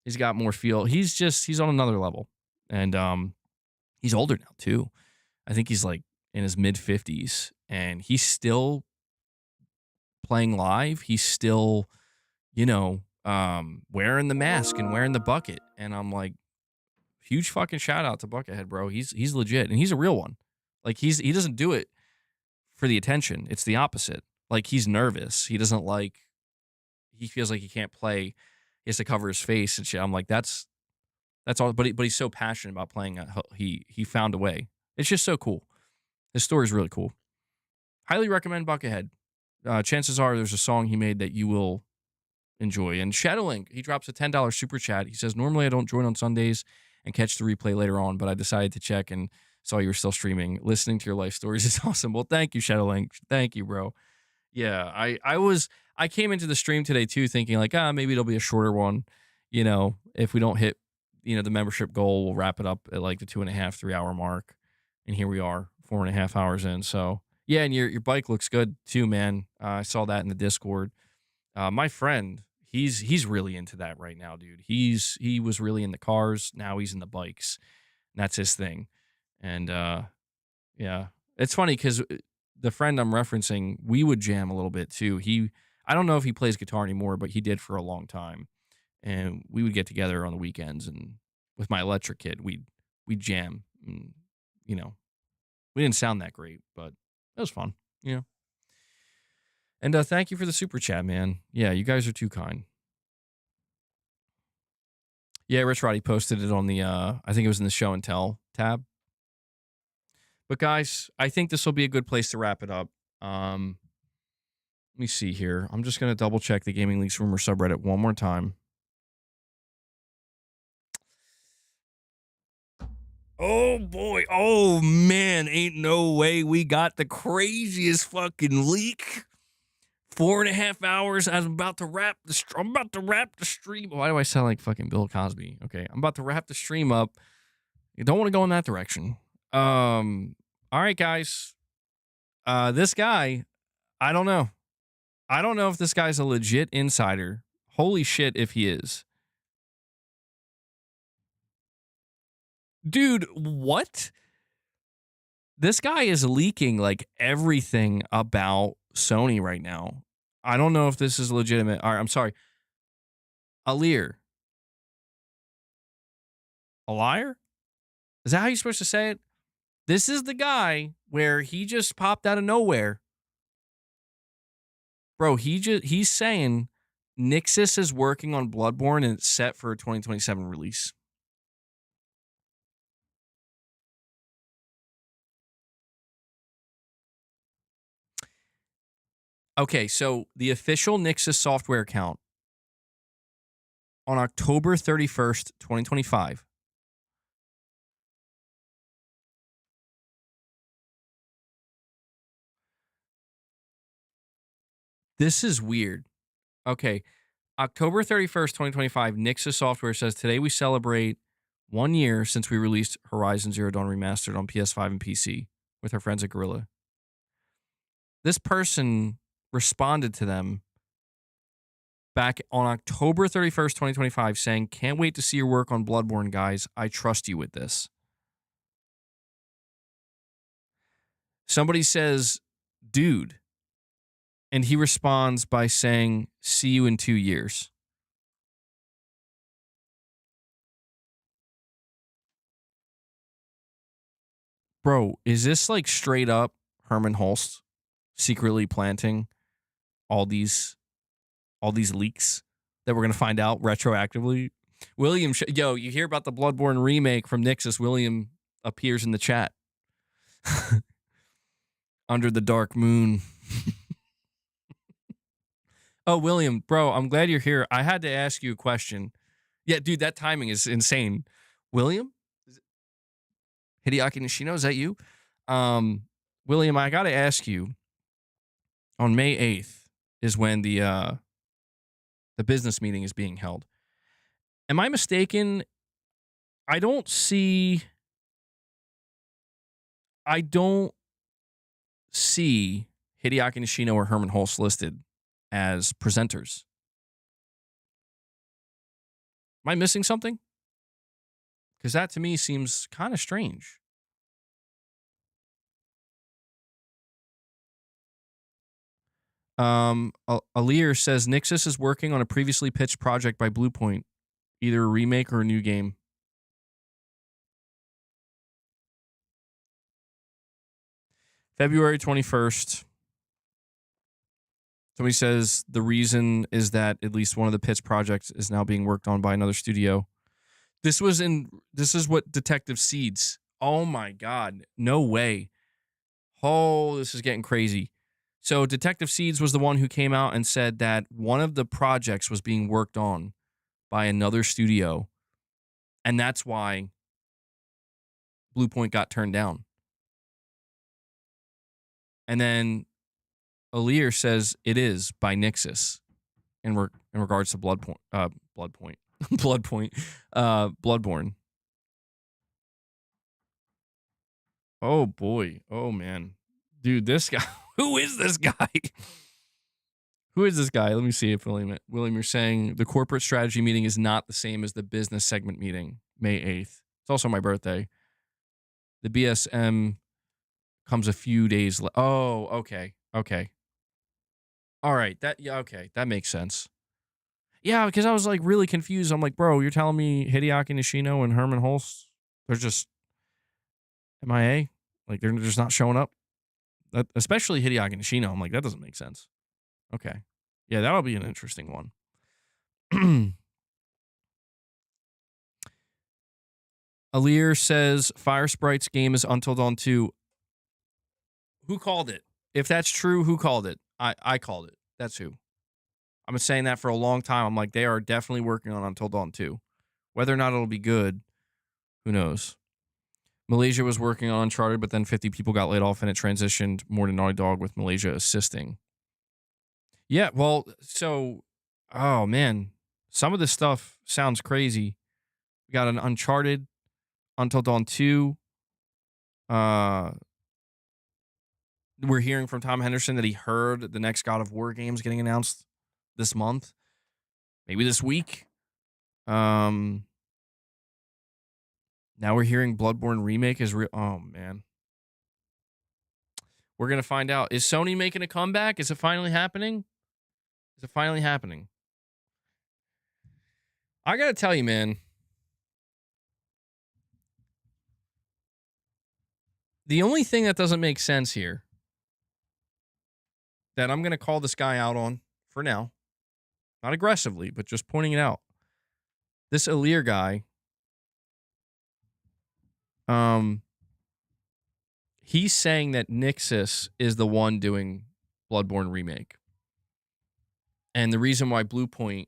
He's got more feel. He's on another level. And he's older now too. I think he's like in his mid 50s, and he's still playing live, he's still, you know, wearing the mask and wearing the bucket. And I'm like, huge fucking shout out to Buckethead, bro. He's legit and he's a real one. Like he doesn't do it for the attention. It's the opposite. Like he's nervous. He doesn't like. He feels like he can't play. He has to cover his face and shit. I'm like, that's all. But he's so passionate about playing. He found a way. It's just so cool. His story is really cool. Highly recommend Buckethead. Chances are there's a song he made that you will enjoy. And Shadowlink, he drops a $10 super chat. He says, normally I don't join on Sundays and catch the replay later on, but I decided to check and saw you were still streaming. Listening to your life stories is awesome. Well, thank you, Shadowlink. Thank you, bro. Yeah, I came into the stream today too thinking like, maybe it'll be a shorter one. You know, if we don't hit, the membership goal, we'll wrap it up at like the 2.5, 3 hour mark. And here we are, 4.5 hours in. So yeah, and your bike looks good too, man. I saw that in the Discord. My friend, he's really into that right now, dude. He was really in the cars. Now he's in the bikes. And that's his thing. And yeah, it's funny because the friend I'm referencing, we would jam a little bit too. I don't know if he plays guitar anymore, but he did for a long time. And we would get together on the weekends and with my electric kid, we'd jam. And, we didn't sound that great, but it was fun. And thank you for the super chat, man. Yeah, you guys are too kind. Yeah, Rich Roddy posted it on the, I think it was in the show and tell tab. But guys, I think this will be a good place to wrap it up. Let me see here. I'm just going to double check the Gaming Leaks Rumor subreddit one more time. Oh boy. Oh man. Ain't no way we got the craziest fucking leak. 4.5 hours. I'm about to wrap the stream. Why do I sound like fucking Bill Cosby? Okay. I'm about to wrap the stream up. You don't want to go in that direction. All right, guys. This guy, I don't know. I don't know if this guy's a legit insider. Holy shit if he is. Dude, what? This guy is leaking like everything about Sony right now. I don't know if this is legitimate. All right, I'm sorry. Alir. A liar? Is that how you're supposed to say it? This is the guy where he just popped out of nowhere. Bro, he's saying Nixus is working on Bloodborne and it's set for a 2027 release. Okay, so the official Nixus software account on October 31st, 2025. This is weird. Okay, October 31st, 2025, Nixus Software says, today we celebrate 1 year since we released Horizon Zero Dawn Remastered on PS5 and PC with our friends at Guerrilla. This person responded to them back on October 31st, 2025, saying, can't wait to see your work on Bloodborne, guys. I trust you with this. Somebody says, dude. And he responds by saying, see you in 2 years. Bro, is this like straight up Herman Hulst secretly planting all these leaks that we're going to find out retroactively? William, yo, you hear about the Bloodborne remake from Nixus? William appears in the chat. Under the dark moon. Oh, William, bro, I'm glad you're here. I had to ask you a question. Yeah, dude, that timing is insane. William? Hideaki Nishino, is that you? William, I got to ask you, on May 8th is when the business meeting is being held. Am I mistaken? I don't see Hideaki Nishino or Herman Hulst listed as presenters. Am I missing something? Because that to me seems kind of strange. Alir says Nixus is working on a previously pitched project by Bluepoint, either a remake or a new game. February 21st. Somebody says the reason is that at least one of the pitch projects is now being worked on by another studio. This is what Detective Seeds. Oh my God. No way. Oh, this is getting crazy. So Detective Seeds was the one who came out and said that one of the projects was being worked on by another studio. And that's why Bluepoint got turned down. And then Alir says it is by Nixus in regards to Bloodborne. Oh boy. Oh man. Dude, this guy. Who is this guy? Who is this guy? Let me see if William, you're saying the corporate strategy meeting is not the same as the business segment meeting, May 8th. It's also my birthday. The BSM comes a few days later. Oh, okay. Okay. All right. Okay. That makes sense. Yeah, because I was like really confused. I'm like, bro, you're telling me Hideaki Nishino and Herman Hulst, they're just MIA? Like they're just not showing up? Especially Hideaki Nishino. I'm like, that doesn't make sense. Okay. Yeah, that'll be an interesting one. Alir says Fire Sprite's game is Until Dawn 2. Who called it? If that's true, who called it? I called it. That's who. I've been saying that for a long time. I'm like, they are definitely working on Until Dawn 2. Whether or not it'll be good, who knows? Malaysia was working on Uncharted, but then 50 people got laid off and it transitioned more to Naughty Dog with Malaysia assisting. Yeah, well, so, oh man, some of this stuff sounds crazy. We got an Uncharted, Until Dawn 2. We're hearing from Tom Henderson that he heard the next God of War games getting announced this month, maybe this week. Now we're hearing Bloodborne remake is real. Oh man, we're gonna find out. Is Sony making a comeback? Is it finally happening? Is it finally happening? I gotta tell you, man. The only thing that doesn't make sense here that I'm gonna call this guy out on for now, not aggressively, but just pointing it out. This Alir guy, he's saying that Nixus is the one doing Bloodborne remake. And the reason why Bluepoint,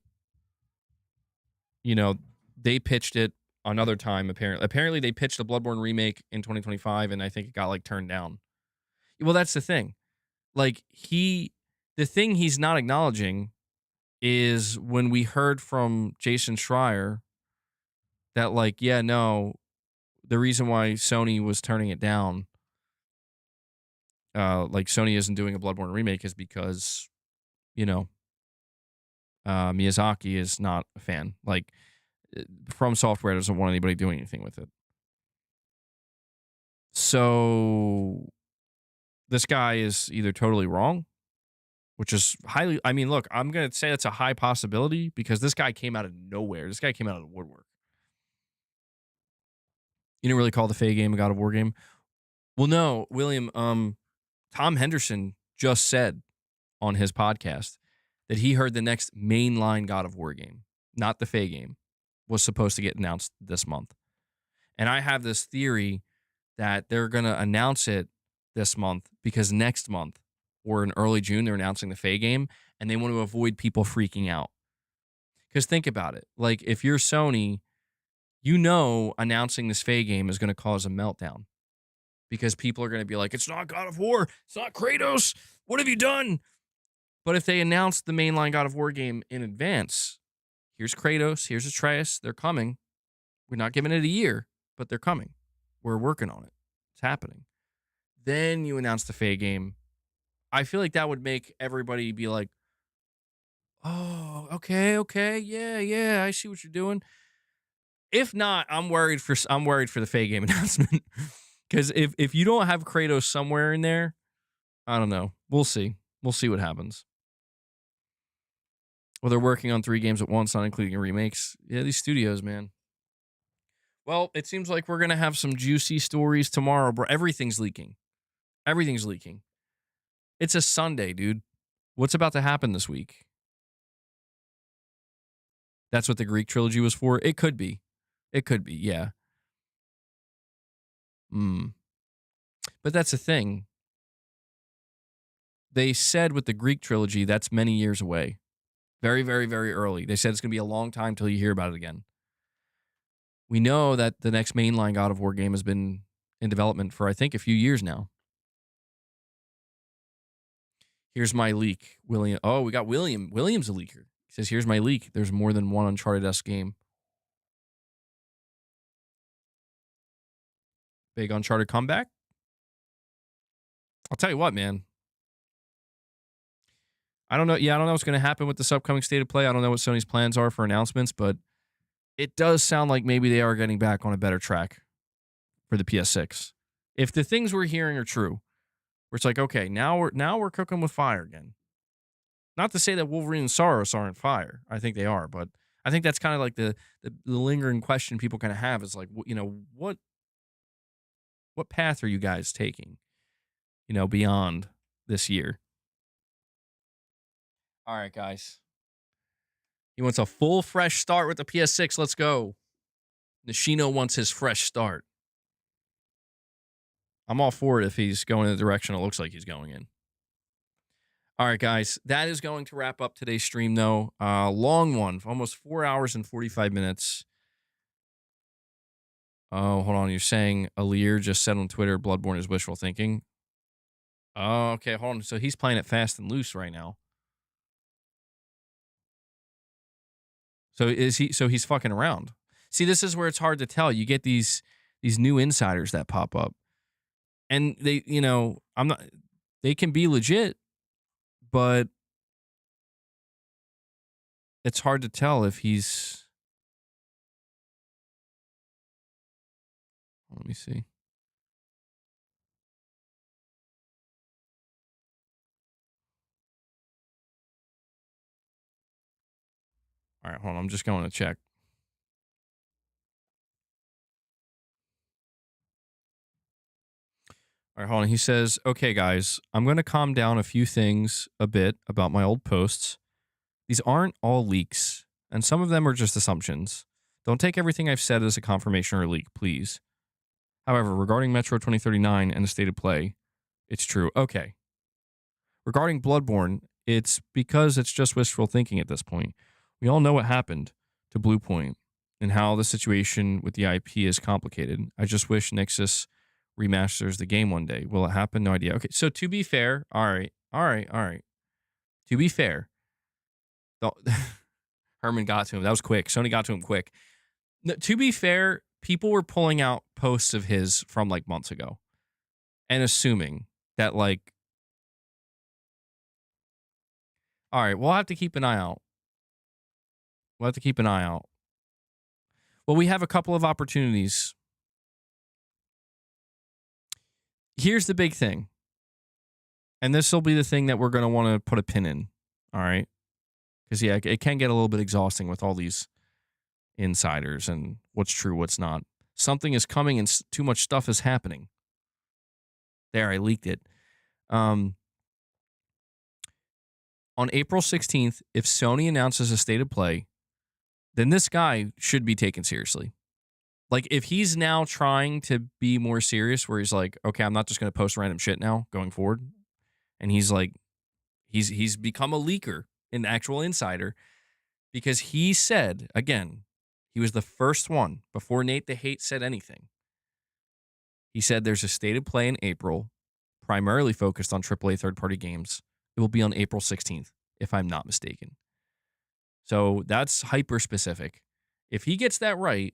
they pitched it another time, apparently. Apparently, they pitched a Bloodborne remake in 2025, and I think it got, turned down. Well, that's the thing. The thing he's not acknowledging is when we heard from Jason Schreier that, the reason why Sony was turning it down, Sony isn't doing a Bloodborne remake is because, Miyazaki is not a fan. From Software doesn't want anybody doing anything with it. So this guy is either totally wrong, which is highly, look, I'm going to say that's a high possibility because this guy came out of nowhere. This guy came out of the woodwork. You didn't really call the Faye game a God of War game? Well, no, William, Tom Henderson just said on his podcast that he heard the next mainline God of War game, not the Faye game, was supposed to get announced this month. And I have this theory that they're going to announce it this month because next month or in early June, they're announcing the Faye game and they want to avoid people freaking out. Because think about it. If you're Sony, announcing this Faye game is going to cause a meltdown because people are going to be like, it's not God of War. It's not Kratos. What have you done? But if they announce the mainline God of War game in advance, here's Kratos, here's Atreus, they're coming. We're not giving it a year, but they're coming. We're working on it. It's happening. Then you announce the Faye game. I feel like that would make everybody be like, oh, okay, yeah, I see what you're doing. If not, I'm worried for the Faye game announcement. Because if you don't have Kratos somewhere in there, I don't know. We'll see. We'll see what happens. Well, they're working on 3 games at once, not including remakes. Yeah, these studios, man. Well, it seems like we're going to have some juicy stories tomorrow, bro. Everything's leaking. Everything's leaking. It's a Sunday, dude. What's about to happen this week? That's what the Greek trilogy was for? It could be. It could be, yeah. But that's the thing. They said with the Greek trilogy, that's many years away. Very, very, very early. They said it's going to be a long time till you hear about it again. We know that the next mainline God of War game has been in development for, I think, a few years now. Here's my leak. William. Oh, we got William. William's a leaker. He says, here's my leak. There's more than one Uncharted-esque game. Big Uncharted comeback? I'll tell you what, man. I don't know. Yeah, I don't know what's going to happen with this upcoming state of play. I don't know what Sony's plans are for announcements, but it does sound like maybe they are getting back on a better track for the PS6. If the things we're hearing are true, where it's like, okay, now we're cooking with fire again. Not to say that Wolverine and Saros aren't fire. I think they are, but I think that's kind of like the lingering question people kind of have is like, you know, what path are you guys taking, you know, beyond this year? All right, guys. He wants a full fresh start with the PS6. Let's go. Nishino wants his fresh start. I'm all for it if he's going in the direction it looks like he's going in. All right, guys. That is going to wrap up today's stream, though. Long one, almost 4 hours and 45 minutes. Oh, hold on. You're saying Alir just said on Twitter Bloodborne is wishful thinking. Oh, okay. Hold on. So he's playing it fast and loose right now. So is he? So he's fucking around. See, this is where it's hard to tell. You get these new insiders that pop up, and they, you know, they can be legit, but it's hard to tell if he's. Let me see. All right, hold on. I'm just going to check. All right, hold on. He says, okay, guys, I'm going to calm down a few things a bit about my old posts. These aren't all leaks, and some of them are just assumptions. Don't take everything I've said as a confirmation or a leak, please. However, regarding Metro 2039 and the state of play, it's true. Okay. Regarding Bloodborne, it's because it's just wishful thinking at this point. We all know what happened to Blue Point and how the situation with the IP is complicated. I just wish Nixus remasters the game one day. Will it happen? No idea. Okay, so to be fair, all right. To be fair, Herman got to him. That was quick. Sony got to him quick. No, to be fair, people were pulling out posts of his from like months ago and assuming that like, all right, we'll have to keep an eye out. Well, we have a couple of opportunities. Here's the big thing. And this will be the thing that we're going to want to put a pin in. All right. Because, yeah, it can get a little bit exhausting with all these insiders and what's true, what's not. Something is coming and too much stuff is happening. There, I leaked it. On April 16th, if Sony announces a state of play, then this guy should be taken seriously. Like, if he's now trying to be more serious, where he's like, okay, I'm not just going to post random shit now going forward. And he's like, he's become a leaker, an actual insider, because he said, again, he was the first one before Nate the Hate said anything. He said there's a state of play in April, primarily focused on AAA third-party games. It will be on April 16th, if I'm not mistaken. So that's hyper-specific. If he gets that right,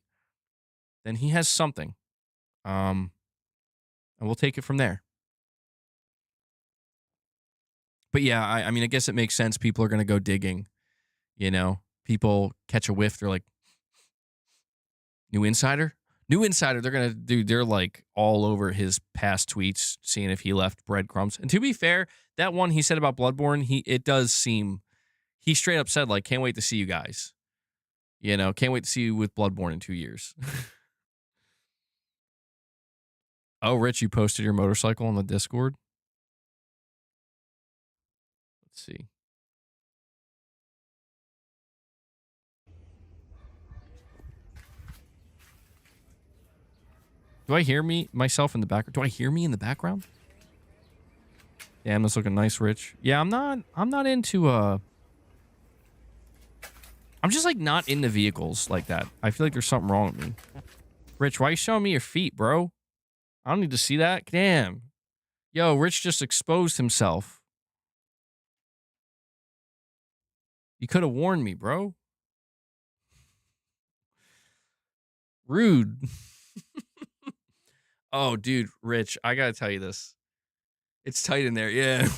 then he has something. And we'll take it from there. But yeah, I mean, I guess it makes sense. People are going to go digging. You know, people catch a whiff. They're like, new insider? New insider. They're going to do, they're like all over his past tweets, seeing if he left breadcrumbs. And to be fair, that one he said about Bloodborne, it does seem he straight up said, like, can't wait to see you guys. You know, can't wait to see you with Bloodborne in 2 years. Oh, Rich, you posted your motorcycle on the Discord? Let's see. Do I hear myself in the background? Do I hear me in the background? Damn, that's looking nice, Rich. Yeah, I'm not into I'm just like not into vehicles like that. I feel like there's something wrong with me. Rich, why are you showing me your feet, bro? I don't need to see that. Damn. Yo, Rich just exposed himself. You could have warned me, bro. Rude. Oh, dude, Rich, I gotta tell you this. It's tight in there, yeah.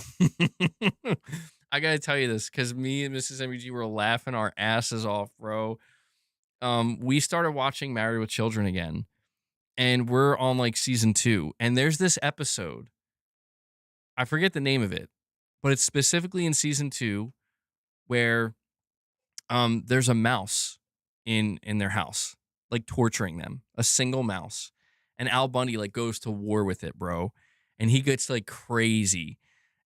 I gotta tell you this, because me and Mrs. MBG were laughing our asses off, bro. We started watching Married with Children again, and we're on like season 2, and there's this episode. I forget the name of it, but it's specifically in season 2 where there's a mouse in their house, like torturing them, a single mouse. And Al Bundy like goes to war with it, bro. And he gets like crazy.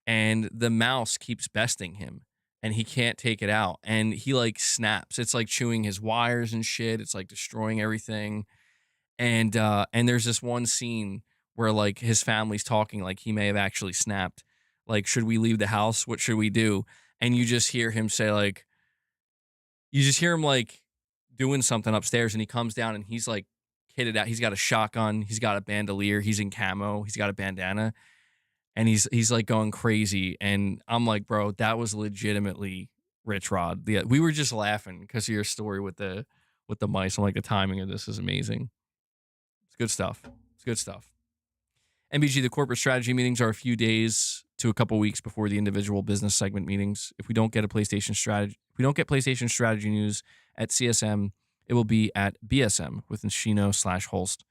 And the mouse keeps besting him. And he can't take it out. And he like snaps. It's like chewing his wires and shit. It's like destroying everything. And there's this one scene where like his family's talking like he may have actually snapped. Like, should we leave the house? What should we do? And you just hear him say like, you just hear him like doing something upstairs, and he comes down and he's like kitted out. He's got a shotgun, he's got a bandolier, he's in camo, he's got a bandana, and he's like going crazy. And I'm like, bro, that was legitimately Rich Rod. We were just laughing because of your story with the mice. I'm like, the timing of this is amazing. It's good stuff. It's good stuff. MBG, the corporate strategy meetings are a few days to a couple weeks before the individual business segment meetings. If we don't get PlayStation strategy news at CSM, it will be at BSM with Nishino/Holst.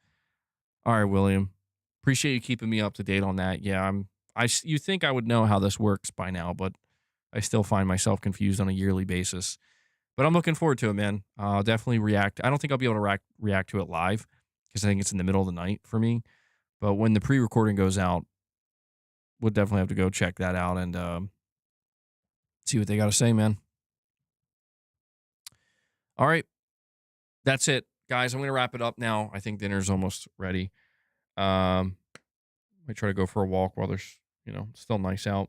All right, William. Appreciate you keeping me up to date on that. Yeah, you think I would know how this works by now, but I still find myself confused on a yearly basis. But I'm looking forward to it, man. I'll definitely react. I don't think I'll be able to react to it live because I think it's in the middle of the night for me. But when the pre-recording goes out, we'll definitely have to go check that out and see what they got to say, man. All right. That's it, guys. I'm going to wrap it up now. I think dinner's almost ready. I try to go for a walk while there's, still nice out.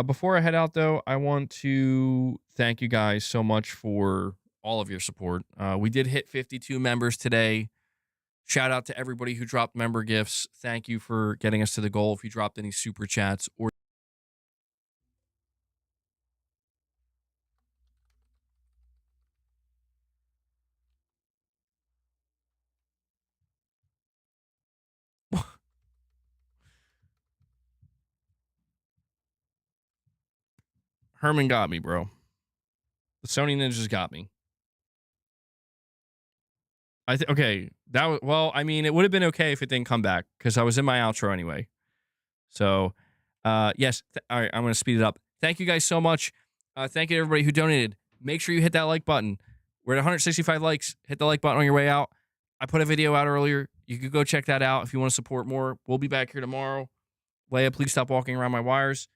Before I head out, though, I want to thank you guys so much for all of your support. We did hit 52 members today. Shout out to everybody who dropped member gifts. Thank you for getting us to the goal. If you dropped any super chats or Herman got me, bro. The Sony Ninjas got me. Okay, that was, well, I mean, it would have been okay if it didn't come back because I was in my outro anyway. So, yes, all right, I'm going to speed it up. Thank you guys so much. Thank you to everybody who donated. Make sure you hit that like button. We're at 165 likes. Hit the like button on your way out. I put a video out earlier. You could go check that out if you want to support more. We'll be back here tomorrow. Leia, please stop walking around my wires.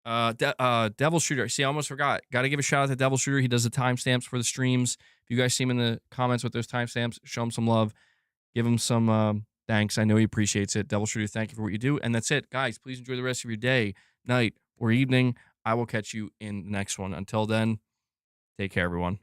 Devil Shooter. See, I almost forgot. Got to give a shout out to Devil Shooter. He does the timestamps for the streams. If you guys see him in the comments with those timestamps, show him some love. Give him some thanks. I know he appreciates it. Devil Shooter, thank you for what you do. And that's it. Guys, please enjoy the rest of your day, night, or evening. I will catch you in the next one. Until then, take care, everyone.